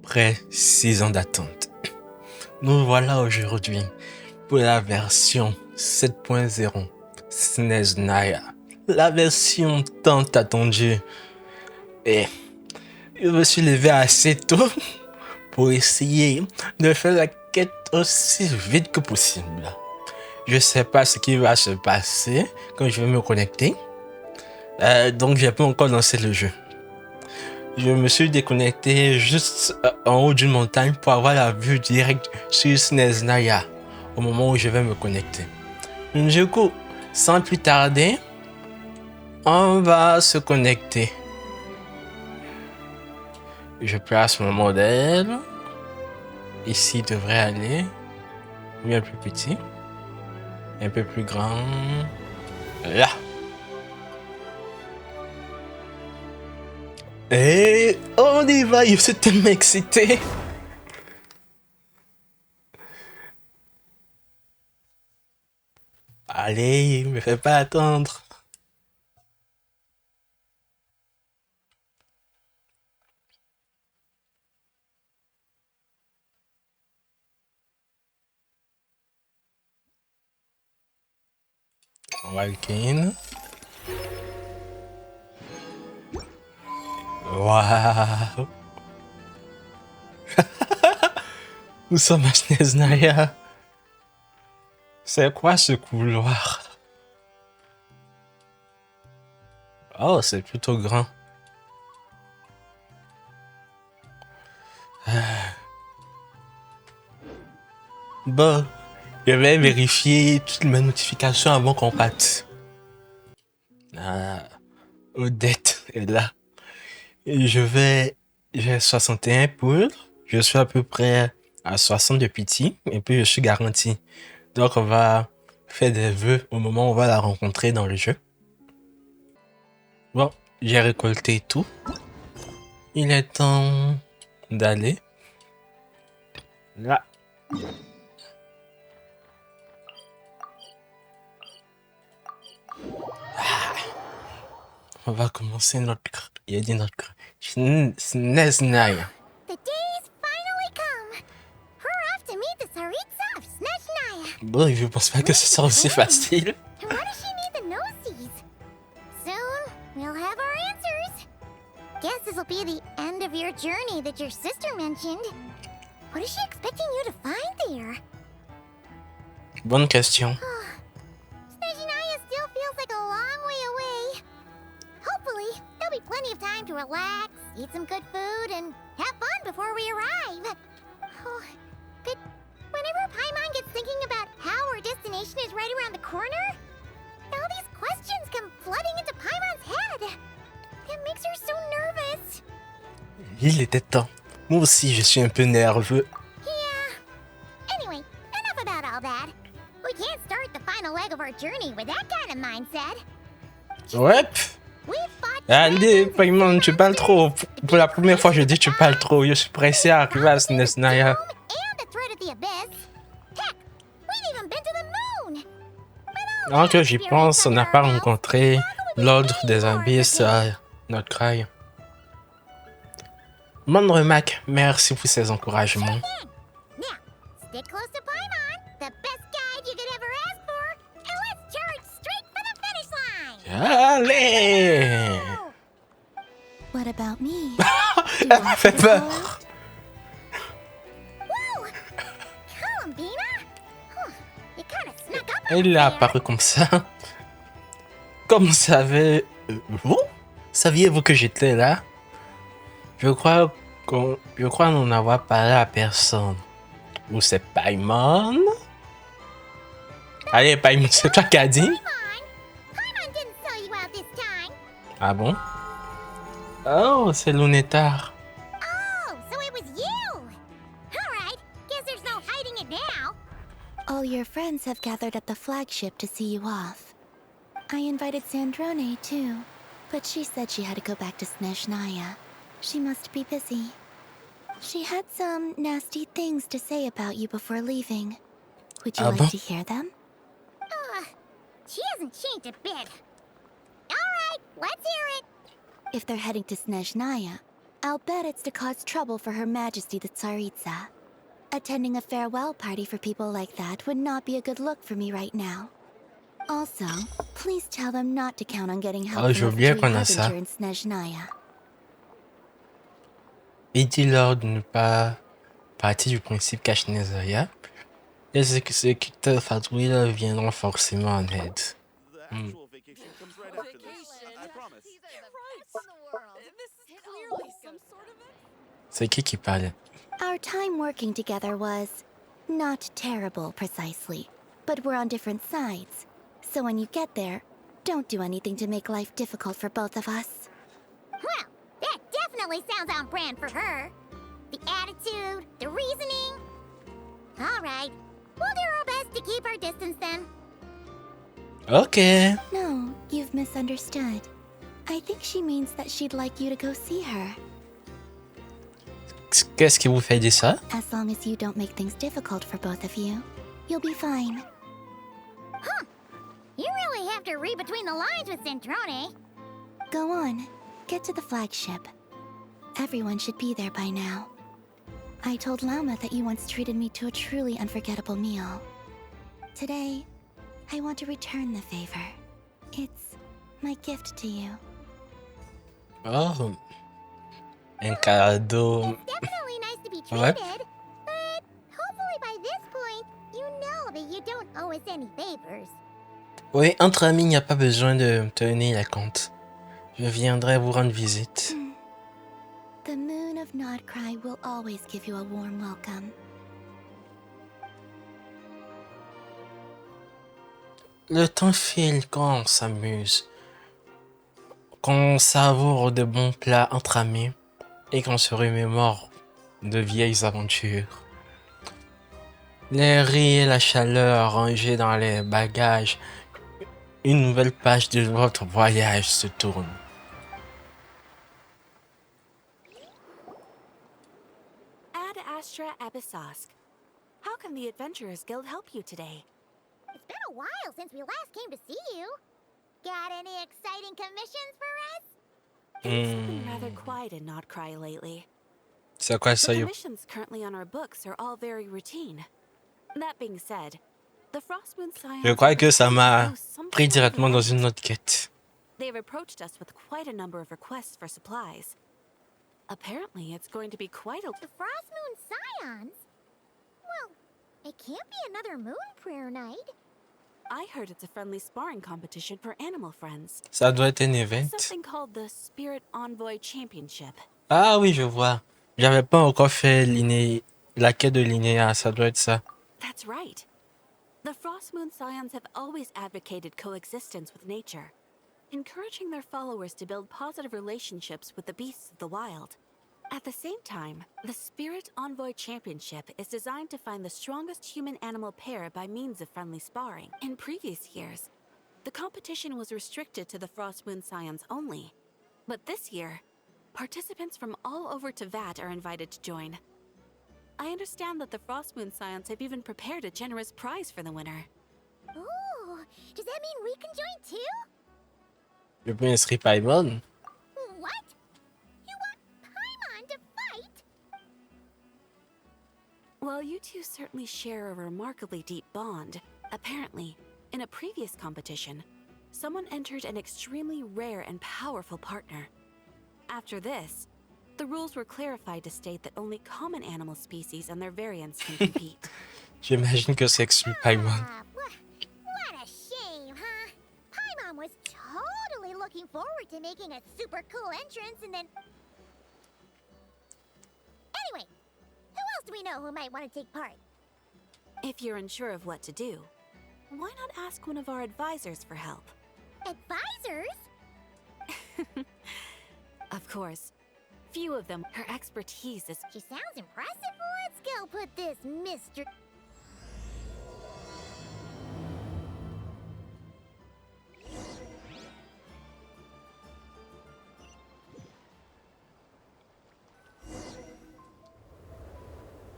Après 6 ans d'attente, nous voilà aujourd'hui pour la version 7.0 SNES Naya. La version tant attendue. Et je me suis levé assez tôt pour essayer de faire la quête aussi vite que possible. Je sais pas ce qui va se passer quand je vais me connecter. Donc j'ai pas encore lancé le jeu. Je me suis déconnecté juste en haut d'une montagne pour avoir la vue directe sur SNES Naya au moment où je vais me connecter. Du coup, sans plus tarder, on va se connecter. Je place mon modèle. Ici devrait aller. Un peu plus petit. Un peu plus grand. Là. Et on y va, je suis tellement excité. Allez, me fais pas attendre. Walking. Waouh. Nous sommes à SNES Naya. C'est quoi ce couloir? Oh, c'est plutôt grand. Bon, je vais vérifier toutes mes notifications avant qu'on parte. Odette est là. Et j'ai 61 poules. Je suis à peu près à 60 de pitié. Et puis je suis garanti. Donc on va faire des vœux au moment où on va la rencontrer dans le jeu. Bon, j'ai récolté tout. Il est temps d'aller. Là. On va commencer notre... Il a dit notre... SNES Naya. The day's finally come. Hurrah off to meet the Tsaritsa of Snezhnaya. Bon, je pense pas que ce soit aussi facile. And what does she need the gnosies? Soon, we'll have our answers. Guess this will be the end of your journey that your sister mentioned. What is she expecting you to find there? Bonne question. Snezhnaya still feels like a long way away. Hopefully, there'll be plenty of time to relax, eat some good food, and have fun before we arrive. Oh, but whenever Paimon gets thinking about how our destination is right around the corner, all these questions come flooding into Paimon's head. It makes her so nervous. Il était temps. Moi aussi, je suis un peu nerveux. Yeah. Anyway, enough about all that. We can't start the final leg of our journey with that kind of mindset. Ouais. We fought Allez, dragons Paimon, tu parles trop. Pour la première fois, je dis tu parles trop. Je suis pressé à arriver à SNES Naya. and the threat of the abyss. Heck, we've even been to the moon. Alors que j'y pense, on n'a pas rencontré l'ordre des abysses à notre craille. Bonne remarque, merci pour ces encouragements. Now, stick close to Paimon, the best guide you could ever ask for, and let's charge straight for the finish line. Allez! What about me? Elle m'a fait peur. Whoa! Columbina? Huh, you kind of snuck up on Elle me est there. apparue comme ça. Comme vous savez... Vous? Saviez-vous que j'étais là? Je crois n'en avoir parlé à personne. Ou c'est Paimon? Allez, Paimon, c'est toi qui as dit? Paimon didn't sell you out this time. Ah bon? Oh, c'est Lunetar. Oh, so it was you. All right, guess there's no hiding it now. All your friends have gathered at the flagship to see you off. I invited Sandrone too, but she said she had to go back to Snezhnaya. She must be busy. She had some nasty things to say about you before leaving. Would you Ah like bon? to hear them? She hasn't changed a bit. All right, let's hear it. If they're heading to Snezhnaya, I'll bet it's to cause trouble for Her Majesty the Tsaritsa. Attending a farewell party for people like that would not be a good look for me right now. Also, please tell them not to count on getting help Oh, from a j'ai oublié Fatui qu'on a ça. Harbinger in Snezhnaya. Et dis-leur de ne pas partir du principe qu'Ashnezoya, les exécuteurs Fatui viendront forcément en aide. The actual vacation comes right after this. I promise. These are the best in the world. This is clearly some sort of C'est qui parlait? Our time working together was not terrible precisely, but we're on different sides. So when you get there, don't do anything to make life difficult for both of us. Well, that definitely sounds on brand for her. The attitude, the reasoning. All right, we'll do our best to keep our distance then. Ok. No, you've misunderstood. I think she means that she'd like you to go see her. Qu'est-ce qui vous fait dire ça? As long as you don't make things difficult for both of you, you'll be fine. You really have to read between the lines with Centrone. Go on, get to the flagship. Everyone should be there by now. I told Lauma that you once treated me to a truly unforgettable meal. Today, I want to return the favor. It's my gift to you. Oh. Un cadeau. Definitely nice to be What? treated, but hopefully by this point, you know that you don't owe us any favors. Oui, entre amis, il n'y a pas besoin de me tenir la compte. Je viendrai vous rendre visite. The moon of Nodcry will always give you a warm welcome. Le temps file quand on s'amuse, qu'on savoure de bons plats entre amis et qu'on se remémore de vieilles aventures. Les rires et la chaleur rangés dans les bagages, une nouvelle page de votre voyage se tourne. Ad Astra Episosk. How can the Adventurers Guild help you today? It's been a while since we last came to see you. Got any exciting commissions for us? Things have been rather quiet in Nodcry lately. C'est quoi ça, The yo? commissions currently on our books are all very routine. That being said, the Frostmoon Scions Je crois que ça m'a know something pris like directement dans that. une autre quête. They've approached us with quite a number of requests for supplies. Apparently, it's going to be quite a... The Frost Moon Scions? Well, it can't be another moon prayer night. I heard it's a friendly sparring competition for animal friends. Ça doit être un event. Something called the Spirit Envoy Championship. Ah oui, je vois. J'avais pas encore fait la quête de Linéa, ça doit être ça. That's right. The Frostmoon Scions have always advocated coexistence with nature, encouraging their followers to build positive relationships with the beasts of the wild. At the same time, the Spirit Envoy Championship is designed to find the strongest human-animal pair by means of friendly sparring. In previous years, the competition was restricted to the Frostmoon Scions only. But this year, participants from all over Teyvat are invited to join. I understand that the Frostmoon Scions have even prepared a generous prize for the winner. Ooh, does that mean we can join too? Je peux inscrire Paimon. What? You want Paimon to fight? While you two certainly share a remarkably deep bond, apparently, in a previous competition, someone entered an extremely rare and powerful partner. After this, the rules were clarified to state that only common animal species and their variants can compete. J'imagine que c'est exclu Paimon. Ah, what a shame, huh? Paimon was totally looking forward to making a super cool entrance and then... Anyway, who else do we know who might want to take part? If you're unsure of what to do, why not ask one of our advisors for help? Advisors? Of course, few of them, her expertise is... She sounds impressive. Let's go put this Mr.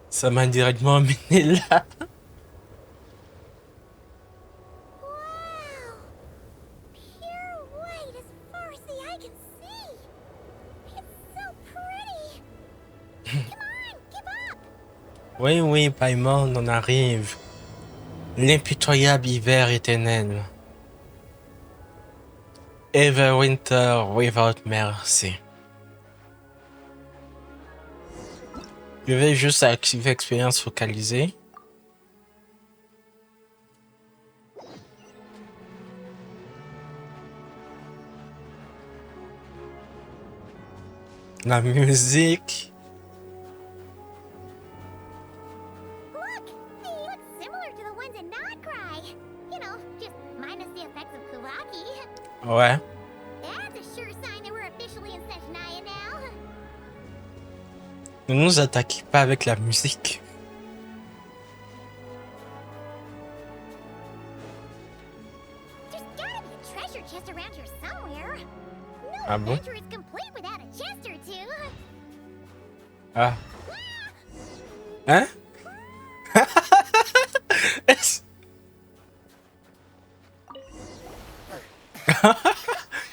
Ça m'a directement amené là. Wow! Pure white as far as the eye can see. It's so pretty. Oui, oui, Paimon, on arrive. L'impitoyable hiver éternel. Everwinter without mercy. Je vais juste activer expérience focalisée. La musique. Look! They look similar to the ones in Nodcry. You know, just minus the effects of Kuvaki. Ouais. That's a sure sign that we're officially in Seshnaya now. Ne nous attaquez pas avec la musique. There's gotta be a treasure chest around here somewhere. No Ah bon? adventure is complete without a chest or two. Ah. Hein? Est-ce-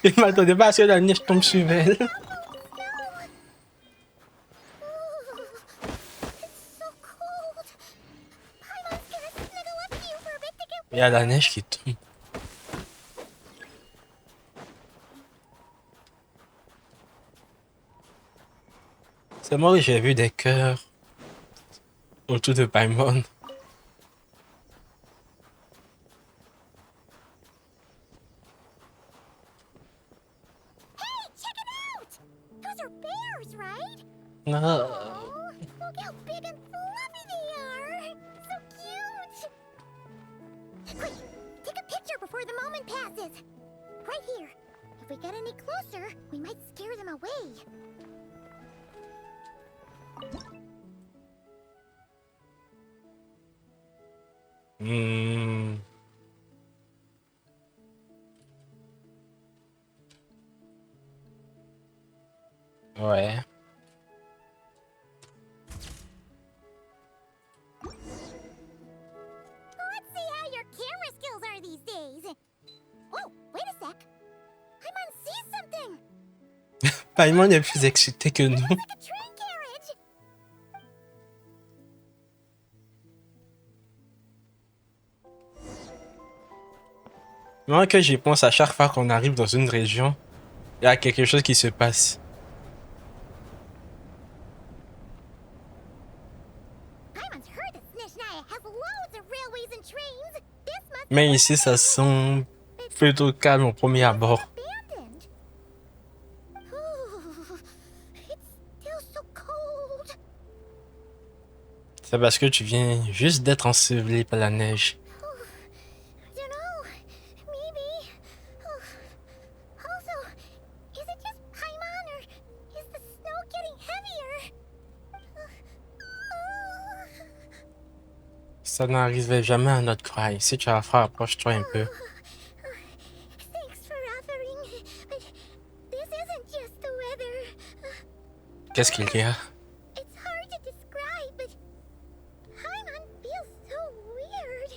Il m'attendait pas à ce que la neige tombe sur elle. Ooh, it's so cold. Paimon's gonna snuggle up to you for a bit to get Il y a la neige qui tombe. C'est moi que j'ai vu des cœurs autour de Paimon. Hey, check it out! Those are bears, right? Ah. Oh, look how big and fluffy they are! So cute! Quick, take a picture before the moment passes. Right here. If we get any closer, we might scare them away. Hmm. Ouais. Let's see how your camera skills are these days. Oh, wait a sec. Paimon sees something. Paimon est plus excité que nous. Like a train carriage. Moi que j'y pense à chaque fois qu'on arrive dans une région, il y a quelque chose qui se passe. Paimon's heard that Snezhnaya has loads of railways and trains. This must Mais ici, ça semble plutôt calme au premier abord. abandoned. Ooh, it's still so cold. C'est parce que tu viens juste d'être enseveli par la neige. I don't know. Maybe. Also, is it just Paimon or is the snow getting heavier? Ça n'arrivait jamais à notre cry. Si tu as faim, approche-toi un peu. Thanks for offering, but this isn't just the weather. Qu'est-ce qu'il y a? It's hard to describe, but Paimon feels so weird.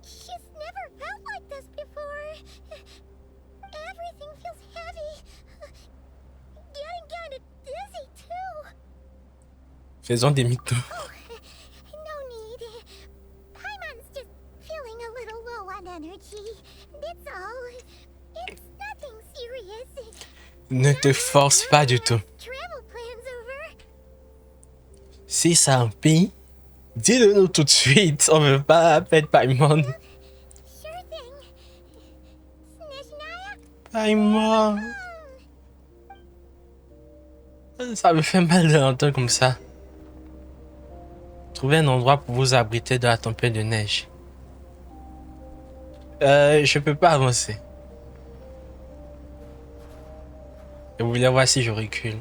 She's never felt like this before. Everything feels heavy. Getting kind of dizzy too. Faisons des mythos. Oh, no need. Paimon's just feeling a little low on energy. That's all. It's nothing serious. Ne te force pas du tout. Travel plans over. Si ça empire, dis-le nous tout de suite. On veut pas perdre Paimon. Sure thing. Snezhnaya? Paimon. Ça me fait mal de l'entendre comme ça. Trouvez un endroit pour vous abriter de la tempête de neige. Je peux pas avancer. Et vous voulez voir si je recule.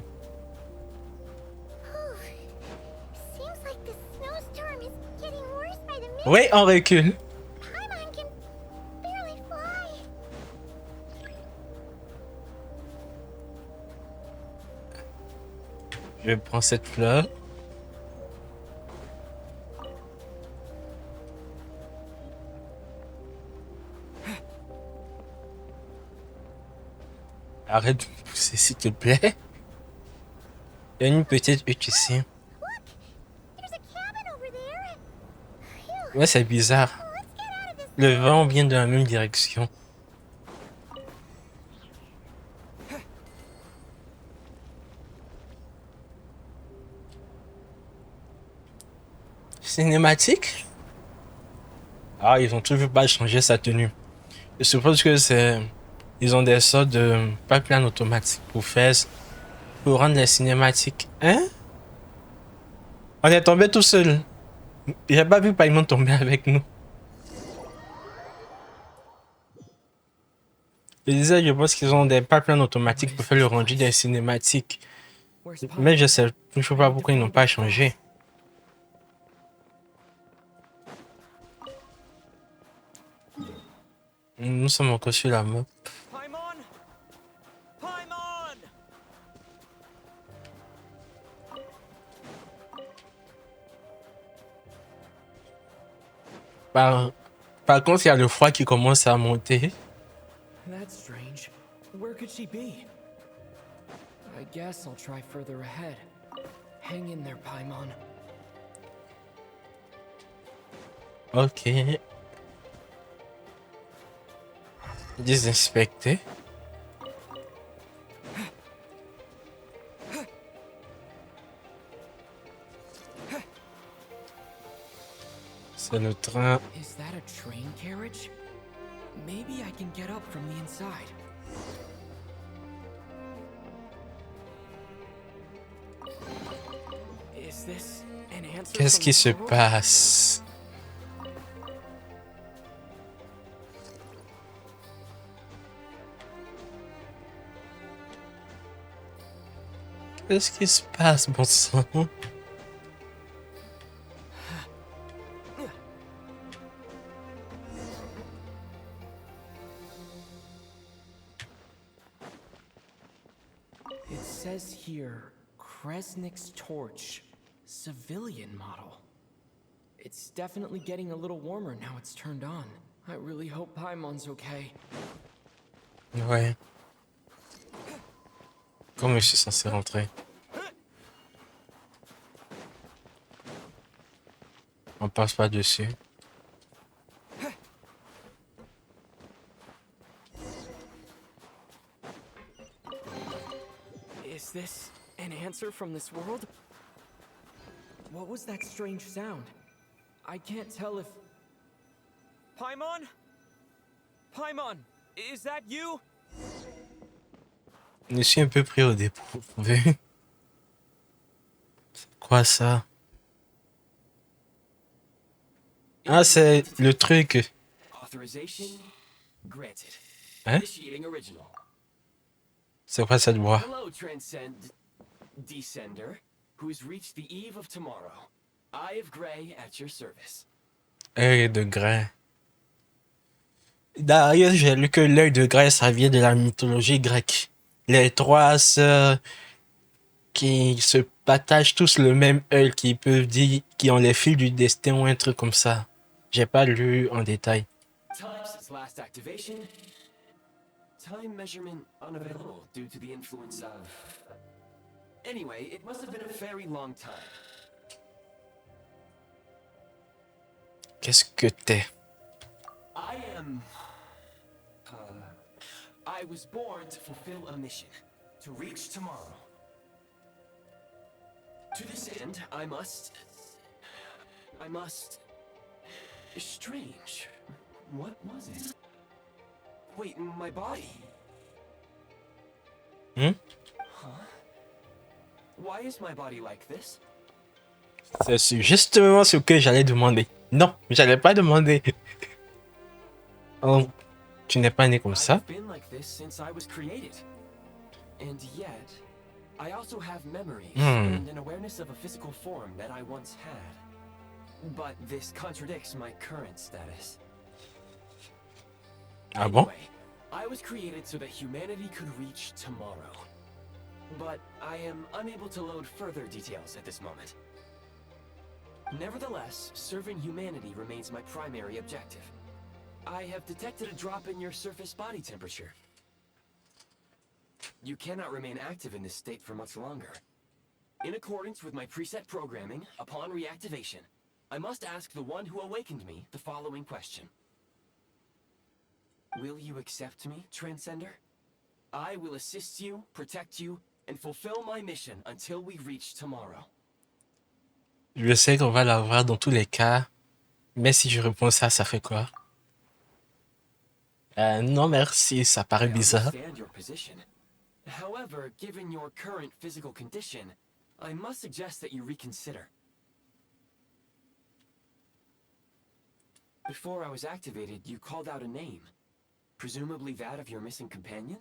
Seems like the snowstorm is getting worse by the minute. Oui, on recule. Paimon can barely fly. Je prends cette fleur. Arrête de me pousser, s'il te plaît. Il y a une petite hutte ici. Look! There's a cabin over there. Phew. Ouais, c'est bizarre. Let's get out of this. Le vent vient de la même direction. Cinématique? Ah, ils ont toujours pas changé sa tenue. Je suppose que c'est... Ils ont des sortes de pipeline automatique pour rendre les cinématiques. Hein? On est tombé tout seul. J'ai pas vu Paimon tomber avec nous. Je disais, je pense qu'ils ont des pipelines automatiques pour faire le rendu des cinématiques. Mais je sais toujours pas pourquoi ils n'ont pas changé. Nous sommes encore sur la map. Paimon! Paimon! Par contre, il y a le froid qui commence à monter. That's strange. Where could she be? I guess I'll try further ahead. Hang in there, Paimon. Ok. Désinspecter. C'est le train. Is that a train carriage? Maybe I can get up from the inside. Is this an answer Qu'est-ce from qui the se world? passe? Qu'est-ce qui se passe, bon sang? It says here, Kresnik's torch, civilian model. It's definitely getting a little warmer now it's turned on. I really hope Paimon's okay. Ouais. Comment je suis censé rentrer? On passe pas dessus. Is this an answer from this world? What was that strange sound? I can't tell if... Paimon? Paimon, is that you? Je suis un peu pris au dépourvu. C'est quoi ça? Ah, c'est le truc. Authorization granted. Hein? Initiating original. C'est quoi cette voix? Hello, Descender, who's reached the eve of tomorrow. Eye of Grey at your service. Œil de grain. D'ailleurs, j'ai lu que l'œil de grain, ça vient de la mythologie grecque. Les trois sœurs qui se partagent tous le même œil, qui peuvent dire, qui ont les fils du destin ou un truc comme ça. J'ai pas lu en détail. Time since last activation. Time measurement unavailable due to the influence of... Anyway, it must have been a very long time. Qu'est-ce que t'es? I am... I was born to fulfill a mission. To reach tomorrow. To this end, I must... Strange. What was it? Wait, my body? Hmm? Huh? Why is my body like this? C'est justement ce que j'allais demander. Non, j'allais pas demander. Oh, tu n'es pas né comme ça? I've been like this since I was created. And yet, I also have memories and an awareness of a physical form that I once had. But this contradicts my current status. Ah bon? Anyway, I was created so that humanity could reach tomorrow. But I am unable to load further details at this moment. Nevertheless, serving humanity remains my primary objective. I have detected a drop in your surface body temperature. You cannot remain active in this state for much longer. In accordance with my preset programming, upon reactivation, I must ask the one who awakened me the following question. Will you accept me, Transcender? I will assist you, protect you, and fulfill my mission until we reach tomorrow. Je sais qu'on va l'avoir dans tous les cas, mais si je réponds ça, ça fait quoi? Non merci, ça paraît I bizarre. understand your position. However, given your current physical condition, I must suggest that you reconsider. Before I was activated, you called out a name. Presumably that of your missing companion?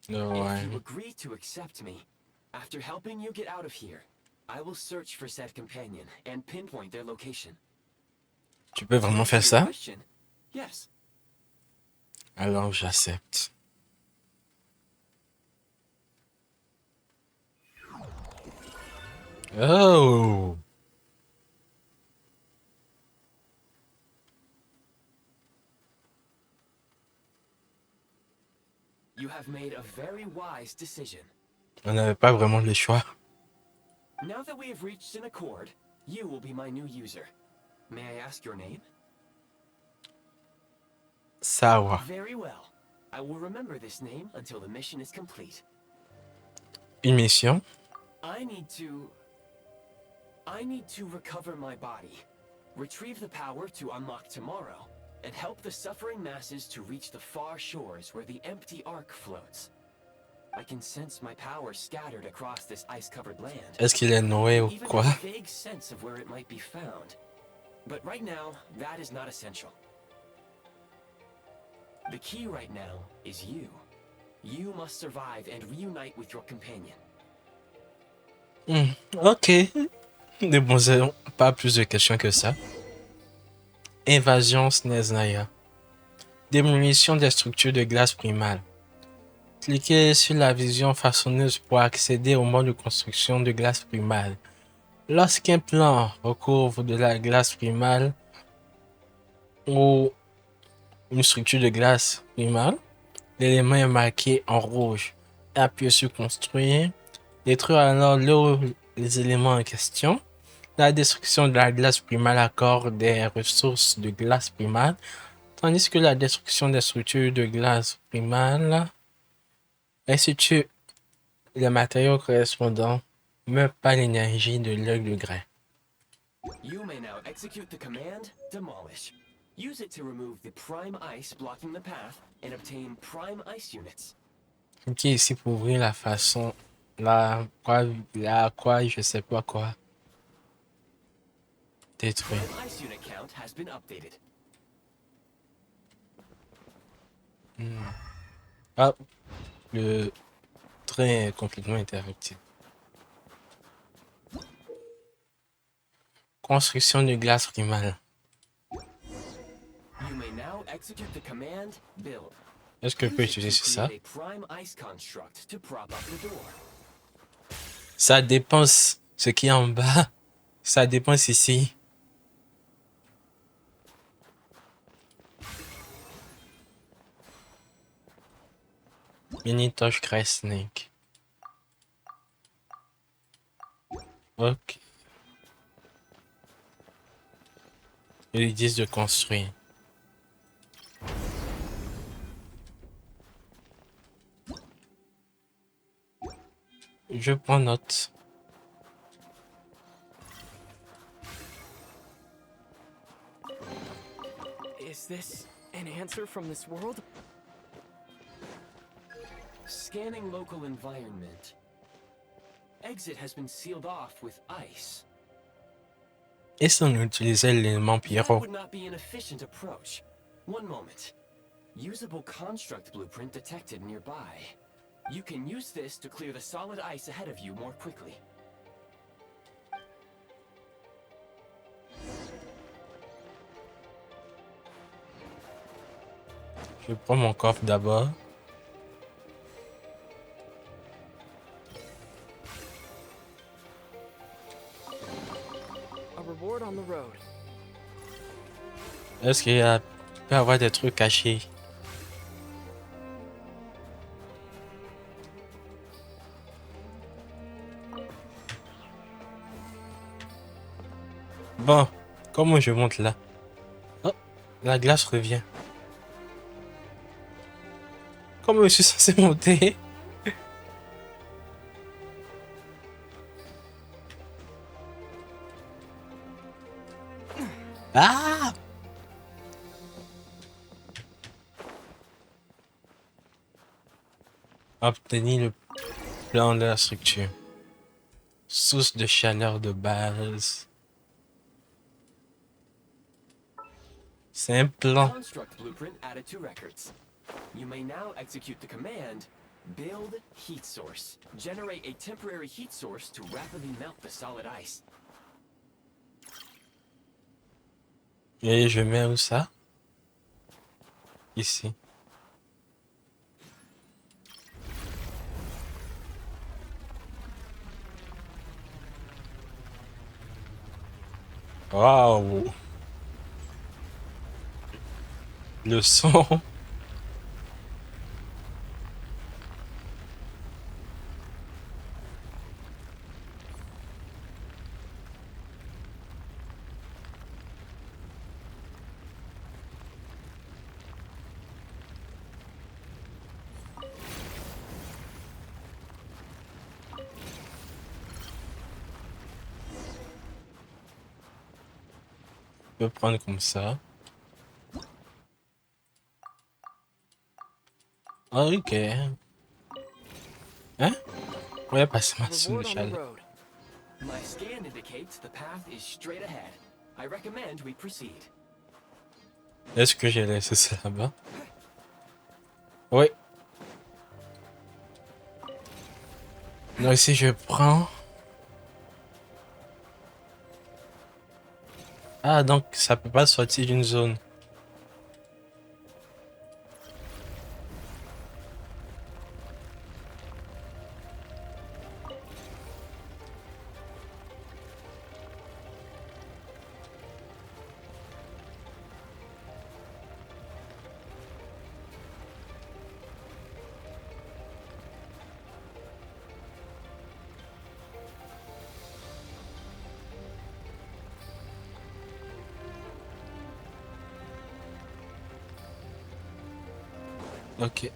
If Ouais. you agree to accept me, after helping you get out of here, I will search for said companion and pinpoint their location. Tu peux vraiment faire To your ça? question, yes. Alors j'accepte. Oh! You have made a very wise decision. On n'avait pas vraiment le choix. Now that we have reached an accord, you will be my new user. May I ask your name? Sawa. Very well. I will remember this name until the mission is complete. Une mission? I need to recover my body, retrieve the power to unlock tomorrow, and help the suffering masses to reach the far shores where the empty ark floats. I can sense my power scattered across this ice-covered land. Est-ce qu'il est Noé ou Even quoi? have a vague sense of where it might be found. But right now, that is not essential. The key right now is you. You must survive and reunite with your companion. Ok. Ne posons pas plus de questions que ça. Invasion Snezhnaya. Démolition des structures de glace primale. Cliquez sur la vision façonneuse pour accéder au mode de construction de glace primale. Lorsqu'un plan recouvre de la glace primale ou une structure de glace primale, l'élément est marqué en rouge. Appuyez sur construire. Détruire alors les éléments en question. La destruction de la glace primale accorde des ressources de glace primale, tandis que la destruction des structures de glace primale restitue les matériaux correspondants, mais pas l'énergie de l'œil de grain. You may now execute the command Demolish. Use it to remove the prime ice blocking the path and obtain prime ice units. Ok, ici pour ouvrir la façon, je sais pas quoi. Détruire. Prime ice unit count has been updated. Ah, le train est complètement interrupté. Construction de glace primale. You may now execute the command Build. Est-ce que je peux Use it utiliser to ça? create a prime ice construct to prop up the door. Ça dépense ce qui est en bas. Ça dépense ici. Mini touch Snake. Ok. Ils disent de construire. Je prends note. Is this an answer from this world? Scanning local environment. Exit has been sealed off with ice. Et si on utilisait l'élément That pyro? would not be an efficient approach. One moment. Usable construct blueprint detected nearby. You can use this to clear the solid ice ahead of you more quickly. Je prends mon coffre d'abord. A reward on the road. Est-ce qu'il peut y avoir des trucs cachés? Bon, comment je monte là? Oh, la glace revient. Comment je suis censé monter? Ah! Obtenir le plan de la structure. Source de chaleur de base. C'est un plan. Construct blueprint added to records. You may now execute the command build heat source. Generate a temporary heat source to rapidly melt the solid ice. Et je mets où ça? Ici. Waouh! Le son. Je peux prendre comme ça. Ok. Hein? Ouais, passer ma source de Reward on the chaleur. road. My scan indicates the path is straight ahead. I recommend we proceed. Est-ce que j'ai laissé ça là-bas? Oui. Donc ici je prends. Ah, donc ça peut pas sortir d'une zone. Ok.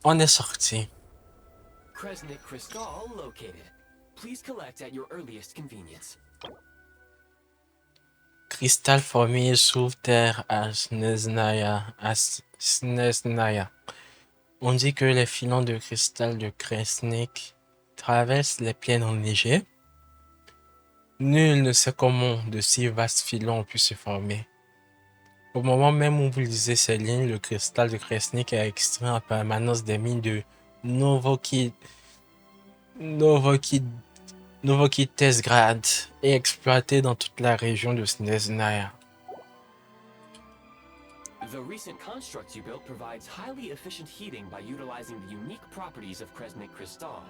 On est sorti. Kresnik Crystal located. Please collect at your earliest convenience. Cristal formé sous terre à Snezhnaya. On dit que les filons de cristal de Kresnik traversent les plaines enneigées. Nul ne sait comment de si vastes filons ont pu se former. Au moment même où vous lisez ces lignes, le cristal de Kresnik est extrait en permanence des mines de Novokitezgrad et exploité dans toute la région de Snezhnaya. The recent construct you built provides highly efficient heating by utilizing the unique properties of Kresnik Crystal.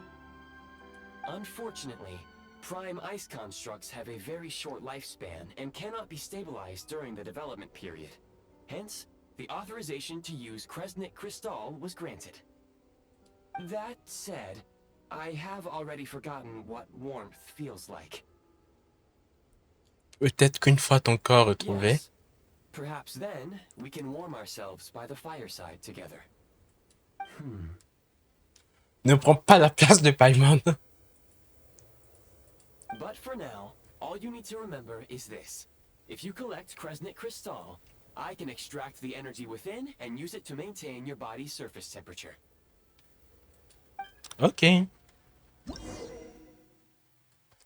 Unfortunately, prime ice constructs have a very short lifespan and cannot be stabilized during the development period. Hence, the authorization to use Kresnik Crystal was granted. That said, I have already forgotten what warmth feels like. Peut-être qu'une fois ton corps retrouvé, Yes. Perhaps then we can warm ourselves by the fireside together. ne prends pas la place de Paimon. But for now, all you need to remember is this. If you collect Kresnik Crystal, I can extract the energy within and use it to maintain your body's surface temperature. Ok. Et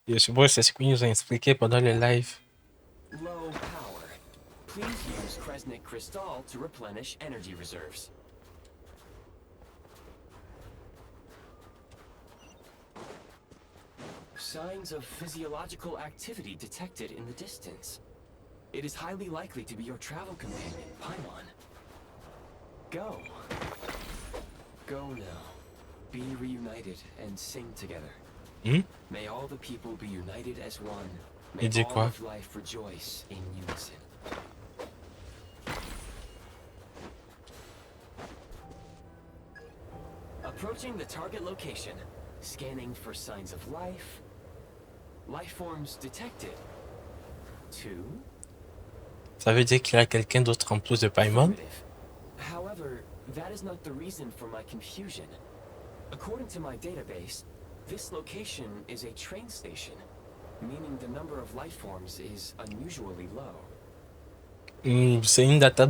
je suppose c'est ce qu'ils nous ont expliqué pendant le live. Low power. Please use Kresnik Crystal to replenish energy reserves. Signs of physiological activity detected in the distance. It is highly likely to be your travel companion, Paimon. Go. Go now. Be reunited and sing together. Hmm? May all the people be united as one. Il May dit all quoi? of life rejoice in unison. Approaching the target location. Scanning for signs of life. Life forms detected. 2. Ça veut dire qu'il y a quelqu'un d'autre en plus de Paimon? Affirmative. However, that is not the reason for my confusion. According to my database, this location is a train station, meaning the number of life forms is unusually low. C'est une data...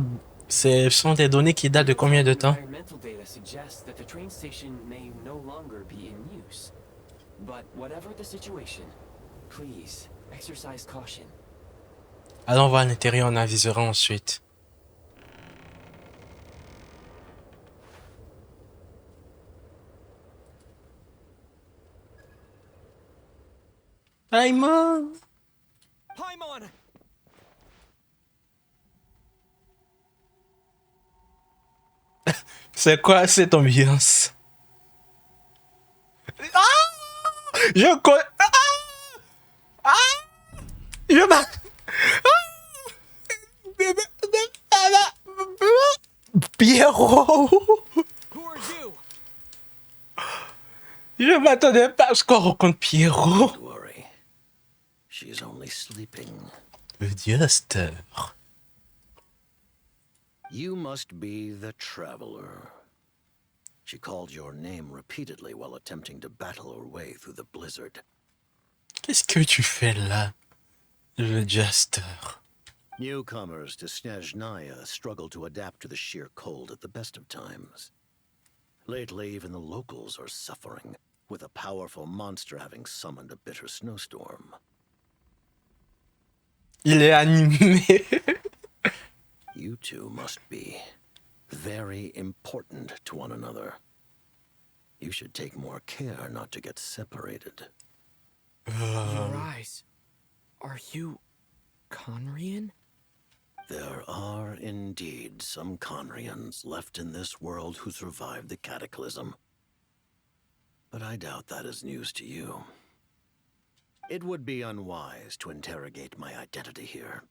Ce sont des données qui datent de combien de temps? Environmental data suggests that the train station may no longer be in use. But whatever the situation, please exercise caution. Allons voir à l'intérieur, on avisera ensuite. Paimon! Paimon! C'est quoi cette ambiance? Ah! Je connais... Ah! Ah! Je m'en... Pierrot! Who are you? Je m'attendais pas à ce qu'on rencontre Pierrot. Don't worry. She's only sleeping. Le diaster. You must be the Traveler. She called your name repeatedly while attempting to battle her way through the blizzard. Qu'est-ce que tu fais là? Le Jester. Newcomers to Snezhnaya struggle to adapt to the sheer cold at the best of times. Lately, even the locals are suffering, with a powerful monster having summoned a bitter snowstorm. Il est animé. You two must be very important to one another. You should take more care not to get separated. Your eyes. Are you Conrian? There are indeed some Conrians left in this world who survived the cataclysm. But I doubt that is news to you. It would be unwise to interrogate my identity here.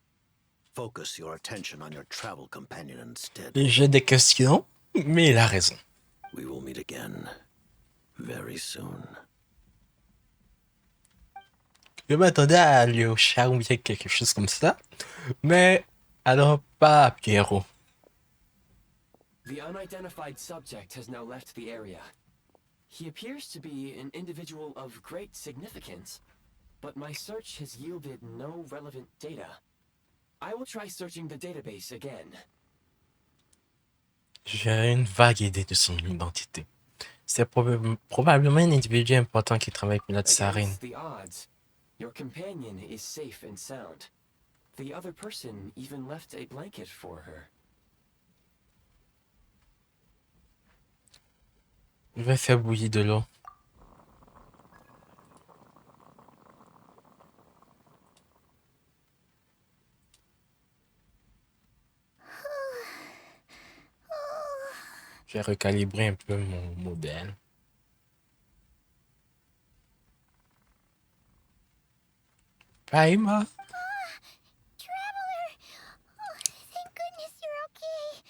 Focus your attention on your travel companion instead. J'ai des questions, mais il a raison. We will meet again very soon. Je m'attendais à lui au chat ou bien quelque chose comme ça. Mais alors pas à Pierrot. The unidentified subject has now left the area. He appears to be an individual of great significance, but my search has yielded no relevant data. I will try searching the database again. J'ai une vague idée de son identité. C'est probablement un individu important qui travaille pour la Tsarine. Against the odds, your companion is safe and sound. The other person even left a blanket for her. Je vais faire bouillir de l'eau. Je vais recalibrer un peu mon modèle. Paima. Traveler! Oh, thank goodness you're okay.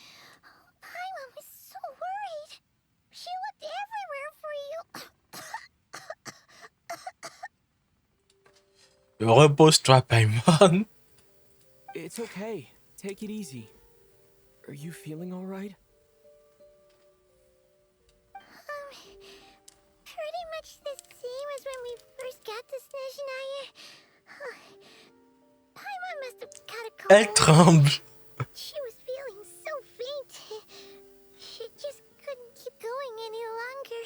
Paimon was so worried. She looked everywhere for you. Repose-toi, Paimon. It's okay. Take it easy. Are you feeling all right? Pretty much the same as when we first got to Snezhnaya. Paimon must have got a cold. Elle tremble. She was feeling so faint. She just couldn't keep going any longer.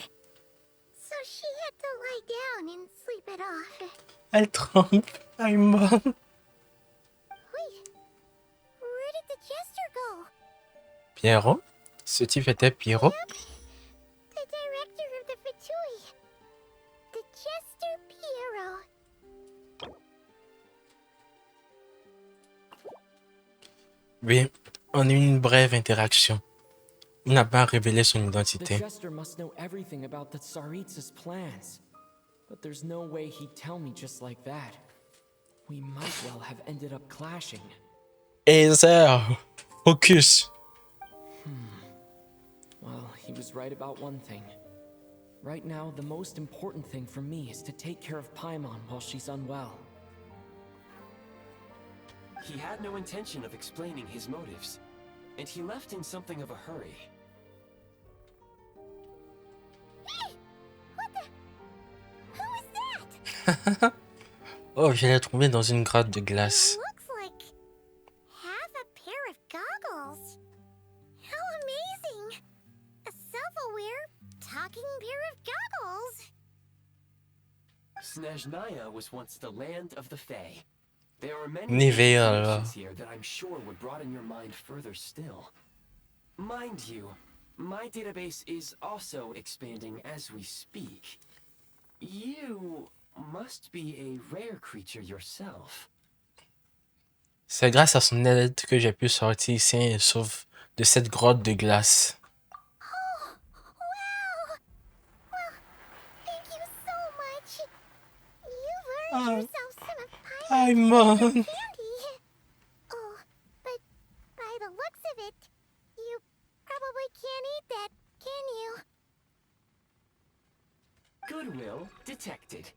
So she had to lie down and sleep it off. Elle tremble, Paimon. Wait, where did the jester go? Pierrot? Ce type était Pierrot? The director of the Fatui. The jester Pierrot. Oui, on a eu une brève interaction. Il n'a pas révélé son The identité. jester must know everything about the Tsaritsa's plans. But there's no way he'd tell me just like that. We might well have ended up clashing. Aether, focus. Well, he was right about one thing. Right now, the most important thing for me is to take care of Paimon while she's unwell. He had no intention of explaining his motives, and he left in something of a hurry. Hey! What the? Who is that? Oh, je l'ai trouvé dans une grotte de glace. Looks like half a pair of goggles. How amazing! A self-aware, talking pair of goggles. Snezhnaya was once the land of the Fae. There are many Nivea, là. informations here that I'm sure would broaden your mind further still. Mind you, my database is also expanding as we speak. You must be a rare creature yourself. C'est grâce à son aide que j'ai pu sortir ici et sauve de cette grotte de glace. Oh, wow! Well, thank you so much. You've earned yourself some of Paimon! candy. Oh, but by the looks of it, you probably can't eat that, can you? Goodwill detected.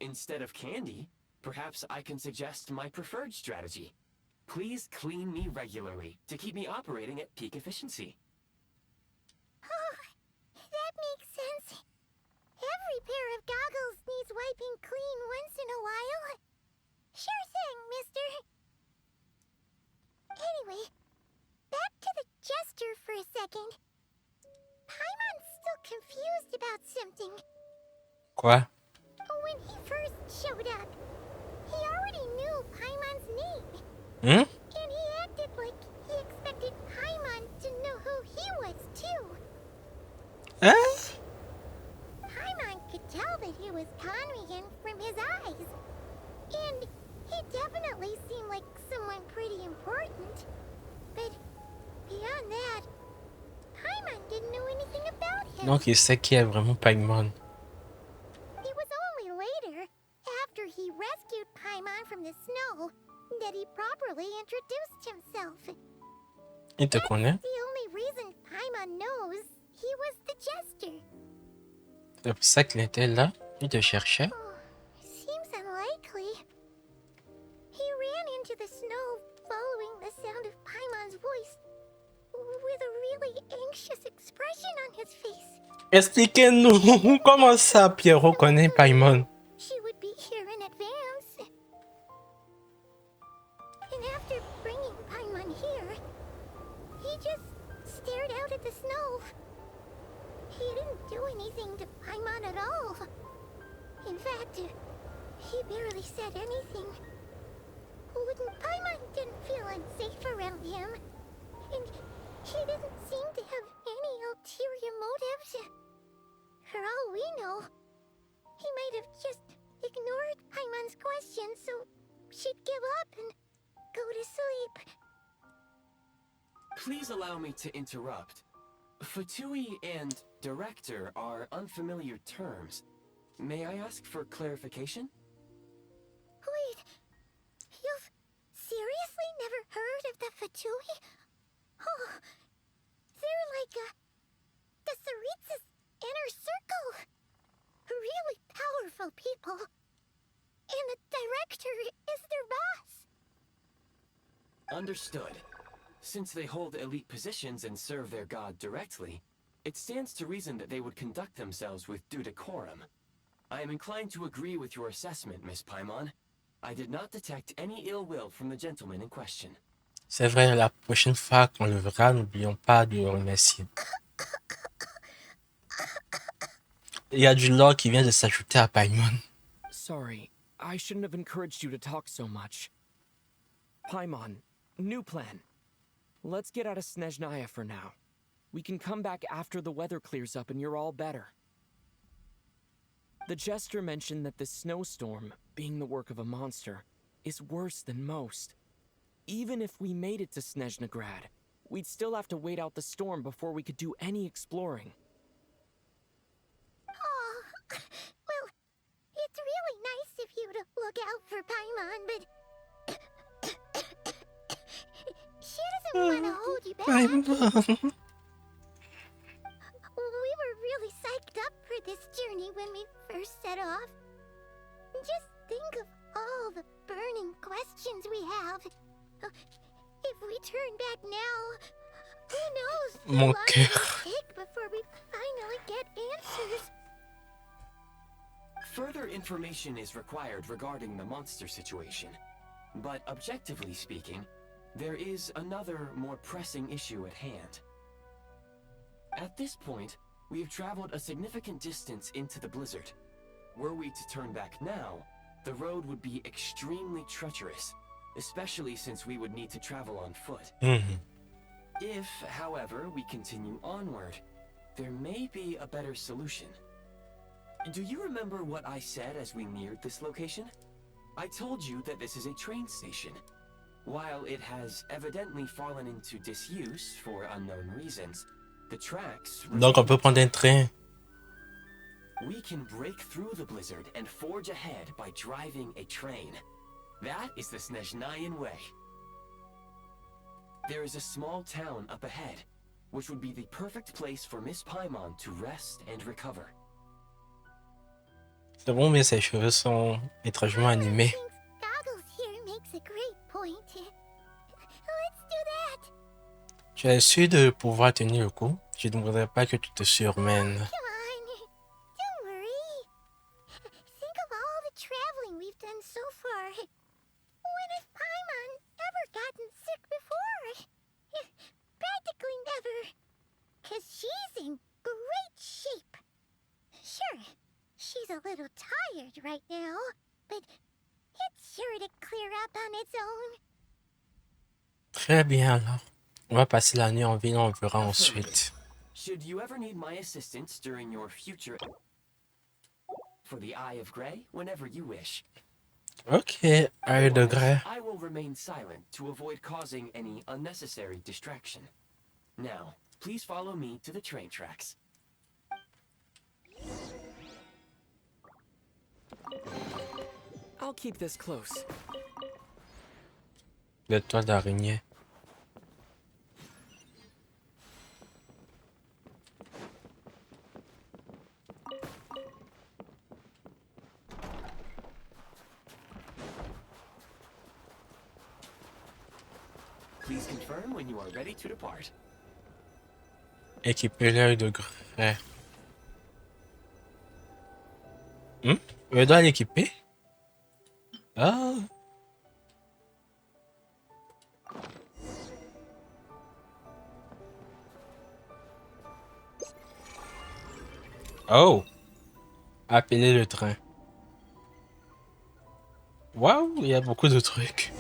Instead of candy, perhaps I can suggest my preferred strategy. Please clean me regularly to keep me operating at peak efficiency. Oh, that makes sense. Every pair of goggles needs wiping clean once in a while. Sure thing, mister. Anyway, back to the jester for a second. Paimon's still confused about something. Quoi? When he first showed up, he already knew Paimon's name. Hmm? And he acted like he expected Paimon to know who he was, too. Hein? Paimon could tell that he was Conrian from his eyes. And he definitely seemed like someone pretty important. But beyond that, Paimon didn't know anything about him. Donc il sait qui est vraiment Paimon. It was only later, after he rescued Paimon from the snow, that he properly introduced himself. Il te connaît? The only reason Paimon knows he was the jester. C'est pour ça qu'il était là. Il te cherchait. Oh, seems unlikely. He ran into the snow following the sound of Paimon's voice with a really anxious expression on his face. Expliquez-nous comment ça Pierrot connaît Paimon. She would be here in advance. And after bringing Paimon here, he just stared out at the snow. He didn't do anything to Paimon at all. In fact, he barely said anything. Paimon didn't feel unsafe around him. And he didn't seem to have any ulterior motives. For all we know, he might have just ignored Paimon's questions so she'd give up and go to sleep. Please allow me to interrupt. Fatui and director are unfamiliar terms. May I ask for clarification? Wait, you've seriously never heard of the Fatui? Oh, they're like the Tsaritsa's inner circle. Really powerful people. And the director is their boss. Understood. Since they hold elite positions and serve their god directly, it stands to reason that they would conduct themselves with due decorum. I am inclined to agree with your assessment, Miss Paimon. I did not detect any ill will from the gentleman in question. C'est vrai, la prochaine fois qu'on le verra, n'oublions pas de le remercier. Il y a du lore qui vient de s'ajouter à Paimon. Sorry, I shouldn't have encouraged you to talk so much. Paimon, new plan. Let's get out of Snezhnaya for now. We can come back after the weather clears up and you're all better. The jester mentioned that this snowstorm, being the work of a monster, is worse than most. Even if we made it to Snezhnegrad, we'd still have to wait out the storm before we could do any exploring. Oh, well, it's really nice of you to look out for Paimon, but she doesn't want to hold you back. Paimon. We were really psyched up for this when we first set off. Just think of all the burning questions we have. If we turn back now, who knows how Mon long it will cœur. take before we finally get answers. Further information is required regarding the monster situation. But objectively speaking, there is another, more pressing issue at hand. At this point, we have traveled a significant distance into the blizzard. Were we to turn back now, the road would be extremely treacherous, especially since we would need to travel on foot. Mhm. If, however, we continue onward, there may be a better solution. Do you remember what I said as we neared this location? I told you that this is a train station. While it has evidently fallen into disuse for unknown reasons, the tracks Donc on peut prendre un train. We can break through the blizzard and forge ahead by driving a train. That is the Snezhnayan way. There is a small town up ahead, which would be the perfect place for Miss Paimon to rest and recover. C'est bon, mais ses cheveux sont étrangement animés. Thinks Goggles here makes a great point. Let's do that. Tu es sûr de pouvoir tenir le coup? Je ne voudrais pas que tu te surmènes. Come on. Don't worry. Think of all the traveling we've done so far. When has Paimon ever gotten sick before? Practically never. 'Cause she's in great shape. Sure, she's a little tired right now, but it's sure to clear up on its own. Très bien alors. On va passer la nuit en ville, on verra ensuite. Should you ever need my assistance during your future for the Eye of Grey, whenever you wish. Ok, œil de grès. I will remain silent to avoid causing any unnecessary distraction. Now, please follow me to the train tracks. I'll keep this close. Le toit d'araignée. Please confirm when you are ready to depart. Équiper l'œil de grès. Je dois l'équiper? Ah. Oh. Appeler le train. Waouh, il y a beaucoup de trucs.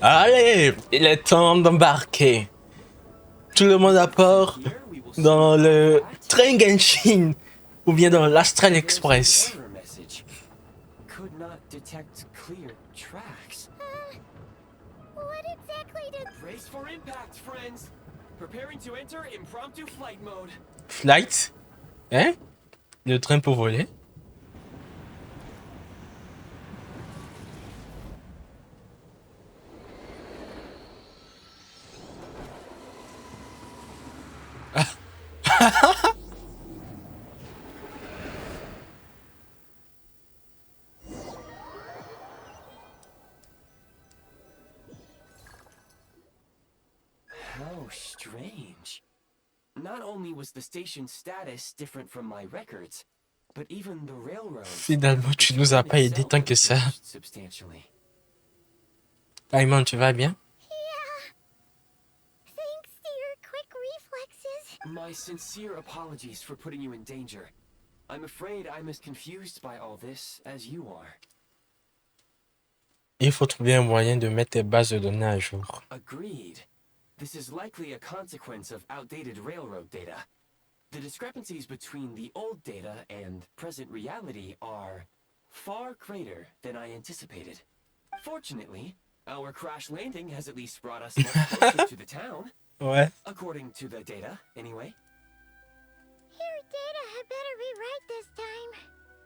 Allez, il est temps d'embarquer. Tout le monde à bord Here we will dans see le that train Genshin ou bien dans l'Astral Express. error message. Could not detect clear tracks. What exactly did... Brace for impact, friends. Preparing to enter impromptu flight mode. Flight? Hein? Le train pour voler? How strange. Not only was the station's status different from my records, but even the railroad. Finalement, tu nous as pas aidé tant que ça. Substantially. Paimon, tu vas bien? Yeah. Thanks to your quick reflexes. My sincere apologies for putting you in danger. I'm afraid I'm as confused by all this as you are. Il faut trouver un moyen de mettre tes bases de données à jour. Agreed. This is likely a consequence of outdated railroad data. The discrepancies between the old data and present reality are far greater than I anticipated. Fortunately, our crash landing has at least brought us much closer to the town. Ouais. According to the data, anyway. Your data had better be right this time.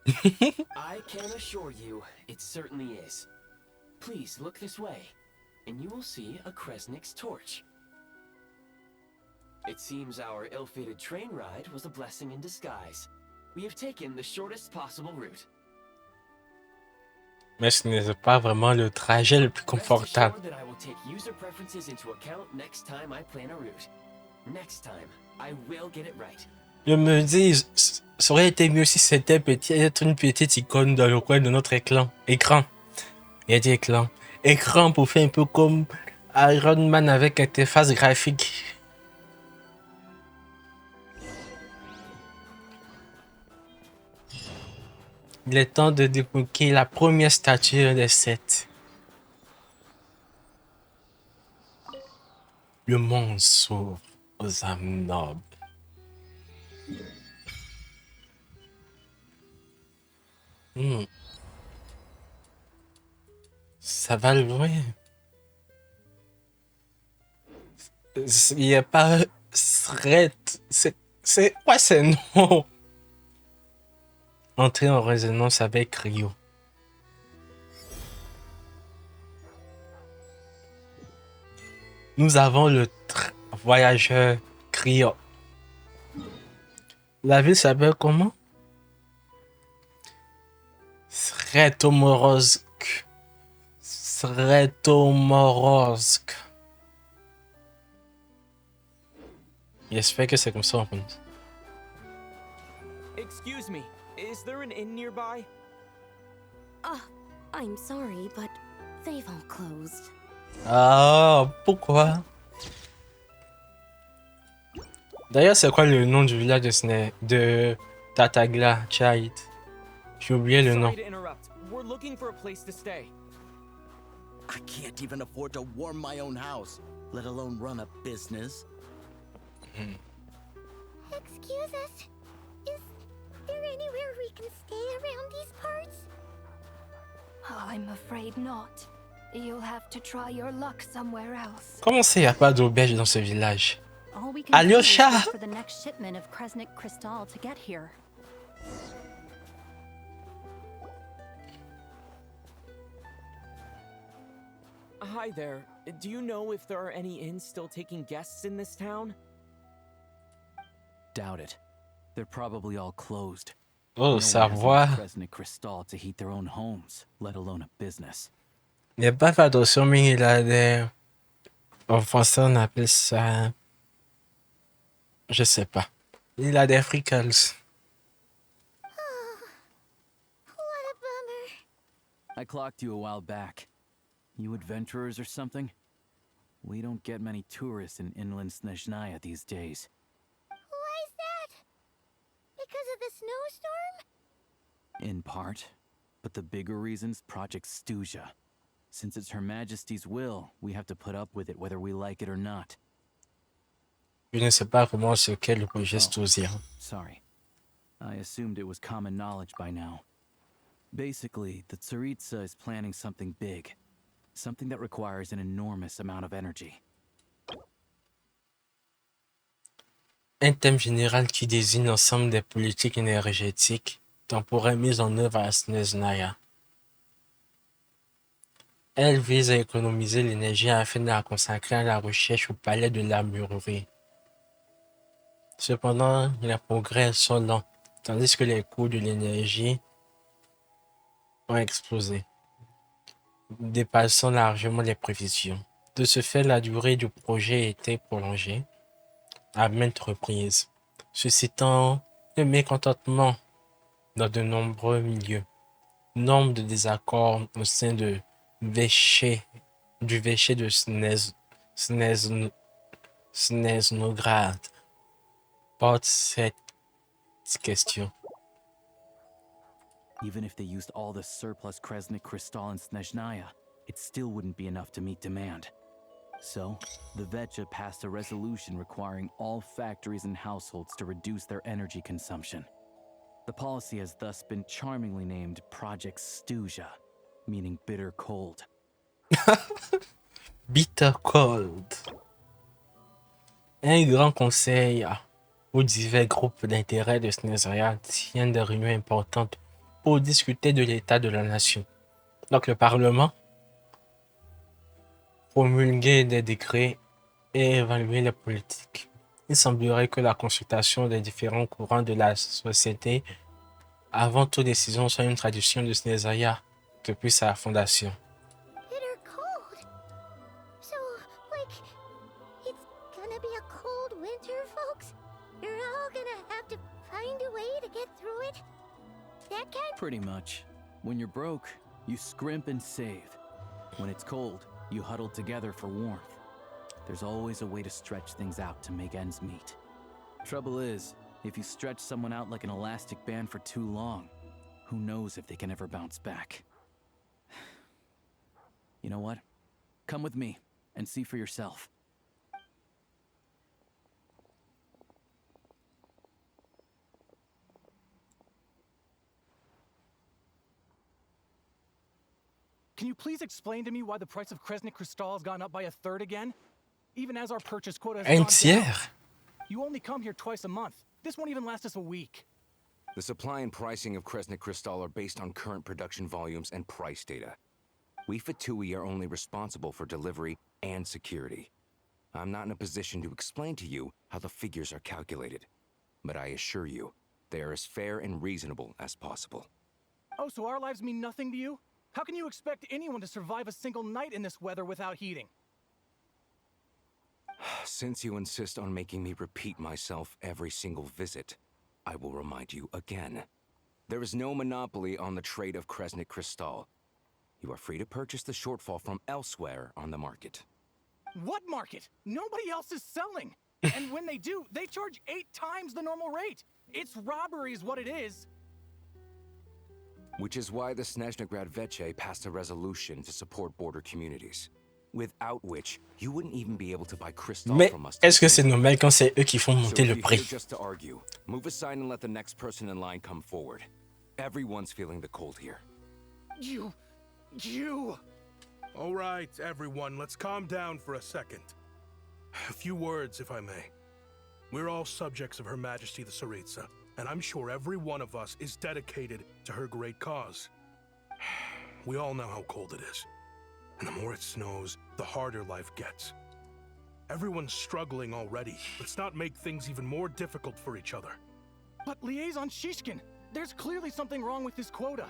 I can assure you, it certainly is. Please look this way, and you will see a Kresnik's torch. It seems our ill-fated train ride was a blessing in disguise. We have taken the shortest possible route. Mais ce n'est pas vraiment le trajet le plus Rest confortable. assured that I will take user preferences into account next time I plan a route. Next time, I will get it right. Je me dis, ça aurait été mieux si c'était peut-être une petite icône dans le coin de notre écran. Il y a dit écran. Écran pour faire un peu comme Iron Man avec interface graphique. Il est temps de débloquer la première statue des 7. Le monde s'ouvre aux âmes nobles. Ça va loin. Il n'y a pas... C'est quoi ces noms? Entrer en résonance avec Rio. Nous avons le voyageur Cryo. La ville s'appelle comment? Sretomorsk. J'espère que c'est comme ça en France. Excuse me, is there an inn nearby? I'm sorry, but they've all closed. Ah, pourquoi? D'ailleurs, c'est quoi le nom du village de Tatagla, Chait? J'ai oublié le nom. Sorry to interrupt. We're looking for a place to stay. I can't even afford to warm my own house, let alone run a business. Excuse us. Is there anywhere we can stay around these parts? I'm afraid not. You'll have to try your luck somewhere else. Comment ça, il n'y a pas d'auberge dans ce village? All we can do is Alyosha! wait for the next shipment of Kresnik Crystal to get here. Hi there. Do you know if there are any inns still taking guests in this town? Doubt it. They're probably all closed. Oh, sa voix. Kresnik Crystal to heat their own homes, let alone a business. Il n'a pas fait attention, mais il a des... En français, on appelle ça... Je sais pas. Il a des freckles. What a bummer. I clocked you a while back. You adventurers or something? We don't get many tourists in inland Snezhnaya these days. Why is that? Because of the snowstorm? In part. But the bigger reason's Project Stuja. Since it's Her Majesty's will, we have to put up with it whether we like it or not. Je ne sais pas comment ce qu'est le projet Stuja. Sorry. I assumed it was common knowledge by now. Basically, the Tsaritsa is planning something big. Something that requires an enormous amount of energy. Un thème général qui désigne l'ensemble des politiques énergétiques temporaires mises en œuvre à Snezhnaya. Elle vise à économiser l'énergie afin de la consacrer à la recherche au palais de l'armurerie. Cependant, les progrès sont lents, tandis que les coûts de l'énergie ont explosé, dépassant largement les prévisions. De ce fait, la durée du projet a été prolongée à maintes reprises, suscitant le mécontentement dans de nombreux milieux. Nombre de désaccords au sein du Véché de Snezhnograd portent cette question. Even if they used all the surplus Kresnik Crystal in Snezhnaya, it still wouldn't be enough to meet demand. So, the Vetcha passed a resolution requiring all factories and households to reduce their energy consumption. The policy has thus been charmingly named Project Stuja, meaning bitter cold. Bitter Cold. Un grand conseil aux divers groupes d'intérêt de Snezhnaya tiennent des réunions importantes pour discuter de l'état de la nation. Donc le Parlement promulguer des décrets et évaluer les politiques. Il semblerait que la consultation des différents courants de la société avant toute décision soit une tradition de Snezaya depuis sa fondation. Bitter cold. So, like, it's gonna be a cold winter, folks? You're all gonna have to find a way to get through it? That kind? Pretty much. When you're broke, you scrimp and save. When it's cold, you huddle together for warmth. There's always a way to stretch things out to make ends meet. Trouble is, if you stretch someone out like an elastic band for too long, who knows if they can ever bounce back. You know what? Come with me and see for yourself. Can you please explain to me why the price of Kresnik Crystal has gone up by a third again? Even as our purchase quota has Un gone tiers? down. You only come here twice a month. This won't even last us a week. The supply and pricing of Kresnik Crystal are based on current production volumes and price data. We Fatui are only responsible for delivery and security. I'm not in a position to explain to you how the figures are calculated, but I assure you, they are as fair and reasonable as possible. Oh, so our lives mean nothing to you? How can you expect anyone to survive a single night in this weather without heating? Since you insist on making me repeat myself every single visit, I will remind you again. There is no monopoly on the trade of Kresnik Crystal. You are free to purchase the shortfall from elsewhere on the market. What market? Nobody else is selling. And when they do, they charge 8 times the normal rate. It's robbery is what it is. Which is why the Snezhnegrad Veche passed a resolution to support border communities. Without which, you wouldn't even be able to buy crystal Mais from us. est-ce que c'est normal quand c'est eux qui font monter le So if you're prix? here just to argue, move aside and let the next person in line come forward. Everyone's feeling the cold here. You. All right, everyone, let's calm down for a second. A few words, if I may. We're all subjects of Her Majesty the Tsaritsa, and I'm sure every one of us is dedicated to her great cause. We all know how cold it is. And the more it snows, the harder life gets. Everyone's struggling already. Let's not make things even more difficult for each other. But Liaison Shishkin, there's clearly something wrong with this quota.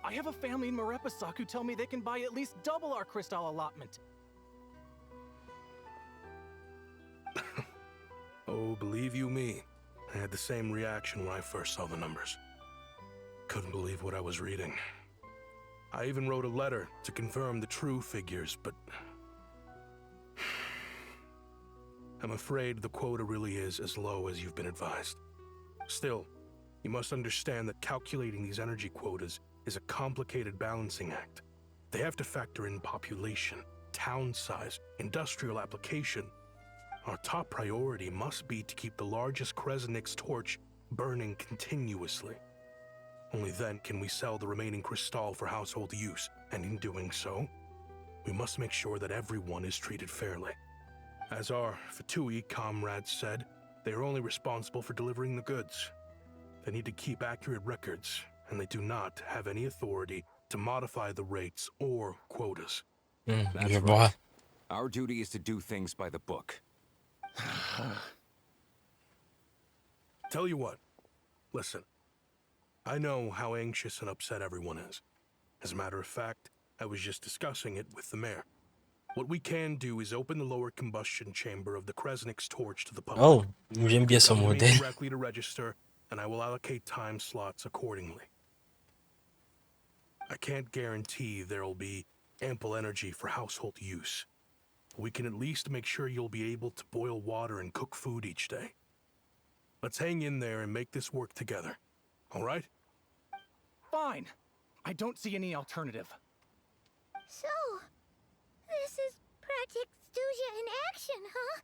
I have a family in Marepasak who tell me they can buy at least double our crystal allotment. Oh, believe you me, I had the same reaction when I first saw the numbers. Couldn't believe what I was reading. I even wrote a letter to confirm the true figures, but I'm afraid the quota really is as low as you've been advised. Still, you must understand that calculating these energy quotas is a complicated balancing act. They have to factor in population, town size, industrial application. Our top priority must be to keep the largest Kresnik's torch burning continuously. Only then can we sell the remaining crystal for household use, and in doing so, we must make sure that everyone is treated fairly. As our Fatui comrades said, they are only responsible for delivering the goods. They need to keep accurate records, and they do not have any authority to modify the rates or quotas. That's right. Our duty is to do things by the book. Tell you what, listen. I know how anxious and upset everyone is. As a matter of fact, I was just discussing it with the mayor. What we can do is open the lower combustion chamber of the Kresnik's torch to the public. Oh, j'aime bien son Come to me modèle. directly to register, and I will allocate time slots accordingly. I can't guarantee there will be ample energy for household use. We can at least make sure you'll be able to boil water and cook food each day. Let's hang in there and make this work together. All right? Fine. I don't see any alternative. So, this is Project Stuja in action, huh?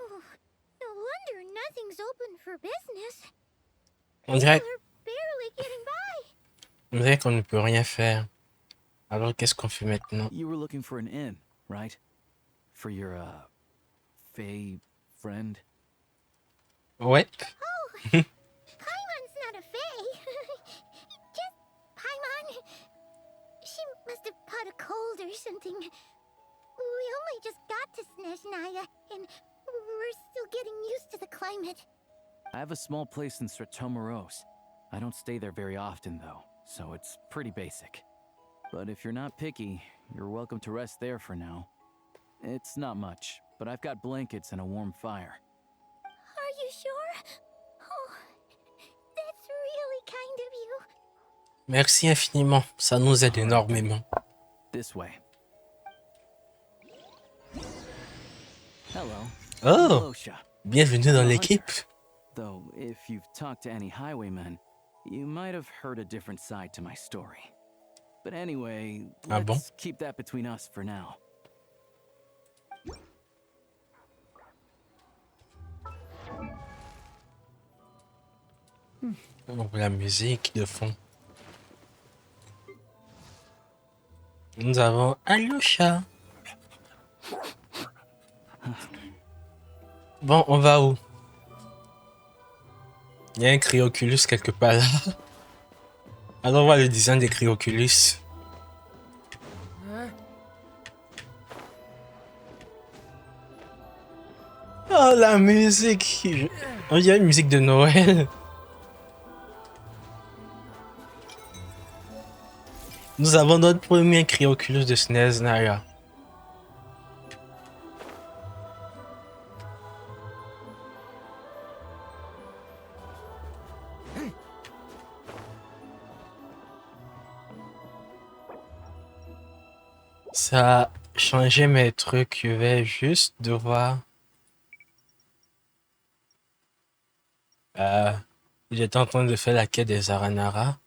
Oh, no wonder nothing's open for business. On dirait, We're barely getting by. on dirait qu'on ne peut rien faire. Alors qu'est-ce qu'on fait maintenant? You were looking for an inn, right? For your, Fae friend? Ouais. Oh, Paimon's not a fae. got a cold or something. We only just got to Snezhnaya, and we're still getting used to the climate. I have a small place in Stratomoros. I don't stay there very often, though, so it's pretty basic. But if you're not picky, you're welcome to rest there for now. It's not much, but I've got blankets and a warm fire. Are you sure? Oh, that's really kind of you. Merci infiniment, ça nous aide énormément. This way. Hello. Oh, Alosha. bienvenue dans l'équipe. Though, if you've talked to any highwaymen, you might have heard a different side to my story. But anyway, Ah bon? let's keep that between us for now. Oh, la musique de fond. Nous avons Alosha. Bon, on va où? Il y a un Cryoculus quelque part là. Allons voir le design des Cryoculus. Oh, la musique! Oh, il y a une musique de Noël. Nous avons notre premier Cryoculus de Snezhnaya. Ça a changé mes trucs. Je vais juste devoir... J'étais en train de faire la quête des Aranara.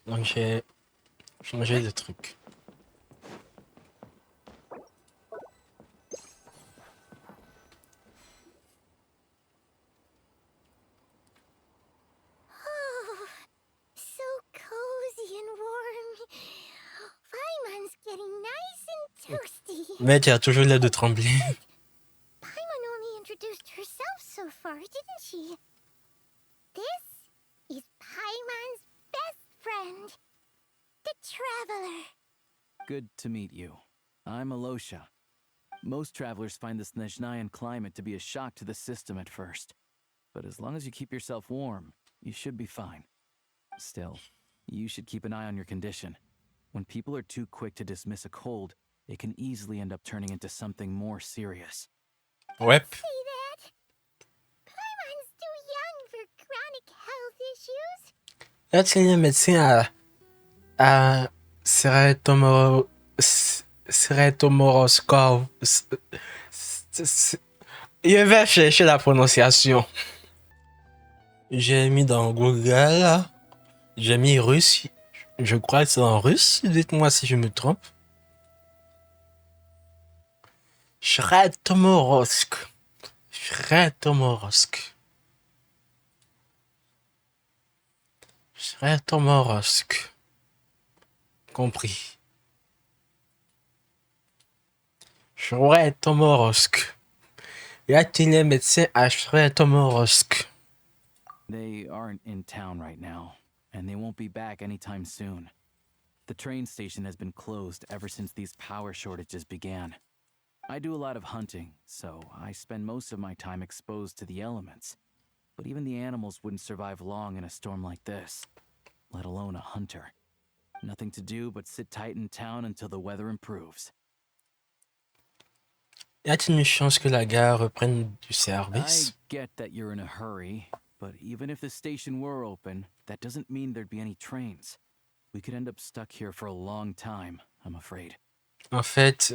Donc j'ai changé de truc. Oh, so cozy and warm. Paimon's getting nice and toasty. Mais tu as toujours l'air de trembler. Paimon only introduced herself so far, didn't she? This is Paimon's best friend, the Traveler. Good to meet you. I'm Alosha. Most travelers find the Snezhnayan climate to be a shock to the system at first. But as long as you keep yourself warm, you should be fine. Still, you should keep an eye on your condition. When people are too quick to dismiss a cold, it can easily end up turning into something more serious. Yep. See that? Paimon's too young for chronic health issues. Là, tu es médecin à Ceretomoroskov. Je vais chercher la prononciation. J'ai mis dans Google là. J'ai mis russe. Je crois que c'est en russe. Dites-moi si je me trompe. Sretomorsk. Sretomorsk. Sretomorsk. Compris. Sretomorsk. Y a-t-il un médecin à Sretomorsk? They aren't in town right now, and they won't be back anytime soon. The train station has been closed ever since these power shortages began. I do a lot of hunting, so I spend most of my time exposed to the elements. But even the animals wouldn't survive long in a storm like this, let alone a hunter. Nothing to do but sit tight in town until the weather improves. Y a-t-il une chance que la gare reprenne du I service? get that you're in a hurry, but even if the station were open, that doesn't mean there'd be any trains. We could end up stuck here for a long time, I'm afraid. En fait,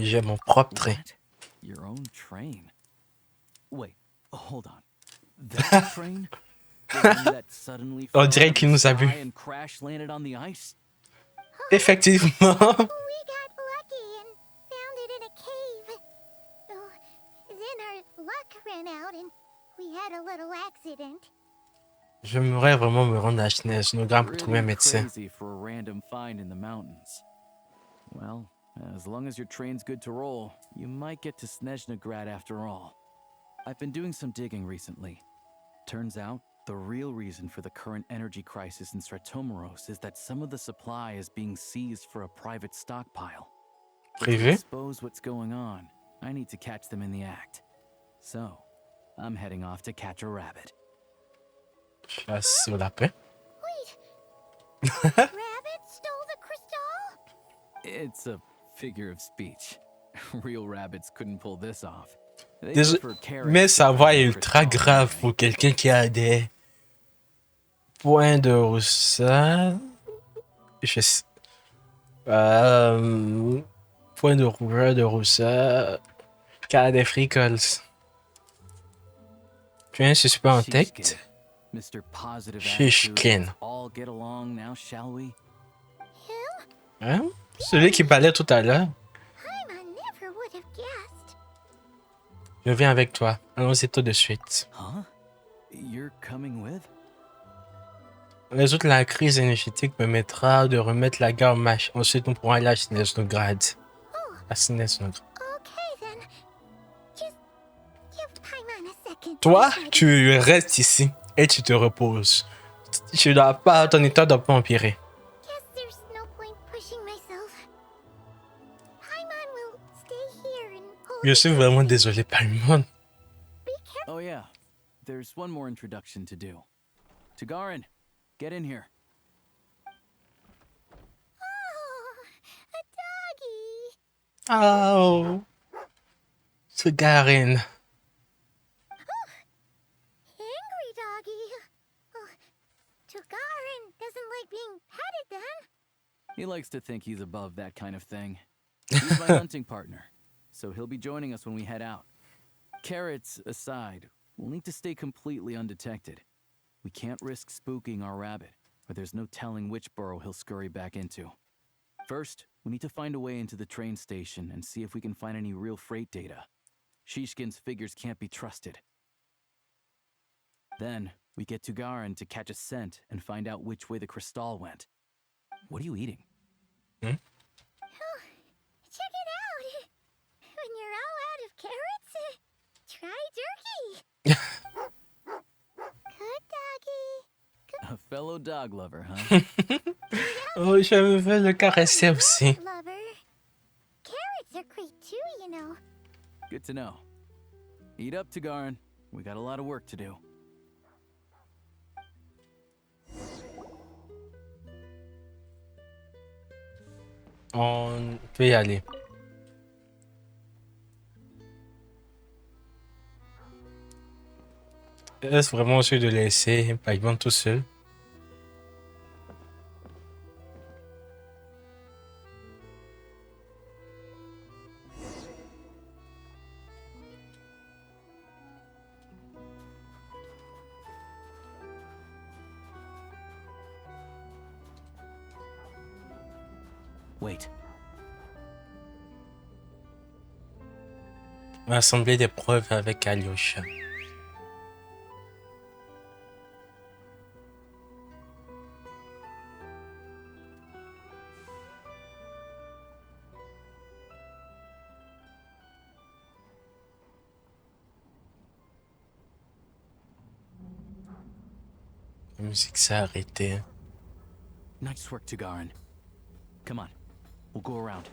j'ai mon propre train. What? Your own train? Wait, hold on. That train? The one that suddenly On fell dirait out of qu'il the nous a sky vus. and crash landed on the ice? Effectivement. We got lucky and found it in a cave. Oh, then our luck ran out and we had a little accident. J'aimerais vraiment me rendre à Snezhnaya pour trouver un Really médecin. crazy for a random find in the mountains. Well, as long as your train's good to roll, you might get to Snezhnagrad after all. I've been doing some digging recently. Turns out, The real reason for the current energy crisis in Stratomeros is that some of the supply is being seized for a private stockpile. To Privé? expose what's going on, I need to catch them in the act. So, I'm heading off to catch a rabbit. Chasse au lapin. Rabbit stole the crystal? It's a figure of speech. Real rabbits couldn't pull this off. They Désolé, prefer carrots mais to sa voix est Cresnic ultra Crystal grave anyway. pour quelqu'un qui a des points de rousseur. Je sais. Points de rougeur, de rousseur. Qui a des freckles. Tu es un suspect en tête? Mr. Positive Shishkin. Attitude, let's all get along now, shall we? Hein? Celui qui parlait tout à l'heure. Paimon never would have guessed. Je viens avec toi. Allons-y tout de suite. Huh? You're coming with? Résoudre la crise énergétique me mettra de remettre la gare marche. Ensuite, nous pourrons aller à Sinesnograd. À Sinesnograd. Okay then. Just give Paimon a second. Toi, tu restes ici et tu te reposes. Tu dois pas, ton état doit pas empirer. Guess there's no point pushing myself. Paimon will stay here and hold Je suis vraiment désolé, Paimon. Oh yeah, there's one more introduction to do. Tagarin, get in here. Oh, Tagarin. angry doggy. Oh, Tugarin doesn't like being petted then. He likes to think he's above that kind of thing. He's my hunting partner, so he'll be joining us when we head out. Carrots aside, we'll need to stay completely undetected. We can't risk spooking our rabbit, or there's no telling which burrow he'll scurry back into. First, we need to find a way into the train station and see if we can find any real freight data. Shishkin's figures can't be trusted. Then, we get Tugarin to catch a scent and find out which way the crystal went. What are you eating? Check it out. When you're all out of carrots, try jerky. Good doggy. A fellow dog lover, huh? Oh, je veux le caresser aussi. Lover. Carrots are great too, you know. Good to know. Eat up, Tugarin. We got a lot of work to do. On peut y aller. Est-ce vraiment sûr de laisser Paimon tout seul? Wait. Rassembler des preuves avec Alyosha. La musique s'est arrêtée. Nice work, Tugarin. Come on, we'll go around.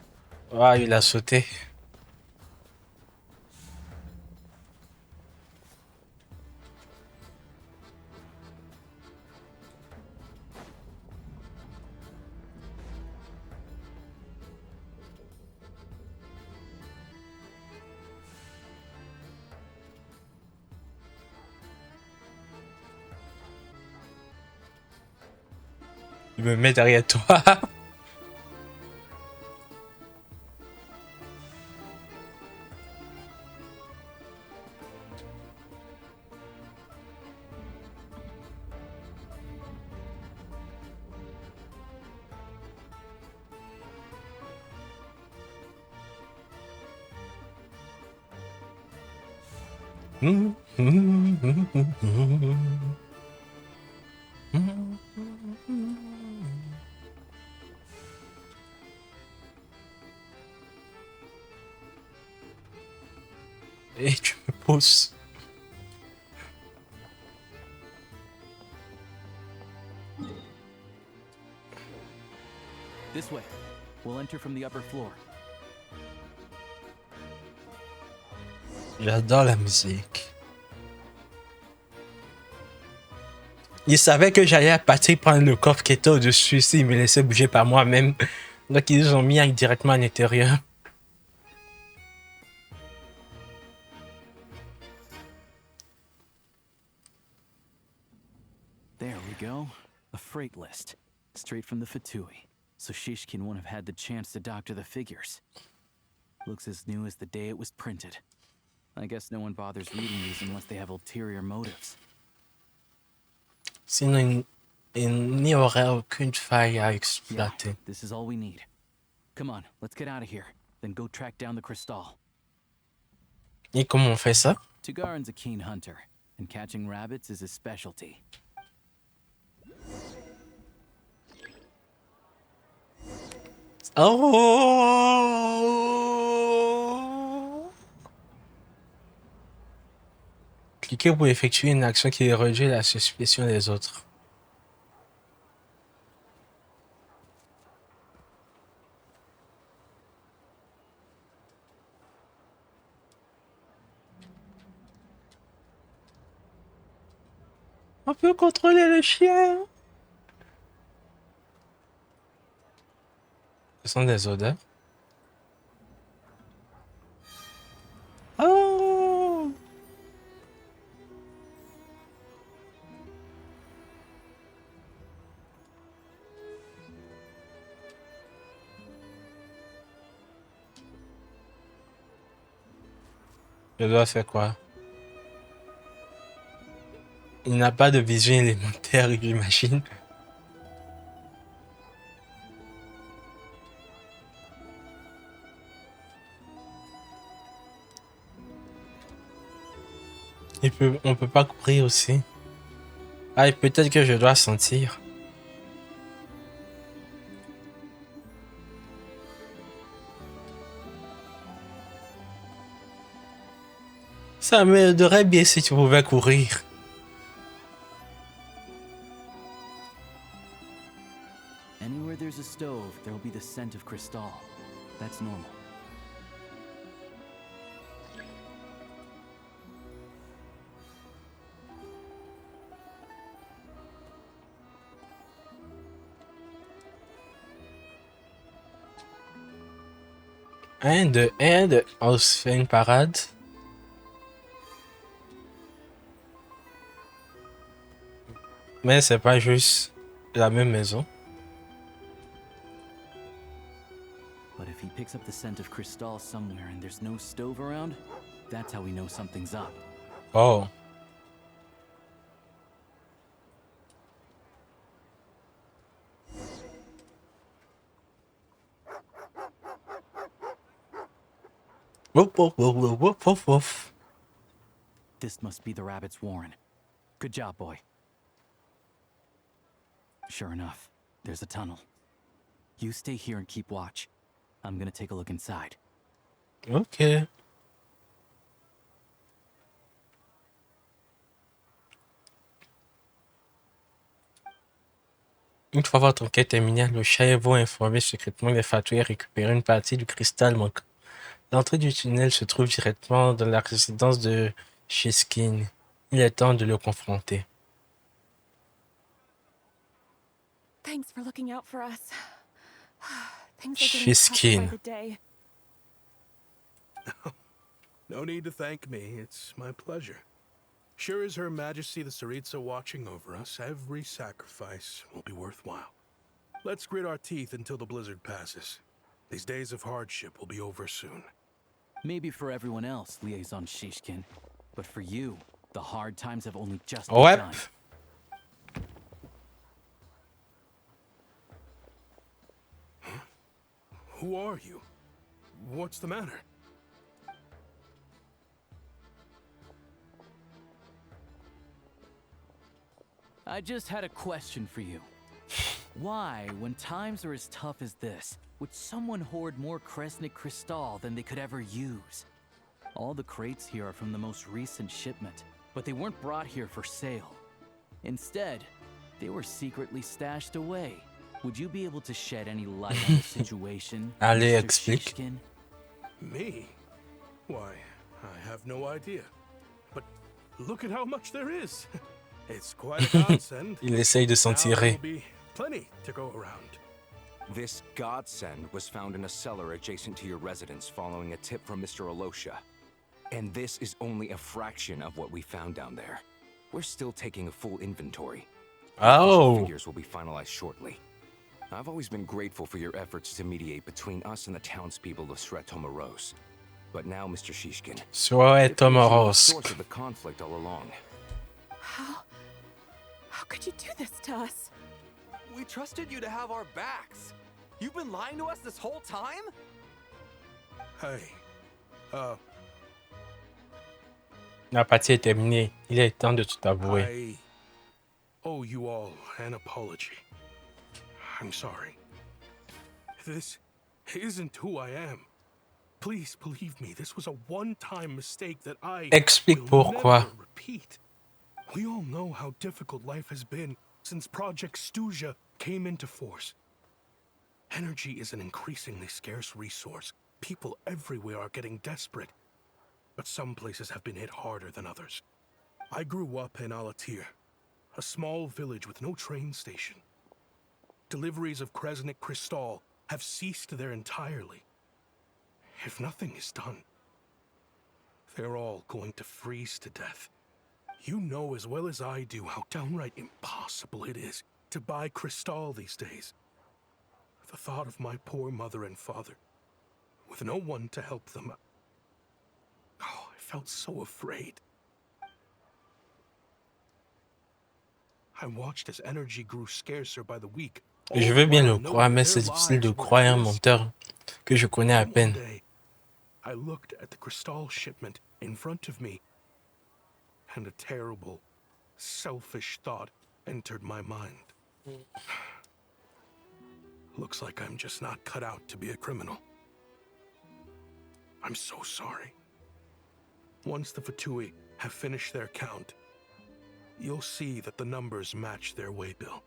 Ah, il a sauté. Je me mets derrière toi. Et tu me pousses. This way. We'll enter from the upper floor. J'adore la musique. Ils savaient que j'allais partir prendre le coffre qui était au-dessus s'ils me laissaient bouger par moi-même. Donc ils ont mis directement à l'intérieur. There we go. A freight list. Straight from the Fatui. So Shishkin won't have had the chance to doctor the figures. Looks as new as the day it was printed. I guess no one bothers reading these unless they have ulterior motives. Sinon, il n'y aurait aucune faille à exploiter. Yeah, this is all we need. Come on, let's get out of here. Then go track down the crystal. Et comment on fait ça? Tugarin's a keen hunter, and catching rabbits is his specialty. Oh! Cliquez pour effectuer une action qui réduit la suspicion des autres. On peut contrôler le chien. Ce sont des odeurs. Oh! Je dois faire quoi? Il n'a pas de vision élémentaire, j'imagine. On peut pas courir aussi. Ah, et peut-être que je dois sentir. Ça m'aiderait bien si tu pouvais courir. Anywhere there's a stove, there'll be the scent of crystal. That's normal. Inde, on se fait une parade. Mais c'est pas juste la même maison. But if he picks up the scent of crystal somewhere and there's no stove around, that's how we know something's up. Oh. Woof, woof, woof, woof, woof, woof. This must be the rabbit's warren. Good job, boy. Sure enough, there's a tunnel. You stay here and keep watch. I'm gonna take a look inside. Ok. Une fois votre enquête terminée, le chien va informer secrètement les Fatui et récupérer une partie du cristal manquant. L'entrée du tunnel se trouve directement dans la résidence de Shishkin. Il est temps de le confronter. Thanks for looking out for us. Things are getting tougher by the day. No need to thank me. It's my pleasure. Sure as Her Majesty the Tsaritsa watching over us, every sacrifice will be worthwhile. Let's grit our teeth until the blizzard passes. These days of hardship will be over soon. Maybe for everyone else, Liaison Shishkin. But for you, the hard times have only just begun. Huh? Who are you? What's the matter? I just had a question for you. Why, when times are as tough as this, would someone hoard more Kresnik Crystal than they could ever use? All the crates here are from the most recent shipment, but they weren't brought here for sale. Instead, they were secretly stashed away. would you be able to shed any light on the situation? Allez, Mr. explique. Shishkin? Me? Why, I have no idea. But look at how much there is. It's quite a godsend. Il essaye de s'en Now there tirer. will be plenty to go around. This godsend was found in a cellar adjacent to your residence following a tip from Mr. Alosha. And this is only a fraction of what we found down there. We're still taking a full inventory. Oh. Figures will be finalized shortly. I've always been grateful for your efforts to mediate between us and the townspeople of Sretomoros. But now, Mr. Shishkin, Sretomoros. source of the conflict all along. How could you do this to us? We trusted you to have our backs. You've been lying to us this whole time? Hey, L'apathie est terminée. Il est temps de tout avouer. I owe you all an apology. I'm sorry. This isn't who I am. Please believe me, this was a one-time mistake that I Explique will pourquoi. never repeat. We all know how difficult life has been since Project Stuja came into force. Energy is an increasingly scarce resource. People everywhere are getting desperate. But some places have been hit harder than others. I grew up in Alatir, a small village with no train station. Deliveries of Kresnik Crystal have ceased there entirely. If nothing is done, they're all going to freeze to death. You know as well as I do how downright impossible it is to buy Crystal these days. The thought of my poor mother and father, with no one to help them, I felt so afraid. I watched as energy grew scarcer by the week. Je veux bien le croire, mais c'est difficile de croire un menteur que je connais à peine. I looked at the Crystal shipment in front of me, and a terrible, selfish thought entered my mind. Looks like I'm just not cut out to be a criminal. I'm so sorry. Once the Fatui have finished their count, you'll see that the numbers match their waybill.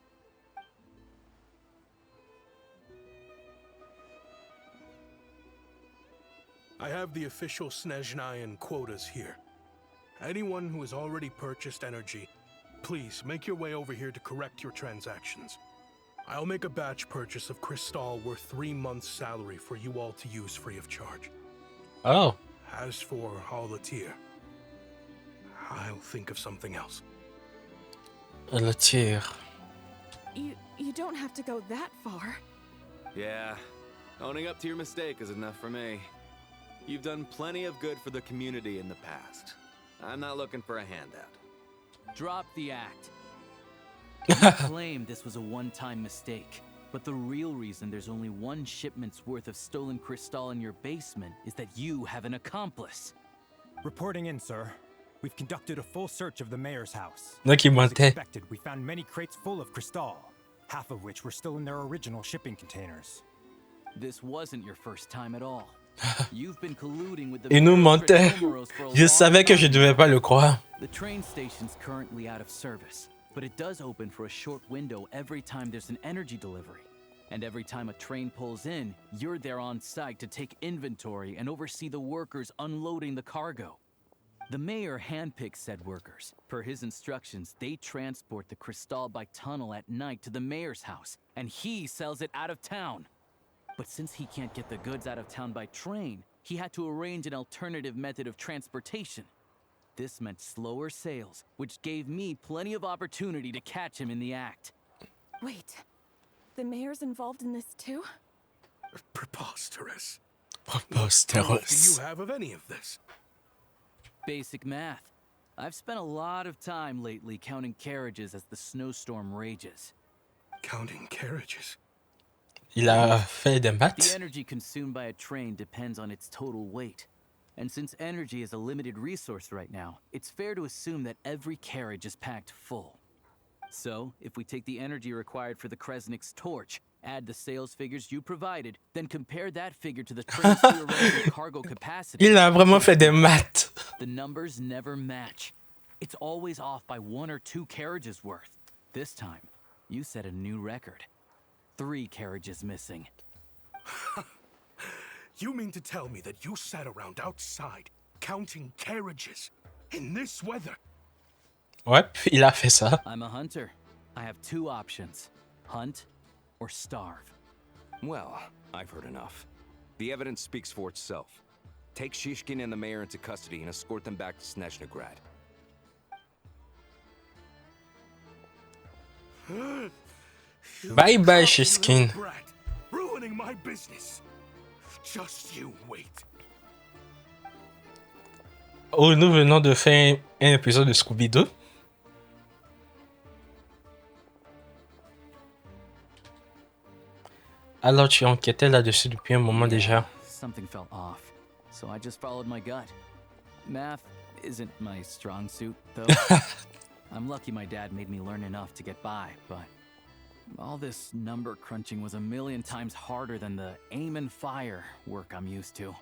I have the official Snezhnayan quotas here. Anyone who has already purchased energy, please make your way over here to correct your transactions. I'll make a batch purchase of Crystal worth 3 months' salary for you all to use free of charge. Oh. As for Alatir, I'll think of something else. Alatir. You don't have to go that far. Yeah, owning up to your mistake is enough for me. You've done plenty of good for the community in the past. I'm not looking for a handout. Drop the act. You claim this was a one-time mistake, but the real reason there's only one shipment's worth of stolen crystal in your basement is that you have an accomplice. Reporting in, sir. We've conducted a full search of the mayor's house. Donc il As mentait. expected, we found many crates full of crystal, half of which were still in their original shipping containers. This wasn't your first time at all. You've been colluding with the Il nous mayor of mentait. Sretomoros for a Je long savais que je time. devais pas le croire. The train station's currently out of service, but it does open for a short window every time there's an energy delivery. And every time a train pulls in, you're there on site to take inventory and oversee the workers unloading the cargo. The mayor handpicks said workers. Per his instructions, they transport the crystal by tunnel at night to the mayor's house, and he sells it out of town. But since he can't get the goods out of town by train, he had to arrange an alternative method of transportation. This meant slower sales, which gave me plenty of opportunity to catch him in the act. Wait, the mayor's involved in this too? Preposterous. Preposterous. What do you have of any of this? Basic math. I've spent a lot of time lately counting carriages as the snowstorm rages. Counting carriages? Il a fait des The maths. energy consumed by a train depends on its total weight. And since energy is a limited resource right now, it's fair to assume that every carriage is packed full. So, if we take the energy required for the Kresnik's torch, add the sales figures you provided, then compare that figure to the train's theoretical cargo capacity. Il a vraiment fait des maths. The numbers never match. It's always off by 1 or 2 carriages worth. This time, you set a new record. 3 carriages missing. You mean to tell me that you sat around outside counting carriages in this weather? Ouais, il a fait ça. I'm a hunter. I have 2 options. Hunt or starve. Well, I've heard enough. The evidence speaks for itself. Take Shishkin and the mayor into custody and escort them back to Snezhnograd. Bye bye, Shishkin. Ruining my business. Just you wait. Oh, nous venons de faire un épisode de Scooby-Doo. Alors tu enquêtais là-dessus depuis un moment déjà. Something felt off, so I just followed my gut. Math isn't my strong suit, though. I'm lucky my dad made me learn enough to get by, but all this number crunching was a million times harder than the aim and fire work I'm used to.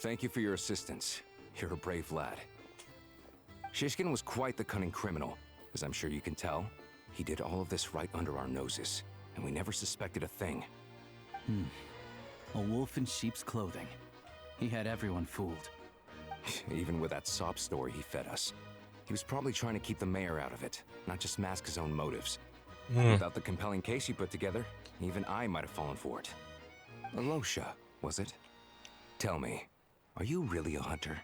Thank you for your assistance. You're a brave lad. Shishkin was quite the cunning criminal, as I'm sure you can tell. He did all of this right under our noses, and we never suspected a thing. A wolf in sheep's clothing. He had everyone fooled. Even with that sob story he fed us. He was probably trying to keep the mayor out of it, not just mask his own motives. Without the compelling case he put together, even I might have fallen for it. Alosha, was it? Tell me, are you really a hunter?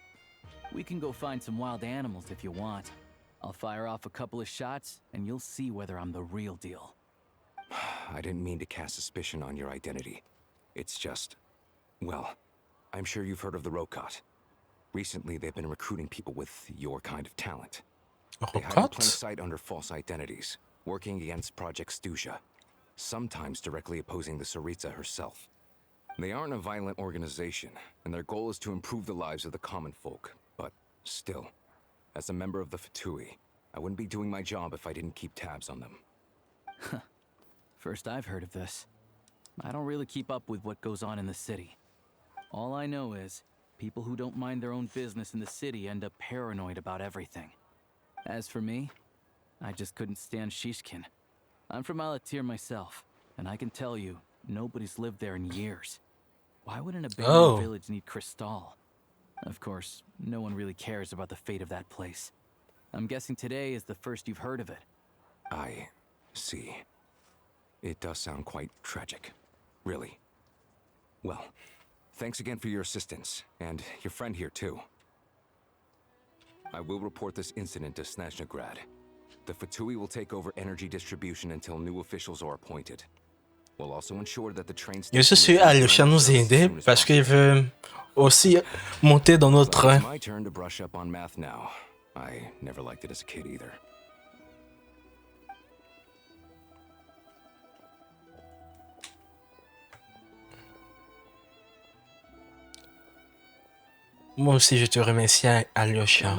We can go find some wild animals if you want. I'll fire off a couple of shots, and you'll see whether I'm the real deal. I didn't mean to cast suspicion on your identity. It's just... well, I'm sure you've heard of the Rokot. Recently, they've been recruiting people with your kind of talent. They hide in plain sight under false identities, working against Project Stusha, sometimes directly opposing the Tsaritsa herself. They aren't a violent organization, and their goal is to improve the lives of the common folk. But still, as a member of the Fatui, I wouldn't be doing my job if I didn't keep tabs on them. First I've heard of this. I don't really keep up with what goes on in the city. All I know is, people who don't mind their own business in the city end up paranoid about everything. As for me, I just couldn't stand Shishkin. I'm from Alatir myself, and I can tell you, nobody's lived there in years. Why would an abandoned village need Crystal? Of course, no one really cares about the fate of that place. I'm guessing today is the first you've heard of it. I see. It does sound quite tragic. Really. Well, thanks again for your assistance, and your friend here too. I will report this incident to Snezhnograd. The Fatui will take over energy distribution until new officials are appointed. We'll also ensure that the train station... Je suis sûr Alyosha nous aider parce qu'il veut aussi monter dans notre train. It's my turn to brush up on math now. I never liked it as a kid either. Moi aussi, je te remercie, Alyosha.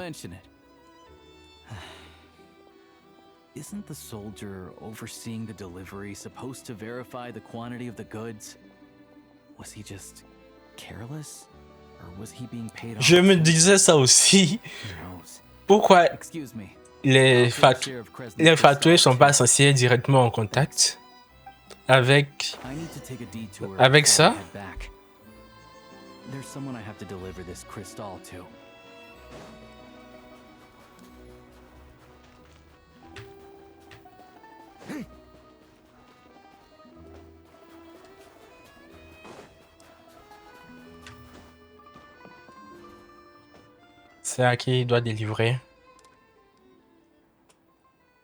Isn't the soldier overseeing the delivery supposed to verify the quantity of the goods? Was he just careless? Or was he being paid off? Je me disais ça aussi. Pourquoi les fatoués sont pas censés être directement en contact avec ça? There's someone I have to deliver this crystal to. C'est à qui il doit délivrer.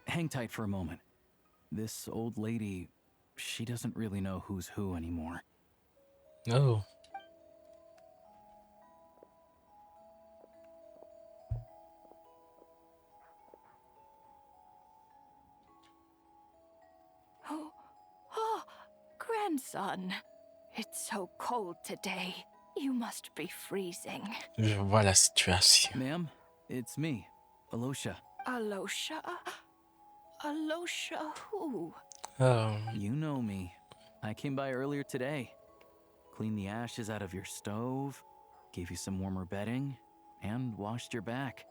Hang tight for a moment. This old lady, she doesn't really know who's who anymore. Oh. Oh, grandson. It's so cold today. You must be freezing. Je vois la situation. Ma'am, it's me, Alosha. Alosha? Alosha who? Oh. You know me. I came by earlier today. Cleaned the ashes out of your stove, gave you some warmer bedding, and washed your back.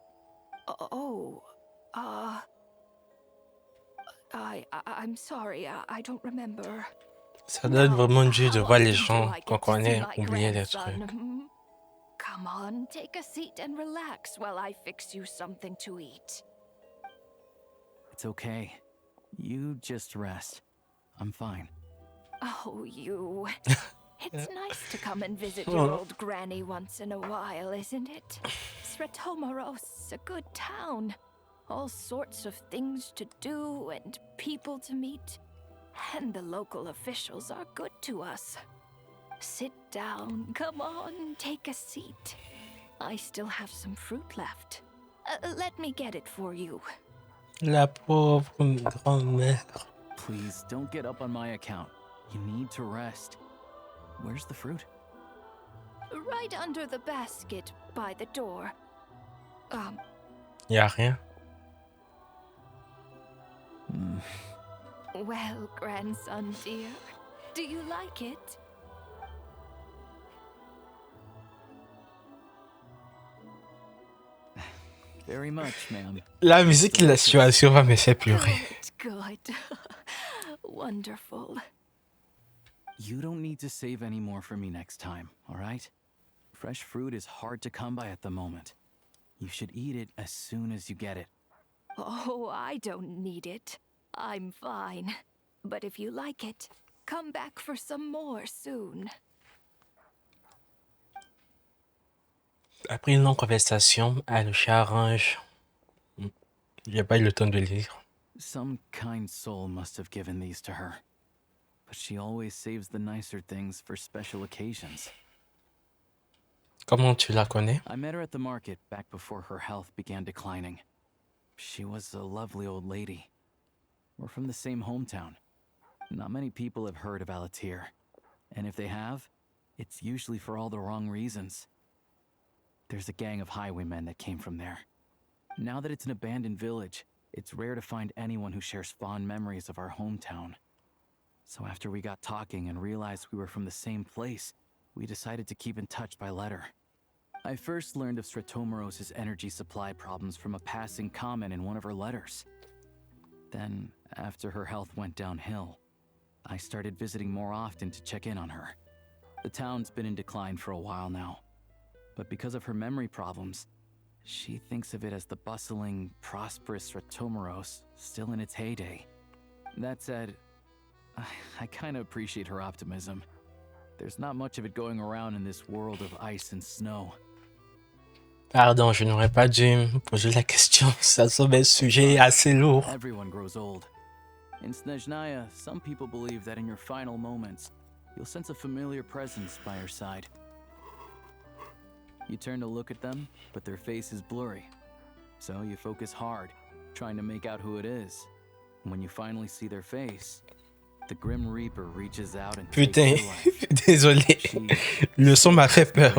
I'm sorry, I don't remember. Ça donne vraiment juste de voir les gens I qu'on get to see connaît my oublier des grandson, trucs. hmm? Come on, take a seat and relax while I fix you something to eat. It's okay. You just rest. I'm fine. Oh, you. It's nice to come and visit your old granny once in a while, isn't it? Sretomoros, a good town. All sorts of things to do and people to meet. And the local officials are good to us. Sit down, come on, take a seat. I still have some fruit left. Let me get it for you. La pauvre grand-mère. Please, don't get up on my account. You need to rest. Where's the fruit? Right under the basket by the door. Y a rien. Well, grandson dear, do you like it? Very much, ma'am. La musique et la situation va me faire pleurer. Good. Wonderful. You don't need to save any more for me next time, all right? Fresh fruit is hard to come by at the moment. You should eat it as soon as you get it. Oh, I don't need it. I'm fine. But if you like it, come back for some more soon. Après une longue conversation, Alusha arrange. J'ai pas eu le temps de lire. Some kind soul must have given these to her. But she always saves the nicer things for special occasions. Comment tu la connais? I met her at the market back before her health began declining. She was a lovely old lady. We're from the same hometown. Not many people have heard of Alatir. And if they have, it's usually for all the wrong reasons. There's a gang of highwaymen that came from there. Now that it's an abandoned village, it's rare to find anyone who shares fond memories of our hometown. So after we got talking and realized we were from the same place, we decided to keep in touch by letter. I first learned of Sretomoros' energy supply problems from a passing comment in one of her letters. Then, after her health went downhill, I started visiting more often to check in on her. The town's been in decline for a while now, but because of her memory problems, she thinks of it as the bustling, prosperous Sretomoros still in its heyday. That said, I kind of appreciate her optimism. There's not much of it going around in this world of ice and snow. Pardon, je n'aurais pas dû me poser la question. Ça semble un sujet assez lourd. Everyone grows old. In Snezhnaya, some people believe that in your final moments, you'll sense a familiar presence by your side. You turn to look at them, but their face is blurry. So you focus hard, trying to make out who it is. And when you finally see their face, the Grim Reaper reaches out and Putain, takes your life. désolé. Le son m'a fait peur.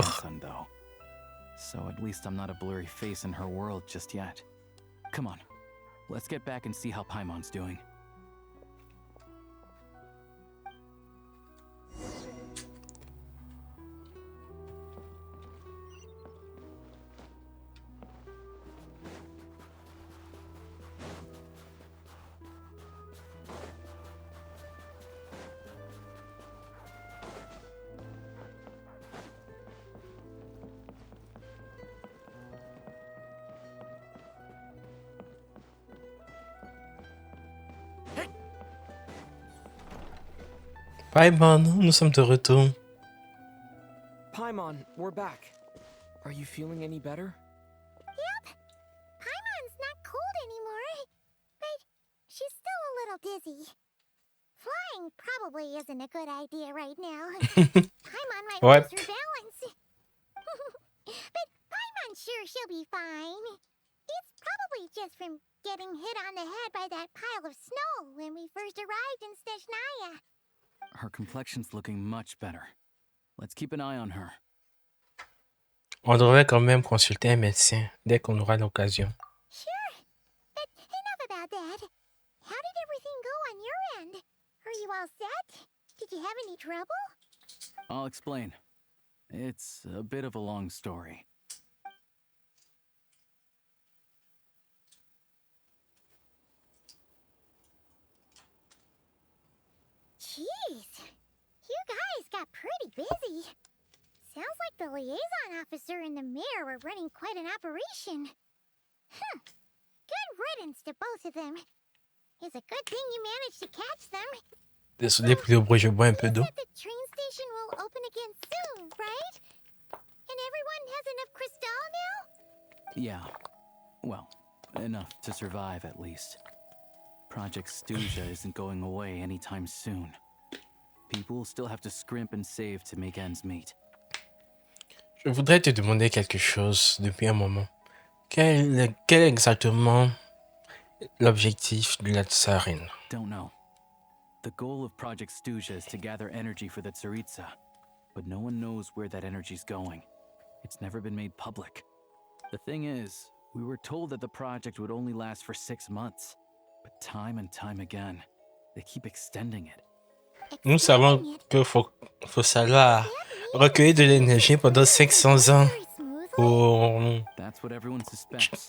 So at least I'm not a blurry face in her world just yet. Come on, let's get back and see how Paimon's doing. Paimon, nous sommes de retour. Paimon, we're back. Are you feeling any better? Yep. Paimon's not cold anymore, but she's still a little dizzy. Flying probably isn't a good idea right now. Paimon might lose her balance. But Paimon's sure she'll be fine. It's probably just from getting hit on the head by that pile of snow when we first arrived in Snezhnaya. Her complexion's looking much better. Let's keep an eye on her. On devrait quand même consulter un médecin dès qu'on aura l'occasion. Sure, but enough about that. How did everything go on your end? Are you all set? Did you have any trouble? I'll explain. It's a bit of a long story. Jeez, just got pretty busy. Sounds like the liaison officer and the mayor were running quite an operation. Good riddance to both of them. It's a good thing you managed to catch them. Désolé pour le bruit, je bois un peu d'eau. The train station will open again soon, right? And everyone has enough crystal now? Yeah. Well, enough to survive at least. Project Stuja isn't going away anytime soon. People will still have to scrimp and save to make ends meet. Je voudrais te demander quelque chose depuis un moment. Quel est exactement l'objectif de la tsarine? Don't know. The goal of Project Stuja is to gather energy for the Tsaritsa, but no one knows where that energy's going. It's never been made public. The thing is, we were told that the project would only last for 6 months, but time and time again, they keep extending it. Nous savons que faut savoir recueillir de l'énergie pendant 500 ans pour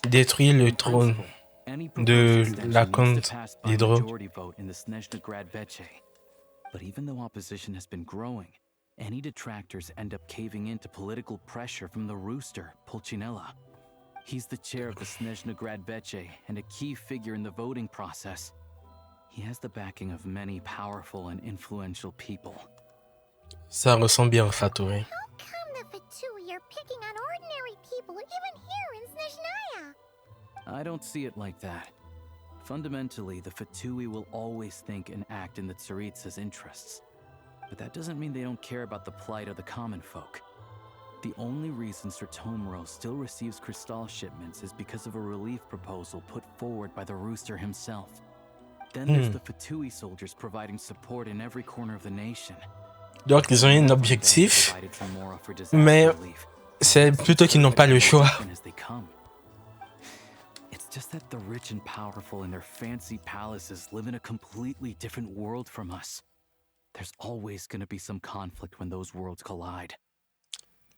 détruire le trône de la comte d'Hydro. But even though opposition has been growing, any detractors end up caving into political pressure from the rooster, Pulcinella. He's the chair of the Snezhnograd Veche and a key figure in the voting process. He has the backing of many powerful and influential people. Ça ressemble bien au Fatoué. How come the Fatui are picking on ordinary people even here in Snezhnaya? I don't see it like that. Fundamentally, the Fatui will always think and act in the Tsaritsa's interests. But that doesn't mean they don't care about the plight of the common folk. The only reason Sir Tomro still receives crystal shipments is because of a relief proposal put forward by the Rooster himself. Then there's the Fatui soldiers providing support in every corner of the nation. Donc ils ont un objectif, mais c'est plutôt qu'ils n'ont pas le choix. It's just that the rich and powerful in their fancy palaces live in a completely different world from us. There's always going to be some conflict when those worlds collide.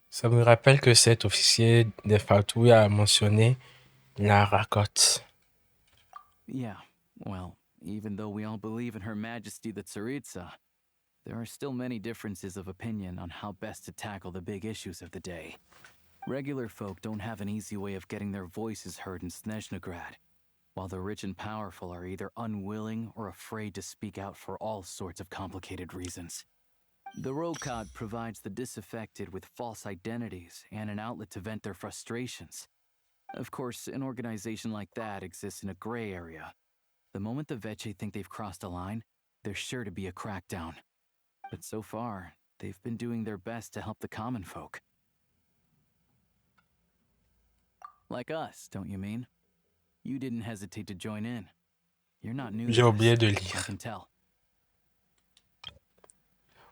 Ça me rappelle que cet officier des Fatoué a mentionné la racotte. Yeah, well, even though we all believe in Her Majesty the Tsaritsa, there are still many differences of opinion on how best to tackle the big issues of the day. Regular folk don't have an easy way of getting their voices heard in Snezhnograd, while the rich and powerful are either unwilling or afraid to speak out for all sorts of complicated reasons. The Rokad provides the disaffected with false identities and an outlet to vent their frustrations. Of course, an organization like that exists in a gray area. The moment the Veche think they've crossed a line, there's sure to be a crackdown. But so far, they've been doing their best to help the common folk. Like us, don't you mean? You didn't hesitate to join in. You're not new. J'ai oublié de I lire. can tell.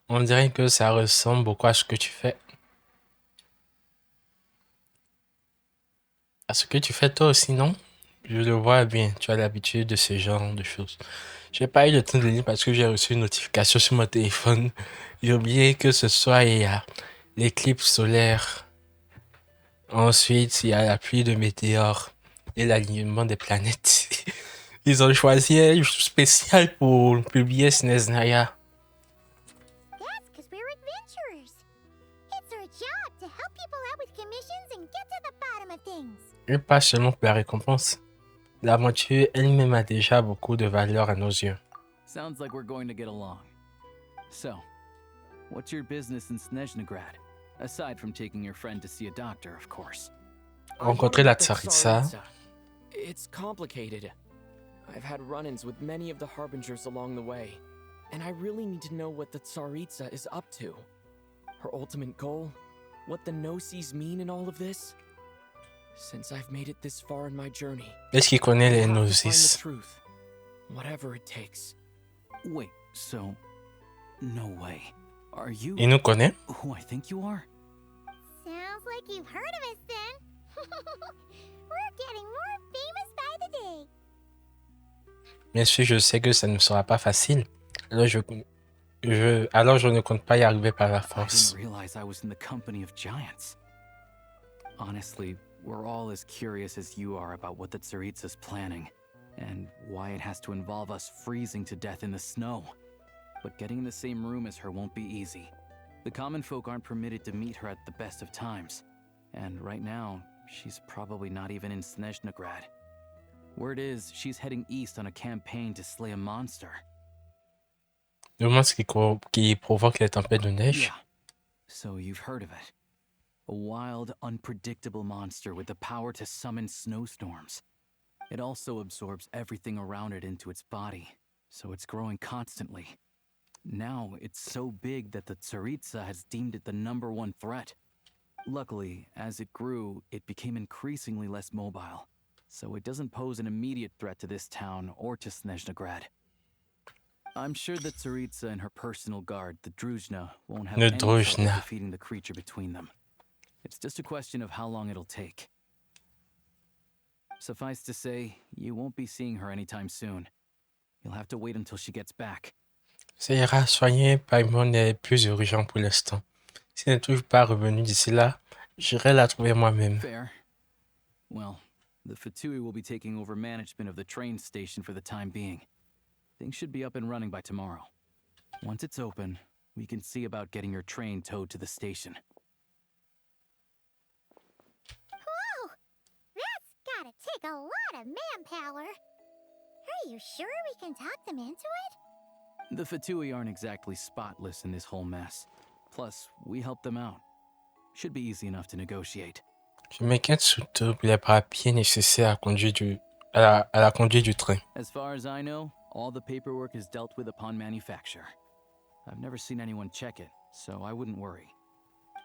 On dirait que ça ressemble beaucoup à ce que tu fais. À ce que tu fais toi aussi, non? Je le vois bien, tu as l'habitude de ce genre de choses. J'ai pas eu le temps de lire parce que j'ai reçu une notification sur mon téléphone. J'ai oublié que ce soir, il y a l'éclipse solaire. Ensuite, il y a la pluie de météores et l'alignement des planètes. Ils ont choisi un jour spécial pour publier Snezhnaya. That's because we're adventurers. It's our job to help people out with commissions and get to the bottom of things. Et pas seulement pour la récompense. L'aventure elle-même a déjà beaucoup de valeur à nos yeux. Sounds like we're going to get along. So, what's your business in Snezhnograd? Aside from taking your friend to see a doctor, of course. Rencontrer la Tsaritsa. It's complicated. I've had run-ins with many of the Harbingers along the way, and I really need to know what the Tsaritsa is up to. Her ultimate goal? What the Gnosis mean in all of this? Since I've made it this far in my journey, Est-ce qu'il connaît les I have to find Gnosis? the truth, whatever it takes. Wait, so... No way. Are you... Il nous connaît? Who I think you are? Sounds like you've heard of us then. We're getting more famous by the day. Bien sûr, je sais que ça ne sera pas facile. Alors je ne compte pas y arriver par la I force. didn't realize I was in the company of giants. Honestly, we're all as curious as you are about what the Tsaritsa's planning, and why it has to involve us freezing to death in the snow. But getting in the same room as her won't be easy. The common folk aren't permitted to meet her at the best of times. And right now, she's probably not even in Snezhnograd. Word is, she's heading east on a campaign to slay a monster. Le monstre qui provoque les tempêtes de neige. Yeah. So you've heard of it. A wild, unpredictable monster with the power to summon snowstorms. It also absorbs everything around it into its body, so it's growing constantly. Now, it's so big that the Tsaritsa has deemed it the #1 threat. Luckily, as it grew, it became increasingly less mobile, so it doesn't pose an immediate threat to this town or to Snezhnograd. I'm sure that Tsaritsa and her personal guard, the Druzhna, won't have any trouble defeating the creature between them. It's just a question of how long it'll take. Suffice to say, you won't be seeing her anytime soon. You'll have to wait until she gets back. Ça ira, soigner Paimon est plus urgent pour l'instant. Si elle n'est toujours pas revenue d'ici là, j'irai la trouver moi-même. Fair. Well, the Fatui will be taking over management of the train station for the time being. Things should be up and running by tomorrow. Once it's open, we can see about getting your train towed to the station. Whoa! That's gotta take a lot of manpower. Are you sure we can talk them into it? The Fatui aren't exactly spotless in this whole mess. Plus, we helped them out. Should be easy enough to negotiate. Je m'inquiète surtout pour les papiers nécessaires à la conduite du train. As far as I know, all the paperwork is dealt with upon manufacture. I've never seen anyone check it, so I wouldn't worry.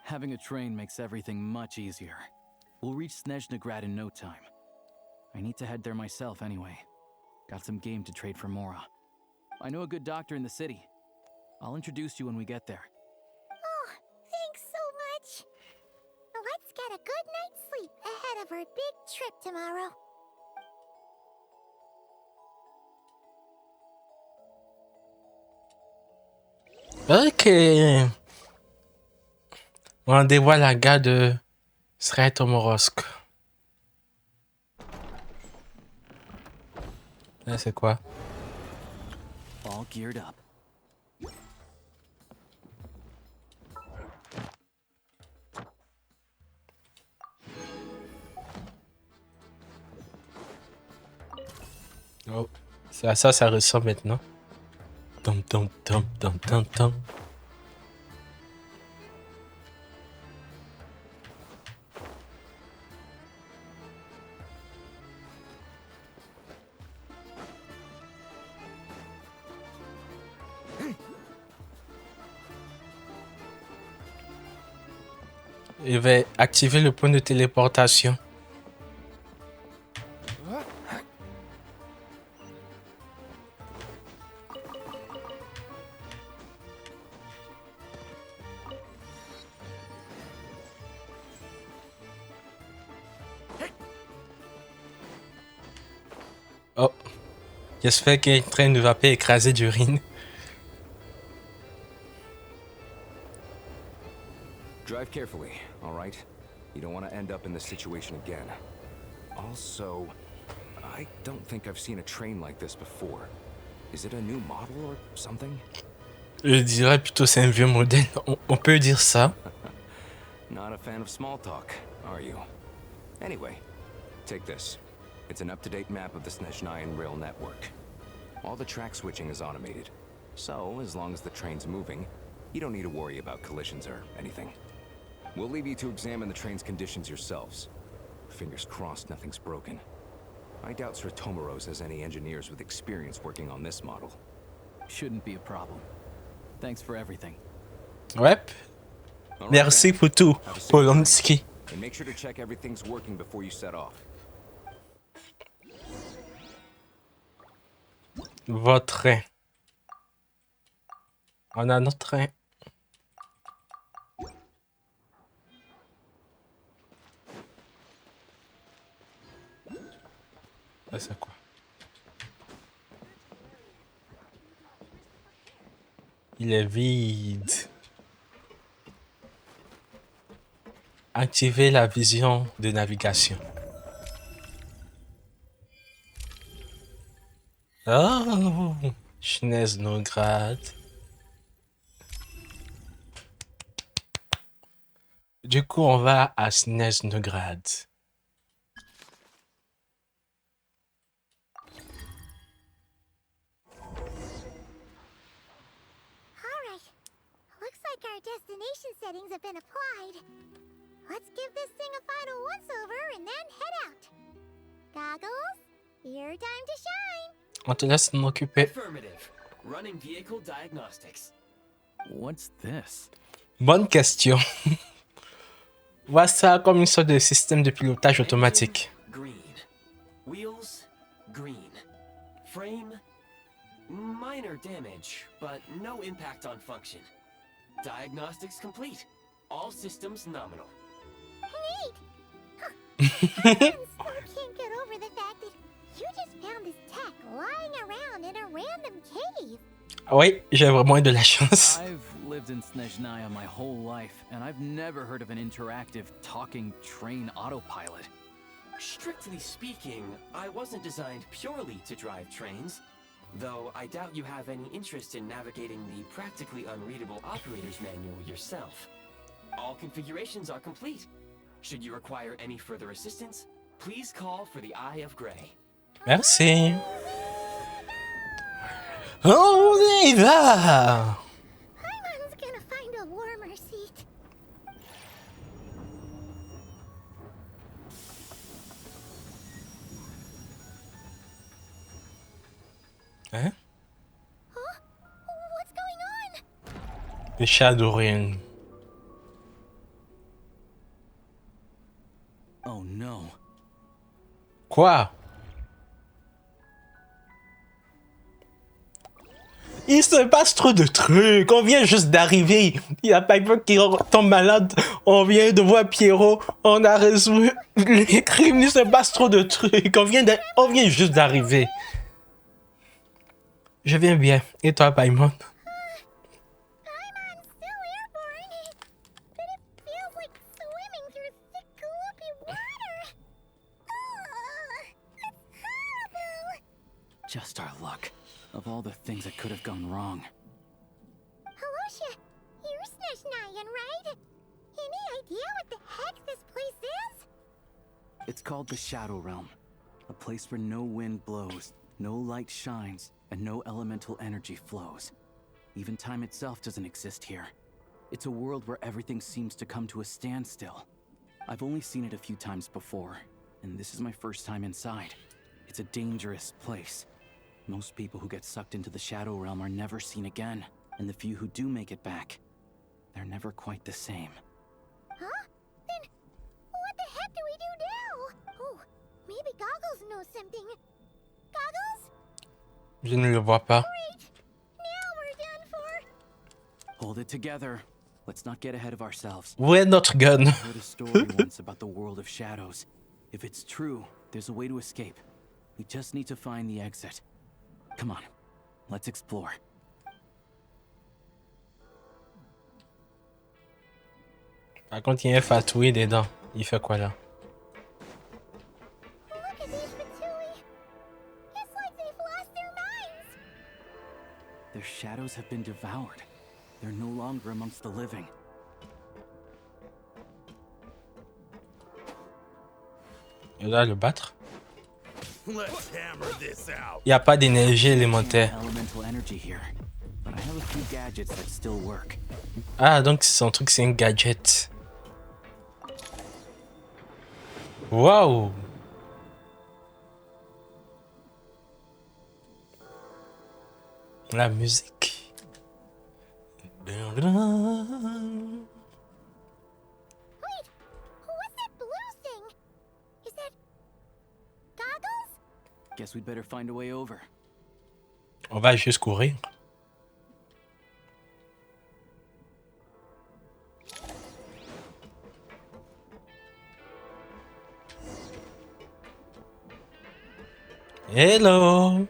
Having a train makes everything much easier. We'll reach Snezhnograd in no time. I need to head there myself anyway. Got some game to trade for Mora. I know a good doctor in the city. I'll introduce you when we get there. Oh, thanks so much. Let's get a good night's sleep ahead of our big trip tomorrow. Ok. Rendez-vous à la gare de Sretomorsk. Là, c'est quoi? All geared up. Oh, c'est à ça ressemble maintenant. Tom tom tom tom tom tom. Je vais activer le point de téléportation. Oh, j'espère qu'un train ne va pas écraser Durin. Drive carefully, all right? You don't want to end up in this situation again. Also, I don't think I've seen a train like this before. Is it a new model or something? Je dirais plutôt c'est un vieux modèle. On peut dire ça. Not a fan of small talk, are you? Anyway, take this. It's an up-to-date map of the Snezhnayan rail network. All the track switching is automated. So, as long as the train's moving, you don't need to worry about collisions or anything. We'll leave you to examine the train's conditions yourselves. Fingers crossed nothing's broken. I doubt Sretomoros has any engineers with experience working on this model. Shouldn't be a problem. Thanks for everything. Ouais. Merci pour tout, Polonsky. And make sure to check everything's working before you set off. Votre train. On a notre train. Ça, c'est quoi? Il est vide. Activez la vision de navigation. Oh, Snezhnograd. Du coup, on va à Snezhnograd. Alright. Looks like our destination settings have been applied. Let's give this thing a final once-over and then head out. Goggles, your time to shine. On te laisse m'en occuper. Affirmative. Running vehicle diagnostics. What's this? Bonne question. Vois ça comme une sorte de système de pilotage automatique. Green. Wheels, green. Frame, minor damage, but no impact on function. Diagnostics complete. All systems nominal. Neat! I still can't get over the fact that you just found this tech lying around in a random cave. Oui, j'ai vraiment eu de la chance. I've lived in Snezhnaya my whole life, and I've never heard of an interactive talking train autopilot. Strictly speaking, I wasn't designed purely to drive trains, though I doubt you have any interest in navigating the practically unreadable operator's manual yourself. All configurations are complete. Should you require any further assistance, please call for the Eye of Grey. Merci. On y va. Paimon's gonna find a warmer seat. Hein? Huh? What's going on? Le Shadowrun. Oh no. Quoi? Il se passe trop de trucs. On vient juste d'arriver. Il y a Piper qui tombe malade. On vient de voir Pierrot. On a résolu les crimes. Il se passe trop de trucs. On vient juste d'arriver. Je viens bien. Et toi, Paimon? Paimon's still airborne, but it feels like swimming through thick, gloopy water. That's horrible. Just our luck. Of all the things that could have gone wrong. Halosha, you're Snezhnayan, right? Any idea what the heck this place is? It's called the Shadow Realm. A place where no wind blows, no light shines, and no elemental energy flows. Even time itself doesn't exist here. It's a world where everything seems to come to a standstill. I've only seen it a few times before, and this is my first time inside. It's a dangerous place. Most people who get sucked into the Shadow Realm are never seen again, and the few who do make it back, they're never quite the same. Huh? Then what the heck do we do now? Oh, maybe Goggles knows something. Goggles? Je ne le vois pas. Great! Now we're done for. Hold it together. Let's not get ahead of ourselves. Où est notre gun? I heard a story once about the world of shadows. If it's true, there's a way to escape. We just need to find the exit. Come on, let's explore. Par contre, il y a un fatoué dedans. Il fait quoi là? Look at these Fatui. It's like they've lost their minds. Their shadows have been devoured. They're no longer amongst the living. Il doit le battre. Let's hammer this out. Il n'y a pas d'énergie élémentaire. Elemental energy here, but I have a few gadgets that still work. Ah, donc son truc, c'est un gadget. Waouh! La musique. Wait, what's that blue thing? Is that Goggles? Guess we'd better find a way over. On va juste courir. Hello!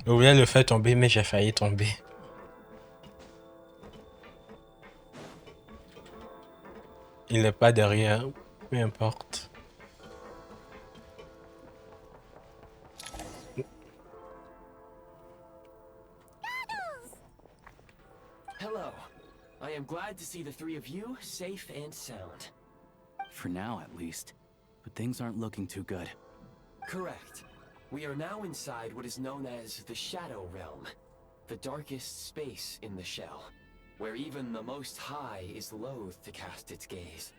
Je voulais le faire tomber, mais j'ai failli tomber. Il n'est pas derrière. Peu importe. Hello. I am glad to see the three of you safe and sound. For now, at least. But things aren't looking too good. Correct. We are now inside what is known as the Shadow Realm, the darkest space in the shell, where even the Most High is loath to cast its gaze.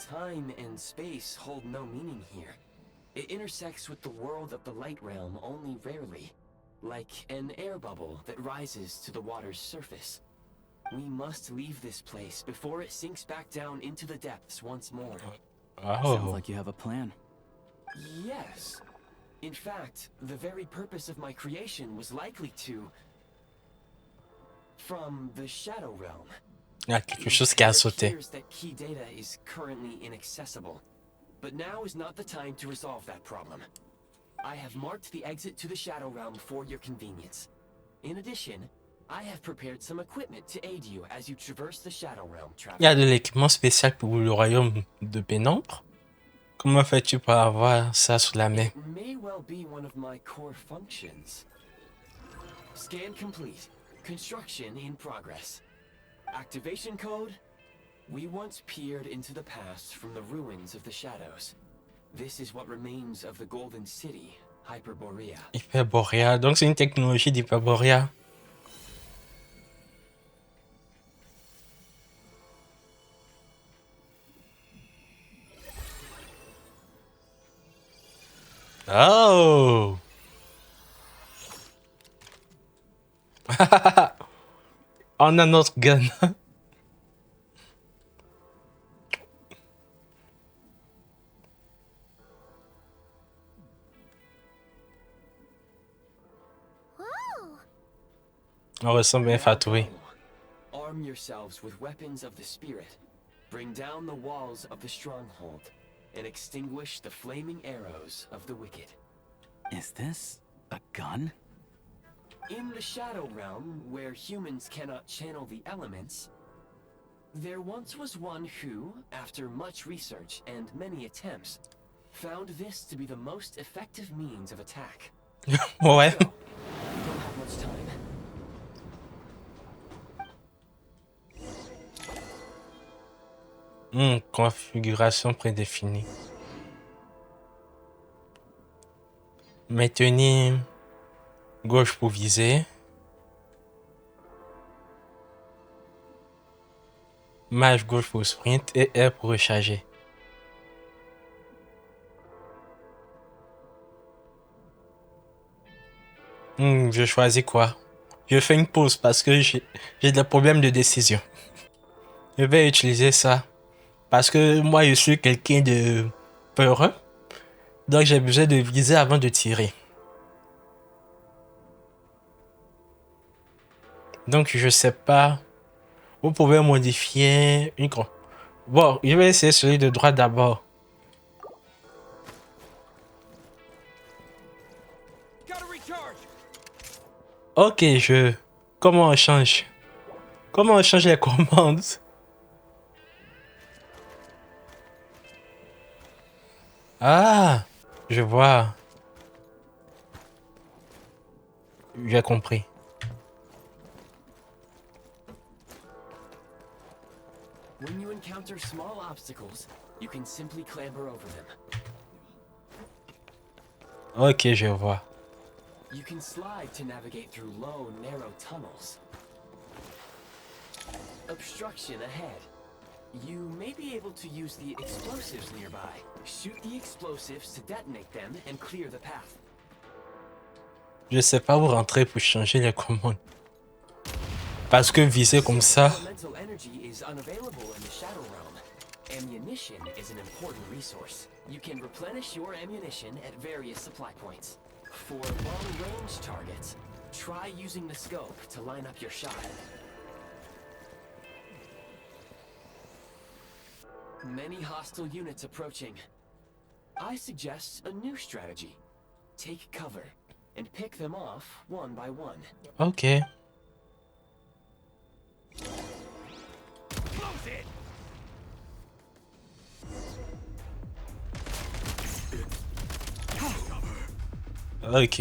Time and space hold no meaning here. It intersects with the world of the Light Realm only rarely, like an air bubble that rises to the water's surface. We must leave this place before it sinks back down into the depths once more. Sounds like you have a plan. Yes. In fact, the very purpose of my creation was likely to... From the Shadow Realm. Il y a quelque chose qui a sauté. It appears that key data is currently inaccessible. But now is not the time to resolve that problem. I have marked the exit to the Shadow Realm for your convenience. In addition, I have prepared some equipment to aid you as you traverse the Shadow Realm. Il y a de l'équipement spécial pour le royaume de Pénombre. Comment fais-tu pour avoir ça sous la main? It may well be one of my core functions. Scan complete. Construction in progress. Activation code. We once peered into the past from the ruins of the shadows. This is what remains of the Golden City, Hyperborea. Hyperborea, donc c'est une technologie d'Hyperborea. Oh! On a notre gun. On ressemble bien fatoué. Arm yourselves with weapons of the spirit. Bring down the walls of the stronghold and extinguish the flaming arrows of the wicked. Is this a gun? In the Shadow Realm, where humans cannot channel the elements, there once was one who, after much research and many attempts, found this to be the most effective means of attack. Ouais. So, we don't have much time. Configuration prédéfinie. Maintenir gauche pour viser. Mage gauche pour sprint et R pour recharger. Je choisis quoi? Je fais une pause parce que j'ai des problèmes de décision. Je vais utiliser ça. Parce que moi, je suis quelqu'un de peureux. Donc, j'ai besoin de viser avant de tirer. Donc, je sais pas. Vous pouvez modifier une... Bon, je vais essayer celui de droite d'abord. Ok, Comment on change? Comment on change les commandes? Ah, je vois. J'ai compris. When you encounter small obstacles, you can simply clamber over them. Ok, je vois. You can slide to navigate through low, narrow tunnels. Obstruction ahead. You may be able to use the explosives nearby. Shoot the explosives to detonate them and clear the path. Je sais pas où rentrer pour changer les commandes. Parce que viser comme ça. Elemental energy is unavailable in the Shadow Realm. Ammunition is an important resource. You can replenish your ammunition at various supply points. For long-range targets, try using the scope to line up your shot. Many hostile units approaching. I suggest a new strategy. Take cover and pick them off one by one. Ok. Ok.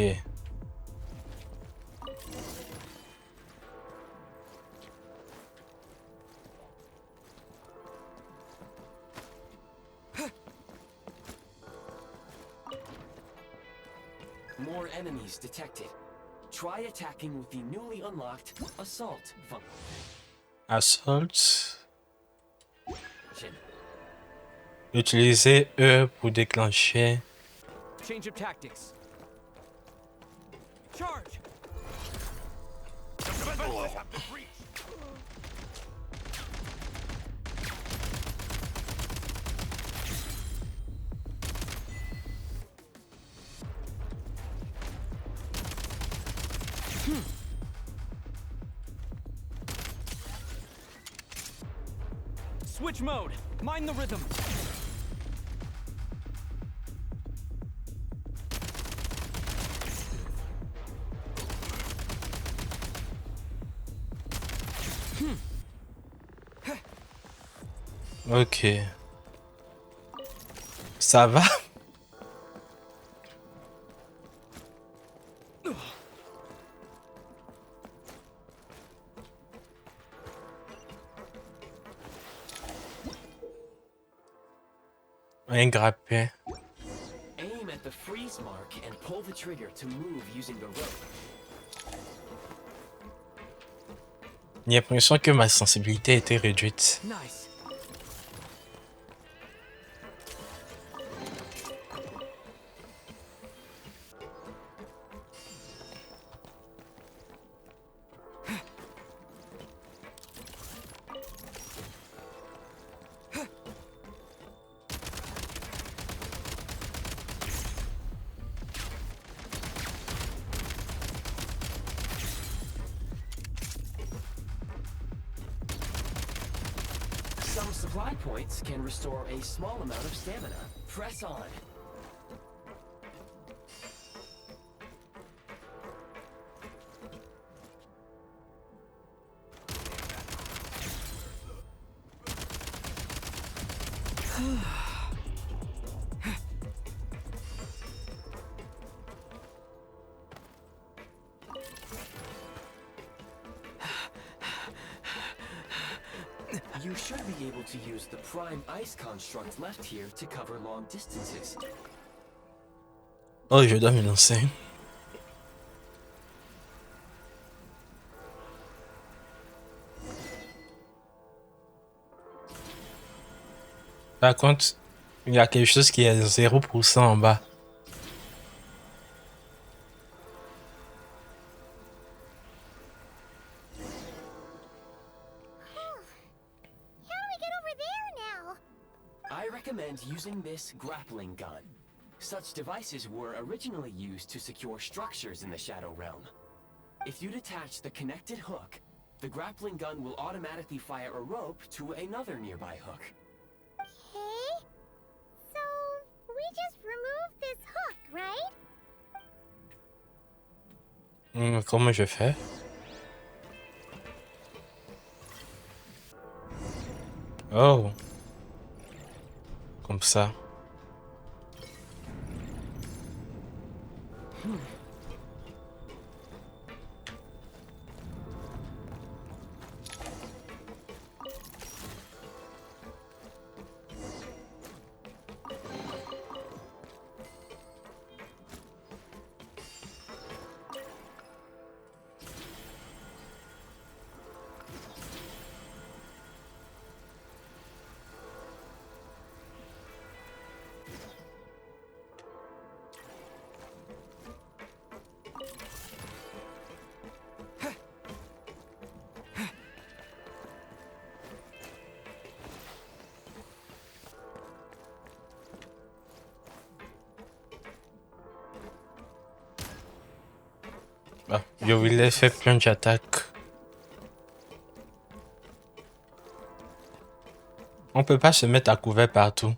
More enemies detected. Try attacking with the newly unlocked assault function. Assault. Utilisez E pour déclencher. Change of tactics. Charge. Switch mode. Mind the rhythm. Ok. Ça va? Un grappin. Aim at the freeze mark and pull the trigger to move using the rope. J'ai l'impression que ma sensibilité a été réduite. Nice. Some supply points can restore a small amount of stamina. Press on. You should be able to use the prime ice construct left here to cover long distances. Oh, je dois me lancer. Par contre, il y a quelque chose qui est 0% en bas. I recommend using this grappling gun. Such devices were originally used to secure structures in the Shadow Realm. If you detach the connected hook, the grappling gun will automatically fire a rope to another nearby hook. Okay. So, we just remove this hook, right? Comment je fais? Oh. Comme ça. Ah, je voulais faire plunge attaque. On peut pas se mettre à couvert partout.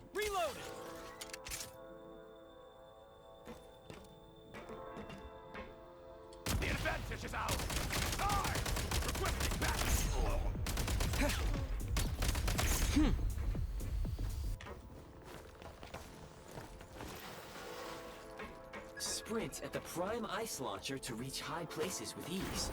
sprint at the prime ice launcher to reach high places with ease.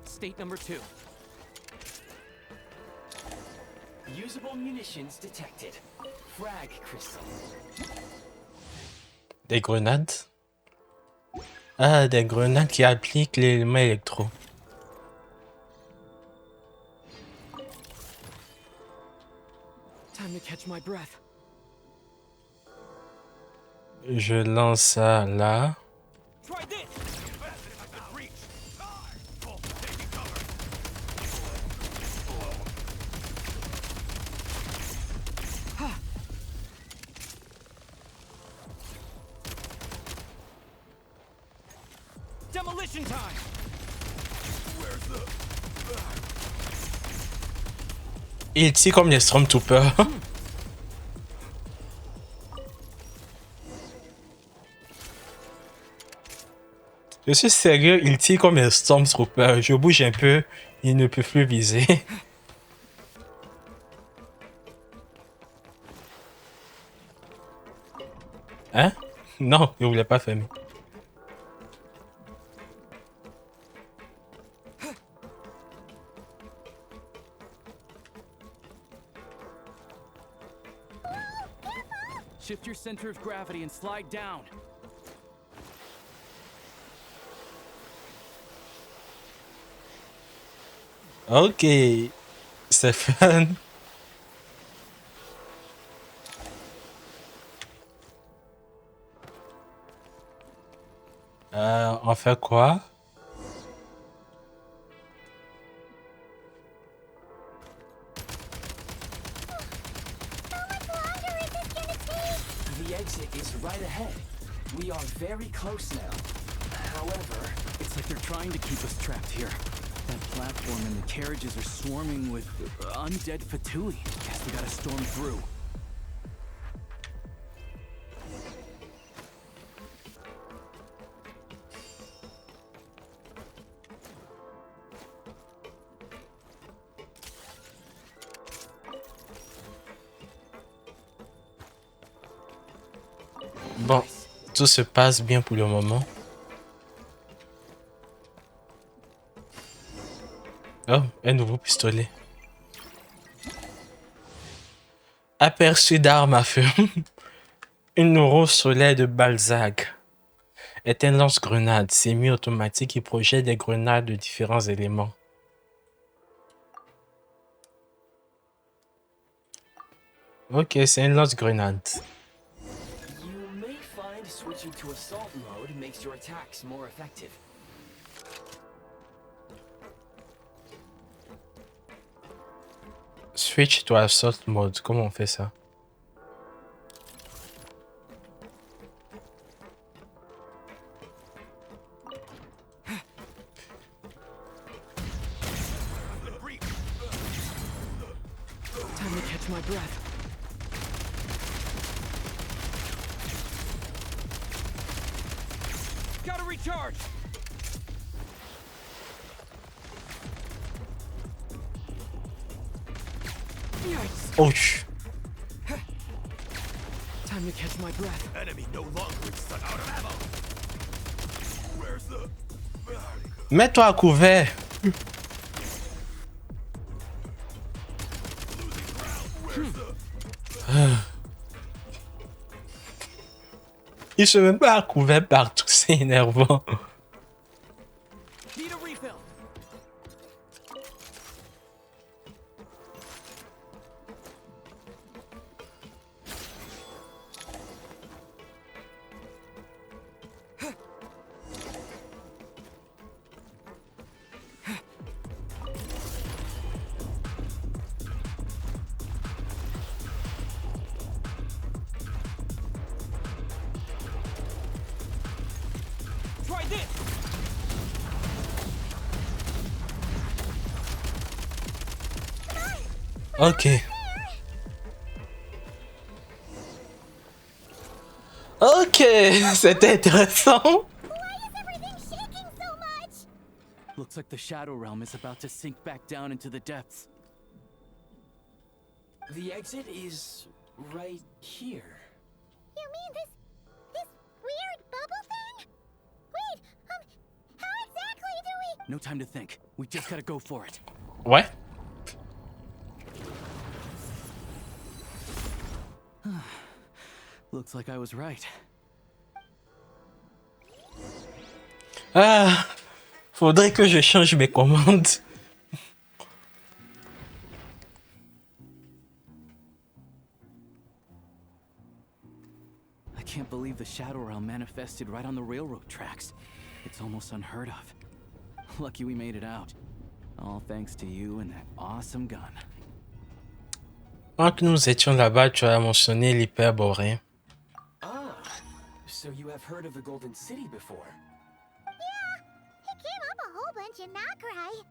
State number 2. Usable munitions detected. Frag crystal. Des grenades? Ah, des grenades qui appliquent l'élément électro. Time to catch my breath. Je lance ça là. Try this. Demolition time. Il tire comme les Stormtroopers. Je suis sérieux, il tire comme les Stormtroopers. Je bouge un peu, il ne peut plus viser. Hein? Non, il voulait pas fermer. Shift your center of gravity and slide down. Ok, c'est fun. On fait quoi? The exit is right ahead. We are very close now. However, It's like they're trying to keep us trapped here. That platform and the carriages are swarming with undead Fatui. Guess we gotta storm through. Bon, tout se passe bien pour le moment. Oh, un nouveau pistolet. Aperçu d'armes à feu. Une rose solaire de Balzac est un lance-grenade semi-automatique qui projette des grenades de différents éléments. Ok, c'est un lance-grenade. you may find switching to assault mode makes your attacks more effective. Switch to assault mode. Comment on fait ça? Time to catch my breath. Gotta recharge. Oh. Time to catch my breath. Enemy no longer stuck out of ammo. Where's the... Mets-toi à couvert. Il se met pas à couvert partout, c'est énervant. Need a refill. Try this. Ok. Ok, c'était intéressant. Why is everything shaking so Looks like the Shadow Realm is about to sink back down into the depths. The exit is right here. You mean this weird bubble thing? Wait, how exactly do we... No time to think. We just gotta go for it. Ouais. Looks like I was right. Ah, faudrait que je change mes commandes. I can't believe the Shadow Realm manifested right on the railroad tracks. It's almost unheard of. Lucky we made it out. All thanks to you and that awesome gun. Quand nous étions là-bas, tu as mentionné l'hyperborée. Ah, so you have heard of the Golden City before? Yeah, it came up a whole bunch in Nokrai.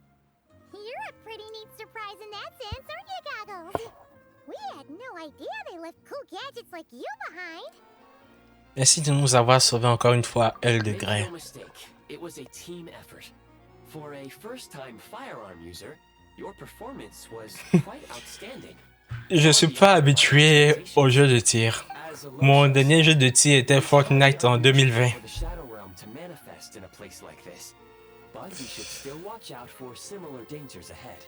You're a pretty neat surprise in that sense, aren't you, Goggles? We had no idea they left cool gadgets like you behind. Merci de nous avoir sauvés encore une fois, L de Grey. Make no mistake, it was a team effort. For a first-time firearm user, your performance was quite outstanding. Je suis pas habitué aux jeux de tir. Mon dernier jeu de tir était Fortnite en 2020. For the Shadow Realm to manifest in a place like this, but we should still watch out for similar dangers ahead.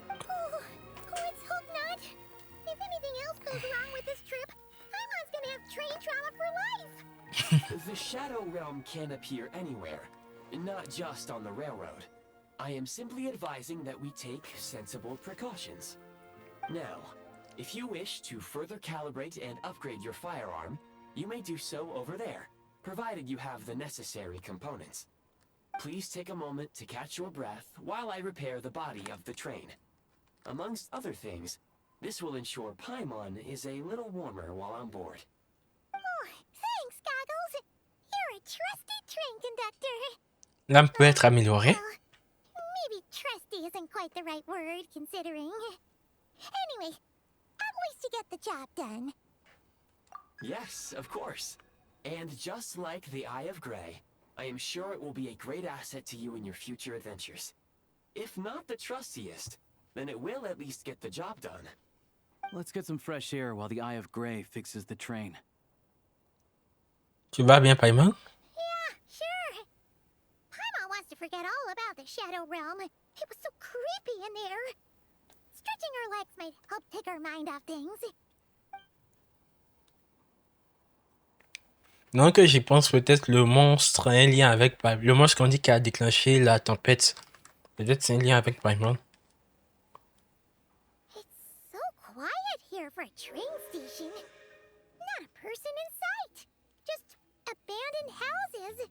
Oh, let's hope not. If anything else goes wrong with this trip, Paimon's gonna have train trauma for life. The Shadow Realm can appear anywhere, not just on the railroad. I am simply advising that we take sensible precautions. Now, if you wish to further calibrate and upgrade your firearm, you may do so over there, provided you have the necessary components. Please take a moment to catch your breath while I repair the body of the train. Amongst other things, this will ensure Paimon is a little warmer while on board. Oh, thanks, Goggles. You're a trusty train conductor. L'arme peut être améliorée. Maybe trusty isn't quite the right word, considering. Anyway, at least you get the job done. Yes, of course. And just like the Eye of Grey, I am sure it will be a great asset to you in your future adventures. If not the trustiest, then it will at least get the job done. Let's get some fresh air while the Eye of Grey fixes the train. Tu vas bien, Paimon? Yeah, sure. Paimon wants to forget all about the Shadow Realm. It was so creepy in there. Stretching her legs might help take her mind off things. Donc j'y pense, peut-être le monstre a un lien avec le monstre qu'on dit qui a déclenché la tempête. Peut-être c'est un lien avec Paimon. So quiet here for a train station. Not a person in sight. Just abandoned houses.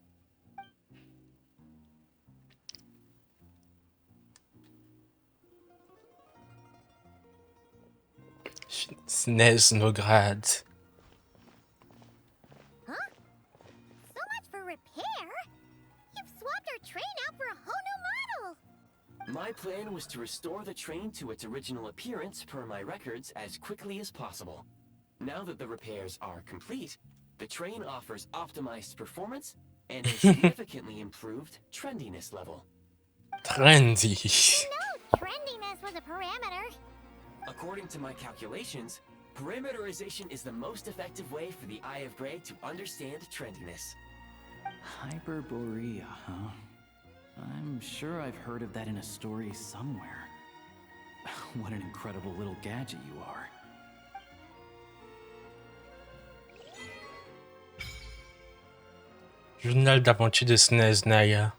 Snezhnograd. Huh? So much for repair? You've swapped our train out for a whole new model. My plan was to restore the train to its original appearance per my records as quickly as possible. Now that the repairs are complete, the train offers optimized performance and a significantly improved trendiness level. Trendy. No, trendiness was a parameter. According to my calculations, parameterization is the most effective way for the Eye of Grey to understand trendiness. Hyperborea, huh? I'm sure I've heard of that in a story somewhere. What an incredible little gadget you are. Journal d'aventure de Snezhnaya.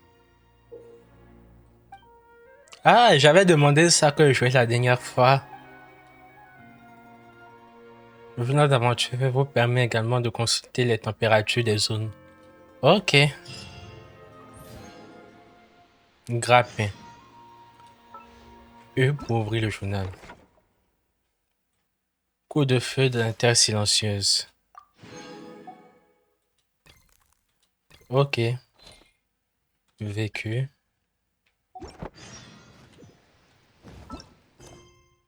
Ah, j'avais demandé ça que je jouais la dernière fois. Le journal d'aventure vous permet également de consulter les températures des zones. Ok. Grappin. E pour ouvrir le journal. Coup de feu de la terre silencieuse. Ok. Vécu.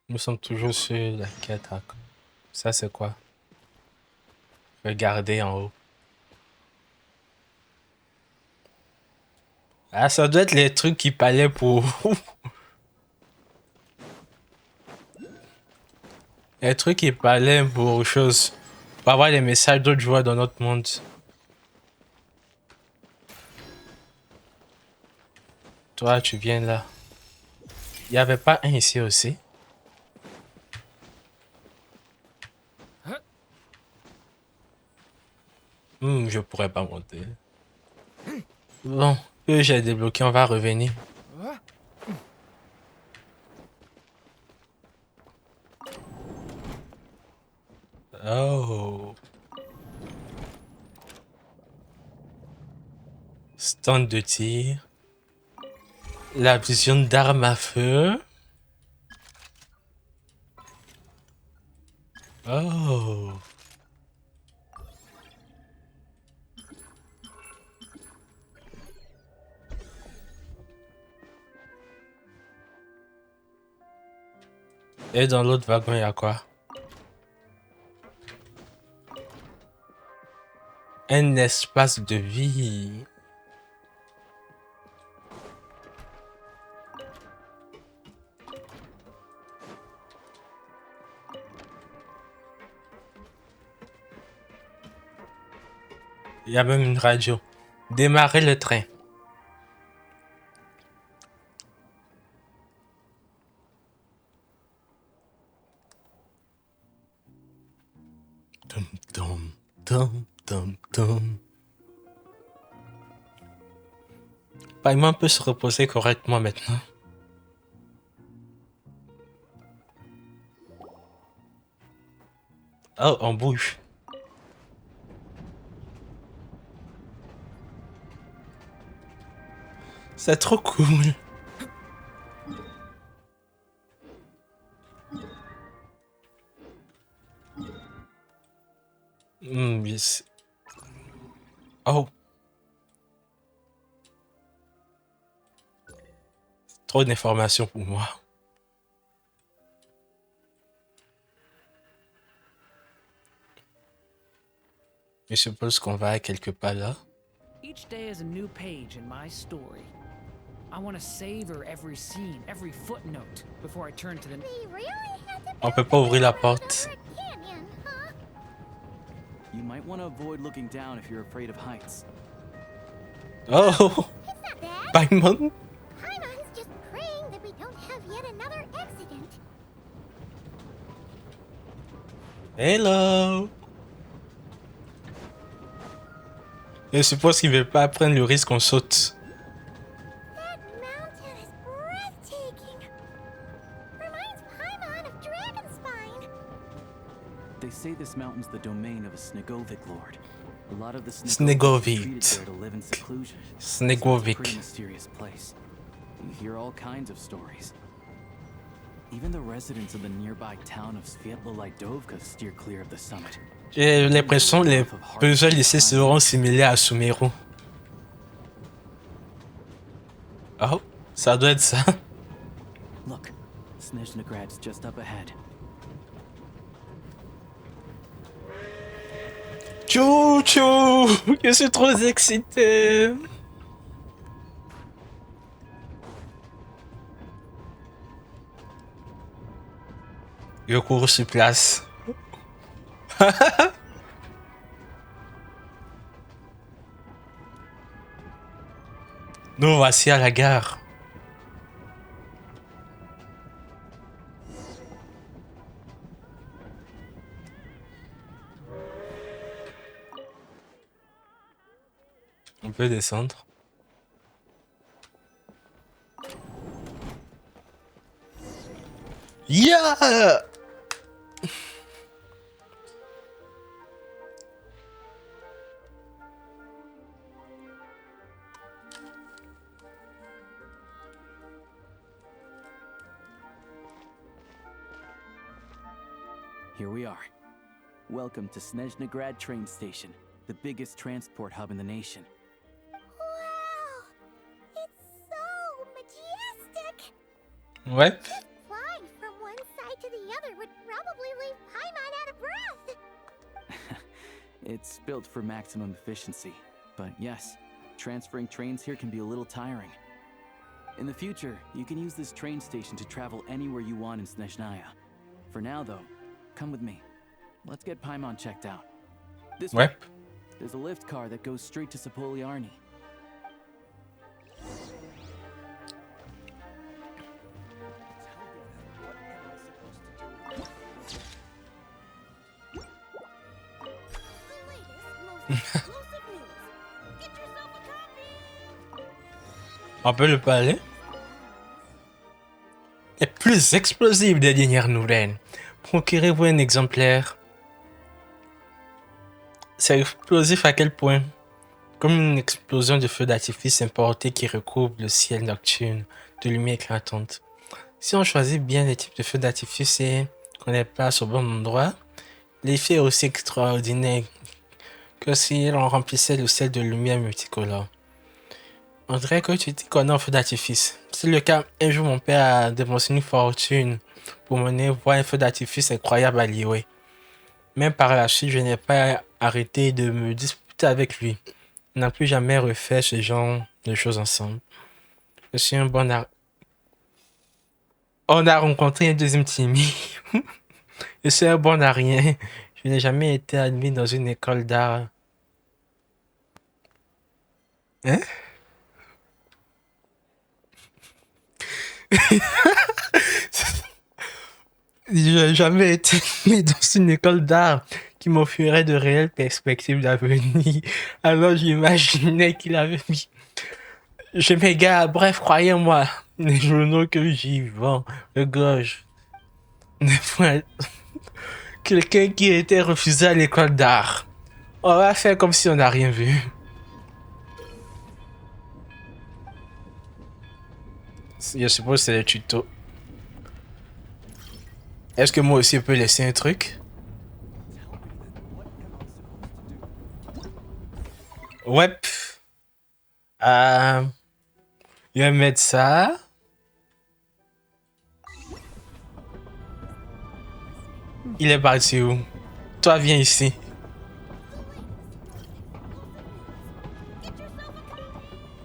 Nous sommes toujours sur la quête. Ça, c'est quoi? Regardez en haut. Ah, ça doit être les trucs qu'il fallait pour... les trucs qu'il fallait pour chose. Pour avoir les messages d'autres joueurs dans notre monde. Toi, tu viens là. Il n'y avait pas un ici aussi. Je pourrais pas monter. Bon, que j'ai débloqué, on va revenir. Oh. Stand de tir. La vision d'armes à feu. Oh. Et dans l'autre wagon, il y a quoi? Un espace de vie. Il y a même une radio. Démarrer le train. Tum, tum, tum, tum, tum. Paimon peut se reposer correctement maintenant. Oh, on bouge. C'est trop cool. Yes. Oh. Trop d'informations pour moi. Je suppose qu'on va quelque part là. Each day is a new page in my story. I want to savor every scene, every footnote before I turn to the... On peut pas ouvrir la porte. You might want to avoid looking down if you're afraid of heights. Oh! Paimon? Paimon's just praying that we don't have yet another accident. Hello! Je suppose qu'il veut pas prendre le risque qu'on saute. That mountain is breathtaking. Reminds Paimon of Dragonspine. They say this mountain's the domain of a Snegovic lord. A lot of the Snegovic. treated there to live in seclusion. Snegovic. It's a pretty mysterious place. You hear all kinds of stories. Even the residents of the nearby town of Sviatlo-Lidovka steer clear of the summit. J'ai l'impression que les puzzles ici seront similaires à Sumeru. Oh, ça doit être ça. Look, Snezhnagrad's just up ahead. Tchou tchou, je suis trop excité. Je cours sur place. Nous voici à la gare. On peut descendre. Yeah! Here we are. Welcome to Snezhnegrad train station, the biggest transport hub in the nation. Wow! It's so majestic! Ouais. Flying from one side to the other would probably leave Paimon out of breath. It's built for maximum efficiency, but yes, transferring trains here can be a little tiring. In the future, you can use this train station to travel anywhere you want in Snezhnaya. For now, though, come with me. Let's get Paimon checked out. This way. There's a lift car that goes straight to Sapoliarni. On peut le parler. Les plus explosives des dernières nouvelles. Procurez-vous un exemplaire. C'est explosif à quel point? Comme une explosion de feux d'artifice importés qui recouvre le ciel nocturne de lumière éclatante. Si on choisit bien les types de feux d'artifice et qu'on les place au bon endroit, l'effet est aussi extraordinaire que si l'on remplissait le ciel de lumière multicolore. On dirait que tu t'y connais en feu d'artifice. C'est le cas, un jour mon père a dépensé une fortune pour mener voir un feu d'artifice incroyable à Liyue. Même par la suite, je n'ai pas arrêté de me disputer avec lui. On n'a plus jamais refait ce genre de choses ensemble. Je suis un bon On a rencontré un deuxième Timmy. Je suis un bon à rien. Je n'ai jamais été admis dans une école d'art. Hein? Je n'ai jamais été admis dans une école d'art qui m'offrirait de réelles perspectives d'avenir. Alors j'imaginais qu'il avait mis... Je m'égare, bref, croyez-moi, les journaux que j'y vends, le gauche. Quelqu'un qui était refusé à l'école d'art. On va faire comme si on n'a rien vu. Je suppose que c'est le tuto. Est-ce que moi aussi je peux laisser un truc? Ouais. Je vais mettre ça. Il est parti où? Toi, viens ici.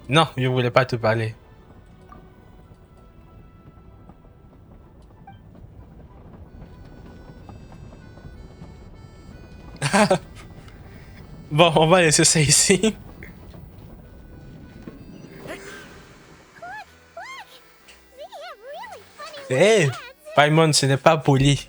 Non, je voulais pas te parler. Bon, on va laisser ça ici. Hey, Paimon, ce n'est pas poli.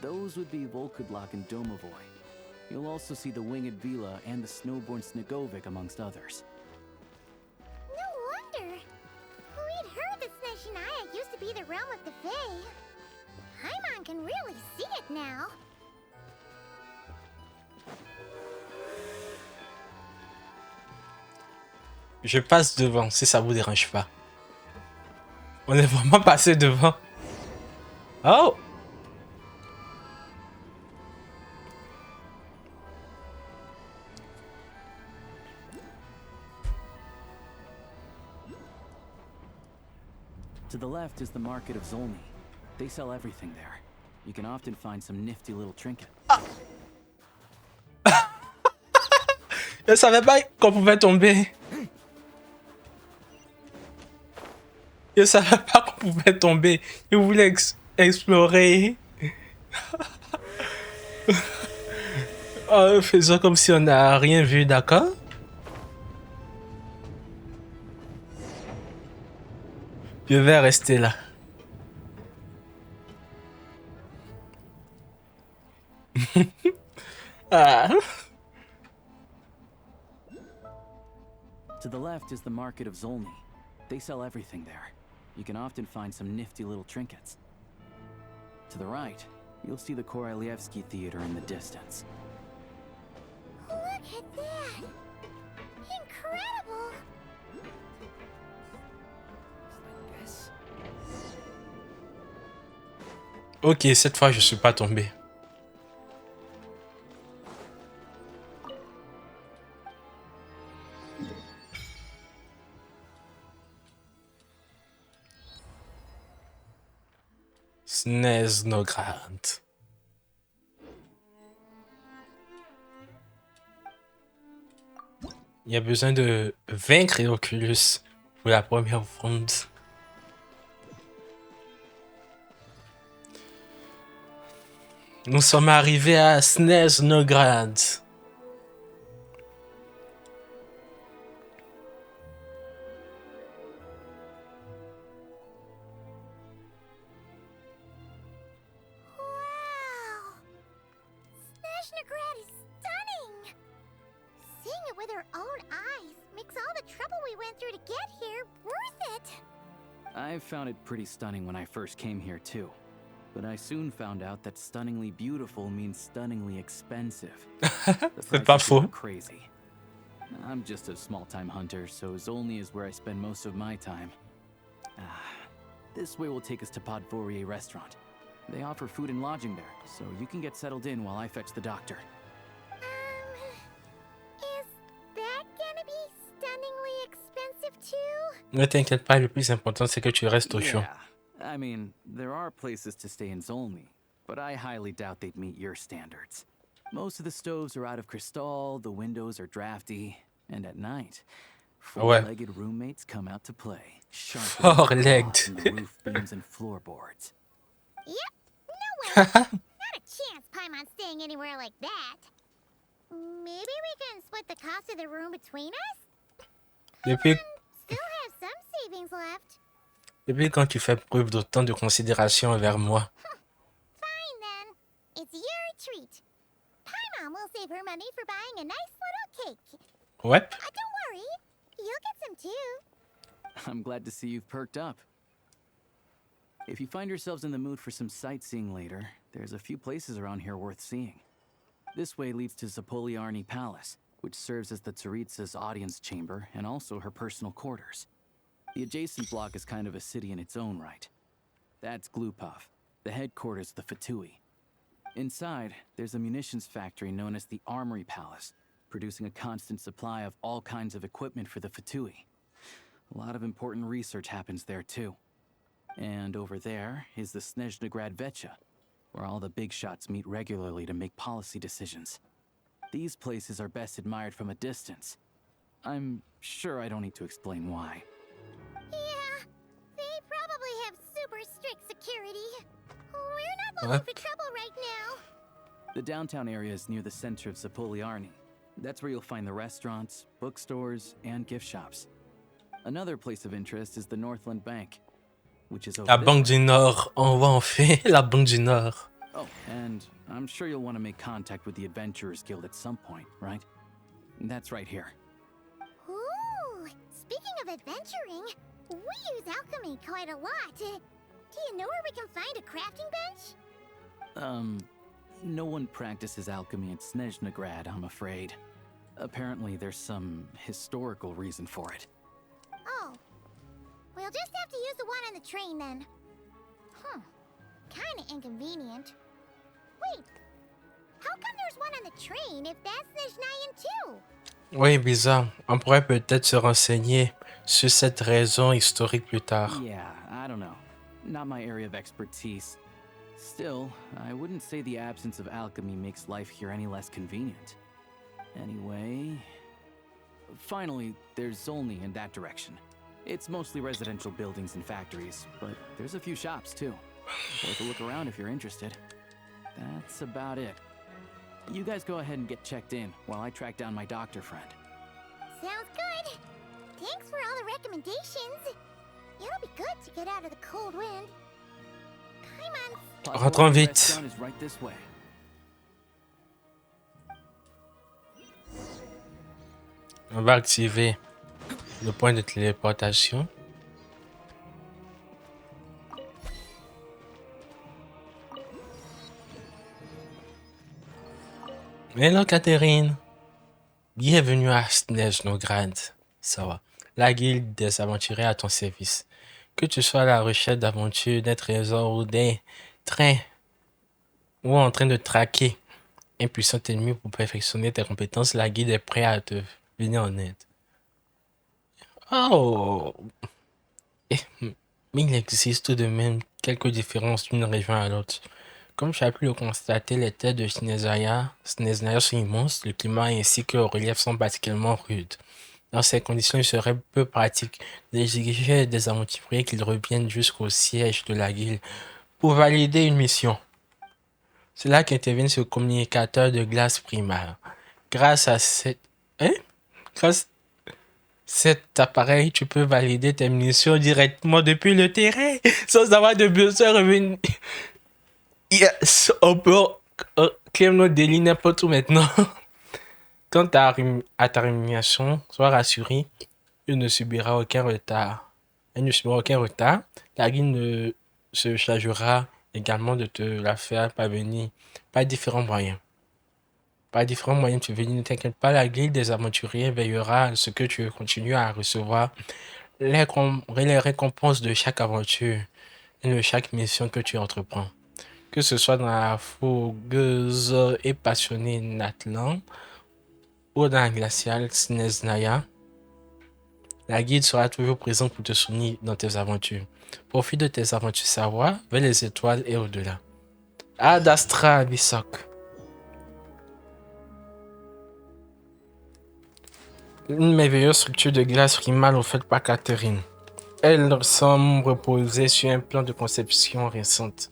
Those would be Volkudlak and Domovoy. You'll also see the winged Vila and the snowborn Snegovic amongst others. No wonder. We'd heard that Snezhnaya used to be the realm of the Fae. Paimon can really see it now. Je passe devant, si ça vous dérange pas. On est vraiment passé devant. Oh! To the left is the market of Zolny. They sell everything there. You can often find some nifty little trinkets. Je savais pas qu'on pouvait tomber. Je savais pas qu'on pouvait tomber. Je voulais explorer. Oh, faisons comme si on n'a rien vu, d'accord? Je vais rester là. Ah. To the left is the market of Zolny. They sell everything there. You can often find some nifty little trinkets. To the right, you'll see the Korolievsky Theater in the distance. Look at that! Incredible! Ok, cette fois je suis pas tombé. Snezhnograd. Il y a besoin de vaincre Oculus pour la première ronde. Nous sommes arrivés à Snezhnograd. Wow! Snezhnograd is stunning! Seeing it with our own eyes makes all the trouble we went through to get here worth it! I found it pretty stunning when I first came here too. But I soon found out that stunningly beautiful means stunningly expensive. C'est pas faux. Crazy. I'm just a small-time hunter, so Zolny is where I spend most of my time. This way will take us to Podvorier Restaurant. They offer food and lodging there, so you can get settled in while I fetch the doctor. Is that gonna be stunningly expensive too? Ne t'inquiète pas, le plus important c'est que tu restes au chaud. Yeah, I mean, there are places to stay in Zolny, but I highly doubt they'd meet your standards. Most of the stoves are out of crystal, the windows are drafty, and at night, four-legged roommates come out to play. Four-legged. The roof beams and floorboards. Yep, no way! Not a chance Paimon's staying anywhere like that. Maybe we can split the cost of the room between us? Depuis, Still have some savings left. depuis quand tu fais preuve d'autant de considération envers moi? Fine then. It's your treat. Paimon will save her money for buying a nice little cake. Ouais. Don't worry, you'll get some too. I'm glad to see you've perked up. If you find yourselves in the mood for some sightseeing later, there's a few places around here worth seeing. This way leads to Zapoliarny Palace, which serves as the Tsaritsa's audience chamber and also her personal quarters. The adjacent block is kind of a city in its own right. That's Glupov, the headquarters of the Fatui. Inside, there's a munitions factory known as the Armory Palace, producing a constant supply of all kinds of equipment for the Fatui. A lot of important research happens there too. And over there is the Snezhnograd Vecha, where all the big shots meet regularly to make policy decisions. These places are best admired from a distance. I'm sure I don't need to explain why. Yeah, they probably have super strict security. We're not looking for trouble right now. The downtown area is near the center of Zapoliarny. That's where you'll find the restaurants, bookstores, and gift shops. Another place of interest is the Northland Bank, which is over La this Banque way. du Nord. On va enfin la Banque du Nord. Oh, and I'm sure you'll want to make contact with the Adventurers Guild at some point, right? That's right here. Ooh, speaking of adventuring, we use alchemy quite a lot. Do you know where we can find a crafting bench? No one practices alchemy in Snezhnograd, I'm afraid. Apparently, there's some historical reason for it. Oh, we'll just have to use the one on the train then. Kinda inconvenient. Wait, how come there's one on the train if that's Snezhnayan too? Oui, bizarre. On pourrait peut-être se renseigner sur cette raison historique plus tard. Yeah, I don't know. Not my area of expertise. Still, I wouldn't say the absence of alchemy makes life here any less convenient. Anyway... Finally, there's Zolny in that direction. It's mostly residential buildings and factories, but there's a few shops too. Worth a look around if you're interested. That's about it. You guys go ahead and get checked in while I track down my doctor friend. Sounds good. Thanks for all the recommendations. It'll be good to get out of the cold wind. Paimon's... Rentrons vite. Restaurant is right this way. On va activer le point de téléportation. Hello Catherine. Bienvenue à Snezhnograd. Ça va. La guilde des aventuriers à ton service. Que tu sois à la recherche d'aventures, d'un trésor ou d'un train ou en train de traquer un puissant ennemi pour perfectionner tes compétences, la guilde est prête à te venir en aide. Oh! Mais il existe tout de même quelques différences d'une région à l'autre. Comme tu as pu le constater, les terres de Snezaya sont immenses, le climat ainsi que le relief sont particulièrement rudes. Dans ces conditions, il serait peu pratique d'exiger des aventuriers qu'ils reviennent jusqu'au siège de la guilde pour valider une mission. C'est là qu'intervient ce communicateur de glace primaire. Grâce à cet appareil, tu peux valider tes missions directement depuis le terrain, sans avoir de besoin de revenir. Yes, on peut claim notre délit n'importe où maintenant. Quant à ta rémunération, sois rassuré, il ne subira aucun retard. Elle ne subira aucun retard. La guilde se chargera également de te la faire parvenir par différents moyens. Par différents moyens de venir, ne t'inquiète pas, la guilde des aventuriers veillera à ce que tu continues à recevoir les récompenses de chaque aventure et de chaque mission que tu entreprends. Que ce soit dans la fougueuse et passionnée Natlan ou dans la glaciale Snezhnaya, la guilde sera toujours présente pour te soutenir dans tes aventures. Profite de tes aventures savoir vers les étoiles et au-delà. Ad Astra Abyssok. Une merveilleuse structure de glace primale offerte par Catherine. Elle semble reposer sur un plan de conception récente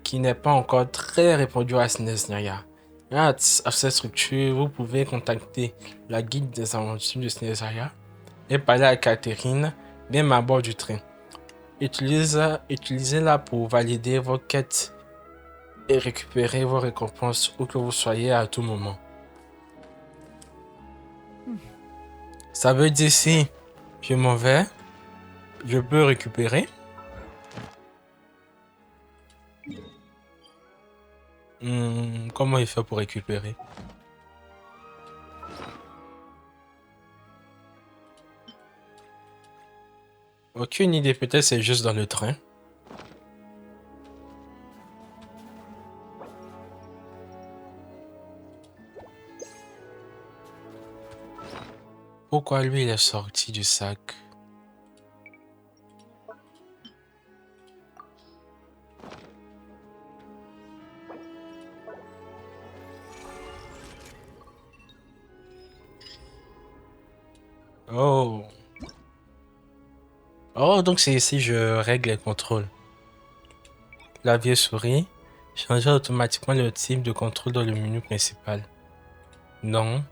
qui n'est pas encore très répandu à Snezhnaya. Grâce à cette structure, vous pouvez contacter la guide des aventures de Snezhnaya et parler à Catherine même à bord du train. Utilisez-la pour valider vos quêtes et récupérer vos récompenses où que vous soyez à tout moment. Ça veut dire si je m'en vais, je peux récupérer. Comment il fait pour récupérer? Aucune idée, peut-être c'est juste dans le train. Pourquoi lui il est sorti du sac? Oh. Oh, donc c'est ici je règle les contrôles. Clavier souris. Changer automatiquement le type de contrôle dans le menu principal. Non.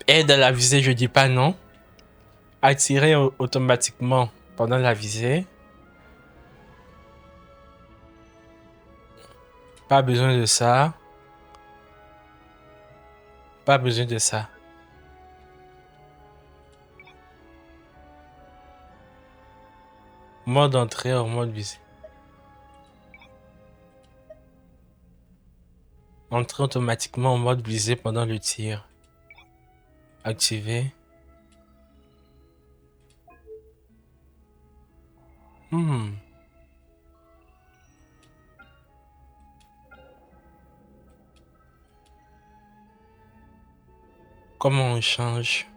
Aide à la visée, je dis pas non. Attirer automatiquement pendant la visée. Pas besoin de ça. Pas besoin de ça. Mode entrée ou mode visée. Entrer automatiquement en mode visée pendant le tir. Activer. Comment on change?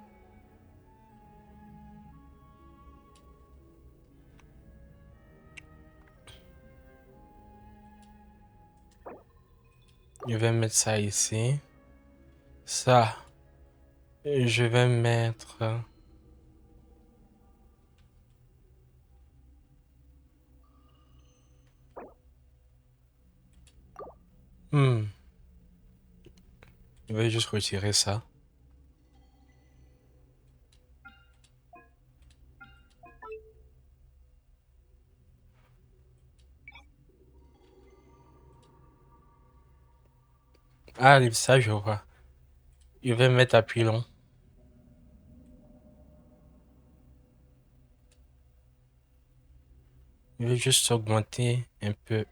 Je vais mettre ça ici. Ça. Je vais mettre... Je vais juste retirer ça. Ah, ça je vois. Je vais mettre appui long. Je vais juste augmenter un peu.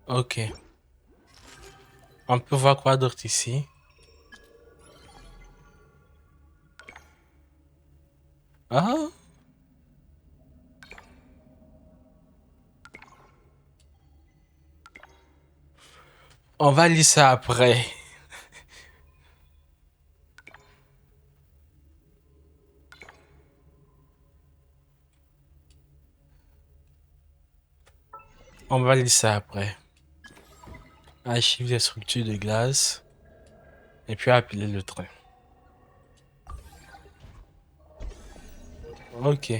Ok. On peut voir quoi d'autre ici? Ah! On va lire ça après. On va lire ça après. Archive des structures de glace. Et puis appeler le train. Ok.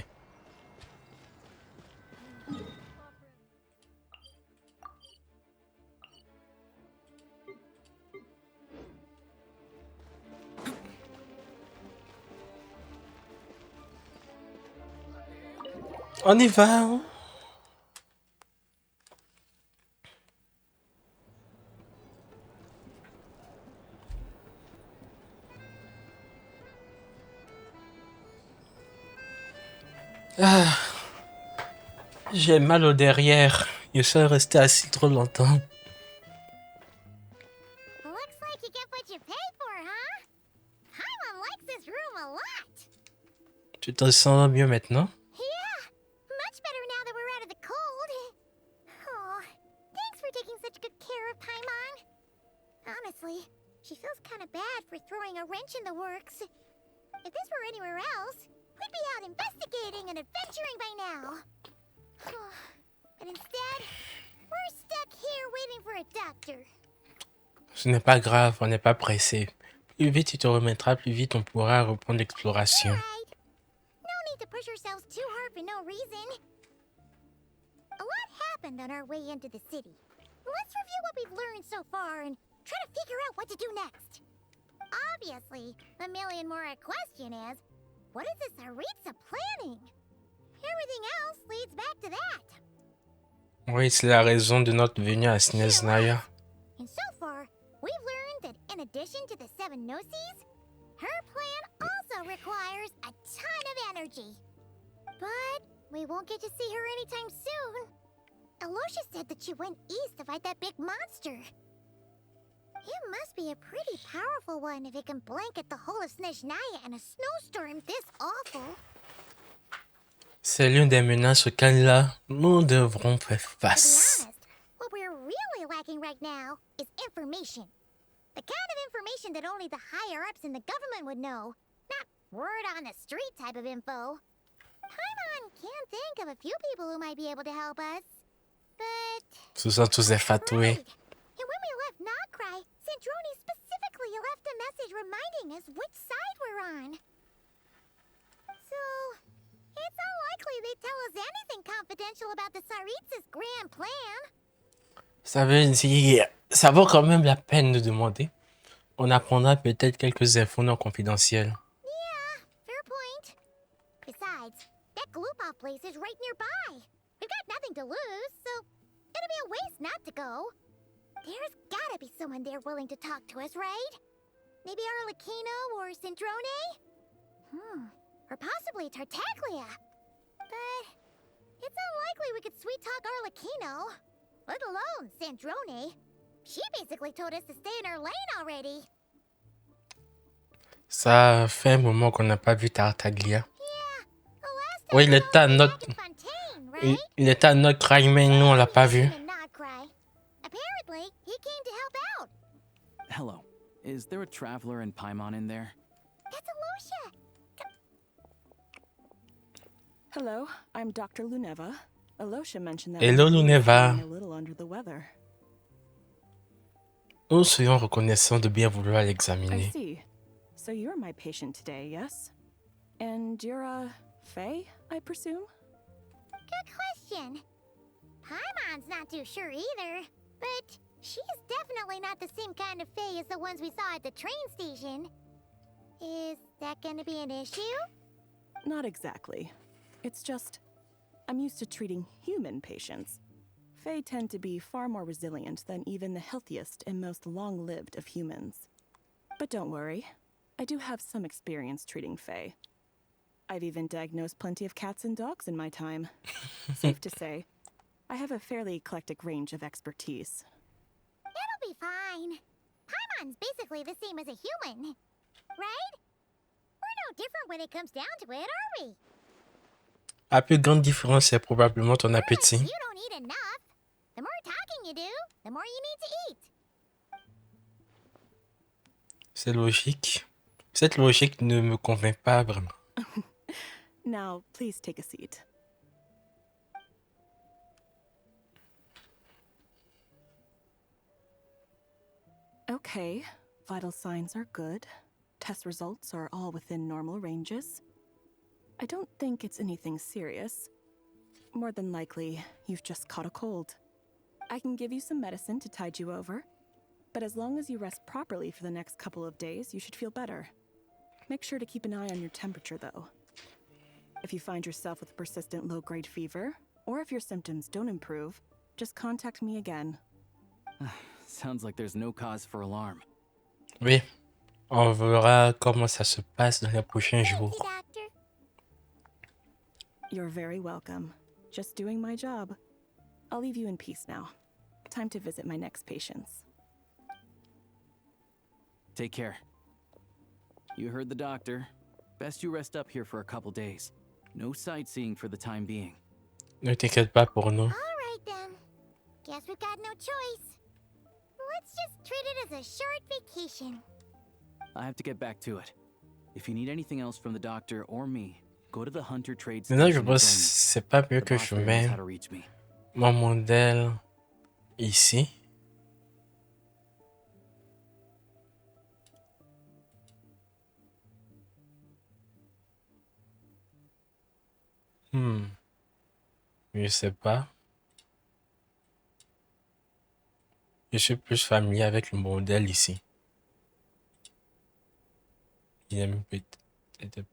On y va. Hein? Ah, j'ai mal au derrière. Je suis resté assis trop longtemps. Looks like you get what you pay for, huh? Paimon likes this room a lot. Tu te sens mieux maintenant? Yeah, much better now that we're out of the cold. Oh, thanks for taking such good care of Paimon. Honestly, she feels kind of bad for throwing a wrench in the works. If this were anywhere else, we'd be out investigating and adventuring by now. But instead, we're stuck here waiting for a doctor. Ce n'est pas grave, on n'est pas pressé. Plus vite tu te remettras, plus vite on pourra reprendre l'exploration. No need to push ourselves too hard for no reason. A lot happened on our way into the city. Let's review what we've learned so far and try to figure out what to do next. Obviously, the million-more question is, what is this Tsaritsa planning? Everything else leads back to that. Oui, c'est la raison de notre venue à Snezhnaya. And so far, we've learned that in addition to the 7 Gnosis, her plan also requires a ton of energy. But we won't get to see her anytime soon. Alosha said that she went east to fight that big monster. It must be a pretty powerful one if it can blanket the whole of Snezhnaya in a snowstorm this awful. C'est l'une des menaces auxquelles là, nous devrons faire face. What we're really lacking right now is information. The kind of information that only the higher-ups in the government would know. Not word-on-the-street type of info. Paimon can think of a few people who might be able to help us. But... Ce sont tous des fatoués. And when we left Nagcry, Sandrone specifically left a message reminding us which side we're on. So, it's unlikely they'd tell us anything confidential about the Tsaritsa's grand plan. Ça veut dire, ça vaut quand même la peine de demander. On apprendra peut-être quelques infos non confidentielles. Yeah, fair point. Besides, that Gloopov place is right nearby. We've got nothing to lose, so it'll be a waste not to go. There's gotta be someone there willing to talk to us, right? Maybe Arlecchino or Sandrone? Or possibly Tartaglia. But it's unlikely we could sweet-talk Arlecchino. Let alone Sandrone. She basically told us to stay in her lane already. Ça fait un moment qu'on n'a pas vu Tartaglia. Oui, il était à notre... Il était à notre crack, mais nous, on l'a pas vu. Apparently, he came to help out. Hello. Is there a traveler in Paimon in there? That's Alosha. Hello, I'm Dr. Luneva. Alosha mentioned that Hello, Luneva. I'm a little under the weather. Nous serions reconnaissants de bien vouloir I l'examiner. see. So you're my patient today, yes? And you're Faye, I presume? Good question. Paimon's not too sure either, but she's definitely not the same kind of Fae as the ones we saw at the train station. Is that gonna be an issue? Not exactly. It's just, I'm used to treating human patients. Fae tend to be far more resilient than even the healthiest and most long-lived of humans. But don't worry, I do have some experience treating Fae. I've even diagnosed plenty of cats and dogs in my time. Safe to say, I have a fairly eclectic range of expertise. It'll be fine. Paimon's basically the same as a human, right? We're no different when it comes down to it, are we? La plus grande différence, c'est probablement ton appétit. You don't eat enough. The more talking you do, the more you need to eat. C'est logique. Cette logique ne me convainc pas vraiment. Now, please take a seat. Okay, vital signs are good. Test results are all within normal ranges. I don't think it's anything serious. More than likely, you've just caught a cold. I can give you some medicine to tide you over, but as long as you rest properly for the next couple of days, you should feel better. Make sure to keep an eye on your temperature, though. If you find yourself with persistent low-grade fever, or if your symptoms don't improve, just contact me again. Sounds like there's no cause for alarm. Oui, on verra comment ça se passe dans les prochains jours. You're very welcome. Just doing my job. I'll leave you in peace now. Time to visit my next patients. Take care. You heard the doctor. Best you rest up here for a couple days. No sightseeing for the time being. Ne t'inquiète pas pour nous. Alright then. Guess we've got no choice. Let's just treat it as a short vacation. I have to get back to it. If you need anything else from the doctor or me, go to the Hunter Trade Maintenant, je Station. pense que c'est pas mieux que je mets mon modèle ici. Je sais pas. Je suis plus familier avec le modèle ici. Il est peut-être...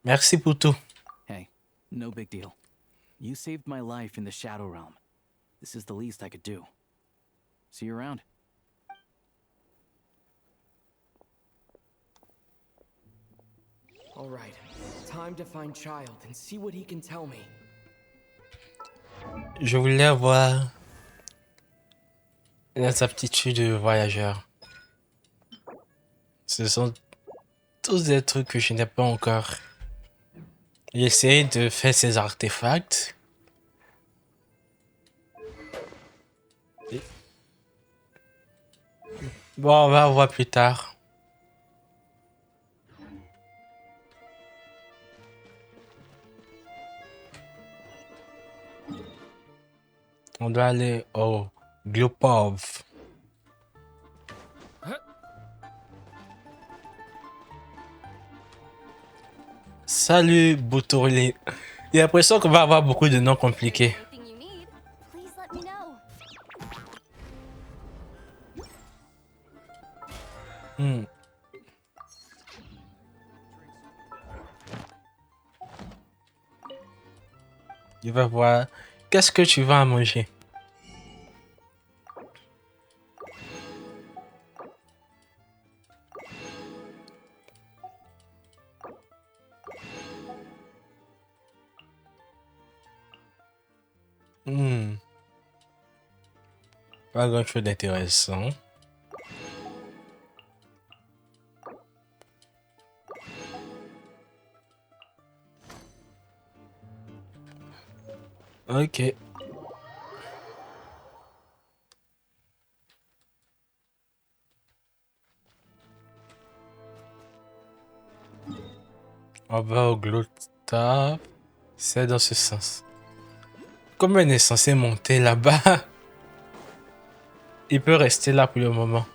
Merci pour tout. Hey, no big deal. You saved my life in the Shadow Realm. This is the least I could do. See you around. All right, time to find Child and see what he can tell me. Je voulais avoir les aptitudes de voyageur. Ce sont tous des trucs que je n'ai pas encore. J'ai essayé de faire ces artefacts. Bon, on va voir plus tard. On doit aller au Glopov. Salut Boutourli. J'ai l'impression qu'on va avoir beaucoup de noms compliqués. Please let me know. Il va voir. Qu'est-ce que tu vas manger? Pas grand chose d'intéressant. Ok. On va au Glotov. C'est dans ce sens. Comme on est censé monter là-bas, il peut rester là pour le moment.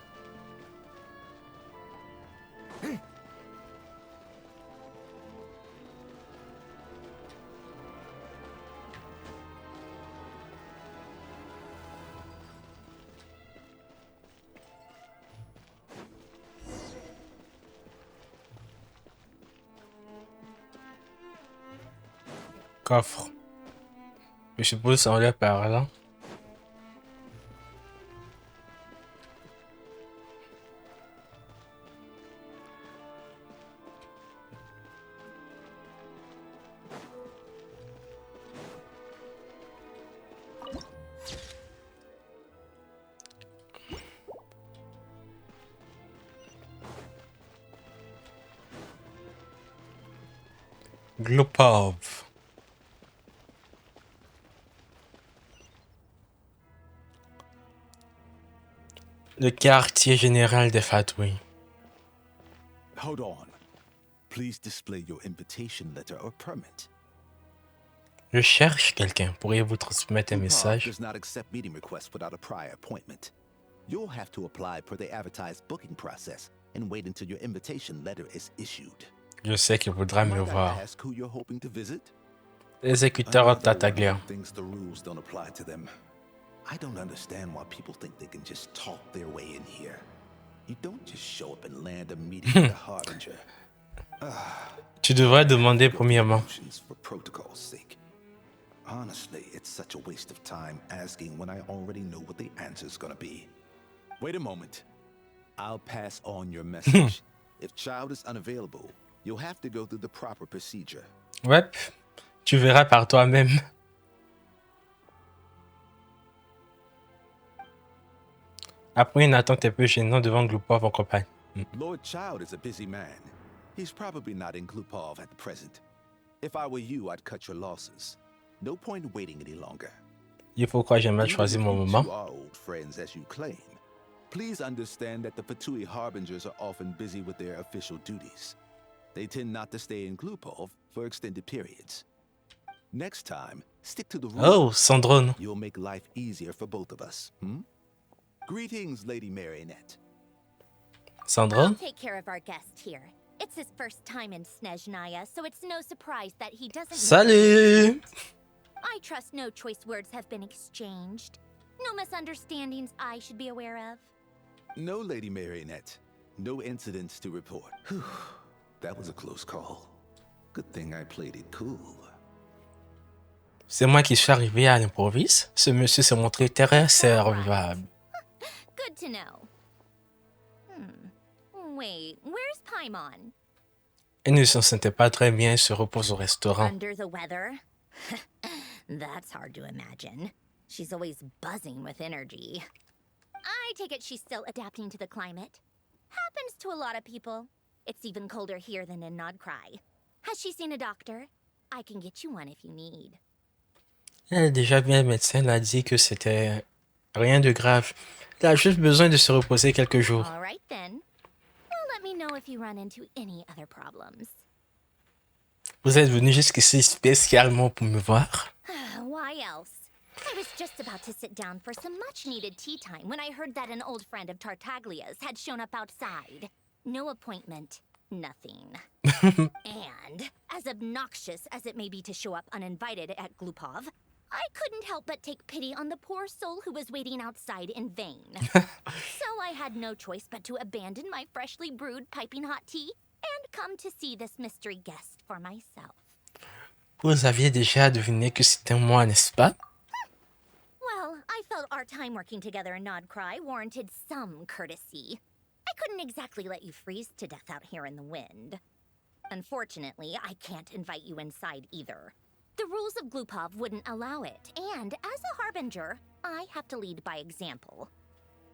Coffre. Je suppose qu'on est par là. Glopov. Le quartier général de Fatui. Hold on. Please display your invitation letter or permit. Je cherche quelqu'un. Pourriez-vous transmettre un Glupov message? does not accept meeting requests without a prior appointment. You'll have to apply per the advertised booking process and wait until your invitation letter is issued. Je sais qu'il voudra me Might I voir. ask who you're hoping to visit? Exécuteur Another Tartaglia. one who thinks the rules don't apply to them. I don't understand why people think they can just talk their way in here. You don't just show up and land a meeting with the Harbinger. Tu devrais demander premièrement. For protocol's sake. Honestly, it's such a waste of time asking when I already know what the answer's gonna be. Wait a moment. I'll pass on your message. If Child is unavailable, you'll have to go through the proper procedure. Ouais, tu verras par toi-même. Après une attente un peu gênante devant Glupov en campagne. Lord Child is a busy man. He's probably not in Glupov at the present. If I were you, I'd cut your losses. No point waiting any longer. Il faut quoi j'ai mal Even choisi if mon you moment. two are old friends as you claim, please understand that the Fatui Harbingers are often busy with their official duties. They tend not to stay in Glupov for extended periods. Next time, stick to the rules. Oh, Sandrone. You'll make life easier for both of us. Greetings, Lady Marionette. I'll Sandrone? take care of our guest here. It's his first time in Snezhnaya, so it's no surprise that he doesn't... Salut! I trust no choice words have been exchanged. No misunderstandings I should be aware of. No, Lady Marionette. No incidents to report. Whew. That was a close call. Good thing I played it cool. C'est moi qui suis arrivé à l'improviste. Ce monsieur s'est montré très servable. Good to know. Wait, where's Paimon? Elle ne se sentait pas très bien et se repose au restaurant. Under the weather? That's hard to imagine. She's always buzzing with energy. I take it she's still adapting to the climate. Happens to a lot of people. It's even colder here than in Nodcry. Has she seen a doctor? I can get you one if you need. Elle a déjà vu un médecin, elle a dit que c'était rien de grave. Elle a juste besoin de se reposer quelques jours. All right then. Well, let me know if you run into any other problems. Vous êtes venu jusqu'ici spécialement pour me voir? Why else? I was just about to sit down for some much-needed tea time when I heard that an old friend of Tartaglia's had shown up outside. No appointment, nothing. And, as obnoxious as it may be to show up uninvited at Glupov, I couldn't help but take pity on the poor soul who was waiting outside in vain. So I had no choice but to abandon my freshly brewed piping hot tea and come to see this mystery guest for myself. Vous aviez déjà deviné que c'était moi, n'est-ce pas? Well, I felt our time working together in Nodcry warranted some courtesy. I couldn't exactly let you freeze to death out here in the wind. Unfortunately, I can't invite you inside either. The rules of Glupov wouldn't allow it, and as a Harbinger, I have to lead by example.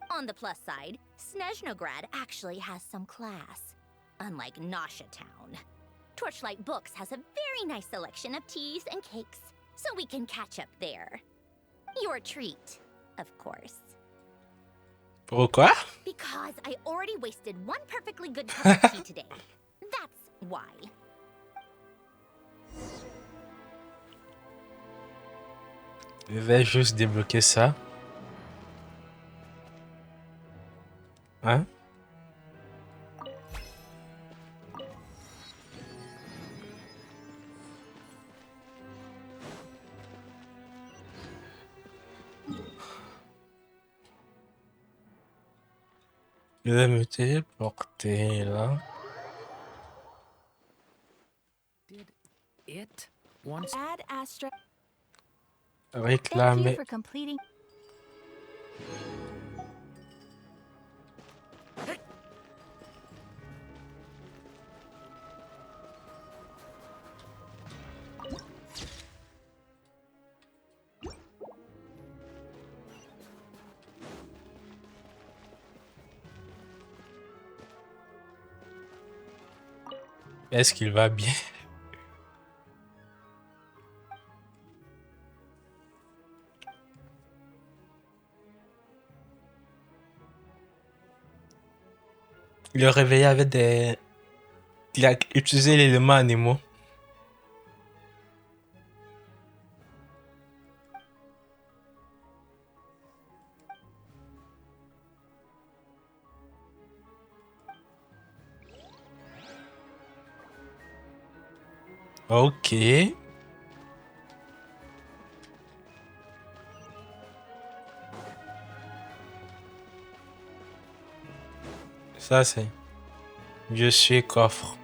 On the plus side, Snezhnograd actually has some class, unlike Nasha Town. Torchlight Books has a very nice selection of teas and cakes, so we can catch up there. Your treat, of course. Pourquoi? Because I already wasted one perfectly good cup of tea today. That's why. Je vais juste débloquer ça. Hein? Je vais me téléporter là. It wants. Add Astra. Thank you Réclamer. for completing. Est-ce qu'il va bien? Le réveillé avec des... Il a utilisé l'élément animaux. Ok. Ça, c'est... Je suis coffre.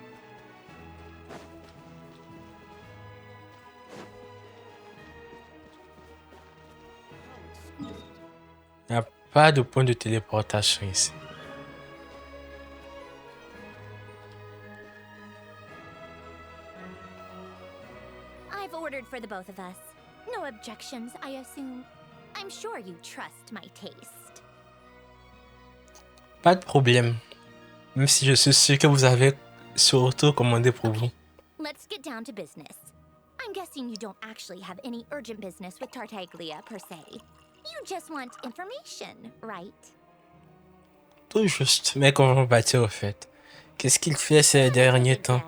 Il n'y a pas de point de téléportation ici. I've ordered for the both of us. No objections, I assume. I'm sure you trust my taste. Pas de problème. Même si je suis sûr que vous avez surtout commandé pour vous. Let's get down to business. I'm guessing you don't actually have any urgent business with Tartaglia per se. You just want information, right? Tout juste. Mais comment va-t-il au fait? Qu'est-ce qu'il fait ces derniers temps?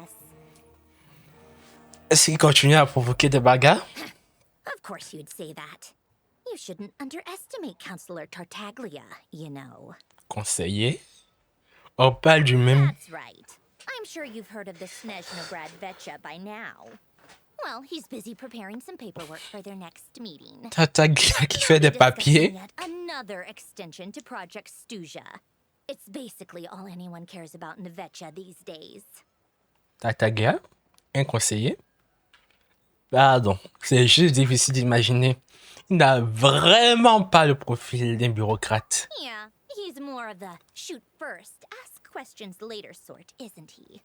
Est-ce qu'il continue à provoquer des bagarres? Of course you'd say that. You shouldn't underestimate Counselor Tartaglia, you know. Conseiller? On parle du même... That's right. I'm sure you've heard of the Snezhnograd Vetcha by now. Well, he's busy preparing some paperwork for their next meeting. Tartaglia qui fait des papiers. Yet another extension to Project Stuja. It's basically all anyone cares about in the Vetcha these days. Tartaglia? Un conseiller? Pardon, c'est juste difficile d'imaginer. Il n'a vraiment pas le profil d'un bureaucrate. Yeah, he's more of the shoot first, ask questions later sort, isn't he?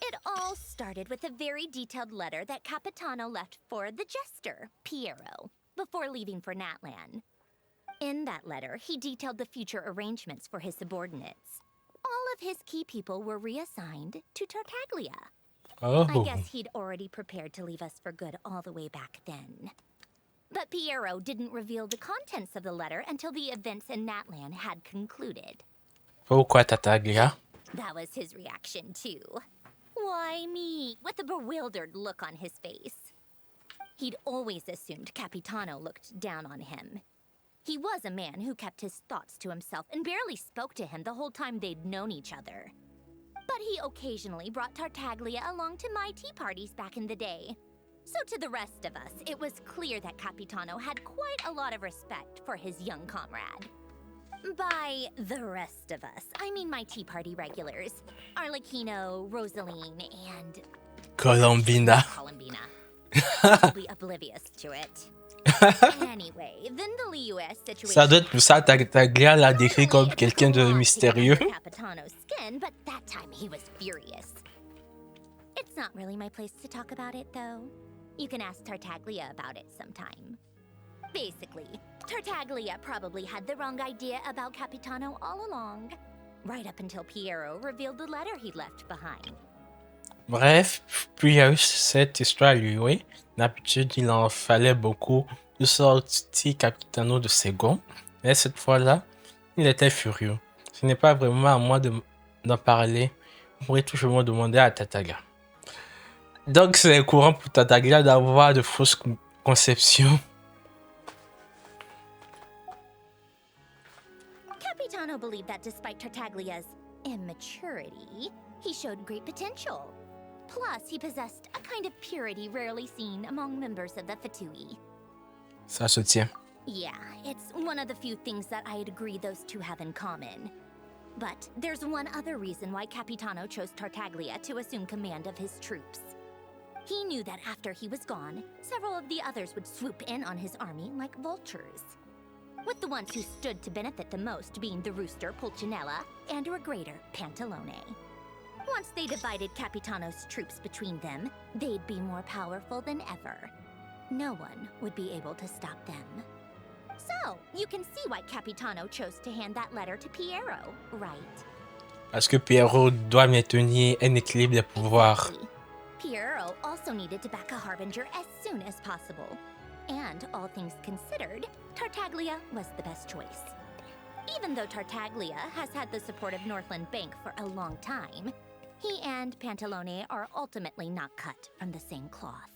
It all started with a very detailed letter that Capitano left for the jester, Piero, before leaving for Natlan. In that letter, he detailed the future arrangements for his subordinates. All of his key people were reassigned to Tartaglia. Oh. I guess he'd already prepared to leave us for good all the way back then. But Piero didn't reveal the contents of the letter until the events in Natlan had concluded. Pourquoi Tartaglia? That was his reaction, too. Why me? With a bewildered look on his face. He'd always assumed Capitano looked down on him. He was a man who kept his thoughts to himself and barely spoke to him the whole time they'd known each other. But he occasionally brought Tartaglia along to my tea parties back in the day. So to the rest of us, it was clear that Capitano had quite a lot of respect for his young comrade. By the rest of us, I mean my tea party regulars. Arlecchino, Rosaline, and... Colombina. Probably oblivious to it. Anyway, then the Liyue situation... Ça doit être pour ça Tartaglia l'a décrit comme quelqu'un de mystérieux. Capitano's skin, but that time he was furious. It's not really my place to talk about it, though. You can ask Tartaglia about it sometime. Basically, Tartaglia probably had the wrong idea about Capitano all along. Right up until Piero revealed the letter he'd left behind. Bref, puis il y a eu cette histoire lui, oui. D'habitude, il en fallait beaucoup de sortir Capitano de ses gonds. Mais cette fois-là, il était furieux. Ce n'est pas vraiment à moi d'en parler. Vous pourrez toujours me demander à Tartaglia. Donc, c'est courant pour Tartaglia d'avoir de fausses conceptions. Capitano believed that despite Tartaglia's immaturity, he showed great potential. Plus, he possessed a kind of purity rarely seen among members of the Fatui. Ça se tient. Yeah, it's one of the few things that I'd agree those two have in common. But there's one other reason why Capitano chose Tartaglia to assume command of his troops. He knew that after he was gone, several of the others would swoop in on his army like vultures. With the ones who stood to benefit the most being the rooster Pulcinella and her greater Pantalone. Once they divided Capitano's troops between them, they'd be more powerful than ever. No one would be able to stop them. So, you can see why Capitano chose to hand that letter to Piero, right? Parce que Piero doit maintenir un équilibre des pouvoirs. Piero also needed to back a harbinger as soon as possible. And, all things considered, Tartaglia was the best choice. Even though Tartaglia has had the support of Northland Bank for a long time, he and Pantalone are ultimately not cut from the same cloth.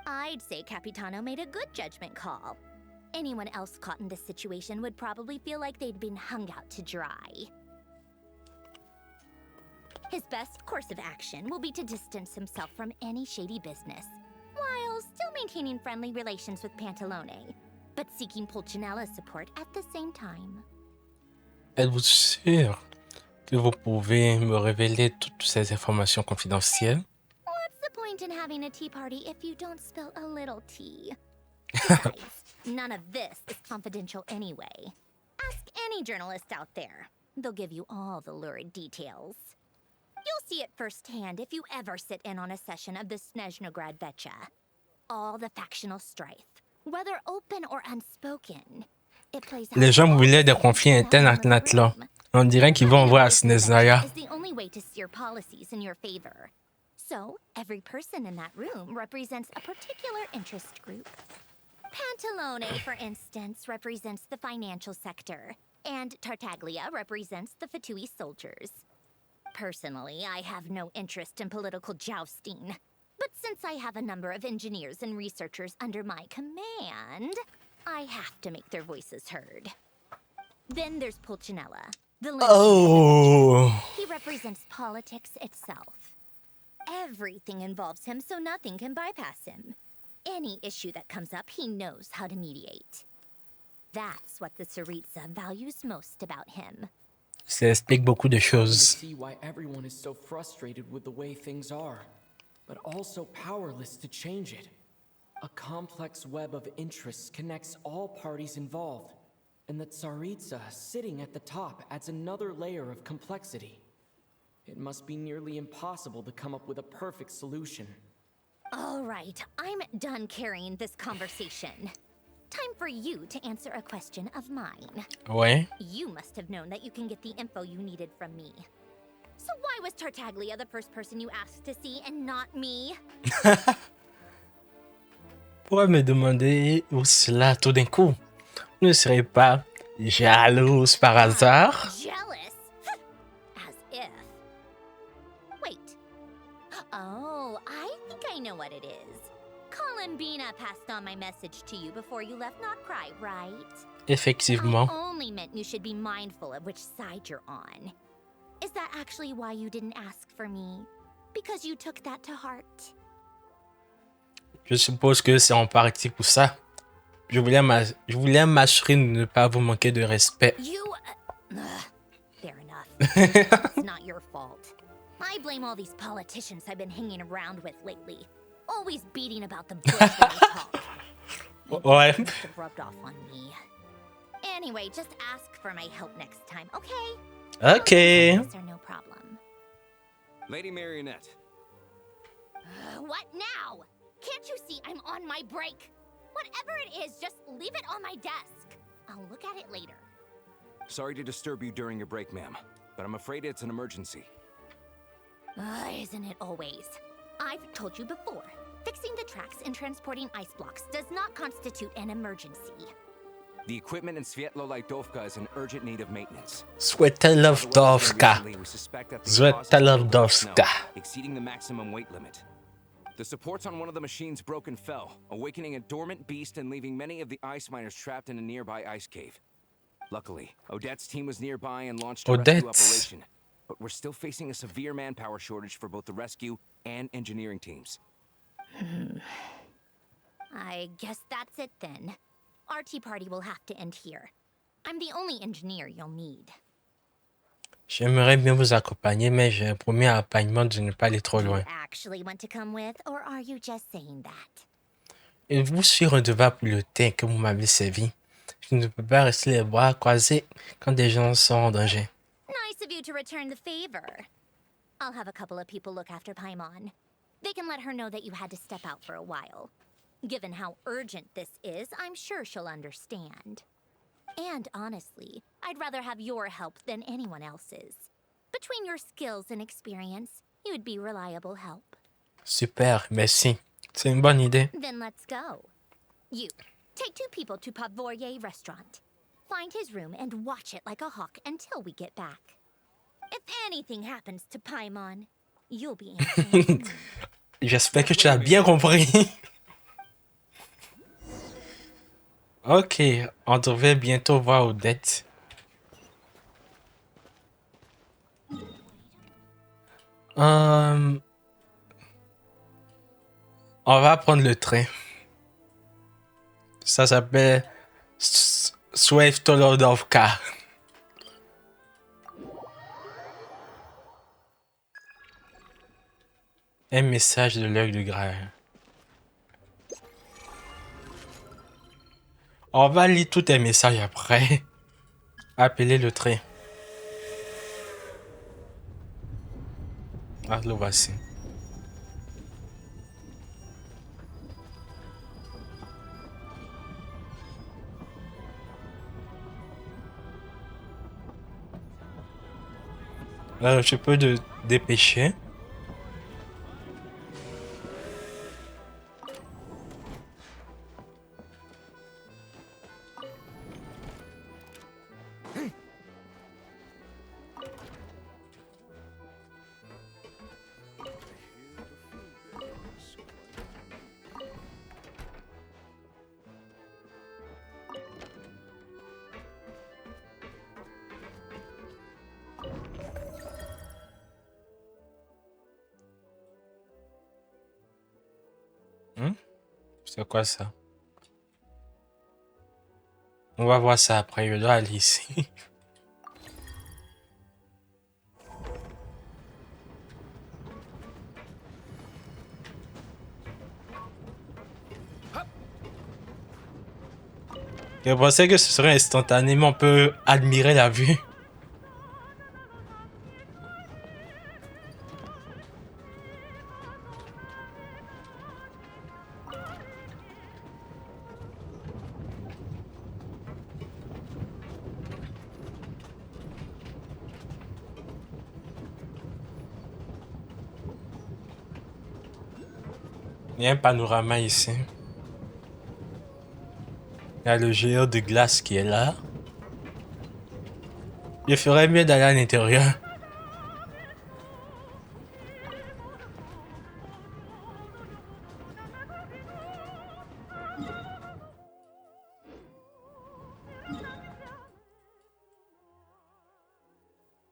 I'd say Capitano made a good judgment call. Anyone else caught in this situation would probably feel like they'd been hung out to dry. His best course of action will be to distance himself from any shady business, while still maintaining friendly relations with Pantalone, but seeking Pulcinella's support at the same time. Êtes-vous sûr que vous pouvez me révéler toutes ces informations confidentielles? What's the point in having a tea party if you don't spill a little tea? Besides, none of this is confidential anyway. Ask any journalist out there. They'll give you all the lurid details. You'll see it firsthand if you ever sit in on a session of the Snezhnograd Vecha. All the factional strife, whether open or unspoken. It plays out Les gens all voulaient des the conflits same internes down entre in the Natla. room. On dirait qu'ils vont voir à Snezhnaya. Is the only way to steer policies in your favor. So, every person in that room represents a particular interest group. Pantalone, for instance, represents the financial sector, and Tartaglia represents the Fatui soldiers. Personally, I have no interest in political jousting. But since I have a number of engineers and researchers under my command, I have to make their voices heard. Then there's Pulcinella, the Oh. He represents politics itself. Everything involves him, so nothing can bypass him. Any issue that comes up, he knows how to mediate. That's what the Tsaritsa values most about him. Ça explique beaucoup de I choses. see why everyone is so frustrated with the way things are, but also powerless to change it. A complex web of interests connects all parties involved, and the Tsaritsa sitting at the top adds another layer of complexity. It must be nearly impossible to come up with a perfect solution. All right, I'm done carrying this conversation. Time for you to answer a question of mine. Ouais. You must have known that you can get the info you needed from me. So why was Tartaglia the first person you asked to see and not me? Pourquoi me demander où cela tout d'un coup? Ne serais pas jalouse par hasard? Jealous? As if. Wait. Oh, I think I know what it is. Columbina passed on my message to you before you left Notcry, right? Effectivement. I only meant you should be mindful of which side you're on. Is that actually why you didn't ask for me? Because you took that to heart? Je suppose que c'est en partie pour ça. Je voulais m'assurer de ne pas vous manquer de respect. Fair enough. It's not your fault. I blame all these politicians I've been hanging around with lately. Always beating about the bush when they talk. Ouais. Must have rubbed off on me. Anyway, just ask for my help next time, okay? Okay. No problem. Lady Marionette. What now? Can't you see I'm on my break? Whatever it is, just leave it on my desk. I'll look at it later. Sorry to disturb you during your break, ma'am, but I'm afraid it's an emergency. Isn't it always? I've told you before, fixing the tracks and transporting ice blocks does not constitute an emergency. The equipment in Svietlo-Lightovka is in urgent need of maintenance. Svietlo-Lightovka. We suspect that the Svietlo-Lightovka. exceeding the maximum weight limit. The supports on one of the machines broke and fell, awakening a dormant beast and leaving many of the ice miners trapped in a nearby ice cave. Luckily, Odette's team was nearby and launched a rescue operation, but we're still facing a severe manpower shortage for both the rescue and engineering teams. I guess that's it then. Our tea party will have to end here. I'm the only engineer you'll need. J'aimerais bien vous accompagner, mais j'ai promis à Paimon de ne pas aller trop loin. Actually want to come with, or are you just saying that? Et vous suis redevable pour le thé que vous m'avez servi. Je ne peux pas rester les bras croisés quand des gens sont en danger. Nice of you to return the favor. I'll have a couple of people look after Paimon. They can let her know that you had to step out for a while. Given how urgent this is, I'm sure she'll understand. And honestly, I'd rather have your help than anyone else's. Between your skills and experience, you'd be reliable help. Super, merci. C'est une bonne idée. Then let's go. You, take 2 people to Pavorier restaurant. Find his room and watch it like a hawk until we get back. If anything happens to Paimon, you'll be in. J'espère que tu as bien compris. Ok, on devrait bientôt voir Odette. On va prendre le train. Ça s'appelle Svetlodovka. Un message de l'œil de Graal. On va lire tous tes messages après. Appeler le train. Ah, le voici. Je peux te dépêcher. C'est quoi ça? On va voir ça après. Je dois aller ici. Je pensais que ce serait instantanément, on peut admirer la vue. Il y a un panorama ici. Il y a le géant de glace qui est là. Je ferais mieux d'aller à l'intérieur.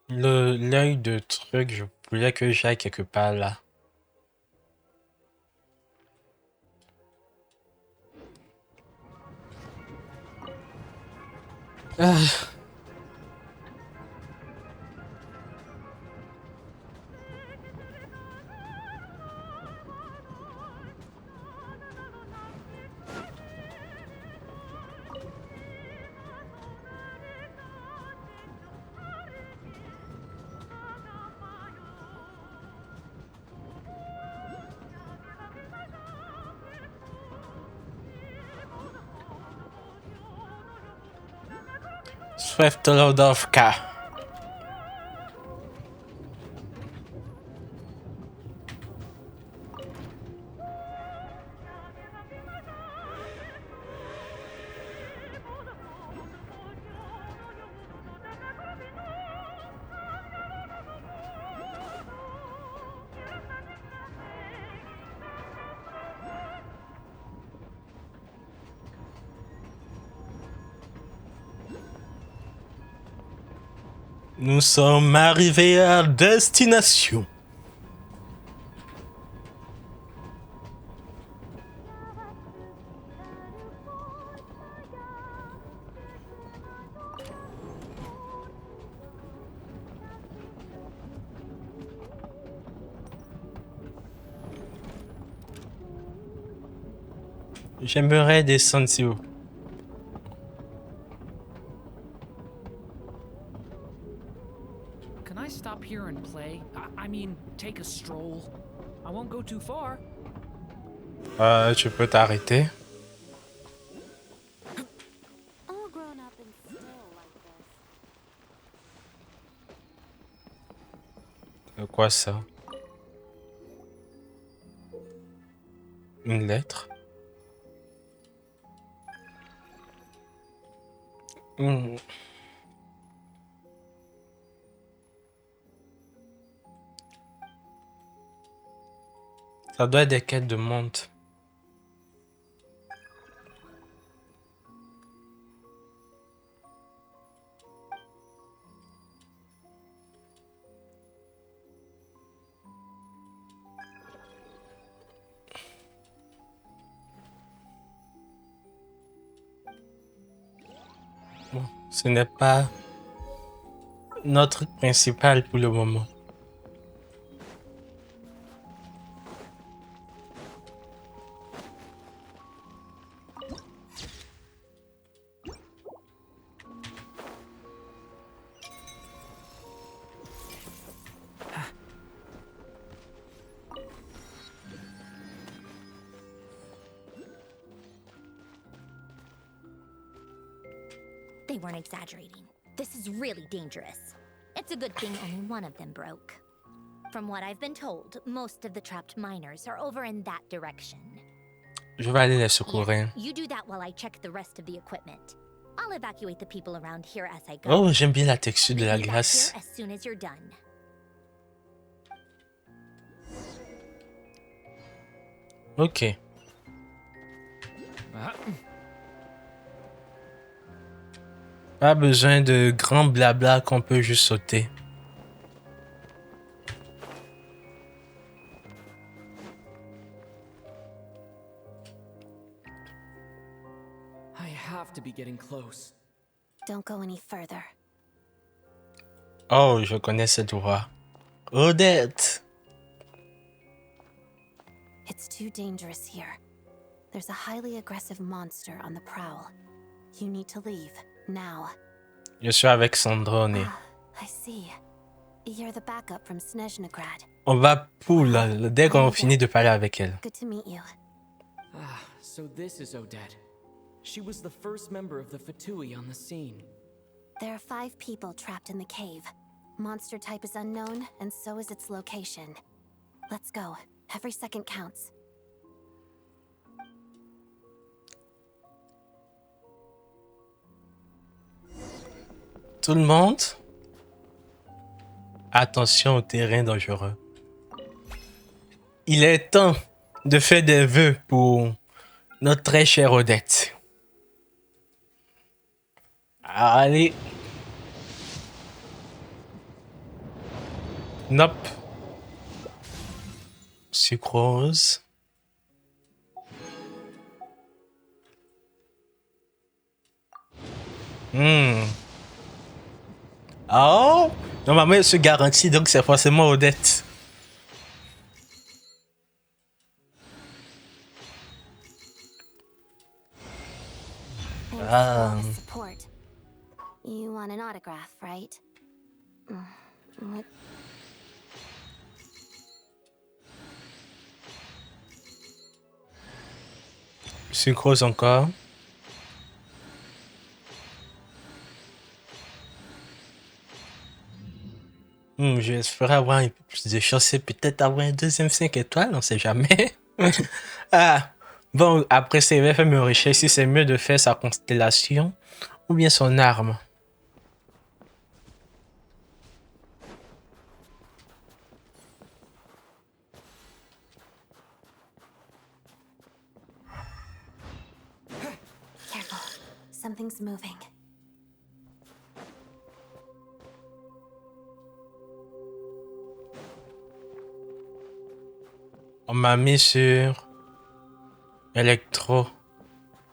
L'œil de truc, je voulais que j'aille quelque part là. Ah. Svetlodovka. Nous sommes arrivés à destination. J'aimerais descendre si haut. Can I stop here and play? I mean, take a stroll. I won't go too far. Tu peux t'arrêter. All grown up and still like this. C'est quoi ça? Une lettre? Ça doit être des quêtes de monde. Bon, ce n'est pas notre truc principal pour le moment. They weren't exaggerating. This is really dangerous. It's a good thing only one of them broke. From what I've been told, most of the trapped miners are over in that direction. Je vais aller les secourir. You do that while I check the rest of the equipment. I'll evacuate the people around here as I go. Oh, j'aime bien la texture de la Be back glace. here as soon as you're done. Ok. Pas besoin de grand blabla qu'on peut juste sauter. I have to be getting close. Don't go any further. Oh, je connais cette voix. Odette! It's too dangerous here. There's a highly aggressive monster on the prowl. You need to leave, now. Je suis avec Sandrone. I see. You're the backup from Snezhnograd. On va poule dès qu'on finit de parler avec elle. Good to meet you. Ah, so this is Odette. She was the first member of the Fatui on the scene. There are 5 people trapped in the cave. Monster type is unknown, and so is its location. Let's go. Every second counts. Tout le monde, attention au terrain dangereux. Il est temps de faire des vœux pour notre très chère Odette. Allez. Nope. Sucrose. Oh, normalement elle se garantit, donc c'est forcément Odette. Support. You want an autograph, right? What? Sucrose encore. J'espère avoir un peu plus de chance et peut-être avoir un deuxième 5 étoiles, on sait jamais. Ah, bon, après ça, il va faire mes recherches si c'est mieux de faire sa constellation ou bien son arme. Careful. Something's moving. On m'a mis sur Electro.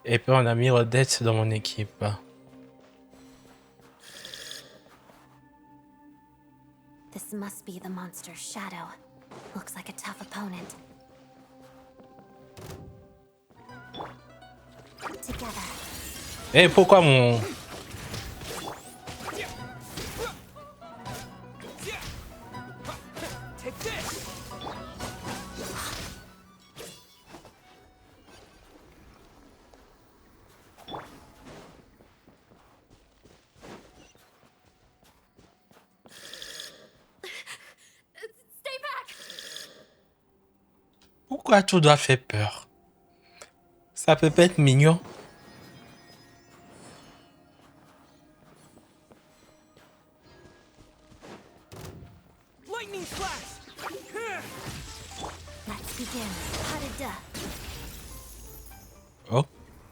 Et puis on a mis Odette dans mon équipe. This must be the monster's shadow. Looks like a tough opponent. Together. Eh, pourquoi mon... Take this! Stay back! Pourquoi tout doit faire peur? Ça peut pas être mignon. Lightning flash! Let's begin. Harada. Oh,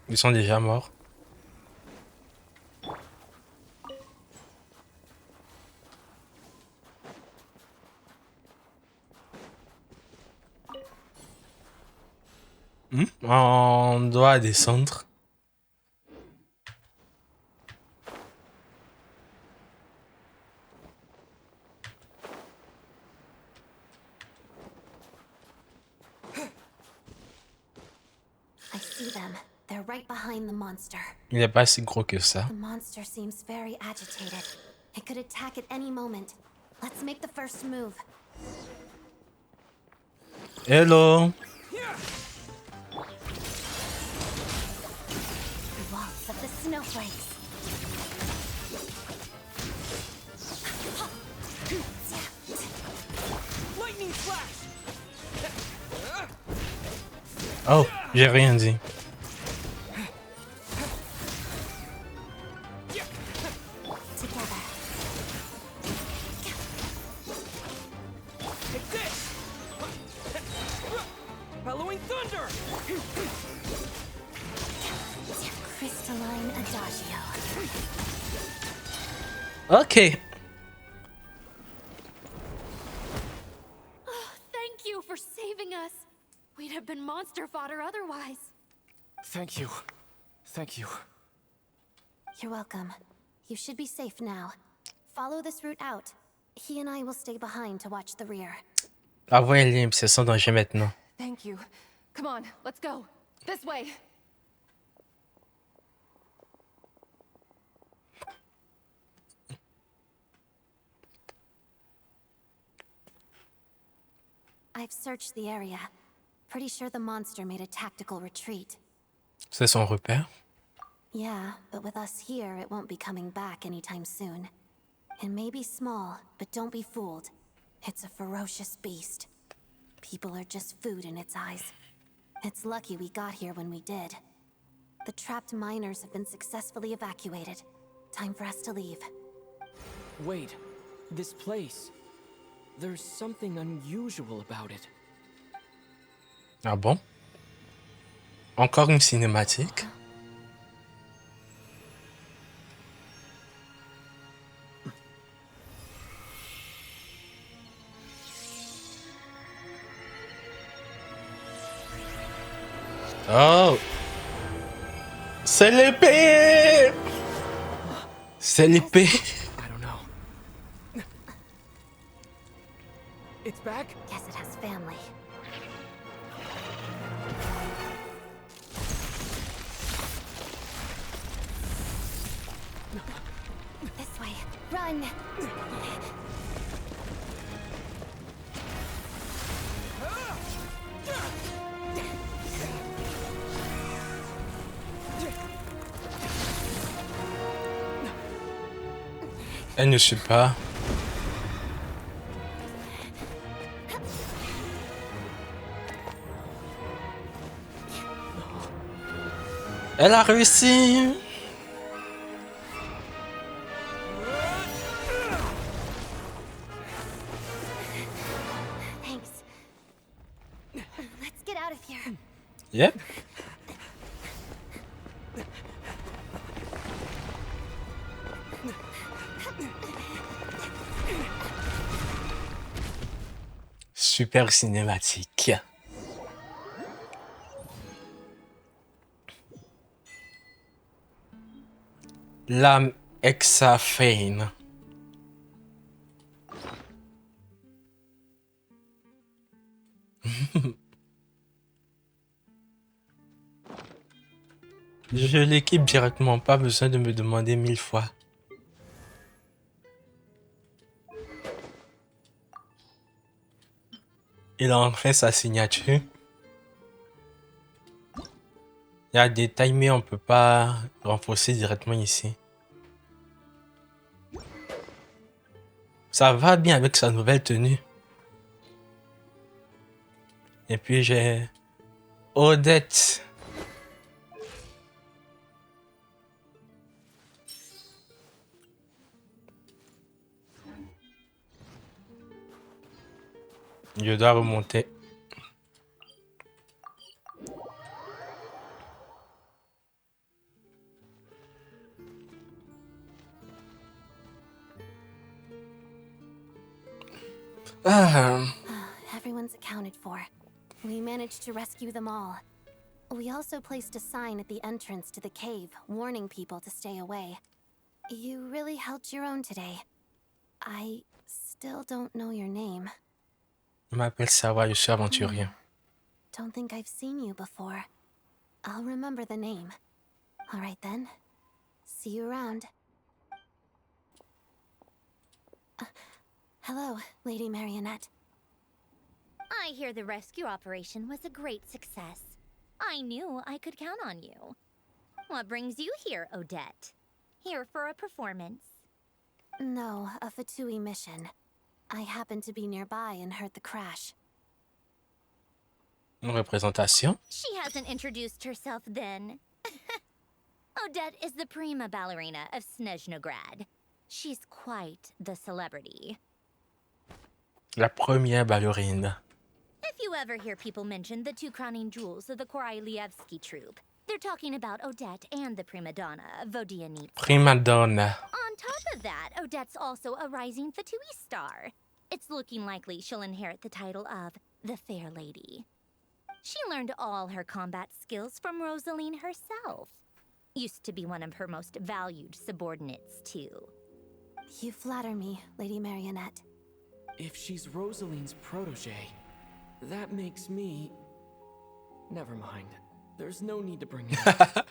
ils sont déjà morts. On doit descendre. see them. They're right behind the monster. Il est pas si gros que ça. The monster seems very agitated. It could attack at any moment. Let's make the first move. Hello. Waltz of the snowflakes. Lightning flash! Oh, j'ai rien dit. Together. Take this! Bellowing thunder! Crystalline Adagio. Ok. Thank you for saving us. We'd have been monster fodder otherwise. Thank you. Thank you. You're welcome. You should be safe now. Follow this route out. He and I will stay behind to watch the rear. La voie est libre, c'est son danger maintenant. Thank you. Come on, let's go. This way. I've searched the area. Pretty sure the monster made a tactical retreat. C'est son repère. Yeah, but with us here, it won't be coming back anytime soon. It may be small, but don't be fooled. It's a ferocious beast. People are just food in its eyes. It's lucky we got here when we did. The trapped miners have been successfully evacuated. Time for us to leave. Wait, this place. There's something unusual about it. Ah bon? Encore une cinématique? Oh! C'est l'épée! C'est l'épée! I don't know. It's back? Guess it has family. This way. Run! Elle ne suit pas. Elle a réussi! Thanks. Let's get out of here. Yep. Super cinématique. L'âme hexaphane. Je l'équipe directement, pas besoin de me demander 1000 fois. Il a enfin sa signature. Il y a des tailles, mais on peut pas renforcer directement ici. Ça va bien avec sa nouvelle tenue. Et puis j'ai Odette. Je dois remonter. Everyone's accounted for. We managed to rescue them all. We also placed a sign at the entrance to the cave, warning people to stay away. You really held your own today. I still don't know your name. Je m'appelle Sawa, je suis aventurier. Don't think I've seen you before. I'll remember the name. All right then. See you around. Hello, Lady Marionette. I hear the rescue operation was a great success. I knew I could count on you. What brings you here, Odette? Here for a performance? No, a Fatui mission. I happened to be nearby and heard the crash. Une représentation. She hasn't introduced herself then. Odette is the prima ballerina of Snezhnograd. She's quite the celebrity. La première ballerine. If you ever hear people mention the two crowning jewels of the Korailievsky troupe, they're talking about Odette and the prima donna, Vodianitsa. Prima donna. On top of that, Odette's also a rising Fatui star. It's looking likely she'll inherit the title of the Fair Lady. She learned all her combat skills from Rosaline herself. Used to be one of her most valued subordinates, too. You flatter me, Lady Marionette. If she's Rosaline's protege, that makes me... Never mind. There's no need to bring it up.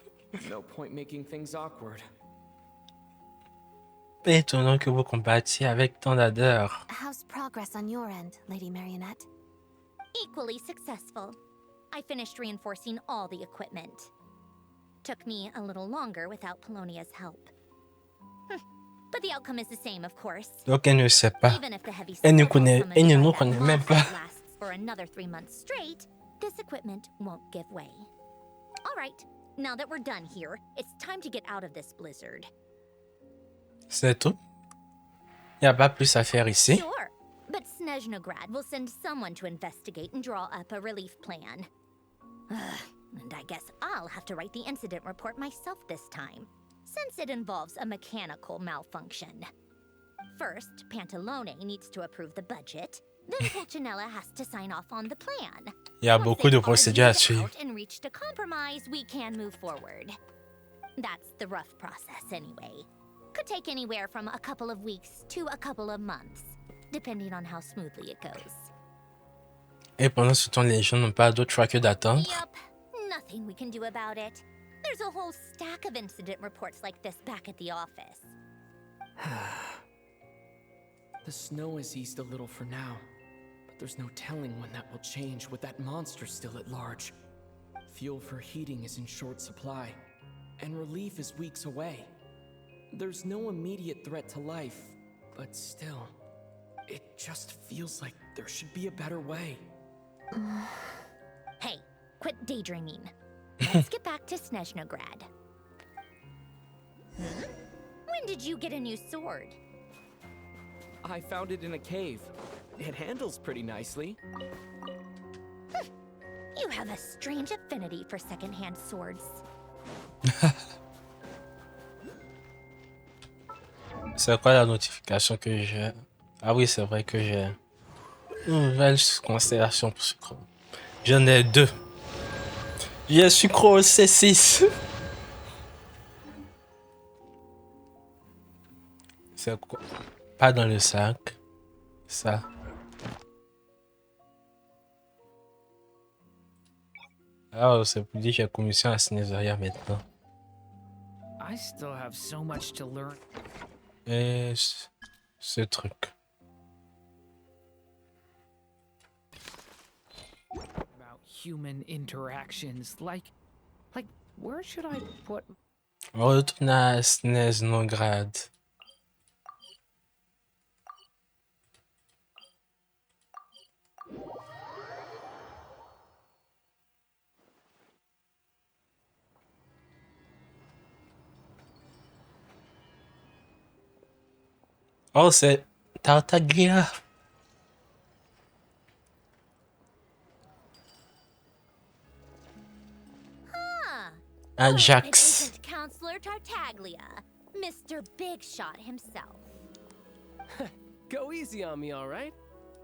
No point making things awkward. Étonnant que vous combattiez avec tant d'ardeur. How's progress on your end, Lady Marionette? Equally successful. I finished reinforcing all the equipment. Took me a little longer without Polonia's help. But the outcome is the same, of course. Donc elle ne sait pas. Even if the heavy Elle ne support connaît, from elle ne Odette nous connaît même pas. lasts for another 3 months straight, this equipment won't give way. All right, now that we're done here, it's time to get out of this blizzard. C'est tout. Il n'y a pas plus à faire ici. Sure, but Snezhnograd will send someone to investigate and draw up a relief plan. And I guess I'll have to write the incident report myself this time, since it involves a mechanical malfunction. First, Pantalone needs to approve the budget, then Pulcinella has to sign off on the plan. Il y a beaucoup de procédures à suivre. Out and reached a compromise, we can move forward. That's the rough process anyway. Could take anywhere from a couple of weeks to a couple of months, depending on how smoothly it goes. Et pendant ce temps, les gens n'ont pas d'autre choix que d'attendre. Yep, nothing we can do about it. There's a whole stack of incident reports like this back at the office. The snow has eased a little for now, but there's no telling when that will change with that monster still at large. Fuel for heating is in short supply, and relief is weeks away. There's no immediate threat to life, but still, it just feels like there should be a better way. Hey, quit daydreaming. Let's get back to Snezhnograd. When did you get a new sword? I found it in a cave. It handles pretty nicely. You have a strange affinity for second-hand swords. C'est quoi la notification que j'ai? Ah oui, c'est vrai que j'ai une nouvelle constellation pour Sucro. J'en ai 2. J'ai Sucro C6. C'est quoi? Pas dans le sac. Ça. Ah, c'est pour dire que j'ai commission à Snezaya maintenant. I still have so much to learn. Et ce truc. About human interactions. Like, where should I put... On retourne à Snezhnograd. Oh, c'est Tartaglia. Ajax. Magnificent Counselor Tartaglia, Mr. Big Shot himself. Go easy on me, all right?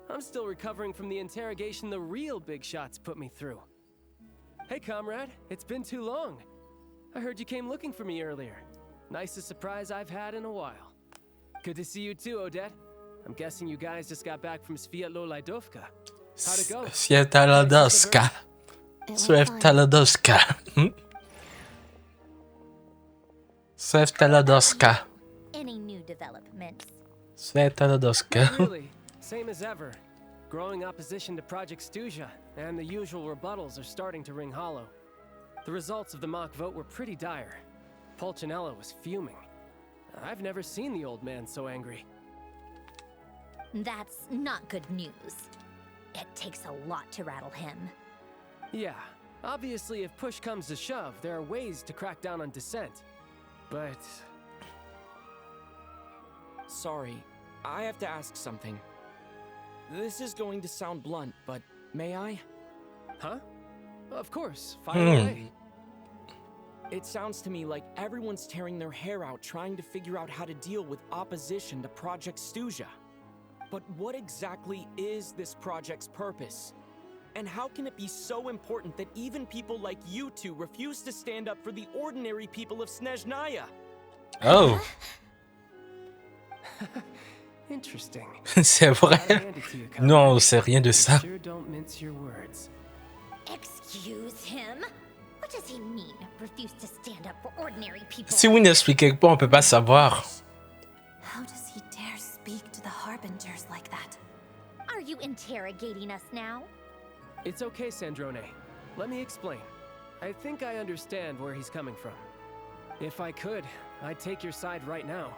I'm still recovering from the interrogation the real big shots put me through. Hey, comrade, it's been too long. I heard you came looking for me earlier. Nicest surprise I've had in a while. Good to see you too, Odette. I'm guessing you guys just got back from Sviatlo Laidovka. How'd it go? Sviatlo Laidovka. Swift Taladoska. Swift Taladoska. Any new developments? Swift Taladoska. Really, same as ever. Growing opposition to Project Stuja, and the usual rebuttals are starting to ring hollow. The results of the mock vote were pretty dire. Pulcinella was fuming. I've never seen the old man so angry. That's not good news. It takes a lot to rattle him. Yeah, obviously if push comes to shove, there are ways to crack down on dissent. But... Sorry, I have to ask something. This is going to sound blunt, but may I? Huh? Of course, fire away. It sounds to me like everyone's tearing their hair out trying to figure out how to deal with opposition to Project Stuja. But what exactly is this project's purpose? And how can it be so important that even people like you two refuse to stand up for the ordinary people of Snezhnaya? Oh. Interesting. C'est vrai. Non, on sait rien de ça. Sure don't mince your words. Excuse him? What does he mean? Refuse to stand up for ordinary people? Si vous n'expliquez pas, on peut pas savoir. How does he dare speak to the Harbingers like that? Are you interrogating us now? It's okay, Sandrone. Let me explain. I think I understand where he's coming from. If I could, I'd take your side right now.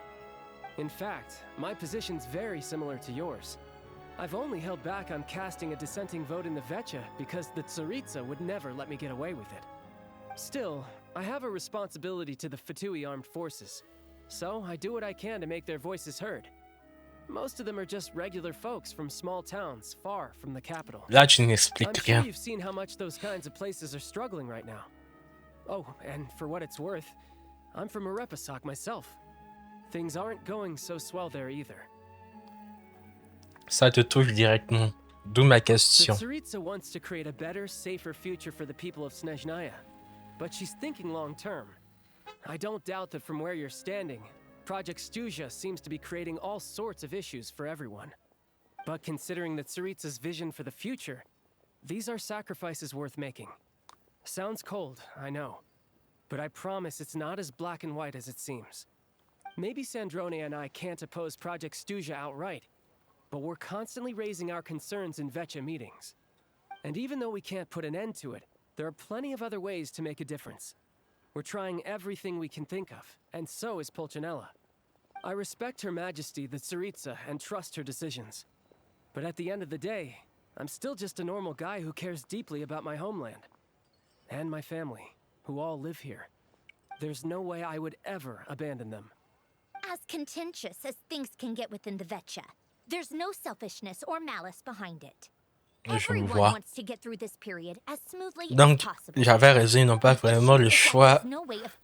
In fact, my position's very similar to yours. I've only held back on casting a dissenting vote in the Vetcha because the Tsaritsa would never let me get away with it. Still, I have a responsibility to the Fatui armed forces, so I do what I can to make their voices heard. Most of them are just regular folks from small towns far from the capital. Là, tu n'expliques I'm sure rien. you've seen how much those kinds of places are struggling right now. Oh, and for what it's worth, I'm from Marepisok myself. Things aren't going so swell there either. Ça te touche directement. D'où ma question. The Tsaritsa wants to create a better, safer future for the people of Snezhnaya, but she's thinking long term. I don't doubt that from where you're standing, Project Stuja seems to be creating all sorts of issues for everyone. But considering the Tsaritsa's vision for the future, these are sacrifices worth making. Sounds cold, I know, but I promise it's not as black and white as it seems. Maybe Sandrone and I can't oppose Project Stuja outright, but we're constantly raising our concerns in Vetcha meetings. And even though we can't put an end to it, there are plenty of other ways to make a difference. We're trying everything we can think of, and so is Pulcinella. I respect Her Majesty, the Tsaritsa, and trust her decisions. But at the end of the day, I'm still just a normal guy who cares deeply about my homeland. And my family, who all live here. There's no way I would ever abandon them. As contentious as things can get within the Vetcha, there's no selfishness or malice behind it. Je me Everyone vois. wants to get through this period as smoothly Donc, as possible. j'avais raison, ils n'ont pas vraiment le choix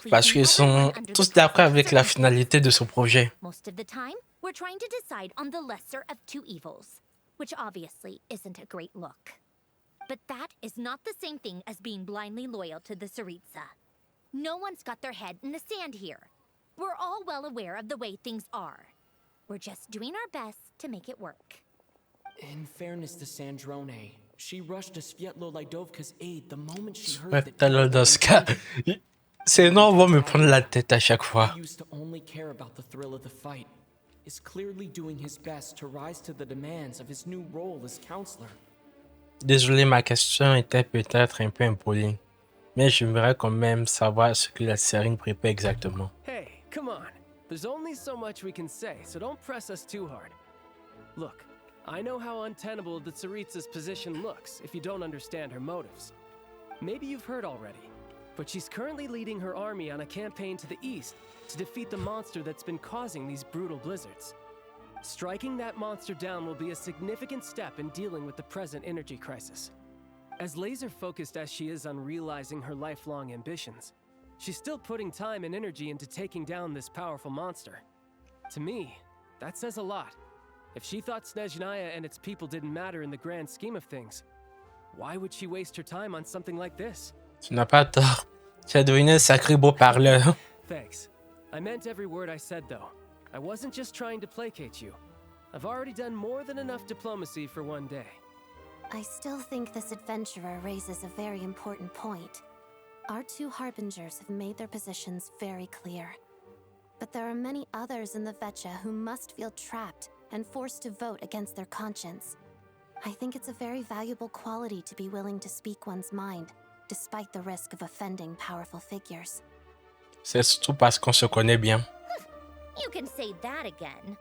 parce qu'ils sont tous d'accord avec la finalité de ce projet. Most of the time, we're trying to decide on the lesser of two evils, which obviously isn't a great look. But that is not the same thing as being blindly loyal to the Tsaritsa. No one's got their head in the sand here. We're all well aware of the way things are. We're just doing our best to make it work. In fairness to Sandrone, she rushed to Svietlo Lidovka's aid the moment she heard Ouais, that Taladoska. Ces noms vont me prendre la tête à chaque fois. he used to only care about the thrill of the fight, is clearly doing his best to rise to the demands of his new role as counselor. Désolé, ma question était peut-être un peu impolie. Mais j'aimerais quand même savoir ce que la série ne prépare exactement. Hey, come on. There's only so much we can say, so don't press us too hard. Look, I know how untenable the Tsaritsa's position looks if you don't understand her motives. Maybe you've heard already, but she's currently leading her army on a campaign to the east to defeat the monster that's been causing these brutal blizzards. Striking that monster down will be a significant step in dealing with the present energy crisis. As laser-focused as she is on realizing her lifelong ambitions, she's still putting time and energy into taking down this powerful monster. To me, that says a lot. If she thought Snezhnaya and its people didn't matter in the grand scheme of things, why would she waste her time on something like this? Tu n'as pas tort. Tu as devenu un sacré beau parleur. Thanks. I meant every word I said, though. I wasn't just trying to placate you. I've already done more than enough diplomacy for one day. I still think this adventurer raises a very important point. Our two harbingers have made their positions very clear. But there are many others in the Vetcha who must feel trapped and forced to vote against their conscience. I think it's a very valuable quality to be willing to speak one's mind, despite the risk of offending powerful figures. C'est surtout parce qu'on se connaît bien. You can say that again.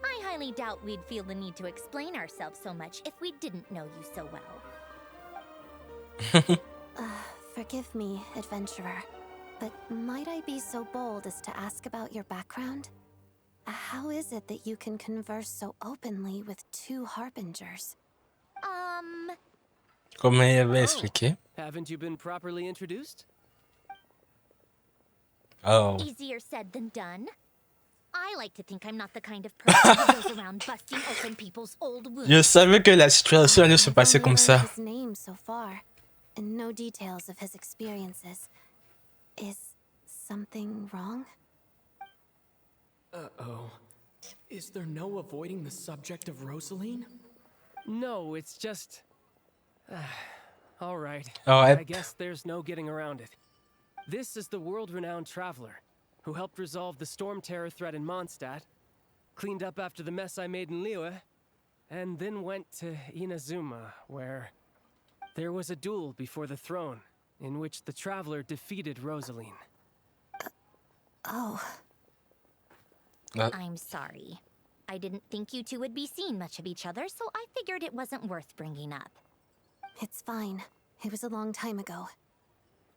I highly doubt we'd feel the need to explain ourselves so much if we didn't know you so well. Forgive me, adventurer, but might I be so bold as to ask about your background? How is it that you can converse so openly with two harbingers? Comme elle avait expliqué. Haven't you been properly introduced? Oh. Easier said than done. I like to think I'm not the kind of person who goes around busting open people's old wounds. Je savais que la situation allait se passer comme ça. His name so far, and no details of his experiences. Is something wrong? Uh-oh. Is there no avoiding the subject of Rosaline? No, it's just... all right. Oh, I guess there's no getting around it. This is the world-renowned traveler who helped resolve the storm terror threat in Mondstadt, cleaned up after the mess I made in Liyue, and then went to Inazuma, where there was a duel before the throne in which the traveler defeated Rosaline. Oh. I'm sorry. I didn't think you two would be seeing much of each other, so I figured it wasn't worth bringing up. It's fine. It was a long time ago.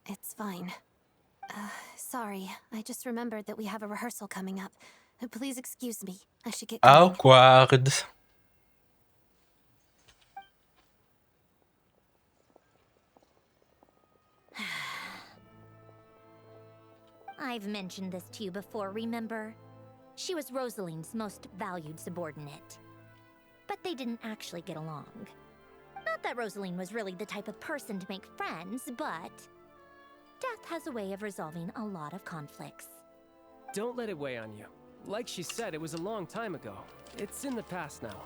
It's fine. Sorry. I just remembered that we have a rehearsal coming up. Please excuse me. I should get going. Awkward. I've mentioned this to you before, remember? She was Rosaline's most valued subordinate. But they didn't actually get along. Not that Rosaline was really the type of person to make friends, but death has a way of resolving a lot of conflicts. Don't let it weigh on you. Like she said, it was a long time ago. It's in the past now.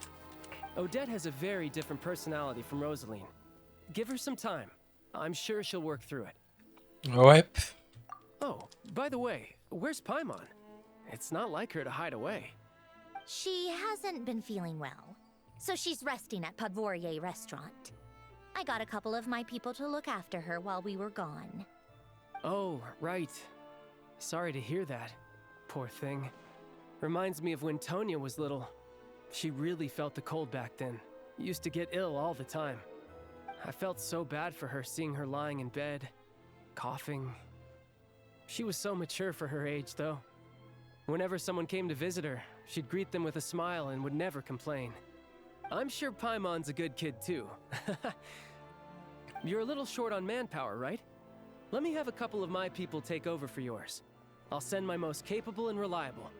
Odette has a very different personality from Rosaline. Give her some time. I'm sure she'll work through it. Ouais. Oh, by the way, where's Paimon? It's not like her to hide away. She hasn't been feeling well, so she's resting at Podvorier Restaurant. I got a couple of my people to look after her while we were gone. Oh, right. Sorry to hear that. Poor thing. Reminds me of when Tonya was little. She really felt the cold back then. Used to get ill all the time. I felt so bad for her seeing her lying in bed, coughing. She was so mature for her age, though. Whenever someone came to visit her, she'd greet them with a smile and would never complain. I'm sure Paimon's a good kid, too. You're a little short on manpower, right? Let me have a couple of my people take over for yours. I'll send my most capable and reliable.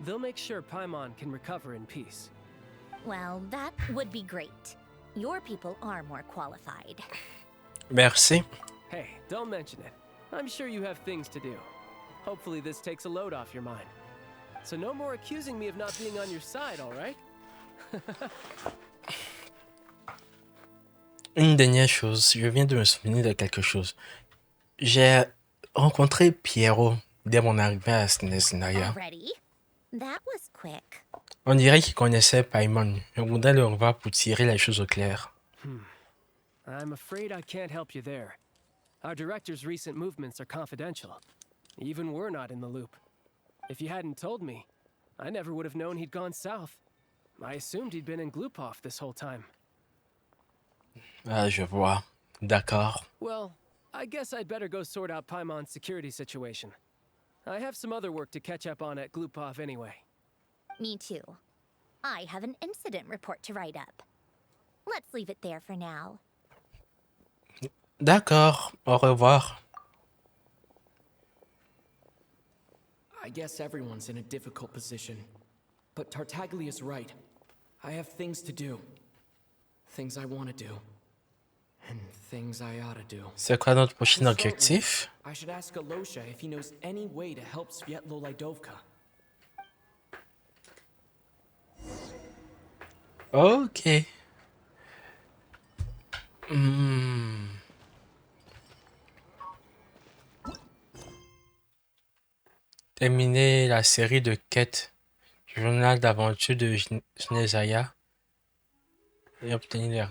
They'll make sure Paimon can recover in peace. Well, that would be great. Your people are more qualified. Merci. Hey, don't mention it. I'm sure you have things to do. Hopefully this takes a load off your mind. So no more accusing me of not being on your side, all right? Une dernière chose, je viens de me souvenir de quelque chose. J'ai rencontré Pierrot dès mon arrivée à Snezhnaya. Already? That was quick. On dirait qu'il connaissait Paimon. Je voudrais le revoir pour tirer les choses au clair. I'm afraid I can't help you there. Our director's recent movements are confidential. Even we're not in the loop. If you hadn't told me, I never would have known he'd gone south. I assumed he'd been in Glupov this whole time. Ah, je vois. D'accord. Well, I guess I'd better go sort out Paimon's security situation. I have some other work to catch up on at Glupov anyway. Me too. I have an incident report to write up. Let's leave it there for now. D'accord. Au revoir. I guess everyone's in a difficult position. But Tartaglia's right. I have things to do. Things I want to do. And things I ought to do. C'est quoi notre prochain objectif? I should ask Alosha if he knows any way to help Svietlo Laidovka. Ok. Hmm. Terminer la série de quêtes journal d'aventure de Snezaya et obtenir les...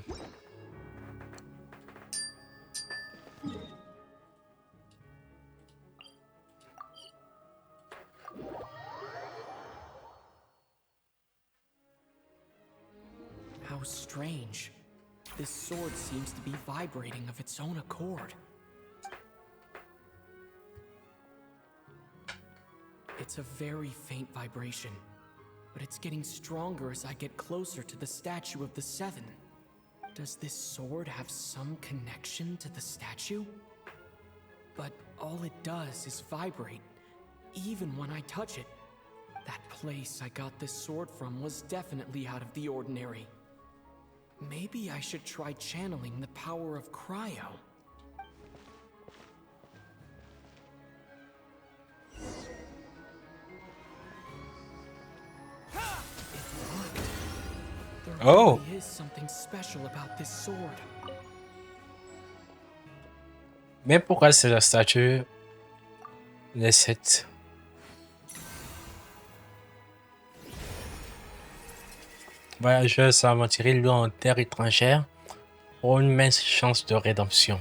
How strange. This sword seems to be vibrating of its own accord. It's a very faint vibration, but it's getting stronger as I get closer to the statue of the Seven. Does this sword have some connection to the statue? But all it does is vibrate, even when I touch it. That place I got this sword from was definitely out of the ordinary. Maybe I should try channeling the power of Cryo. Oh! There is something special about this sword. Mais pourquoi c'est la statue des 7? Voyageuse aventurée loin en terre étrangère pour une mince chance de rédemption.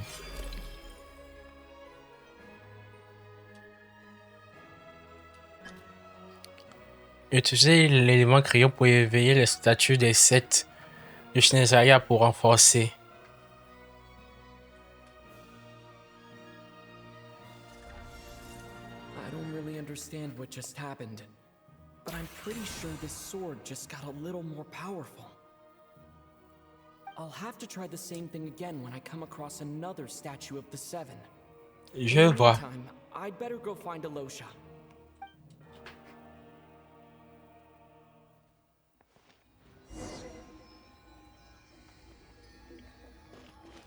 Utilisez l'élément crayon pour éveiller les statues des 7 de Snezaya pour renforcer. I don't really understand what just happened, but I'm pretty sure this sword just got a little more powerful. I'll have to try the same thing again when I come across another statue of the Seven. Je vois. Meantime, I'd better go find Alosha.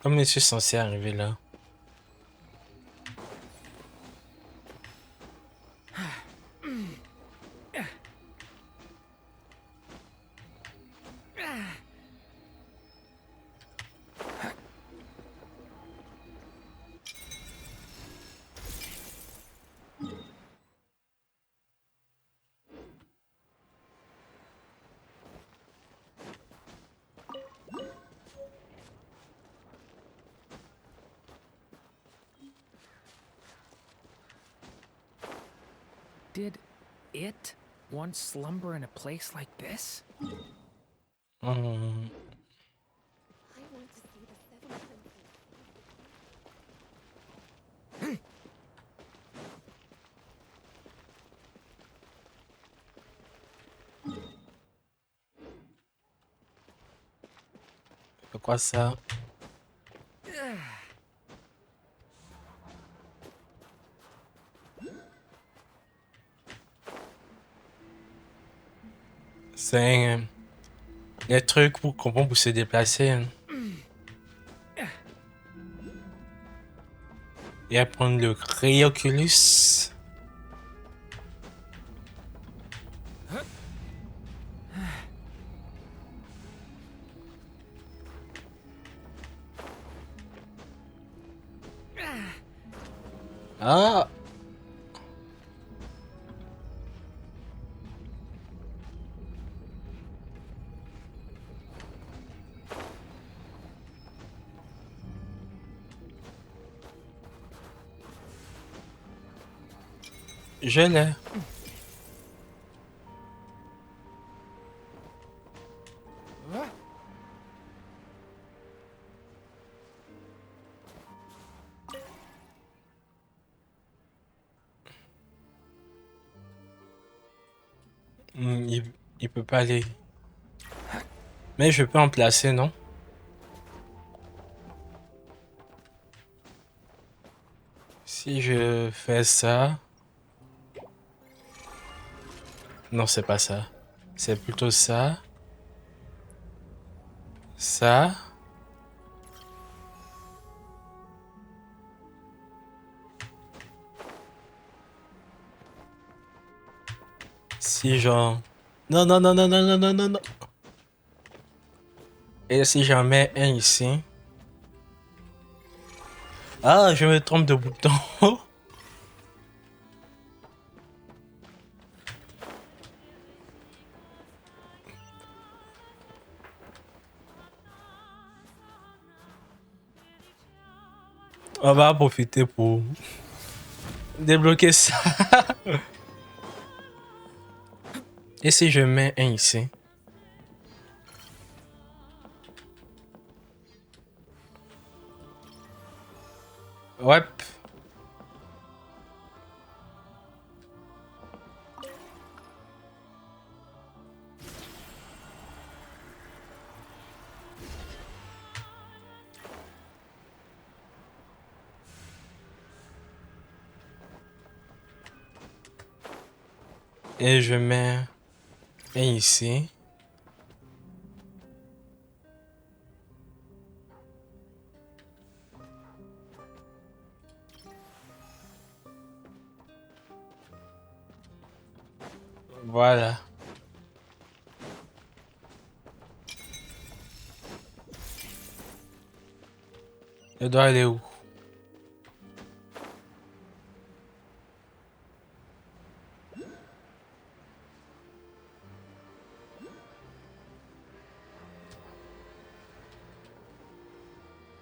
Comment je suis censé arriver là? Did it once slumber in a place like this? C'est quoi ça? C'est les trucs pour comprendre pour se déplacer. Hein. Et à prendre le Cryoculus. Ah! Je l'ai. Il peut pas aller. Mais je peux en placer, non? Si je fais ça... Non, c'est pas ça. C'est plutôt ça. Ça. Si genre... Non, non, non, non, non, non, non, non, non. Et si j'en mets un ici. Ah, je me trompe de bouton. On va profiter pour débloquer ça. Et si je mets un ici? Ouais. Et je mets un ici. Voilà. Je dois aller où?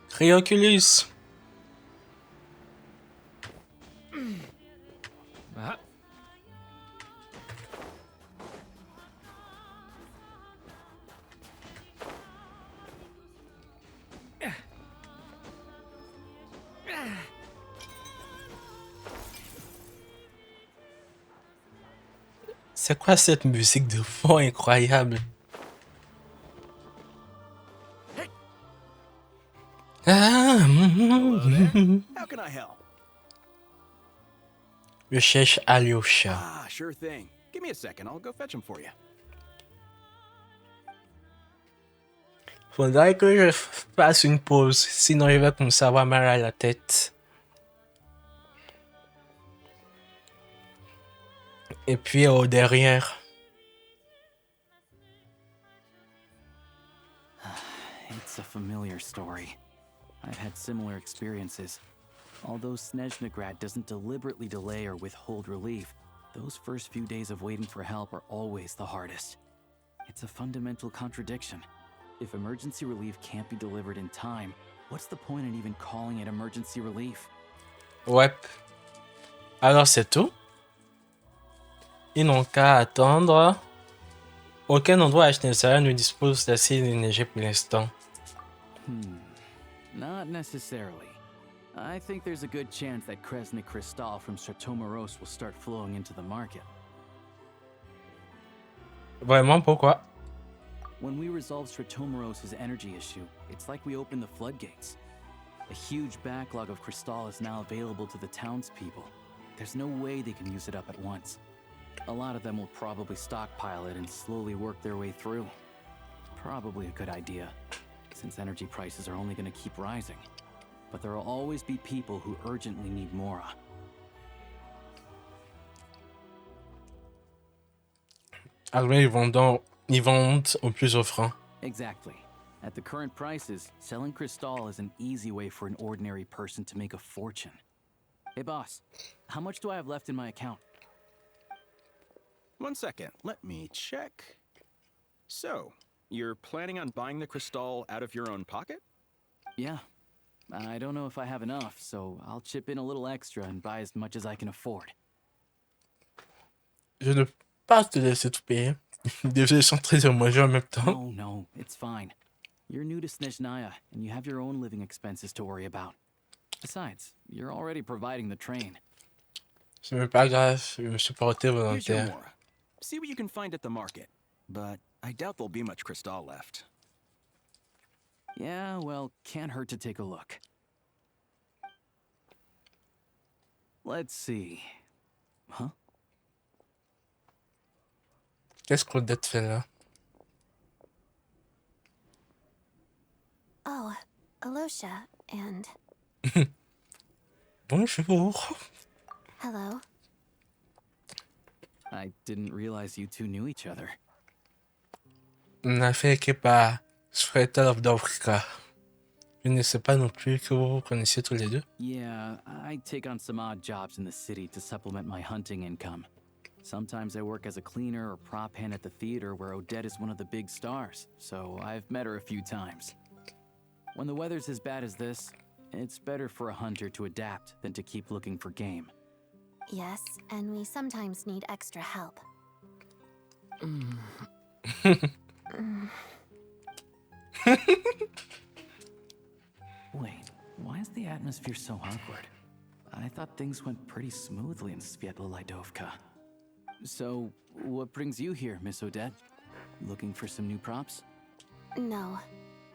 Crioculus. Ah. C'est quoi cette musique de fond incroyable? Ah, How can I help? je cherche Alyosha. Ah, sure thing. Give me a second, I'll go fetch him for you. Faudrait que je fasse une pause, sinon je vais commencer à avoir mal à la tête. Et puis derrière. It's a familiar story. I've had similar experiences. Although Snezhnegrad doesn't deliberately delay or withhold relief, those first few days of waiting for help are always the hardest. It's a fundamental contradiction. If emergency relief can't be delivered in time, what's the point in even calling it emergency relief? Ouais. Alors c'est tout. Ils n'ont qu'à attendre. Aucun endroit à Schnellsara ne dispose d'assez d'énergie pour l'instant. Not necessarily. I think there's a good chance that Kresnik Crystal from Stratomaros will start flowing into the market. Vraiment, pourquoi? When we resolve Stratomaros' energy issue, it's like we open the floodgates. A huge backlog of Crystal is now available to the townspeople. There's no way they can use it up at once. A lot of them will probably stockpile it and slowly work their way through. Probably a good idea, since energy prices are only going to keep rising. But there will always be people who urgently need Mora. Alors ils vendent au plus offrant. Exactly. At the current prices, selling Crystal is an easy way for an ordinary person to make a fortune. Hey boss, how much do I have left in my account? 1 second, let me check. So, you're planning on buying the Crystal out of your own pocket? Yeah. I don't know if I have enough, so I'll chip in a little extra and buy as much as I can afford. Je ne peux pas te laisser tout payer. Désolé, je suis en train de manger en même temps. No, it's fine. You're new to Snezhnaya, and you have your own living expenses to worry about. Besides, you're already providing the train. C'est même pas grave, je me suis porté Here's your volontaire. Mora. See what you can find at the market. But I doubt there'll be much Crystal left. Yeah, well, can't hurt to take a look. Let's see. Huh? Qu'est-ce que Claudette fait là? Oh, Alyosha and Bonjour. hello. I didn't realize you two knew each other. On a fait équipe à Spretel of Dovka. Je ne sais pas non plus que vous vous connaissiez tous les deux. Yeah, I take on some odd jobs in the city to supplement my hunting income. Sometimes I work as a cleaner or prop hand at the theater where Odette is one of the big stars, so I've met her a few times. When the weather's as bad as this, it's better for a hunter to adapt than to keep looking for game. Yes, and we sometimes need extra help. Wait, why is the atmosphere so awkward? I thought things went pretty smoothly in Svietlo Lidovka. So, what brings you here, Miss Odette? Looking for some new props? No.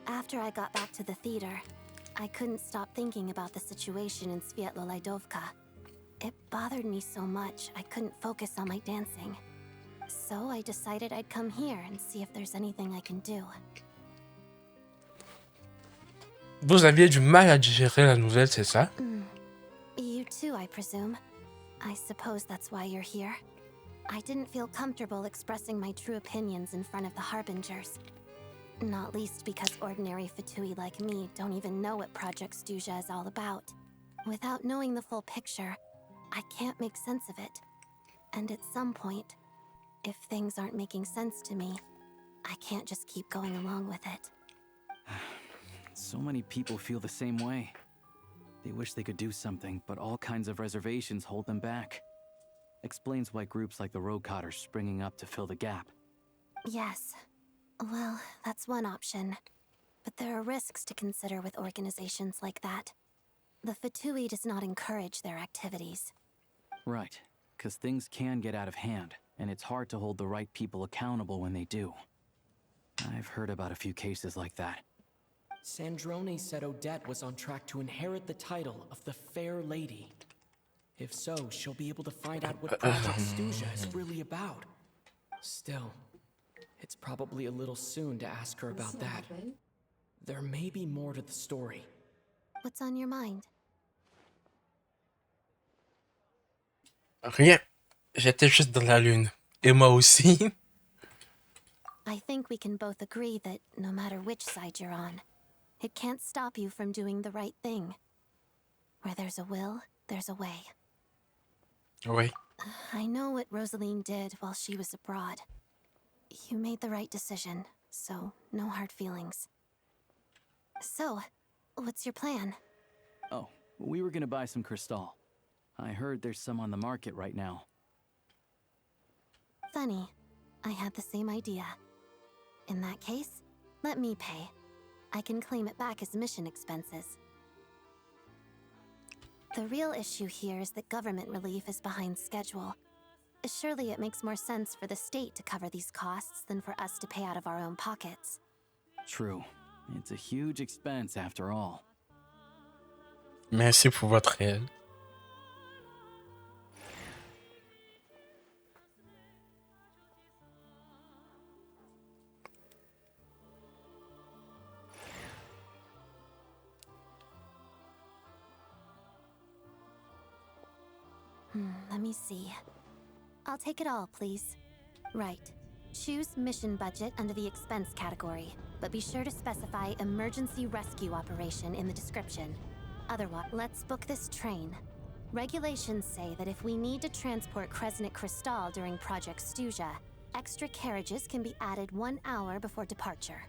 After I got back to the theater, I couldn't stop thinking about the situation in Svietlo Lidovka. It bothered me so much, I couldn't focus on my dancing. So I decided I'd come here and see if there's anything I can do. Vous aviez du mal à digérer la nouvelle, c'est ça? You too, I presume. I suppose that's why you're here. I didn't feel comfortable expressing my true opinions in front of the Harbingers. Not least because ordinary Fatui like me don't even know what Project Stuja is all about. Without knowing the full picture, I can't make sense of it. And at some point, if things aren't making sense to me, I can't just keep going along with it. So many people feel the same way. They wish they could do something, but all kinds of reservations hold them back. Explains why groups like the Rogue are springing up to fill the gap. Yes. Well, that's one option. But there are risks to consider with organizations like that. The Fatui does not encourage their activities. Right, because things can get out of hand, and it's hard to hold the right people accountable when they do. I've heard about a few cases like that. Sandrone said Odette was on track to inherit the title of the Fair Lady. If so, she'll be able to find out what Project Stuja is really about. Still, it's probably a little soon to ask her about that. There may be more to the story. What's on your mind? Rien. J'étais juste dans la lune. Et moi aussi. I think we can both agree that no matter which side you're on, it can't stop you from doing the right thing. Where there's a will, there's a way. Oui. I know what Rosaline did while she was abroad. You made the right decision, so no hard feelings. So, what's your plan? Oh, we were gonna buy some Cristal. I heard there's some on the market right now. Funny. I had the same idea. In that case, let me pay. I can claim it back as mission expenses. The real issue here is that government relief is behind schedule. Surely it makes more sense for the state to cover these costs than for us to pay out of our own pockets. True. It's a huge expense after all. Merci pour votre aide. Let me see. I'll take it all, please. Right. Choose mission budget under the expense category, but be sure to specify emergency rescue operation in the description. Otherwise, let's book this train. Regulations say that if we need to transport Kresnik Cristal during Project Stuja, extra carriages can be added 1 hour before departure.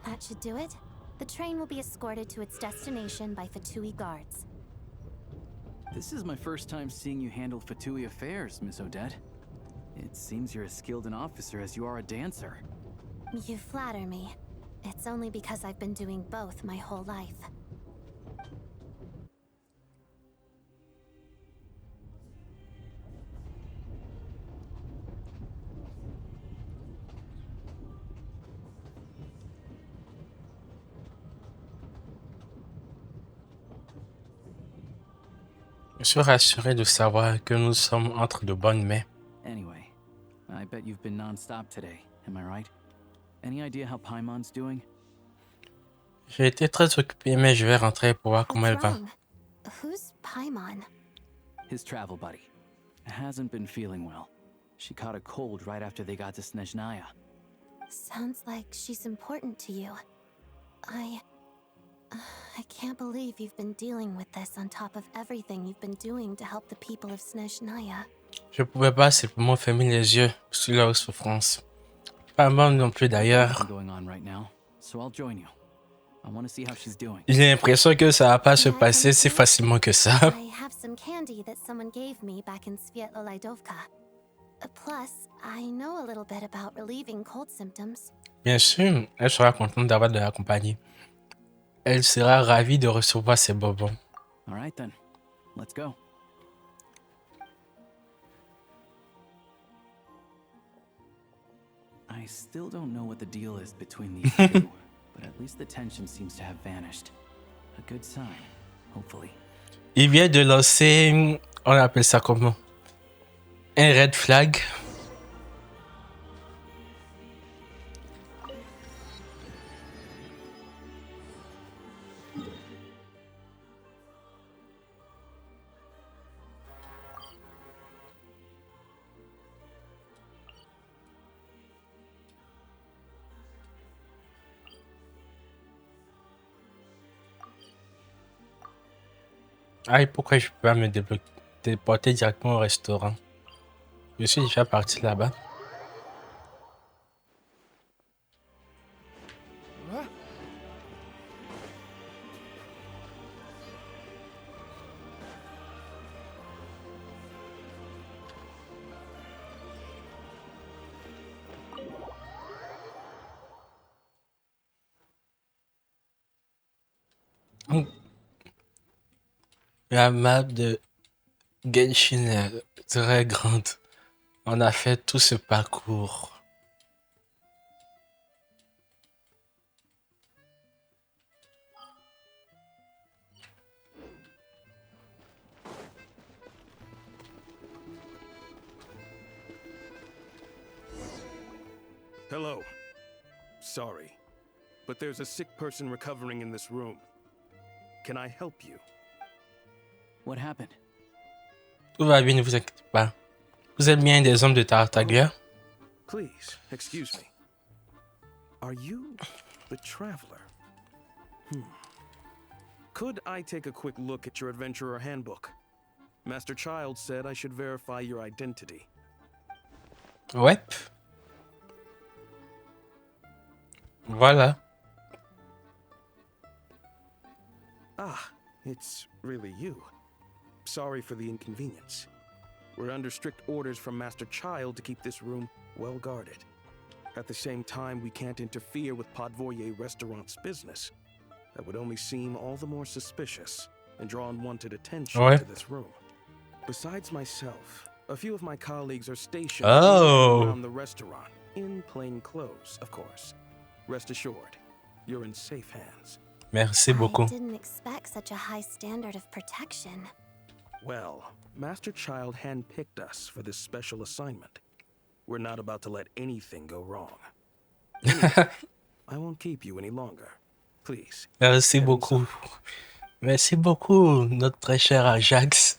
That should do it. The train will be escorted to its destination by Fatui guards. This is my first time seeing you handle Fatui affairs, Miss Odette. It seems you're as skilled an officer as you are a dancer. You flatter me. It's only because I've been doing both my whole life. Je suis rassuré de savoir que nous sommes entre de bonnes mains. Anyway, I bet you've been non-stop today, am I right? Any idea how Paimon's doing? J'ai été très occupé, mais je vais rentrer pour voir comment elle va. Who's Paimon? His travel buddy. hasn't been feeling well. She caught a cold right after they got to Snezhnaya. Sounds like she's important to you. I can't believe you've been dealing with this on top of everything you've been doing to help the people of Snezhnaya. Je pouvais pas simplement fermer les yeux sur leur souffrance. Pas moi non plus d'ailleurs. Going on right now, so I'll join you. I want to see how she's doing. J'ai l'impression que ça va pas se passer si facilement que ça. I have some candy that someone gave me back in Svietlolaidovka. Plus, I know a little bit about relieving cold symptoms. Bien sûr, elle sera contente d'avoir de la compagnie. Elle sera ravie de recevoir ces bonbons. All right then, let's go. I still don't know what the deal is between these two, but at least the tension seems to have vanished. A good sign, hopefully. Il vient de lancer, on appelle ça comment? Un red flag. Ah, et pourquoi je peux pas me déporter directement au restaurant? Je suis déjà parti là-bas. La map de Genshin est très grande. On a fait tout ce parcours. Hello. Sorry, but there's a sick person recovering in this room. Can I help you? What happened? Tout va bien, ne vous inquiétez pas. Vous êtes bien des hommes de Tartaglia? Please, excuse me. Are you the traveler? Could I take a quick look at your adventurer handbook? Master Child said I should verify your identity. Ouais. Voilà. Ah, it's really you. Sorry for the inconvenience. We're under strict orders from Master Child to keep this room well guarded. At the same time, we can't interfere with Podvoye Restaurant's business. That would only seem all the more suspicious and draw unwanted attention to this room. Besides myself, a few of my colleagues are stationed around the restaurant, in plain clothes, of course. Rest assured, you're in safe hands. Merci beaucoup. I didn't expect such a high standard of protection. Well, Master Child handpicked us for this special assignment. We're not about to let anything go wrong. Anyway, I won't keep you any longer. Please. Merci beaucoup. Merci beaucoup, notre très cher Ajax.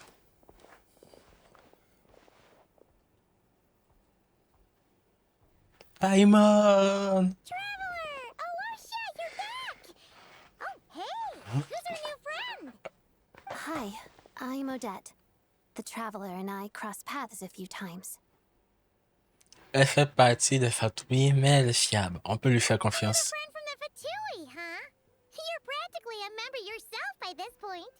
Paimon! Who's our new friend? Hi, I'm Odette. The Traveler and I crossed paths a few times. Elle fait partie de Fatui, mais elle est fiable. On peut lui faire confiance. Friend from the Fatui, huh? You're practically a member yourself by this point.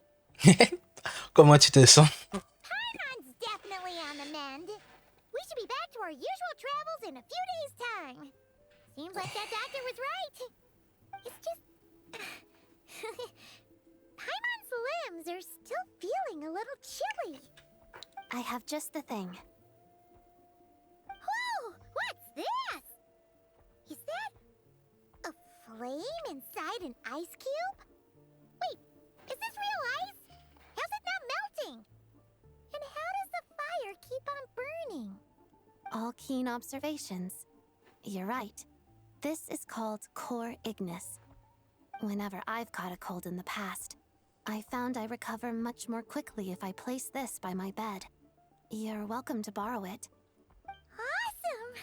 Comment tu te sens? Paimon's definitely on the mend. We should be back to our usual travels in a few days' time. Seems like that doctor was right. It's just... Paimon's limbs are still feeling a little chilly. I have just the thing. Whoa! What's this? Is that a flame inside an ice cube? Wait, is this real ice? How's it not melting? And how does the fire keep on burning? All keen observations. You're right. This is called Cor Ignis. Whenever I've caught a cold in the past, I found I recover much more quickly if I place this by my bed. You're welcome to borrow it. Awesome!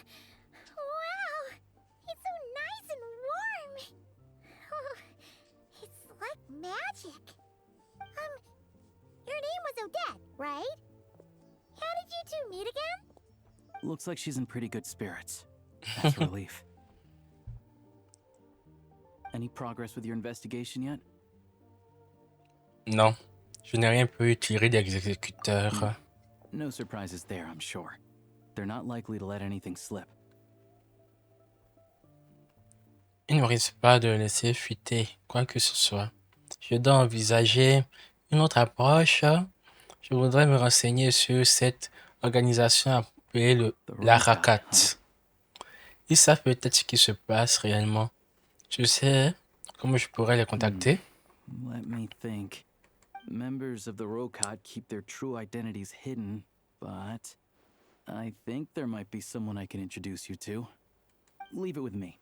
Wow! It's so nice and warm! Oh, it's like magic. Your name was Odette, right? How did you two meet again? Looks like she's in pretty good spirits. That's a relief. Any progress with your investigation yet? Non, je n'ai rien pu tirer des exécuteurs. No surprises there, I'm sure. They're not likely to let anything slip. Il ne risque pas de laisser fuiter quoi que ce soit. Je dois envisager une autre approche. Je voudrais me renseigner sur cette organisation appelée la RACAT. Ils savent peut-être ce qui se passe réellement. Tu sais comment je pourrais les contacter? Let me think. Members of the Rokat keep their true identities hidden, but I think there might be someone I can introduce you to. Leave it with me.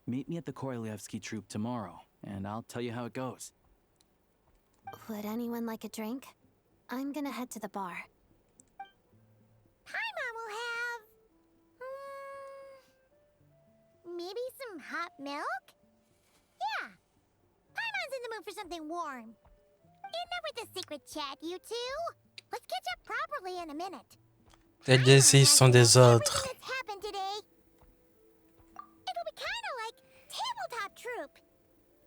Meet me at the Korolyevsky troop tomorrow, and I'll tell you how it goes. Would anyone like a drink? I'm gonna head to the bar. Paimon will have... maybe some hot milk? Yeah. Paimon's in the mood for something warm. Enough with the secret chat, you two. Let's catch up properly in a minute. Les désirs sont des ordres. What's happened today? It'll be kind of like Tabletop Troop.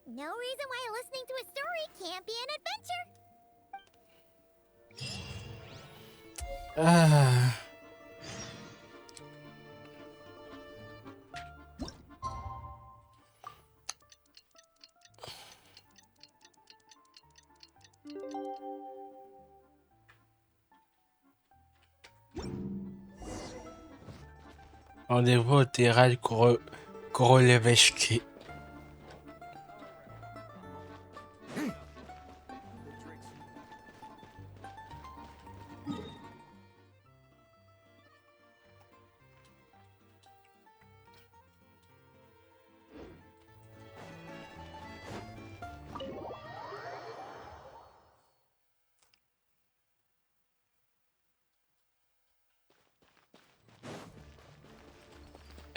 No reason why listening to a story can't be an adventure. Ah. Rendez-vous au terrain Korolyevsky.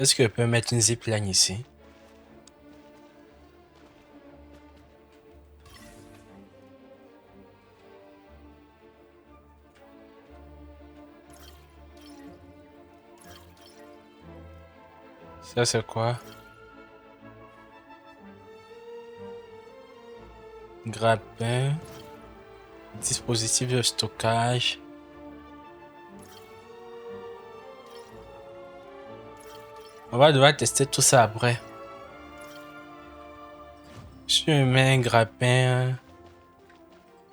Est-ce que je peux mettre une zipline ici? Ça c'est quoi? Grappin. Dispositif de stockage. On va devoir tester tout ça après. Je mets un grappin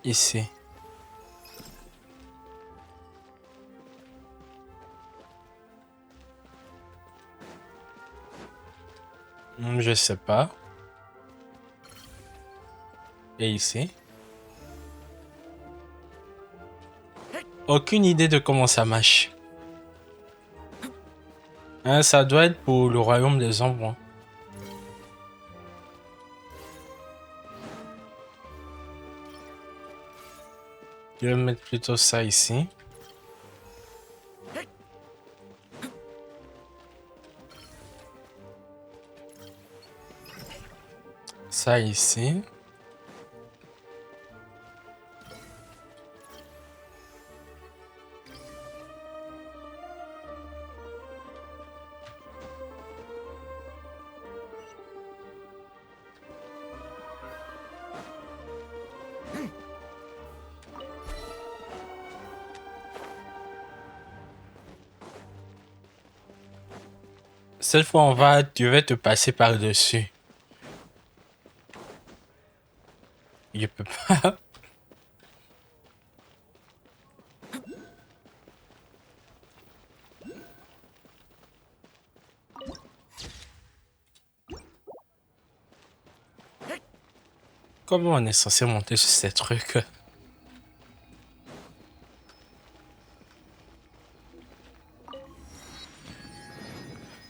ici. Je sais pas. Et ici. Aucune idée de comment ça marche. Hein, ça doit être pour le royaume des ombres. Hein. Je vais mettre plutôt ça ici. Ça ici. Cette fois, je vais te passer par-dessus. Je peux pas. Comment on est censé monter sur ces trucs?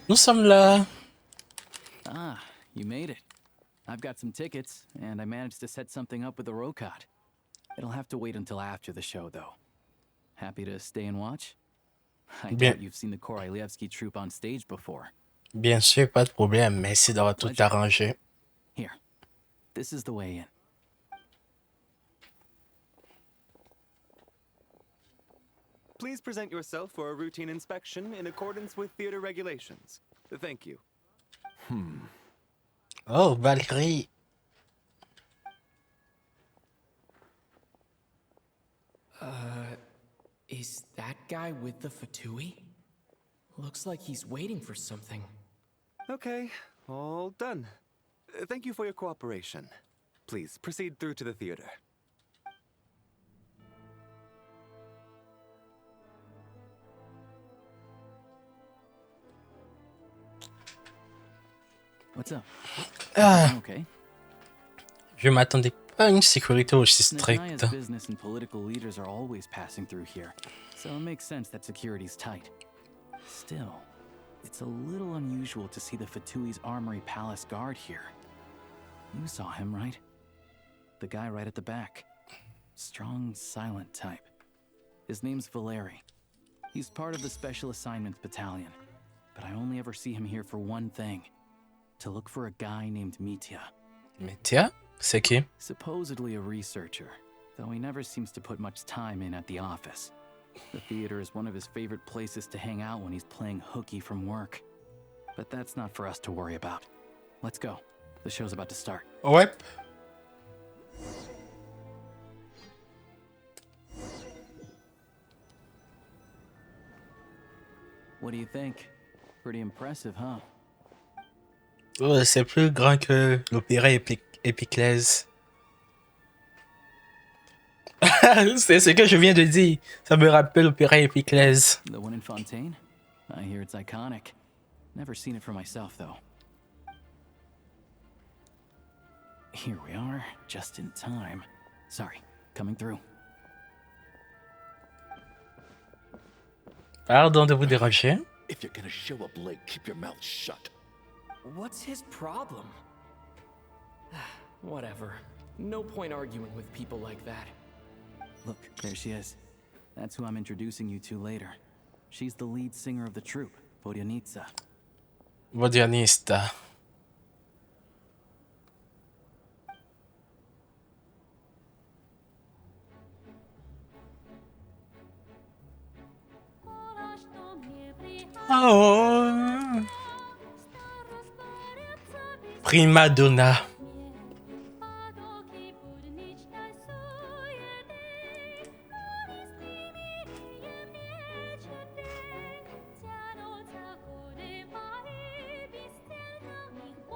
Nous sommes là. Ah, you made it. I've got some tickets, and I managed to set something up with the Rokat. It'll have to wait until after the show, though. Happy to stay and watch? I Bien. doubt you've seen the Korolyevsky troupe on stage before. Bien sûr, pas de problème. Merci d'avoir tout arrangé. Here, this is the way in. Please present yourself for a routine inspection in accordance with theater regulations. Thank you. Oh, Valérie. Is that guy with the Fatui? Looks like he's waiting for something. Okay, all done. Thank you for your cooperation. Please proceed through to the theater. What's up? Ah, Okay. je m'attendais pas à une sécurité aussi Snezhnaya's stricte. business and political leaders are always passing through here, so it makes sense that security's tight. Still, it's a little unusual to see the Fatui's Armory Palace guard here. You saw him, right? The guy right at the back. Strong, silent type. His name's Valeri. He's part of the Special Assignments Battalion, but I only ever see him here for one thing. To look for a guy named Mitya. Mitya? C'est qui? Supposedly a researcher, though he never seems to put much time in at the office. The theater is one of his favorite places to hang out when he's playing hooky from work. But that's not for us to worry about. Let's go. The show's about to start. Ouais. What do you think? Pretty impressive, huh? Oh, c'est plus grand que l'opéra Épiclèse. C'est ce que je viens de dire. Ça me rappelle l'opéra Épiclèse. The one in Fontaine? I hear it's iconic. Never seen it for myself, though. Here we are, just in time. Sorry, coming through. Pardon de vous déranger. If you're gonna show up late, keep your mouth shut. What's his problem? Whatever. No point arguing with people like that. Look, there she is. That's who I'm introducing you to later. She's the lead singer of the troupe, Vodyanitsa. Vodyanista. Oh. Prima donna.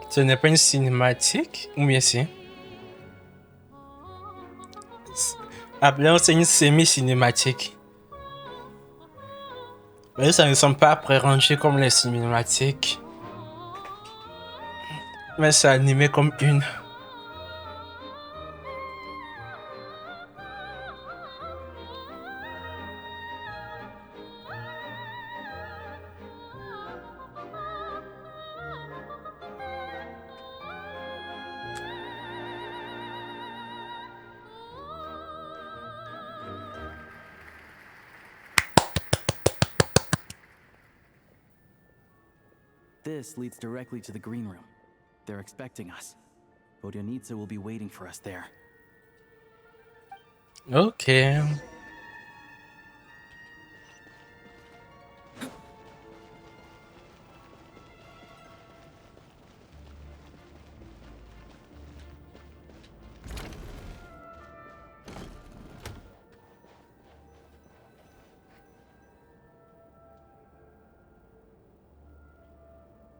Ce n'est pas une cinématique? Ou bien si? Appelons c'est une semi-cinématique. Mais ça ne semble pas pré-rangé comme les cinématiques. Mais c'est animé comme une. This leads directly to the green room. They're expecting us. Vodyanitsa will be waiting for us there. Okay.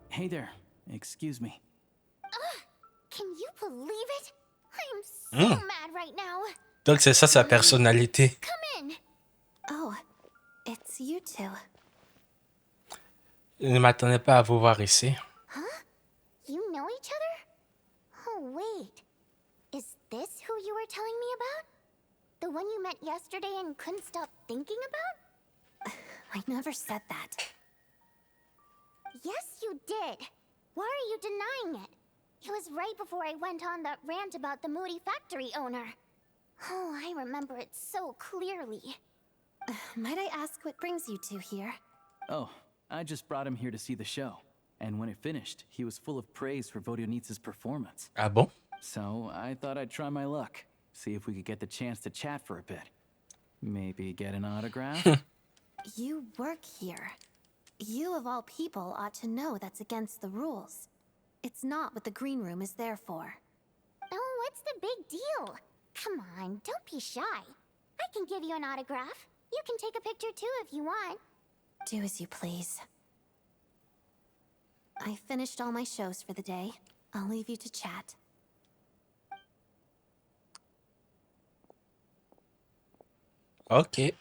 Hey there. Excuse me. Can you believe it? I am so mad right now. Donc c'est ça sa personnalité. Come in. Oh, it's you two. Je ne m'attendais pas à vous voir ici. Huh? You know each other? Oh, wait. Is this who you were telling me about? The one you met yesterday and couldn't stop thinking about? I never said that. Yes, you did. Why are you denying it? It was right before I went on that rant about the moody factory owner. Oh, I remember it so clearly. Might I ask what brings you two here? Oh, I just brought him here to see the show. And when it finished, he was full of praise for Vodionits's performance. Ah bon? So I thought I'd try my luck, see if we could get the chance to chat for a bit. Maybe get an autograph? You work here. You of all people ought to know that's against the rules. It's not what the green room is there for. Oh, what's the big deal? Come on, don't be shy. I can give you an autograph. You can take a picture too if you want. Do as you please. I finished all my shows for the day. I'll leave you to chat. Ok.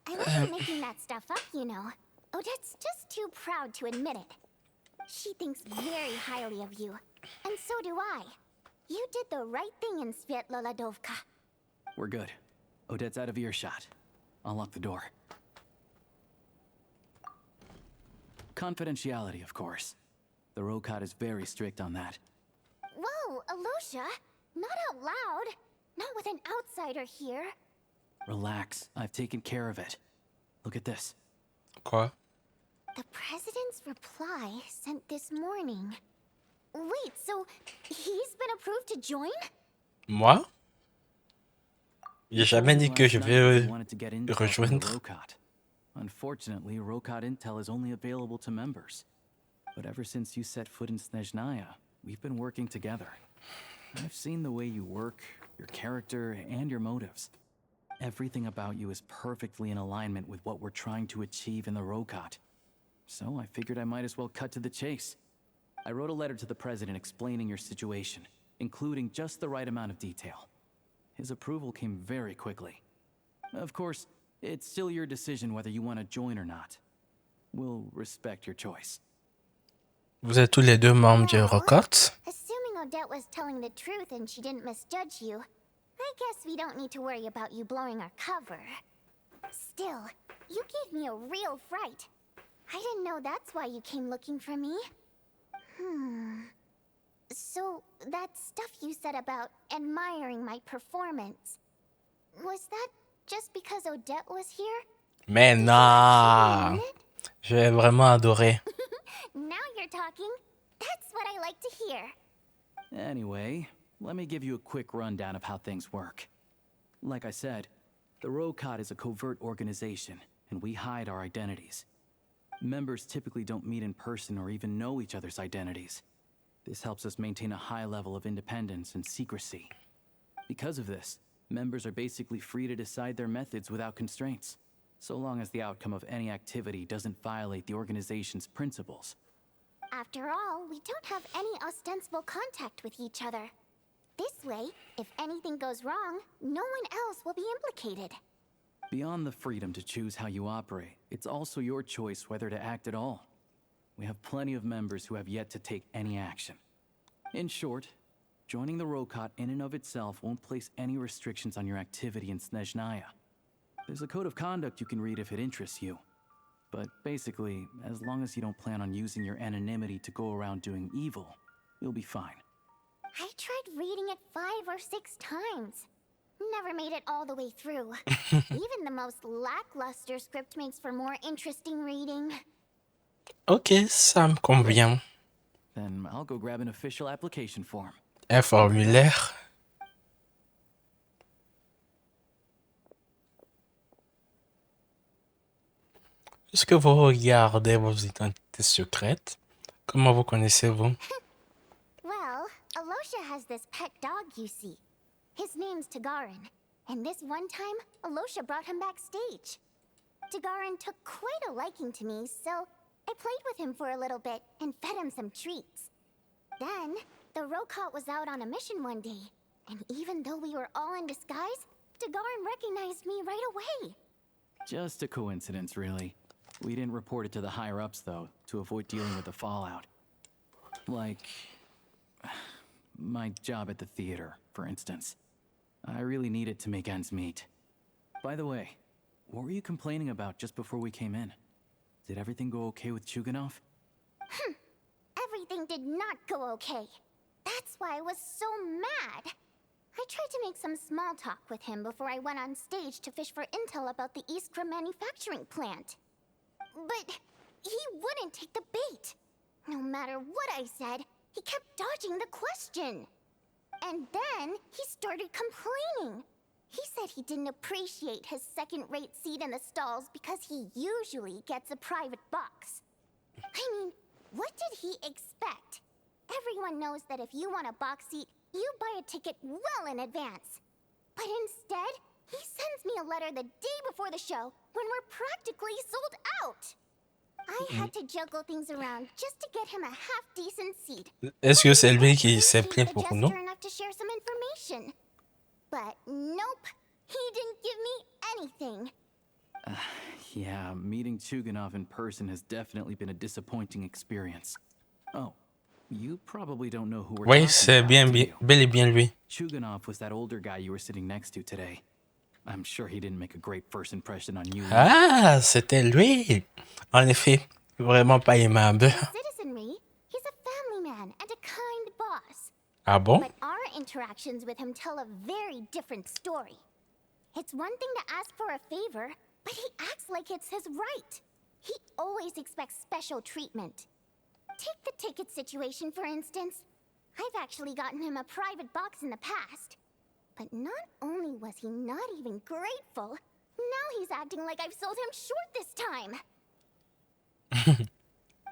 I wasn't making that stuff up, you know. Odette's just too proud to admit it. She thinks very highly of you, and so do I. You did the right thing in Svietloladovka. We're good. Odette's out of earshot. I'll lock the door. Confidentiality, of course. The Rokot is very strict on that. Whoa, Alosha! Not out loud! Not with an outsider here. Relax, I've taken care of it. Look at this. Quoi? The president's reply sent this morning. Wait, so he's been approved to join? Moi? J'ai jamais dit que je vais rejoindre. Rokot. Unfortunately, Rokot intel is only available to members. But ever since you set foot in Snezhnaya, we've been working together. I've seen the way you work, your character, and your motives. Everything about you is perfectly in alignment with what we're trying to achieve in the Rokot. So I figured I might as well cut to the chase. I wrote a letter to the president explaining your situation, including just the right amount of detail. His approval came very quickly. Of course, it's still your decision whether you want to join or not. We'll respect your choice. Vous êtes tous les deux membres du Rokot? Assuming Odette was telling the truth and she didn't misjudge you, I guess we don't need to worry about you blowing our cover. Still, you gave me a real fright. I didn't know that's why you came looking for me. So, that stuff you said about admiring my performance, was that just because Odette was here? Mais non! J'ai vraiment adoré. Now you're talking. That's what I like to hear. Anyway, let me give you a quick rundown of how things work. Like I said, the Rokot is a covert organization, and we hide our identities. Members typically don't meet in person or even know each other's identities. This helps us maintain a high level of independence and secrecy. Because of this, members are basically free to decide their methods without constraints, so long as the outcome of any activity doesn't violate the organization's principles. After all, we don't have any ostensible contact with each other. This way, if anything goes wrong, no one else will be implicated. Beyond the freedom to choose how you operate, it's also your choice whether to act at all. We have plenty of members who have yet to take any action. In short, joining the Rokot in and of itself won't place any restrictions on your activity in Snezhnaya. There's a code of conduct you can read if it interests you. But basically, as long as you don't plan on using your anonymity to go around doing evil, you'll be fine. I tried reading it 5 or 6 times. Never made it all the way through. Even the most lackluster script makes for more interesting reading. Ok, ça me convient. Then I'll go grab an official application form. Un formulaire. Est-ce que vous regardez vos identités secrètes? Comment vous connaissez-vous? Well, Alosha has this pet dog, you see. His name's Tagarin. And this one time, Alosha brought him backstage. Tagarin took quite a liking to me, so I played with him for a little bit and fed him some treats. Then, the Rokot was out on a mission one day, and even though we were all in disguise, Tagarin recognized me right away. Just a coincidence, really. We didn't report it to the higher-ups, though, to avoid dealing with the fallout. Like, my job at the theater, for instance. I really needed to make ends meet. By the way, what were you complaining about just before we came in? Did everything go okay with Chuganov? Everything did not go okay. That's why I was so mad. I tried to make some small talk with him before I went on stage to fish for intel about the Iskra manufacturing plant. But he wouldn't take the bait. No matter what I said, he kept dodging the question. And then he started complaining. He said he didn't appreciate his second-rate seat in the stalls because he usually gets a private box. I mean, what did he expect? Everyone knows that if you want a box seat, you buy a ticket well in advance. But instead, he sends me a letter the day before the show when we're practically sold out. I had to juggle things around just to get him a half-decent seat. Est-ce que c'est lui qui s'est plaint pour nous? Enough to share some information. But nope, he didn't give me anything. Yeah, meeting Chuganov in person has definitely been a disappointing experience. Oh, you probably don't know who we're Oui, talking c'est about, bien, do bien, you? bel et bien lui. Chuganov was that older guy you were sitting next to today. I'm sure he didn't make a great first impression on you. Ah, c'était lui. En effet, vraiment pas aimable. Citizenry, he's a family man and a kind boss. Ah bon? But our interactions with him tell a very different story. It's one thing to ask for a favor, but he acts like it's his right. He always expects special treatment. Take the ticket situation, for instance. I've actually gotten him a private box in the past. But not only was he not even grateful, now he's acting like I've sold him short this time.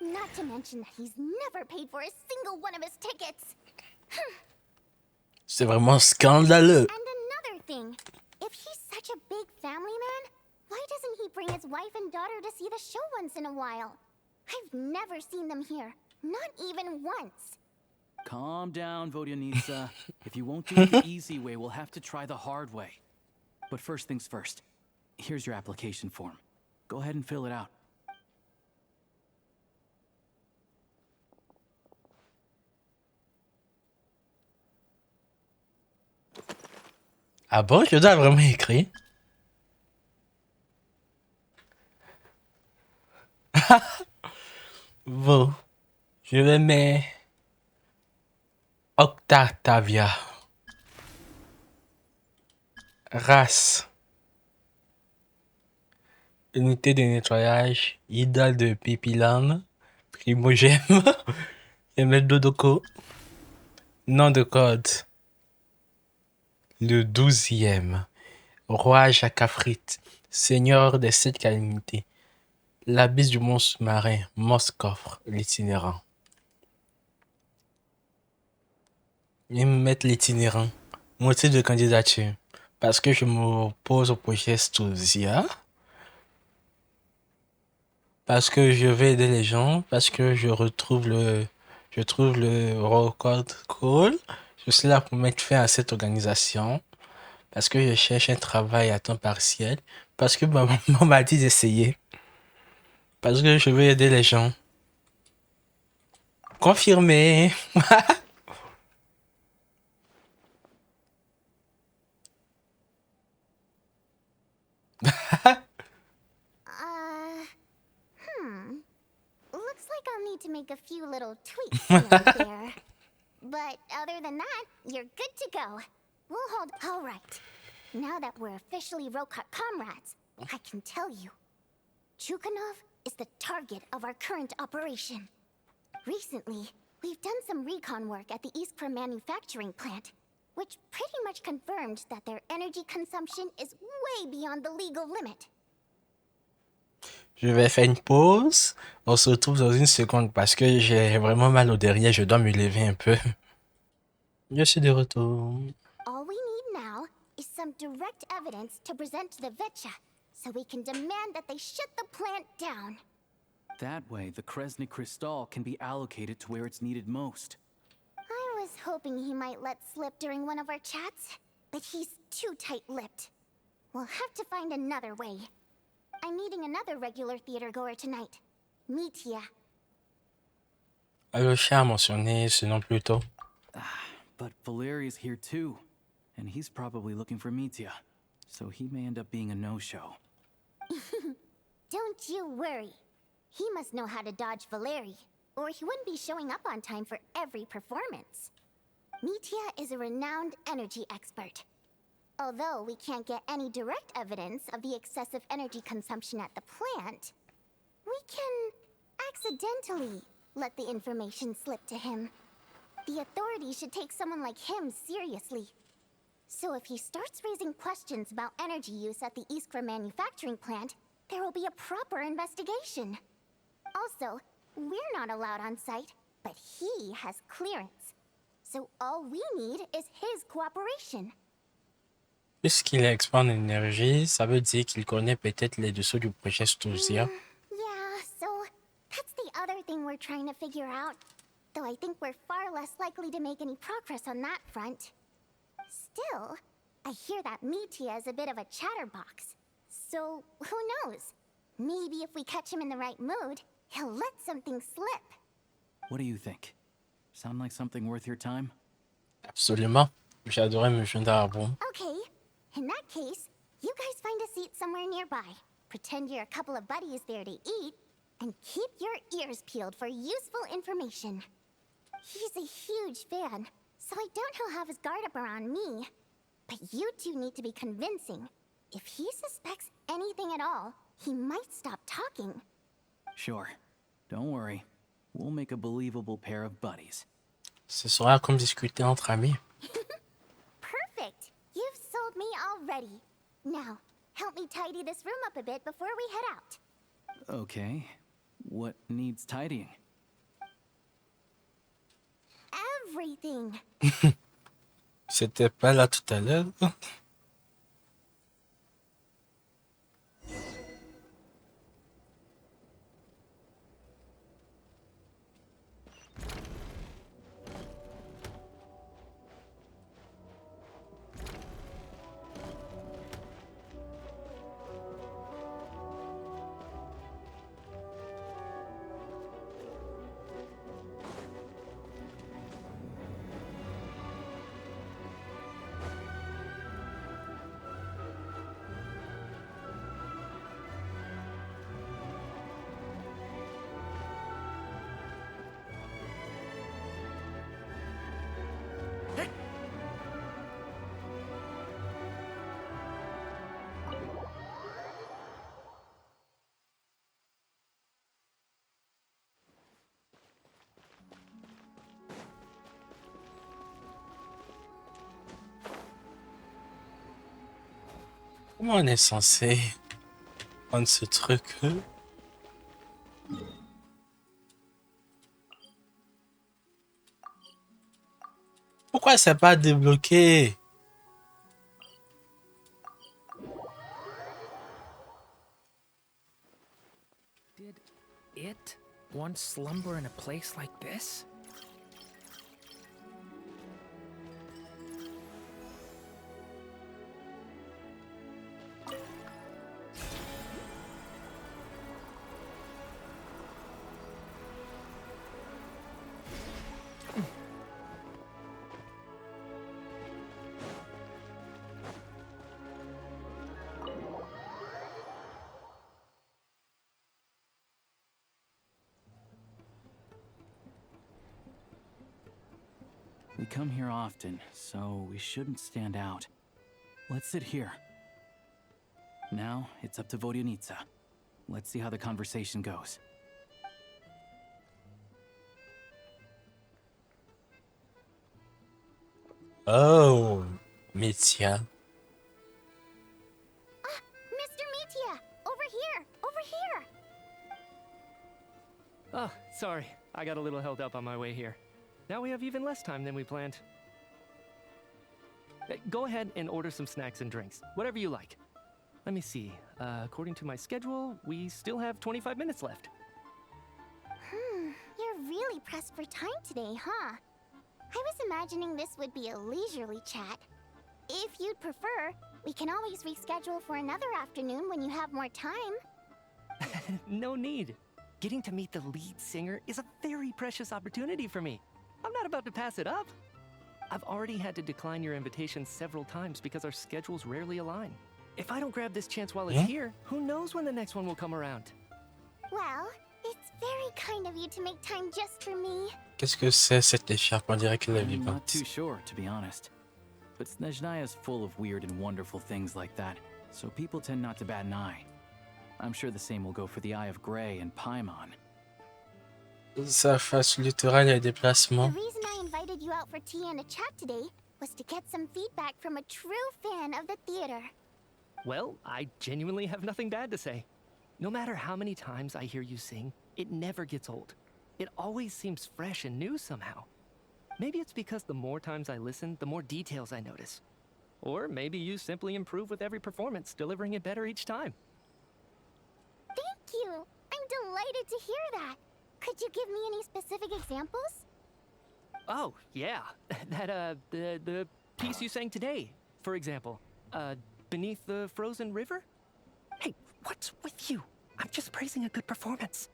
Not to mention that he's never paid for a single one of his tickets. C'est vraiment scandaleux. And another thing, if he's such a big family man, why doesn't he bring his wife and daughter to see the show once in a while? I've never seen them here, not even once. Calm down, Vodyanitsa. If you won't do it the easy way, we'll have to try the hard way. But first things first. Here's your application form. Go ahead and fill it out. Ah bon, je dois vraiment écrire. Bon, je vais mettre Octavia. Race. Unité de nettoyage. Idole de Pipilane. Primogène. Et mettre Dodoko. Nom de code. Le 12e. Roi Jacafrite. Seigneur des 7 calamités. L'abysse du mont sous-marin. Moscoffre. L'itinérant. Et me mettre l'itinérant. Motif de candidature. Parce que je m'oppose au projet Studia. Parce que je vais aider les gens. Parce que je trouve le record cool. Je suis là pour mettre fin à cette organisation. Parce que je cherche un travail à temps partiel. Parce que ma maman m'a dit d'essayer. Parce que je veux aider les gens. Confirmé. Looks like I'll need to make a few little tweaks here and there. But other than that, you're good to go. We'll hold... All right. Now that we're officially Rokut comrades, I can tell you. Chukanov is the target of our current operation. Recently, we've done some recon work at the Iskra manufacturing plant, which pretty much confirmed that their energy consumption is way beyond the legal limit. Je vais faire une pause. On se retrouve dans une seconde parce que j'ai vraiment mal au derrière. Je dois me lever un peu. Je suis de retour. All we need now is some direct evidence to present to the Vetcha, so we can demand that they shut the plant down. That way, the Kresny Crystal can be allocated to where it's needed most. I was hoping he might let slip during one of our chats, but he's too tight-lipped. We'll have to find another way. I'm meeting another regular theater goer tonight, Mitya. Le chat a mentionné ce nom plus tôt. But Valeri's here too, and he's probably looking for Mitya, so he may end up being a no-show. Don't you worry. He must know how to dodge Valeri, or he wouldn't be showing up on time for every performance. Metia is a renowned energy expert. Although we can't get any direct evidence of the excessive energy consumption at the plant, we can accidentally let the information slip to him. The authorities should take someone like him seriously. So if he starts raising questions about energy use at the Iskra manufacturing plant, there will be a proper investigation. Also, we're not allowed on site, but he has clearance. So all we need is his cooperation. Puisqu'il est expert en énergie, ça veut dire qu'il connaît peut-être les dessous du projet Stusia. Yeah, so that's the other thing we're trying to figure out. Though I think we're far less likely to make any progress on that front. Still, I hear that Metia is a bit of a chatterbox. So, who knows? Maybe if we catch him in the right mood, he'll let something slip. What do you think? Sound like something worth your time? Absolument. J'adorais me joindre à vous. Okay, in that case, you guys find a seat somewhere nearby. Pretend you're a couple of buddies there to eat, and keep your ears peeled for useful information. He's a huge fan, so I doubt he'll have his guard up around me. But you two need to be convincing. If he suspects anything at all, he might stop talking. Sure. Don't worry. We'll make a believable pair of buddies. Ce sera comme discuter entre amis. Perfect! You've sold me already. Now, help me tidy this room up a bit before we head out. Okay. What needs tidying? Everything. C'était pas là tout à l'heure. Comment on est censé prendre ce truc? Pourquoi ça n'a pas débloqué? Did it once slumber in a place like this? We come here often, so we shouldn't stand out. Let's sit here. Now, it's up to Vodyanica. Let's see how the conversation goes. Oh, Metia. Mr. Metia! Over here! Over here! Oh, sorry. I got a little held up on my way here. Now we have even less time than we planned. Go ahead and order some snacks and drinks. Whatever you like. Let me see. According to my schedule, we still have 25 minutes left. You're really pressed for time today, huh? I was imagining this would be a leisurely chat. If you'd prefer, we can always reschedule for another afternoon when you have more time. No need. Getting to meet the lead singer is a very precious opportunity for me. I'm not about to pass it up. I've already had to decline your invitation several times because our schedules rarely align. If I don't grab this chance while it's here, who knows when the next one will come around? Well, it's very Very kind of you to make time just for me. Qu'est-ce que c'est cette écharpe? On dirait qu'elle est I'm not vivante. too sure, to be honest. But Snezhnaya is full of weird and wonderful things like that, so people tend not to bat an eye. I'm sure the same will go for the Eye of Grey and Paimon. Ça facilitera les déplacements. The reason I invited you out for tea and a chat today was to get some feedback from a true fan of the theater. Well, I genuinely have nothing bad to say. No matter how many times I hear you sing, it never gets old. It always seems fresh and new somehow. Maybe it's because the more times I listen, the more details I notice. Or maybe you simply improve with every performance, delivering it better each time. Thank you! I'm delighted to hear that. Could you give me any specific examples? Oh, yeah. The piece you sang today, for example. Beneath the Frozen River? Hey, what's with you? I'm just praising a good performance.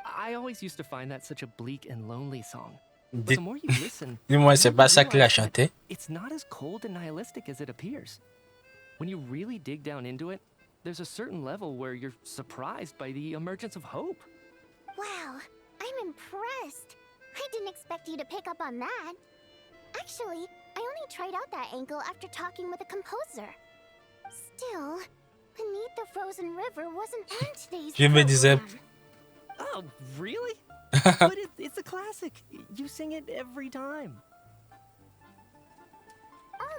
I always used to find that such a bleak and lonely song. But the more you listen, Dis-moi, c'est pas ça qu'il a chanté? it's not as cold and nihilistic as it appears. When you really dig down into it, there's a certain level where you're surprised by the emergence of hope. Wow, I'm impressed. I didn't expect you to pick up on that. Actually, I only tried out that angle after talking with a composer. Still, Beneath the Frozen River wasn't on today's Je me disais, Oh, really? But it's a classic. You sing it every time.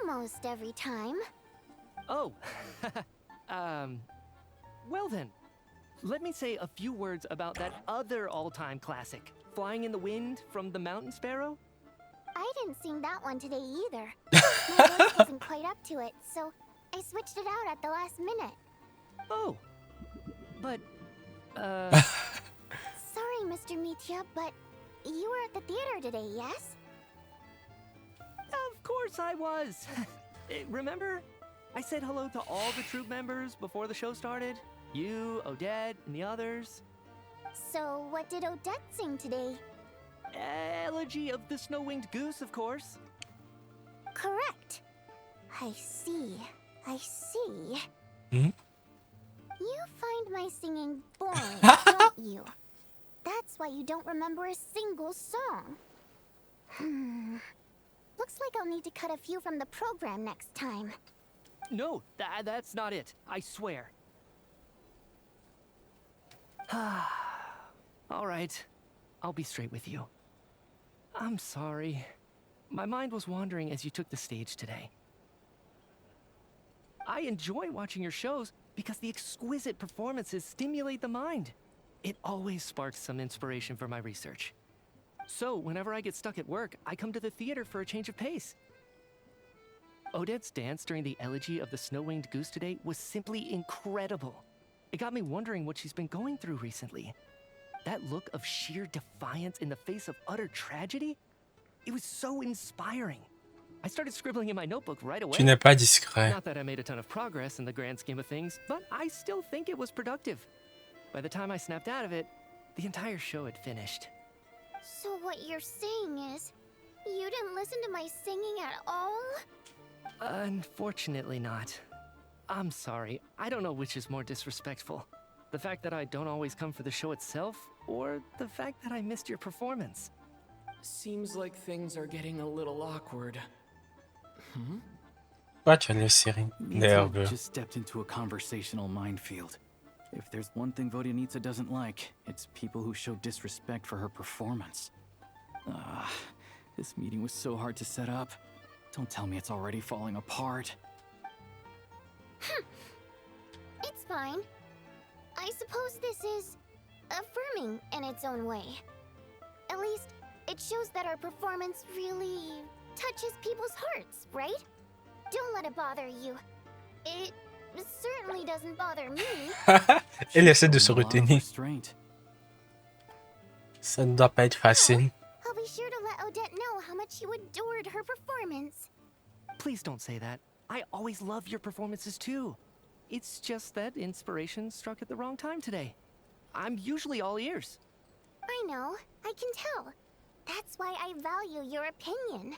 Almost every time. Oh, well then, let me say a few words about that other all-time classic, Flying in the Wind from the Mountain Sparrow. I didn't sing that one today either. My voice wasn't quite up to it, so I switched it out at the last minute. Oh, but, Sorry, Mr. Mitya, but you were at the theater today, yes? Of course I was. Remember? I said hello to all the troupe members before the show started. You, Odette, and the others. So, what did Odette sing today? Elegy of the Snow-Winged Goose, of course. Correct. I see. Hmm? You find my singing boring, don't you? That's why you don't remember a single song. Looks like I'll need to cut a few from the program next time. No, that's not it. I swear. All right. I'll be straight with you. I'm sorry. My mind was wandering as you took the stage today. I enjoy watching your shows because the exquisite performances stimulate the mind. It always sparks some inspiration for my research. So, whenever I get stuck at work, I come to the theater for a change of pace. Odette's dance during the Elegy of the Snow-Winged Goose today was simply incredible. It got me wondering what she's been going through recently. That look of sheer defiance in the face of utter tragedy? It was so inspiring. I started scribbling in my notebook right away. Tu n'es pas discret. Not that I made a ton of progress in the grand scheme of things, but I still think it was productive. By the time I snapped out of it, the entire show had finished. So what you're saying is, you didn't listen to my singing at all? Unfortunately not. I'm sorry. I don't know which is more disrespectful. The fact that I don't always come for the show itself, or the fact that I missed your performance. Seems like things are getting a little awkward. Pourquoi tu as le série Mitya just stepped into a conversational minefield. If there's one thing Vodyanitsa doesn't like, it's people who show disrespect for her performance. This meeting was so hard to set up. Don't tell me it's already falling apart. It's fine. I suppose this is affirming in its own way. At least, it shows that our performance really touches people's hearts, right? Don't let it bother you. It certainly doesn't bother me. Elle essaie de se retenir. Ça ne doit pas être facile. I'll be sure to let Odette know how much you adored her performance. Please don't say that. I always love your performances too. It's just that inspiration struck at the wrong time today. I'm usually all ears. I know, I can tell. That's why I value your opinion.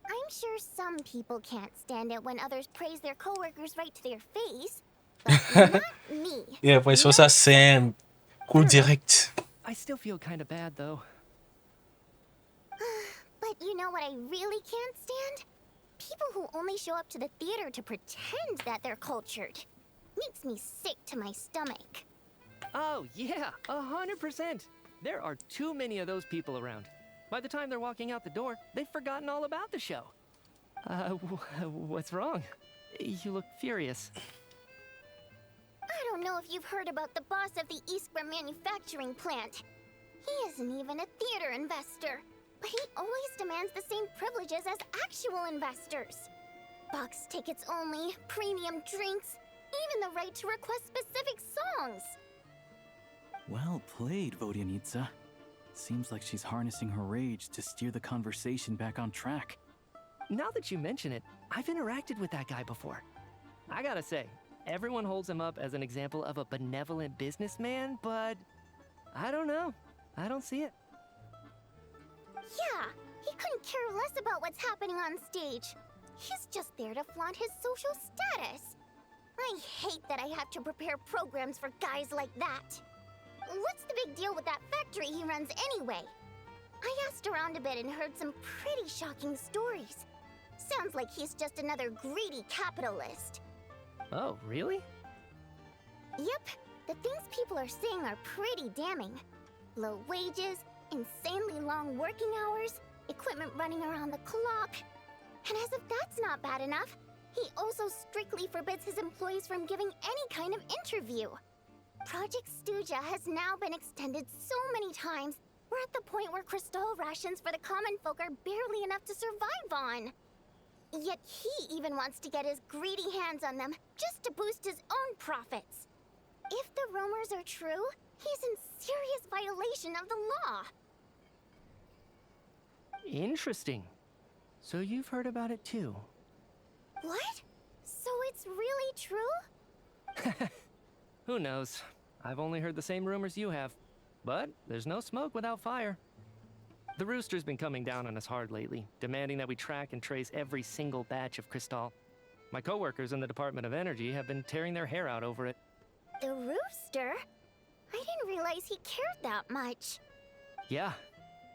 I'm sure some people can't stand it when others praise their coworkers right to their face, but not me. Et après ça, c'est Coup direct. I still feel kind of bad, though. But you know what I really can't stand? People who only show up to the theater to pretend that they're cultured. Makes me sick to my stomach. Oh, yeah, 100%. There are too many of those people around. By the time they're walking out the door, they've forgotten all about the show. What's wrong? You look furious. I don't know if you've heard about the boss of the Iskra manufacturing plant. He isn't even a theater investor, but he always demands the same privileges as actual investors. Box tickets only, premium drinks, even the right to request specific songs. Well played, Vodyanitsa. Seems like she's harnessing her rage to steer the conversation back on track. Now that you mention it, I've interacted with that guy before. I gotta say, everyone holds him up as an example of a benevolent businessman, but I don't know. I don't see it. Yeah, he couldn't care less about what's happening on stage. He's just there to flaunt his social status. I hate that I have to prepare programs for guys like that. What's the big deal with that factory he runs anyway? I asked around a bit and heard some pretty shocking stories. Sounds like he's just another greedy capitalist. Oh, really? Yep, the things people are saying are pretty damning. Low wages, insanely long working hours, equipment running around the clock. And as if that's not bad enough, he also strictly forbids his employees from giving any kind of interview. Project Stuja has now been extended so many times, we're at the point where crystal rations for the common folk are barely enough to survive on. Yet he even wants to get his greedy hands on them just to boost his own profits. If the rumors are true, he's in serious violation of the law. Interesting. So you've heard about it too? What? So it's really true? Who knows? I've only heard the same rumors you have. But there's no smoke without fire. The Rooster's been coming down on us hard lately, demanding that we track and trace every single batch of Crystal. My coworkers in the Department of Energy have been tearing their hair out over it. The Rooster? I didn't realize he cared that much. Yeah.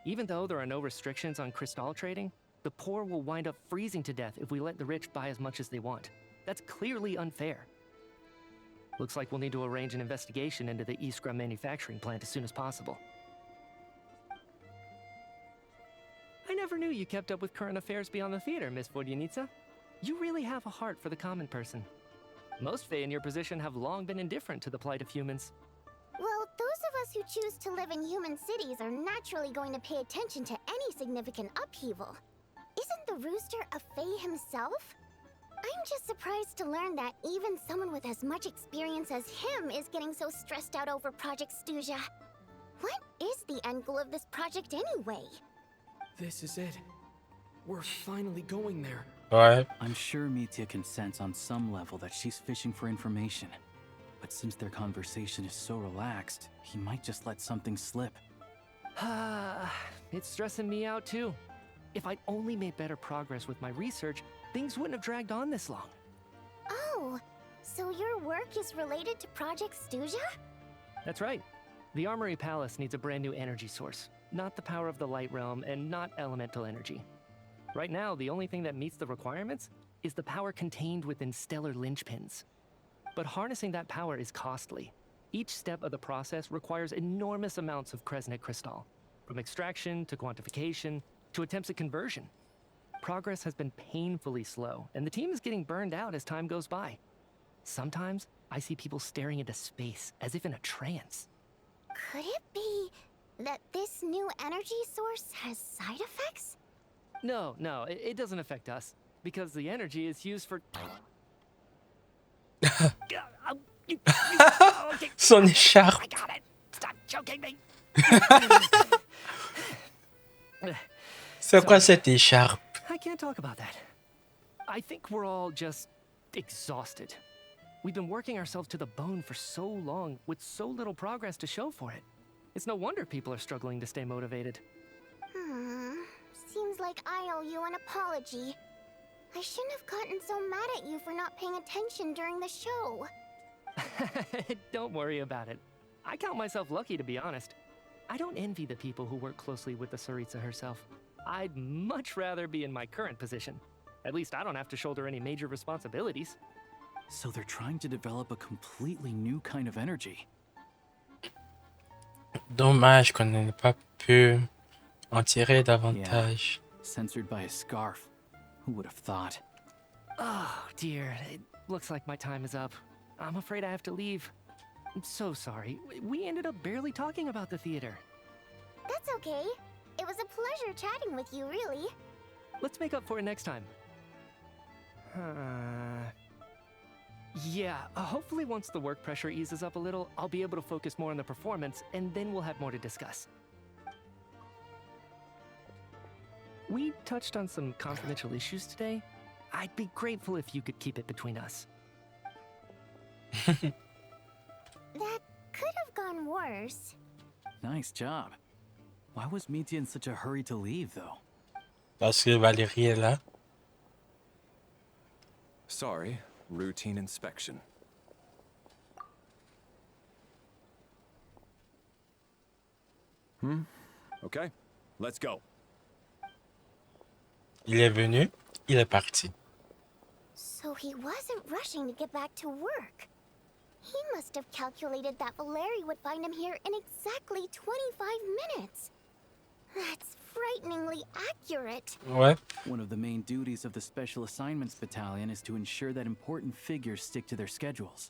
Even though there are no restrictions on Crystal trading, the poor will wind up freezing to death if we let the rich buy as much as they want. That's clearly unfair. Looks like we'll need to arrange an investigation into the Iskra manufacturing plant as soon as possible. I never knew you kept up with current affairs beyond the theater, Miss Vodyanitsa. You really have a heart for the common person. Most Fae in your position have long been indifferent to the plight of humans. Well, those of us who choose to live in human cities are naturally going to pay attention to any significant upheaval. Isn't the Rooster a Fae himself? I'm just surprised to learn that even someone with as much experience as him is getting so stressed out over Project Stuja. What is the end goal of this project anyway? This is it. We're finally going there. Ouais. I'm sure Mitya can sense on some level that she's fishing for information. But since their conversation is so relaxed, he might just let something slip. It's stressing me out too. If I'd only made better progress with my research, things wouldn't have dragged on this long. Oh, so your work is related to Project Stuja? That's right. The Armory Palace needs a brand new energy source. Not the power of the Light Realm and not elemental energy. Right now, the only thing that meets the requirements is the power contained within stellar linchpins. But harnessing that power is costly. Each step of the process requires enormous amounts of Kresnik crystal, from extraction to quantification to attempts at conversion. Progress has been painfully slow, and the team is getting burned out as time goes by. Sometimes, I see people staring into space as if in a trance. Could it be that this new energy source has side effects? No, it doesn't affect us, because the energy is used for... Son écharpe. I got it! Stop choking me! C'est quoi cette écharpe? I can't talk about that. I think we're all just exhausted. We've been working ourselves to the bone for so long with so little progress to show for it. It's no wonder people are struggling to stay motivated. Seems like I owe you an apology. I shouldn't have gotten so mad at you for not paying attention during the show. Don't worry about it. I count myself lucky, to be honest. I don't envy the people who work closely with the Tsaritsa herself. I'd much rather be in my current position. At least I don't have to shoulder any major responsibilities. So they're trying to develop a completely new kind of energy. Dommage qu'on n'ait pas pu en tirer davantage. Yeah, censored by a scarf. Who would have thought? Oh, dear. It looks like my time is up. I'm afraid I have to leave. I'm so sorry. We ended up barely talking about the theater. That's okay. It was a pleasure chatting with you, really. Let's make up for it next time. Yeah, hopefully once the work pressure eases up a little, I'll be able to focus more on the performance, and then we'll have more to discuss. We touched on some confidential issues today. I'd be grateful if you could keep it between us. That could have gone worse. Nice job. Why was Mitya in such a hurry to leave, though? Parce que Valérie est là. Sorry, routine inspection. Okay, let's go. Il est venu, il est parti. So he wasn't rushing to get back to work. He must have calculated that Valeri would find him here in exactly 25 minutes. That's frighteningly accurate. Ouais. One of the main duties of the Special Assignments Battalion is to ensure that important figures stick to their schedules.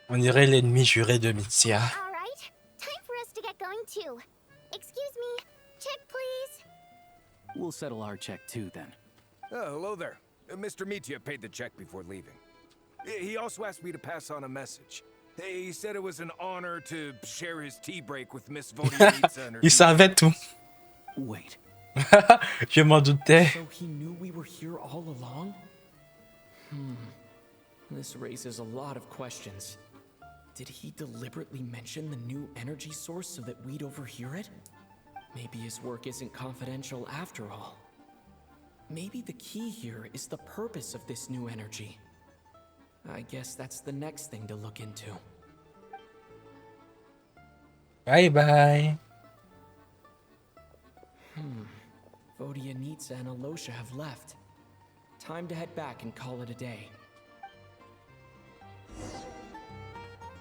On dirait l'ennemi juré de Mitya. All right, time for us to get going too. Excuse me, check please. We'll settle our check too, then. Hello there. Mr. Mitya paid the check before leaving. He also asked me to pass on a message. He said it was an honor to share his tea break with Miss Vodyanitsa and her Il savait tout. Wait. Je m'en doutais. So he knew we were here all along? This raises a lot of questions. Did he deliberately mention the new energy source so that we'd overhear it? Maybe his work isn't confidential after all. Maybe the key here is the purpose of this new energy. I guess that's the next thing to look into. Bye bye. Vodyanitsa and Alosha have left. Time to head back and call it a day.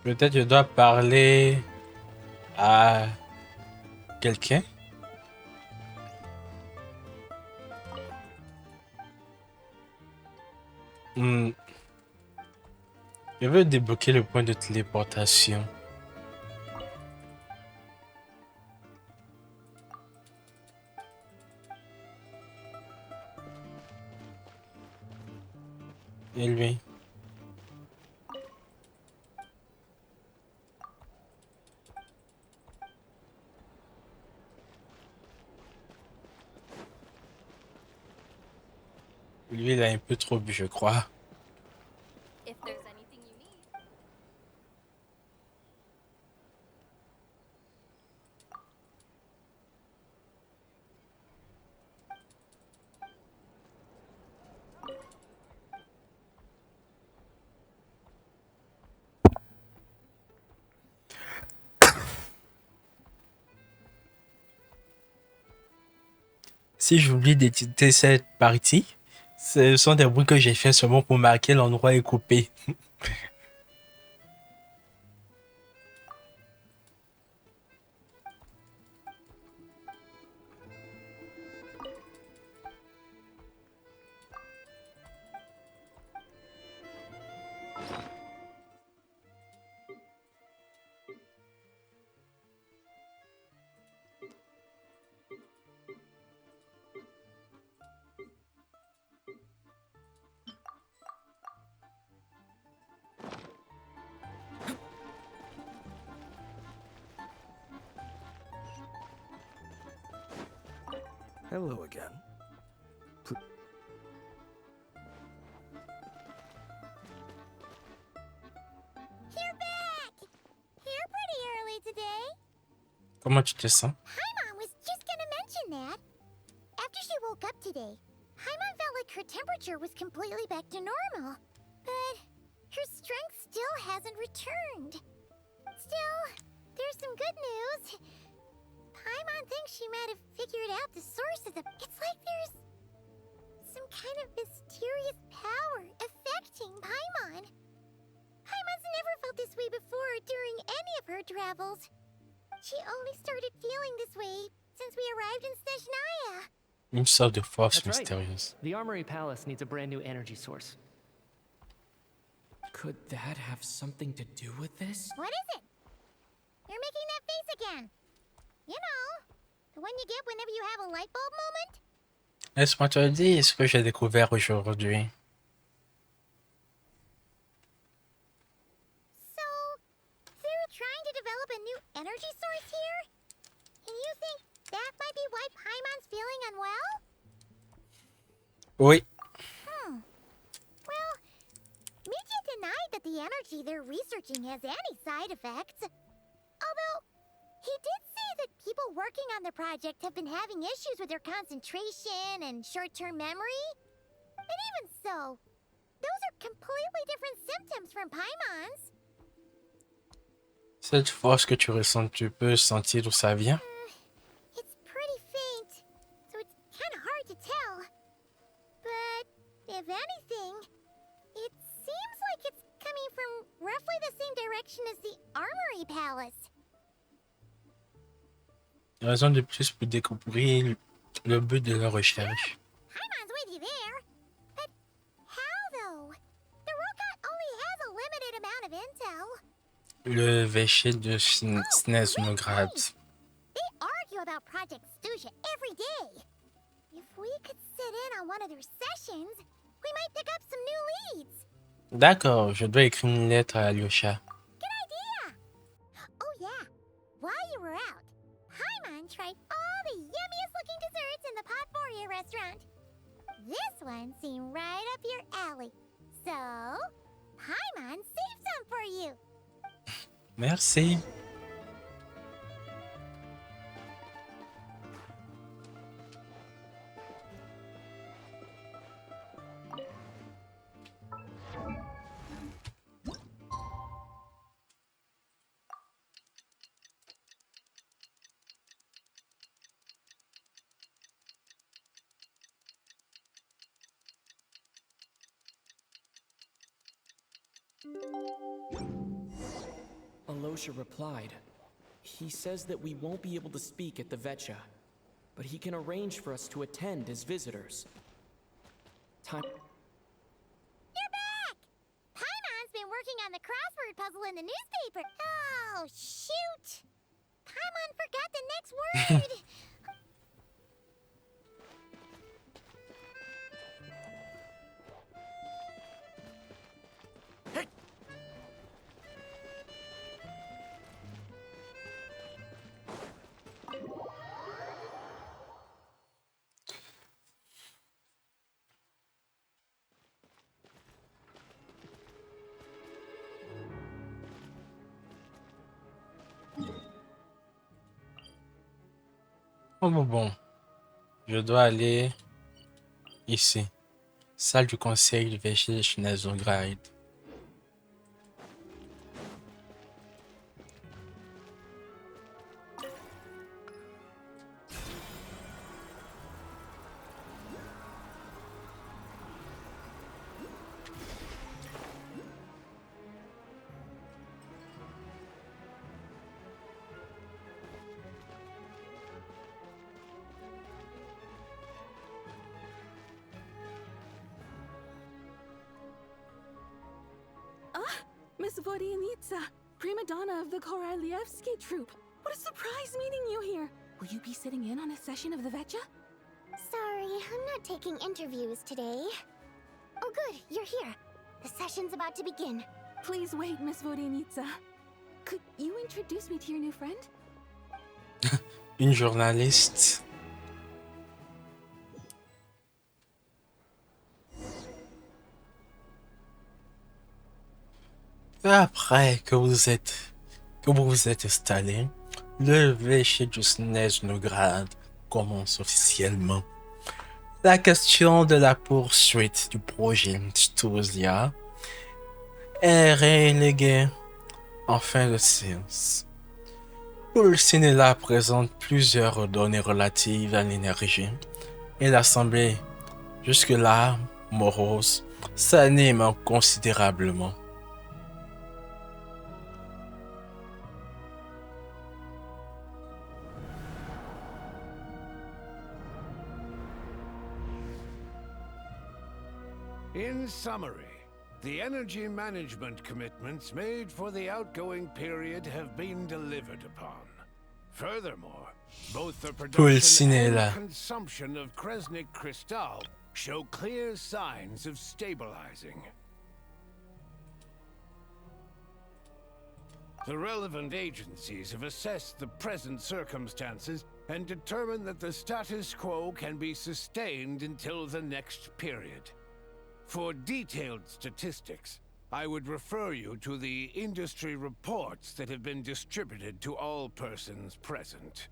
Peut-être je dois parler à quelqu'un. Je veux débloquer le point de téléportation. Et lui. Lui, il a un peu trop bu, je crois. If there's anything you need. Si j'oublie d'éditer cette partie, ce sont des bruits que j'ai fait seulement pour marquer l'endroit est coupé. Hello again. You're back! Here pretty early today. Comment tu te sens? Paimon was just gonna mention that. After she woke up today, Paimon felt like her temperature was completely back to normal. But her strength still hasn't returned. Still, there's some good news. Paimon thinks she might have figured out the source of the... It's like there's some kind of mysterious power affecting Paimon. Paimon's never felt this way before during any of her travels. She only started feeling this way since we arrived in Snezhnaya. Une sorte de force That's right. mystérieuse. The Armory Palace needs a brand new energy source. Could that have something to do with this? What is it? You're making that face again. You know, the one you get whenever you have a light bulb moment? Laisse-moi te dire ce que j'ai découvert aujourd'hui. So, they're trying to develop a new energy source here? And you think that might be why Paimon's feeling unwell? Oui. Well, Michi denied that the energy they're researching has any side effects. Although, he did say that people working on the project have been having issues with their concentration and short-term memory. And even so, those are completely different symptoms from Paimon's. Cette force que tu ressens, tu peux sentir d'où ça vient? It's pretty faint, so it's kind of hard to tell. But if anything, it seems like it's coming from roughly the same direction as the Armory Palace. Raison de plus pour découvrir le but de leur recherche. Paimon's with you there. But how, though? The Rokat only has a limited amount of intel. Le véché de Snezhnograd. They argue about Project Stusha every day. If we could sit in on one of their sessions, we might pick up some new leads. D'accord, je dois écrire une lettre à Alyosha. Good idea! Oh yeah, while you were out, Paimon tried all the yummiest looking desserts in the Potpourri restaurant. This one seemed right up your alley. So, Paimon saved some for you. Merci. Alosha replied. He says that we won't be able to speak at the Vetcha, but he can arrange for us to attend as visitors. Time. You're back! Paimon's been working on the crossword puzzle in the newspaper. Oh, shoot! Paimon forgot the next word! Oh bon. Je dois aller ici. Salle du conseil du véché de Snezhnograd. Miss Vodyanitsa, prima donna of the Korolievsky troupe. What a surprise meeting you here. Will you be sitting in on a session of the Vetcha? Sorry, I'm not taking interviews today. Oh good, you're here. The session's about to begin. Please wait, Miss Vodyanitsa. Could you introduce me to your new friend? Une journaliste. Après que vous vous êtes installé, le véché du Snezhnograd commence officiellement. La question de la poursuite du projet Stusia est reléguée en fin de séance. Pulcinella présente plusieurs données relatives à l'énergie et l'assemblée, jusque-là morose, s'anime considérablement. In summary, the energy management commitments made for the outgoing period have been delivered upon. Furthermore, both the production and consumption of Kresnik Crystal show clear signs of stabilizing. The relevant agencies have assessed the present circumstances and determined that the status quo can be sustained until the next period. For detailed statistics, I would refer you to the industry reports that have been distributed to all persons present.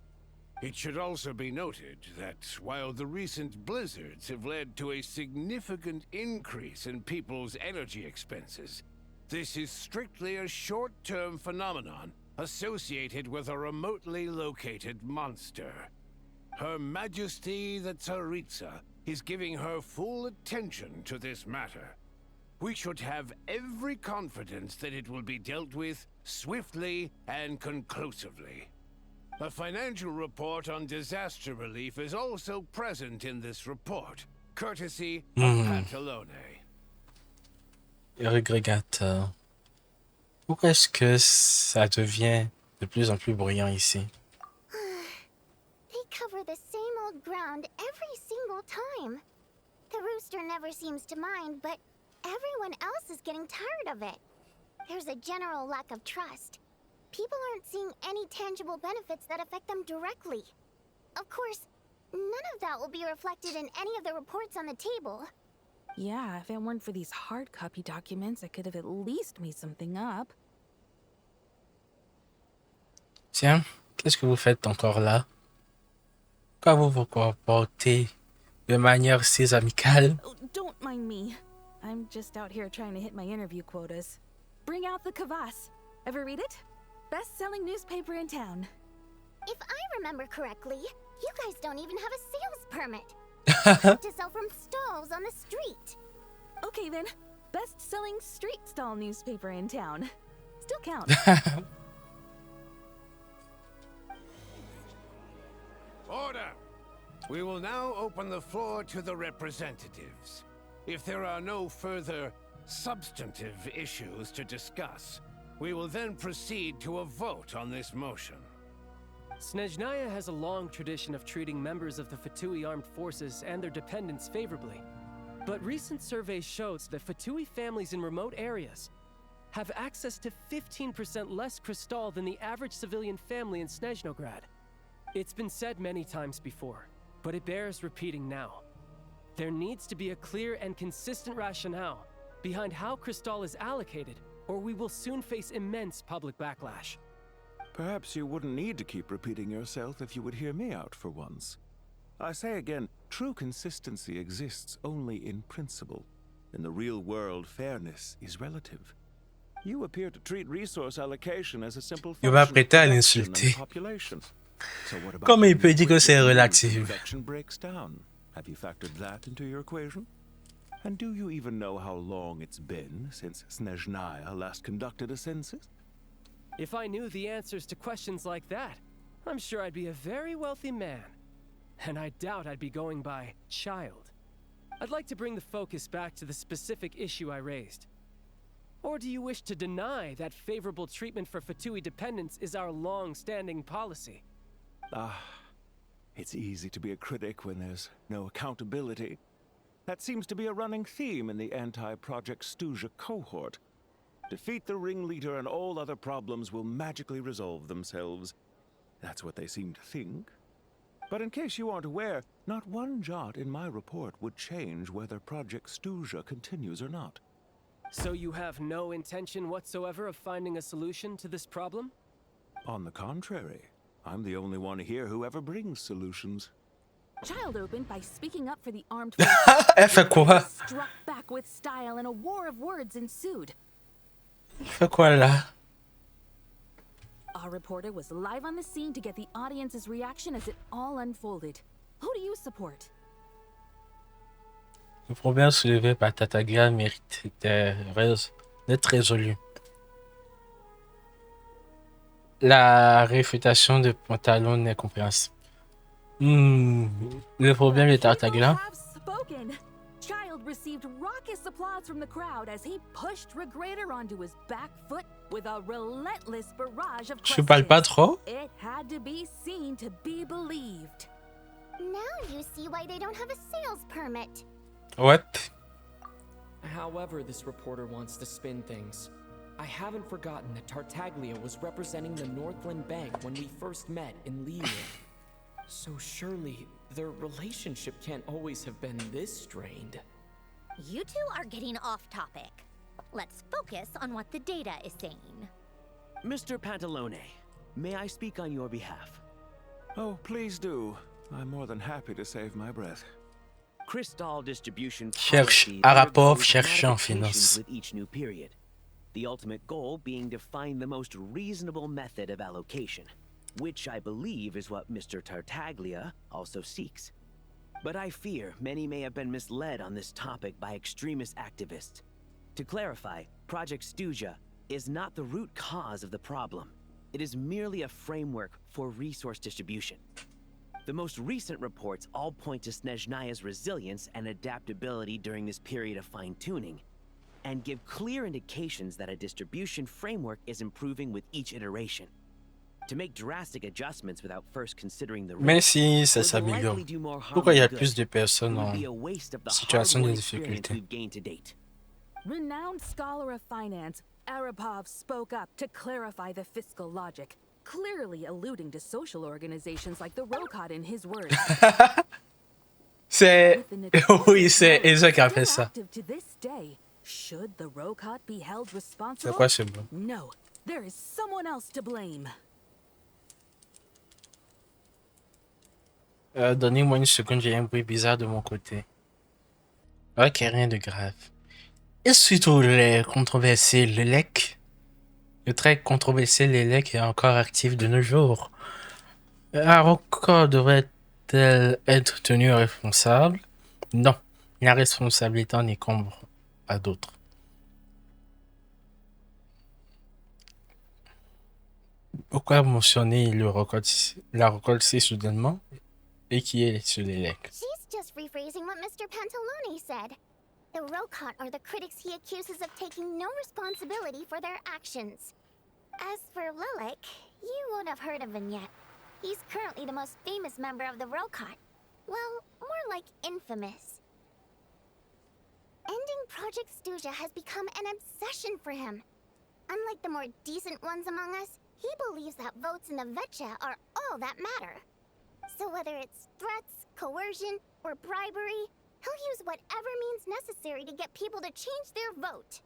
It should also be noted that while the recent blizzards have led to a significant increase in people's energy expenses, this is strictly a short-term phenomenon associated with a remotely located monster. Her Majesty the Tsaritsa is giving her full attention to this matter. We should have every confidence that it will be dealt with swiftly and conclusively. A financial report on disaster relief is also present in this report, courtesy of Pantalone. Agrégateur. Pourquoi est-ce que ça devient de plus en plus bruyant ici? They cover the same old ground every single time. The rooster never seems to mind, but everyone else is getting tired of it. There's a general lack of trust. People aren't seeing any tangible benefits that affect them directly. Of course, none of that will be reflected in any of the reports on the table. Yeah, if it weren't for these hard copy documents, I could have at least made something up. Tiens, qu'est-ce que vous faites encore là? Pourquoi vous vous comportez de manière si amicale? Oh, don't mind me. I'm just out here trying to hit my interview quotas. Bring out the Kvass. Ever read it? Best-selling newspaper in town. If I remember correctly, you guys don't even have a sales permit. You have to sell from stalls on the street. Okay then, best-selling street stall newspaper in town. Still counts. Order! We will now open the floor to the representatives. If there are no further substantive issues to discuss, we will then proceed to a vote on this motion. Snezhnaya has a long tradition of treating members of the Fatui armed forces and their dependents favorably. But recent surveys shows that Fatui families in remote areas have access to 15% less crystal than the average civilian family in Snezhnograd. It's been said many times before, but it bears repeating now. There needs to be a clear and consistent rationale behind how crystal is allocated, or we will soon face immense public backlash. Perhaps you wouldn't need to keep repeating yourself if you would hear me out for once. I say again, true consistency exists only in principle. In the real world, fairness is relative. You appear to treat resource allocation as a simple function of production and population. So what about Comment il peut dire que c'est relatif? production breaks down? Have you factored that into your equation? And do you even know how long it's been since Snezhnaya last conducted a census? If I knew the answers to questions like that, I'm sure I'd be a very wealthy man. And I doubt I'd be going by child. I'd like to bring the focus back to the specific issue I raised. Or do you wish to deny that favorable treatment for Fatui dependents is our long-standing policy? It's easy to be a critic when there's no accountability. That seems to be a running theme in the anti-Project Stuja cohort. Defeat the ringleader and all other problems will magically resolve themselves. That's what they seem to think. But in case you aren't aware, not one jot in my report would change whether Project Stuja continues or not. So you have no intention whatsoever of finding a solution to this problem? On the contrary, I'm the only one here who ever brings solutions. Child opened by speaking up for the armed forces. Elle fait quoi? Struck back with style and a war of words ensued. Elle fait quoi là? Our reporter was live on the scene to get the audience's reaction as it all unfolded. Who do you support? Le problème soulevé par Tartaglia mérite d'être résolu. La réfutation de Pantalon est compréhensible. Le problème de Tartaglia. Spoken. Child received raucous applause from the crowd as he pushed Regrator onto his back foot with a relentless barrage of Je parle pas trop. It had to be seen to be believed. Now you see why they don't have a sales permit. What? However this reporter wants to spin things, I haven't forgotten that Tartaglia was representing the Northland Bank when we first met in Liyue. So surely, their relationship can't always have been this strained. You two are getting off topic. Let's focus on what the data is saying. Mr. Pantalone, may I speak on your behalf? Oh, please do. I'm more than happy to save my breath. Crystal distribution Cherche policy un rapport, undergoes cherche en modifications finance. with each new period. The ultimate goal being to find the most reasonable method of allocation, which I believe is what Mr. Tartaglia also seeks. But I fear many may have been misled on this topic by extremist activists. To clarify, Project Stuja is not the root cause of the problem. It is merely a framework for resource distribution. The most recent reports all point to Snezhnaya's resilience and adaptability during this period of fine-tuning, and give clear indications that a distribution framework is improving with each iteration. To make drastic adjustments without first considering the Mais si risks ça would s'améliore, likely do more harm pourquoi il y a than plus good. de personnes It would en be a waste of the situation de hard-won experience difficulté? we've gained to date. Renowned scholar of finance, Arapov spoke up to clarify the fiscal logic, clearly alluding to social organizations like the Rokot in his words. C'est... Oui, c'est Eza qui a fait ça. Active to this day, should the Rokot be held C'est responsible? quoi ce mot? No, there is someone else to blame. Donnez-moi une seconde, j'ai un bruit bizarre de mon côté. Ok, rien de grave. Et suite au controversé Lelec, le très controversé Lelec est encore actif de nos jours. Aroko devrait-elle être tenue responsable? Non, la responsabilité en incombe à d'autres. Pourquoi mentionner la récolte si soudainement? Et qui est sur Lelec? She's just rephrasing what Mr. Pantalone said. The Rokot are the critics he accuses of taking no responsibility for their actions. As for Lilac, you won't have heard of him yet. He's currently the most famous member of the Rokot. Well, more like infamous. Ending Project Stuja has become an obsession for him. Unlike the more decent ones among us, he believes that votes in the Vetcha are all that matter. So whether it's threats, coercion, or bribery, he'll use whatever means necessary to get people to change their vote.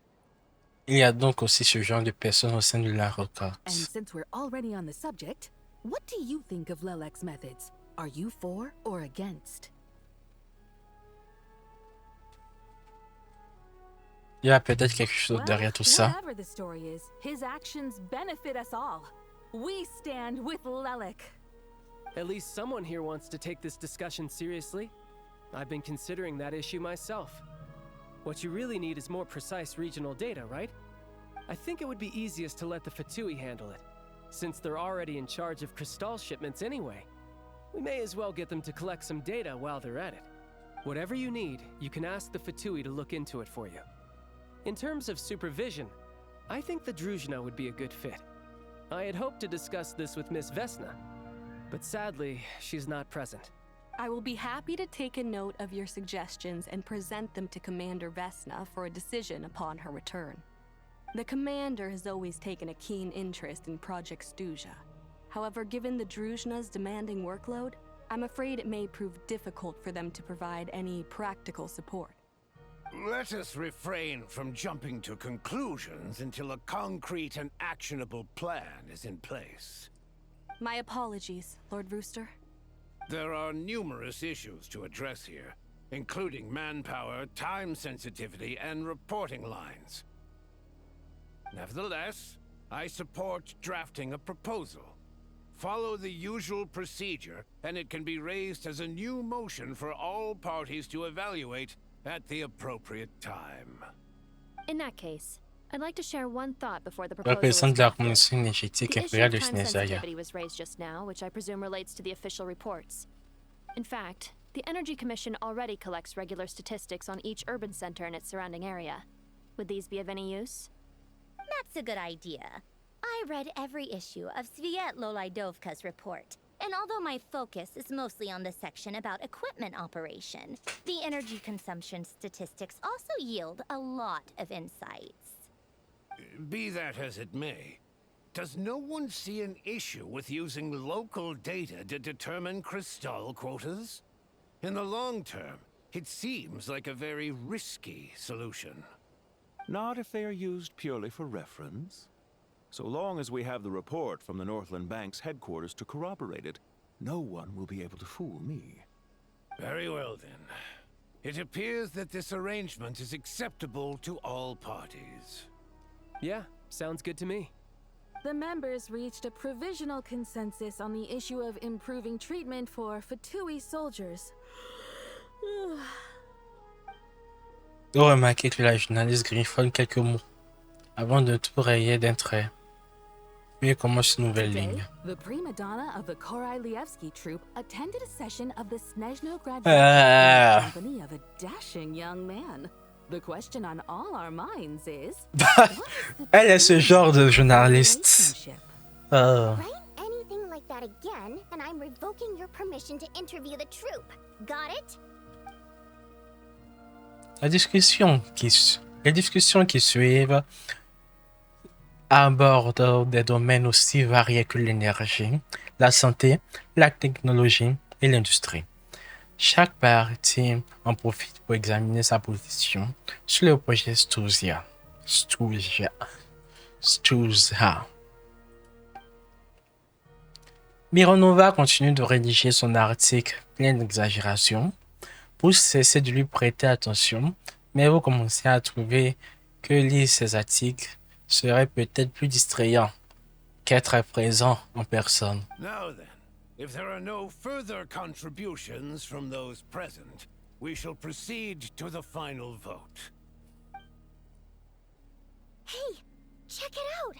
Il y a donc aussi ce genre de personnes au sein de la récolte. And since we're already on the subject, what do you think of Lelek's methods? Are you for or against? Il y a peut-être quelque chose derrière tout ça. Whatever the story is, his actions benefit us all. We stand with Lelek. At least someone here wants to take this discussion seriously. I've been considering that issue myself. What you really need is more precise regional data, right? I think it would be easiest to let the Fatui handle it, since they're already in charge of Crystal shipments anyway. We may as well get them to collect some data while they're at it. Whatever you need, you can ask the Fatui to look into it for you. In terms of supervision, I think the Druzhna would be a good fit. I had hoped to discuss this with Miss Vesna, but sadly, she's not present. I will be happy to take a note of your suggestions and present them to Commander Vesna for a decision upon her return. The Commander has always taken a keen interest in Project Stuja. However, given the Druzhna's demanding workload, I'm afraid it may prove difficult for them to provide any practical support. Let us refrain from jumping to conclusions until a concrete and actionable plan is in place. My apologies, Lord Rooster. There are numerous issues to address here, including manpower, time sensitivity, and reporting lines. Nevertheless, I support drafting a proposal. Follow the usual procedure, and it can be raised as a new motion for all parties to evaluate at the appropriate time. In that case, I'd like to share one thought before the proposal is Représente la drafted. Commission énergétique The issue impériale of de time Snezaya. sensitivity was raised just now, which I presume relates to the official reports. In fact, the Energy Commission already collects regular statistics on each urban center and its surrounding area. Would these be of any use? That's a good idea. I read every issue of Sviet Lolaidovka's report, and although my focus is mostly on the section about equipment operation, the energy consumption statistics also yield a lot of insights. Be that as it may, does no one see an issue with using local data to determine crystal quotas? In the long term, it seems like a very risky solution. Not if they are used purely for reference. So long as we have the report from the Northland Bank's headquarters to corroborate it, no one will be able to fool me. Very well then. It appears that this arrangement is acceptable to all parties. Yeah, sounds good to me. The members reached a provisional consensus on the issue of improving treatment for Fatui soldiers. Remarquez que la journaliste griffonne quelques mots avant de tout rayer d'un trait. Puis commence une nouvelle Today, ligne. the prima donna of the Koralievsky troupe attended a session of the Snezhno company of a dashing young man. The question on all our minds is, Elle est ce genre de journaliste. Write anything like that again, and I'm revoking your permission to interview the troupe. Got it? Les discussions qui suivent abordent des domaines aussi variés que l'énergie, la santé, la technologie et l'industrie. Chaque partie en profite pour examiner sa position sur le projet Stuzia. Mironova continue de rédiger son article plein d'exagérations pour cesser de lui prêter attention, mais vous commencez à trouver que lire ces articles serait peut-être plus distrayant qu'être présent en personne. Now then, if there are no further contributions from those present, we shall proceed to the final vote. Hey, check it out!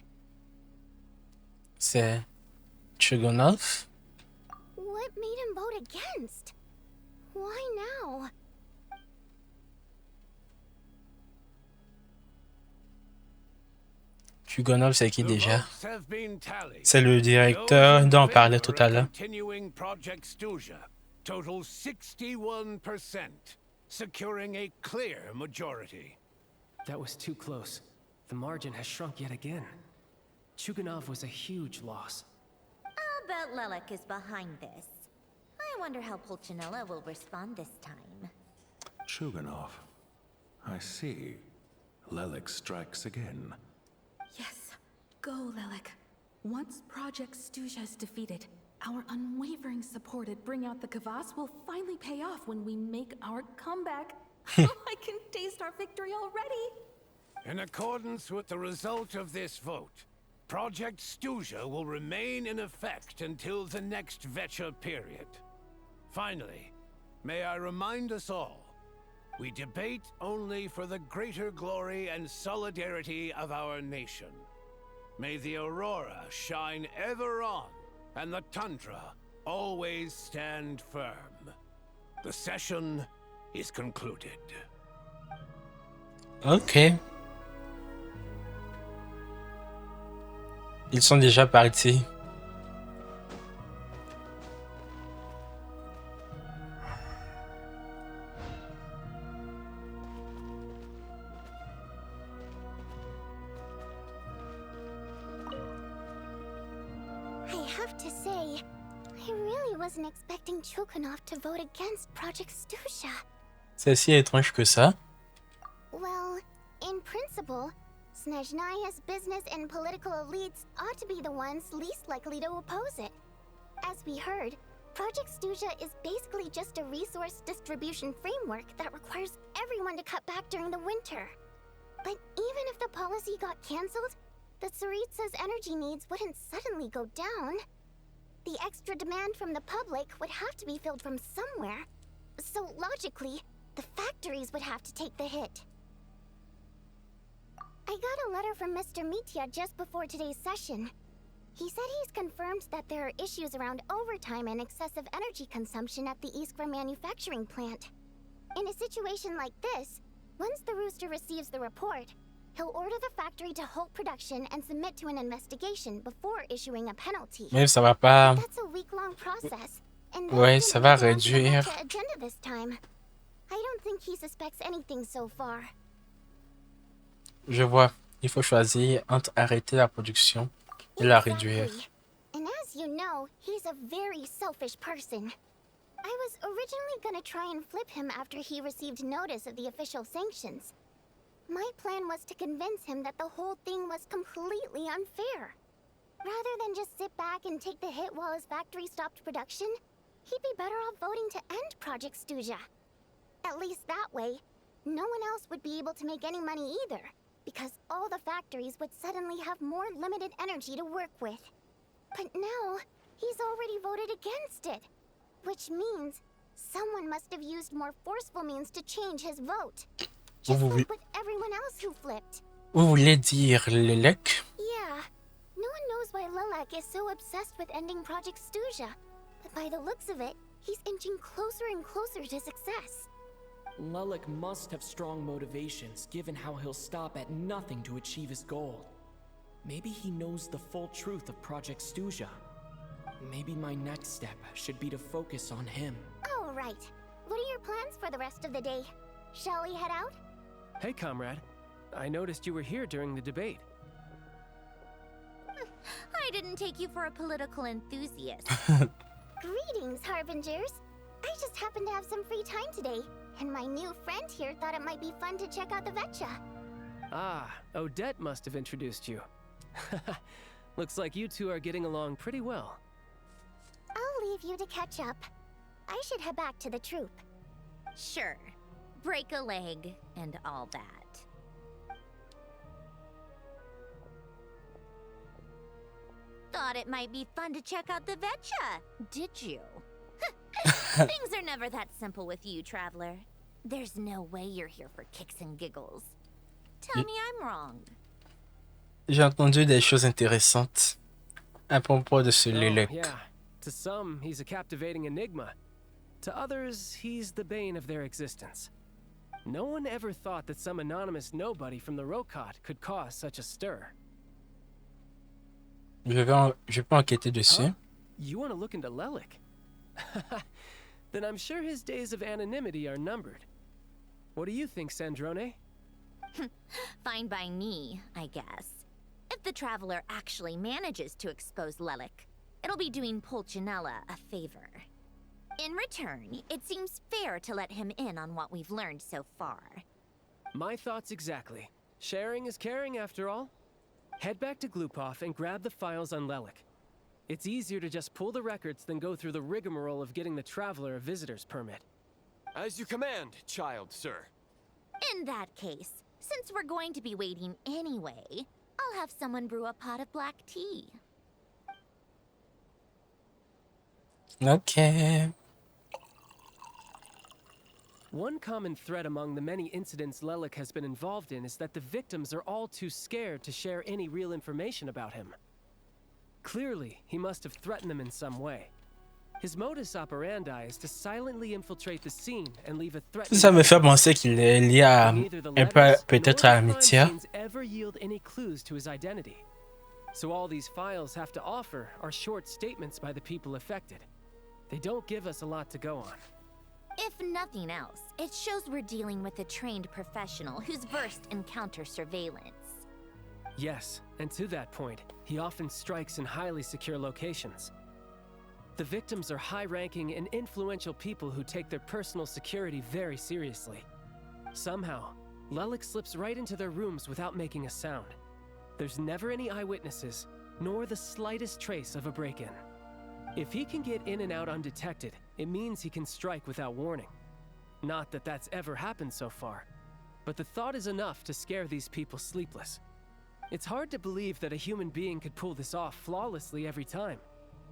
C'est Chugunov? What made him vote against? Why now? Chugunov, c'est qui déjà? Votes have been tallied. C'est le directeur dont on parlait tout à l'heure. Continuing Project Stuja, total 61%, securing a clear majority. That was too close. The margin has shrunk yet again. Chuganov was a huge loss. I'll bet Lelek is behind this. I wonder how Pulcinella will respond this time. Chuganov. I see. Lelek strikes again. Yes, go Lelek. Once Project Stuja is defeated, our unwavering support at Bring Out the Kvass will finally pay off when we make our comeback. I can taste our victory already! In accordance with the result of this vote, Project Stuja will remain in effect until the next Vecha period. Finally, may I remind us all, we debate only for the greater glory and solidarity of our nation. May the aurora shine ever on, and the tundra always stand firm. The session is concluded. Ok. Ils sont déjà partis. I have to say, I really wasn't expecting Chukunov to vote against Project Stusha. C'est si étrange que ça. Well, in principle, Snezhnaya's business and political elites ought to be the ones least likely to oppose it. As we heard, Project Stuja is basically just a resource distribution framework that requires everyone to cut back during the winter. But even if the policy got cancelled, the Tsaritsa's energy needs wouldn't suddenly go down. The extra demand from the public would have to be filled from somewhere. So logically, the factories would have to take the hit. I got a letter from Mr. Mitya just before today's session. He said he's confirmed that there are issues around overtime and excessive energy consumption at the Iskra manufacturing plant. In a situation like this, once the Rooster receives the report, he'll order the factory to halt production and submit to an investigation before issuing a penalty. Mais ça va pas. That's a week-long process, and Ouais, ça va réduire. agenda this time. I don't think he suspects anything so far. Je vois. Il faut choisir entre arrêter la production et la réduire. And as you know, he's a very selfish person. I was originally gonna try and flip him after he received notice of the official sanctions. My plan was to convince him that the whole thing was completely unfair. Rather than just sit back and take the hit while his factory stopped production, he'd be better off voting to end Project Stuja. At least that way, no one else would be able to make any money either, because all the factories would suddenly have more limited energy to work with. But now, he's already voted against it, which means someone must have used more forceful means to change his vote. Just like with everyone else who flipped. Vous voulez dire Lelek? Yeah, no one knows why Lilac is so obsessed with ending Project Stuja, but by the looks of it, he's inching closer and closer to success. Lelik must have strong motivations, given how he'll stop at nothing to achieve his goal. Maybe he knows the full truth of Project Stuja. Maybe my next step should be to focus on him. Oh, right. What are your plans for the rest of the day? Shall we head out? Hey, comrade. I noticed you were here during the debate. I didn't take you for a political enthusiast. Greetings, Harbingers. I just happened to have some free time today, and my new friend here thought it might be fun to check out the Vetcha. Ah, Odette must have introduced you. Looks like you two are getting along pretty well. I'll leave you to catch up. I should head back to the troop. Sure. Break a leg and all that. Thought it might be fun to check out the Vetcha, did you? Things are never that simple with you, Traveler. There's no way you're here for kicks and giggles. Tell me I'm wrong. J'ai entendu des choses intéressantes à propos de ce Lelek. Yeah. To some, he's a captivating enigma. To others, he's the bane of their existence. No one ever thought that some anonymous nobody from the Rokot could cause such a stir. Je peux enquêter dessus. Huh? You want to look into Lelik? Then I'm sure his days of anonymity are numbered. What do you think, Sandrone? Fine by me, I guess. If the Traveler actually manages to expose Lelik, it'll be doing Pulcinella a favor. In return, it seems fair to let him in on what we've learned so far. My thoughts exactly. Sharing is caring, after all. Head back to Glupov and grab the files on Lelik. It's easier to just pull the records than go through the rigmarole of getting the Traveler a visitor's permit. As you command, child, sir. In that case, since we're going to be waiting anyway, I'll have someone brew a pot of black tea. Okay. One common thread among the many incidents Lelik has been involved in is that the victims are all too scared to share any real information about him. Clearly, he must have threatened them in some way. His modus operandi is to silently infiltrate the scene and leave a threat. Ça me fait penser qu'il est lié à un peu peut-être à Mitya. Ever yield any clues to his identity. So all these files have to offer are short statements by the people affected. They don't give us a lot to go on. If nothing else, it shows we're dealing with a trained professional who's versed in counter surveillance. Yes, and to that point, he often strikes in highly secure locations. The victims are high-ranking and influential people who take their personal security very seriously. Somehow, Lelik slips right into their rooms without making a sound. There's never any eyewitnesses, nor the slightest trace of a break-in. If he can get in and out undetected, it means he can strike without warning. Not that that's ever happened so far, but the thought is enough to scare these people sleepless. It's hard to believe that a human being could pull this off flawlessly every time.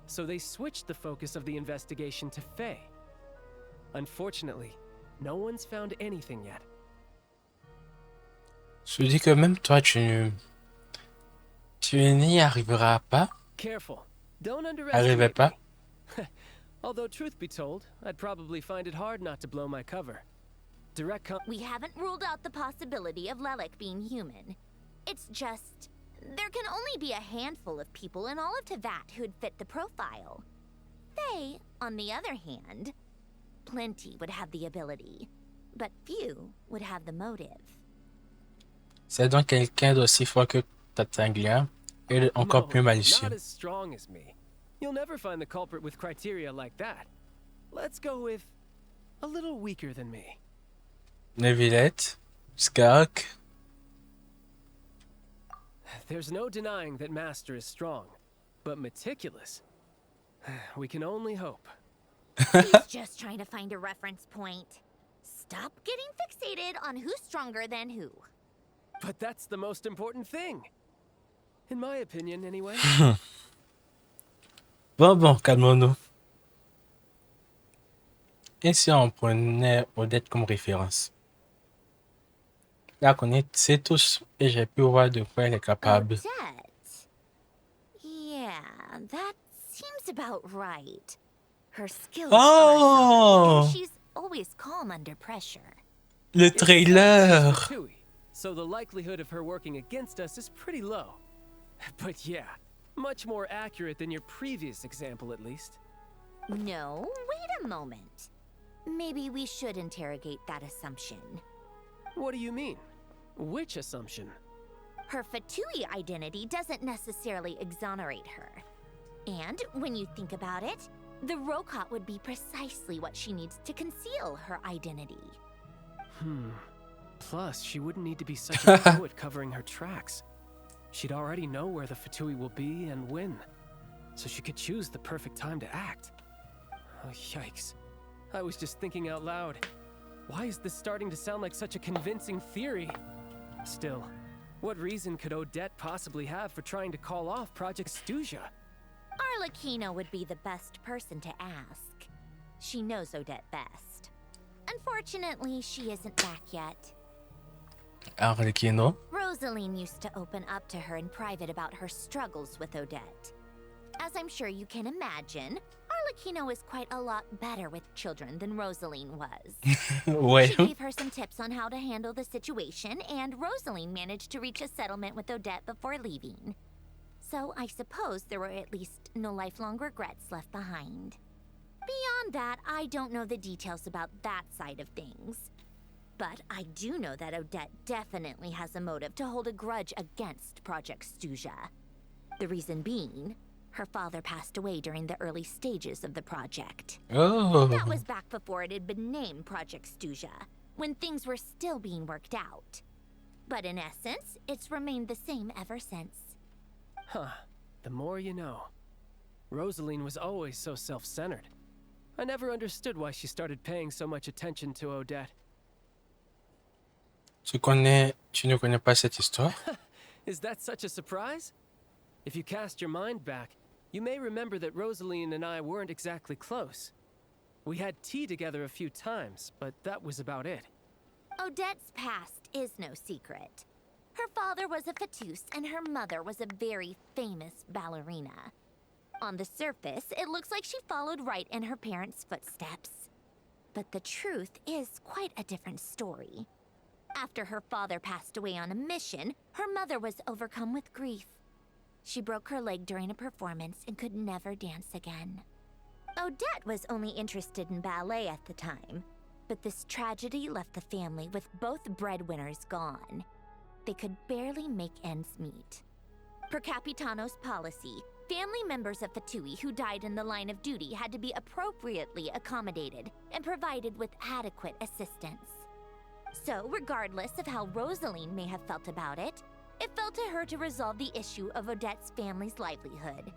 So they switched the focus of the investigation to Faye. Unfortunately, no one's found anything yet. Je dis que même toi, tu n'y arriveras pas. Careful. Don't Arrivais underestimate pas. me. Although truth be told, I'd probably find it hard not to blow my cover. We haven't ruled out the possibility of Lelik being human. It's just, there can only be a handful of people in all of Teyvat who'd fit the profile. Faye, on the other hand, plenty would have the ability, but few would have the motive. C'est donc quelqu'un d'aussi fort que Tartaglia et encore plus malicieux. Not as strong as me. You'll never find the culprit with criteria like that. Let's go with a little weaker than me. Neuvillette, Skark. There's no denying that Master is strong, but meticulous. We can only hope. He's just trying to find a reference point. Stop getting fixated on who's stronger than who. But that's the most important thing. In my opinion, anyway. Bon, calmons-nous. Et si on prenait Odette comme référence? Là, qu'on sait tous et j'ai pu voir de quoi elle est capable. Odette? Yeah, that seems about right. Her skills are solid, and she's always calm under pressure. Le trailer! So the likelihood of her working against us is pretty low. But yeah, much more accurate than your previous example at least. No, wait a moment. Maybe we should interrogate that assumption. What do you mean? Which assumption? Her Fatui identity doesn't necessarily exonerate her. And when you think about it, the Rokot would be precisely what she needs to conceal her identity. Plus, she wouldn't need to be such a pro at covering her tracks. She'd already know where the Fatui will be and when, so she could choose the perfect time to act. Oh, yikes. I was just thinking out loud. Why is this starting to sound like such a convincing theory? Still, what reason could Odette possibly have for trying to call off Project Stuja? Arlecchino would be the best person to ask. She knows Odette best. Unfortunately, she isn't back yet. Arlecchino? Rosaline used to open up to her in private about her struggles with Odette. As I'm sure you can imagine, Arlecchino is quite a lot better with children than Rosaline was. Ouais. She gave her some tips on how to handle the situation, and Rosaline managed to reach a settlement with Odette before leaving. So I suppose there were at least no lifelong regrets left behind. Beyond that, I don't know the details about that side of things. But I do know that Odette definitely has a motive to hold a grudge against Project Stuja. The reason being, her father passed away during the early stages of the project. Oh. That was back before it had been named Project Stuja, when things were still being worked out. But in essence, it's remained the same ever since. Huh. The more you know. Rosaline was always so self-centered. I never understood why she started paying so much attention to Odette. Tu ne connais pas cette histoire? Is that such a surprise? If you cast your mind back, you may remember that Rosaline and I weren't exactly close. We had tea together a few times, but that was about it. Odette's past is no secret. Her father was a Fatus and her mother was a very famous ballerina. On the surface, it looks like she followed right in her parents' footsteps. But the truth is quite a different story. After her father passed away on a mission, her mother was overcome with grief. She broke her leg during a performance and could never dance again. Odette was only interested in ballet at the time, but this tragedy left the family with both breadwinners gone. They could barely make ends meet. Per Capitano's policy, family members of Fatui who died in the line of duty had to be appropriately accommodated and provided with adequate assistance. So, regardless of how Rosaline may have felt about it, it fell to her to resolve the issue of Odette's family's livelihood.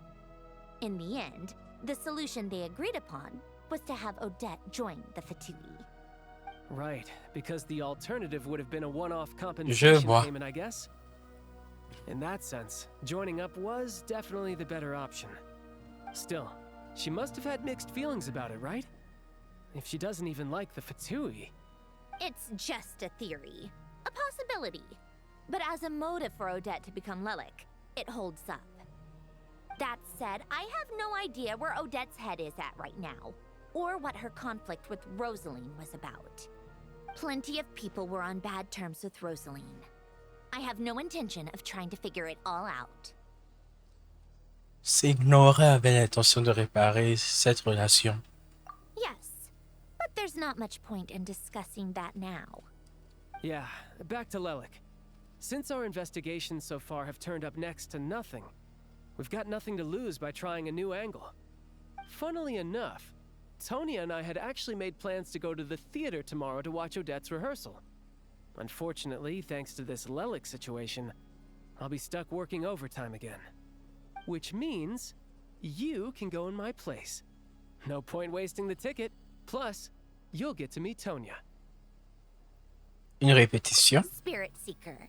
In the end, the solution they agreed upon was to have Odette join the Fatui. Right, because the alternative would have been a one-off compensation payment, I guess. In that sense, joining up was definitely the better option. Still, she must have had mixed feelings about it, right? If she doesn't even like the Fatui. It's just a theory, a possibility. But as a motive for Odette to become Lelik, it holds up. That said, I have no idea where Odette's head is at right now, or what her conflict with Rosaline was about. Plenty of people were on bad terms with Rosaline. I have no intention of trying to figure it all out. Signoret avait l'intention de réparer cette relation. Yes, but there's not much point in discussing that now. Yeah, back to Lelik. Since our investigations so far have turned up next to nothing, we've got nothing to lose by trying a new angle. Funnily enough, Tonya and I had actually made plans to go to the theater tomorrow to watch Odette's rehearsal. Unfortunately, thanks to this Lelik situation, I'll be stuck working overtime again. Which means you can go in my place. No point wasting the ticket. Plus, you'll get to meet Tonya. Une répétition. Spirit Seeker.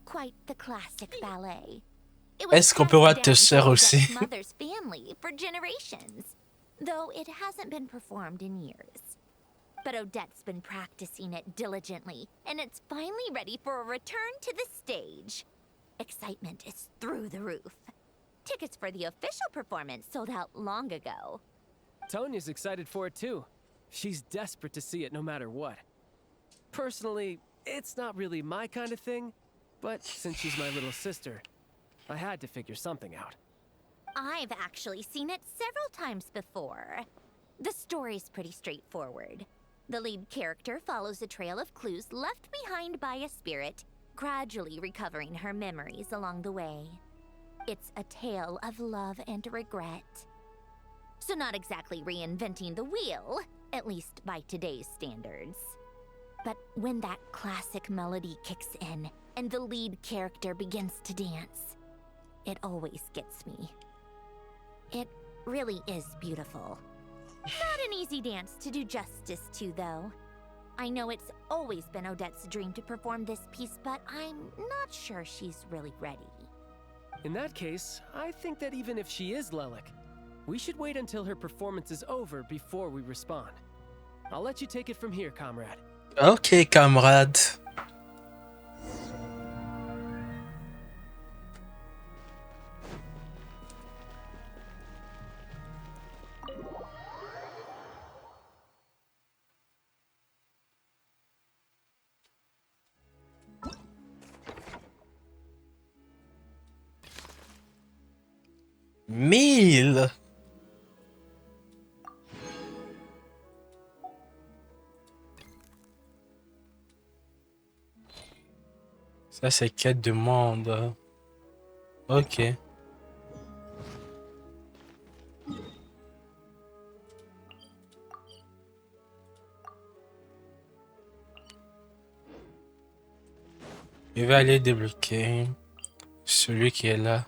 Quite the classic ballet. Est-ce qu'on peut voir ta sœur aussi? Mother's family for generations, though it hasn't been performed in years. But Odette's been practicing it diligently, and it's finally ready for a return to the stage. Excitement is through the roof. Tickets for the official performance sold out long ago. Tonya's excited for it too. She's desperate to see it no matter what. Personally, it's not really my kind of thing, but since she's my little sister, I had to figure something out. I've actually seen it several times before. The story's pretty straightforward. The lead character follows a trail of clues left behind by a spirit, gradually recovering her memories along the way. It's a tale of love and regret. So not exactly reinventing the wheel, at least by today's standards. But when that classic melody kicks in and the lead character begins to dance, it always gets me. It really is beautiful. Not an easy dance to do justice to, though. I know it's always been Odette's dream to perform this piece, but I'm not sure she's really ready. In that case, I think that even if she is Lelik, we should wait until her performance is over before we respond. I'll let you take it from here, comrade. Ok, camarade. Mille. Ça, c'est quête de monde. Ok. Je vais aller débloquer celui qui est là.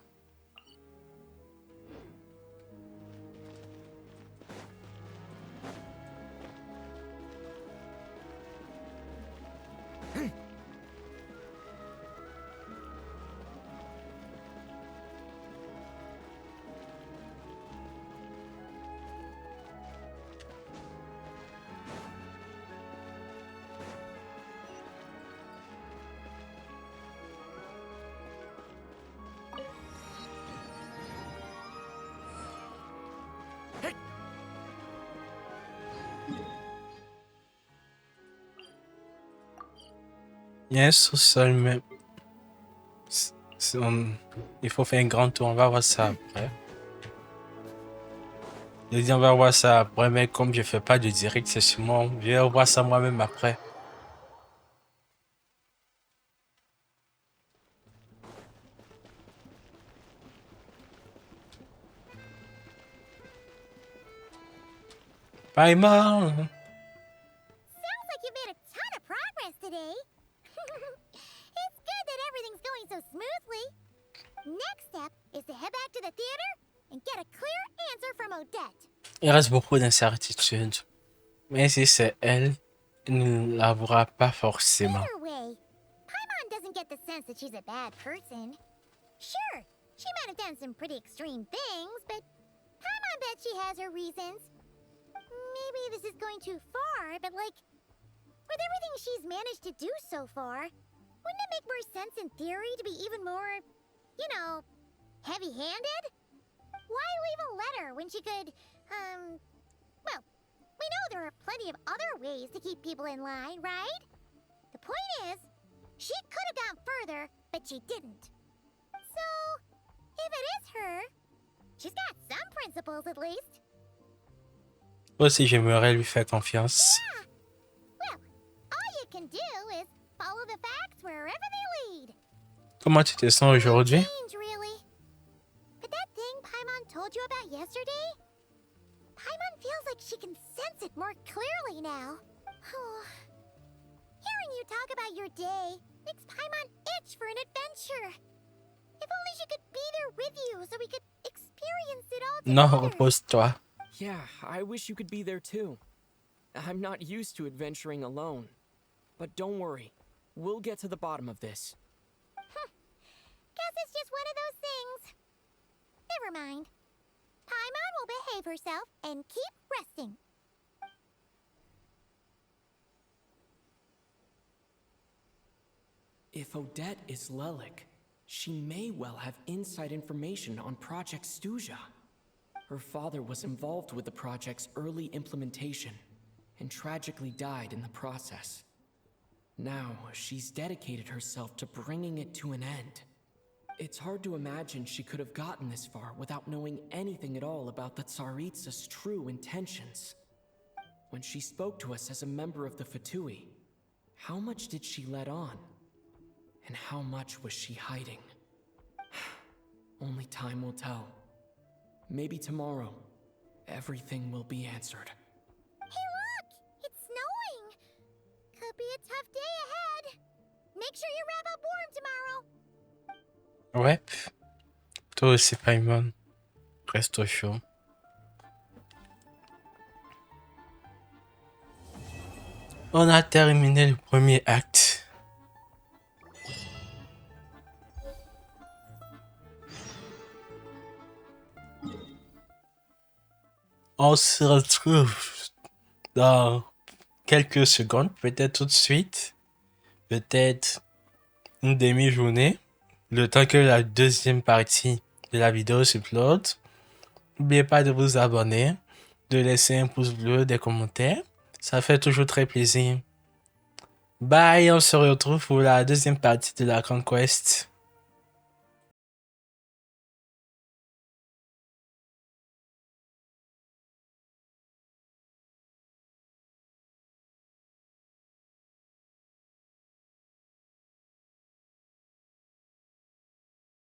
Il y a un sous-sol, mais il faut faire un grand tour. On va voir ça après. J'ai dit on va voir ça après, mais comme je fais pas de direct, c'est sur moi. Je vais voir ça moi-même après. Paimon! Sounds like you made a ton of progress today. It's good that everything's going so smoothly. Next step is to head back to the theater and get a clear answer from Odette. Il reste beaucoup d'incertitudes. Mais si c'est elle, il ne l'avouera pas forcément. Either way, Paimon doesn't get the sense that she's a bad person. Sure, she might have done some pretty extreme things, but Paimon bet she has her reasons. Maybe this is going too far, but like, with everything she's managed to do so far, wouldn't it make more sense in theory to be even more, you know, heavy-handed? Why leave a letter when she could, well, we know there are plenty of other ways to keep people in line, right? The point is, she could have gone further, but she didn't. So, if it is her, she's got some principles at least. Aussi, j'aimerais lui faire confiance. Well, all you can do is follow the facts wherever they lead. Comment tu te sens aujourd'hui? Change, really. But that thing Paimon told you about yesterday? Paimon feels like she can sense it more clearly now. Hearing you talk about your day makes Paimon itch for an adventure. If only she could be there with you so we could experience it all Non, together. repose-toi. Yeah, I wish you could be there too. I'm not used to adventuring alone. But don't worry, we'll get to the bottom of this. Guess it's just one of those things. Never mind. Paimon will behave herself and keep resting. If Odette is Lelik, she may well have inside information on Project Stuja. Her father was involved with the project's early implementation and tragically died in the process. Now, she's dedicated herself to bringing it to an end. It's hard to imagine she could have gotten this far without knowing anything at all about the Tsaritsa's true intentions. When she spoke to us as a member of the Fatui, how much did she let on? And how much was she hiding? Only time will tell. Maybe tomorrow, everything will be answered. Hey look! It's snowing! Could be a tough day ahead. Make sure you wrap up warm tomorrow. Ouais. Toi aussi, Paimon. Reste au chaud. On a terminé le premier acte. On se retrouve dans quelques secondes, peut-être tout de suite, peut-être une demi-journée, le temps que la deuxième partie de la vidéo s'upload. N'oubliez pas de vous abonner, de laisser un pouce bleu, des commentaires, ça fait toujours très plaisir. Bye, on se retrouve pour la deuxième partie de la Conquest.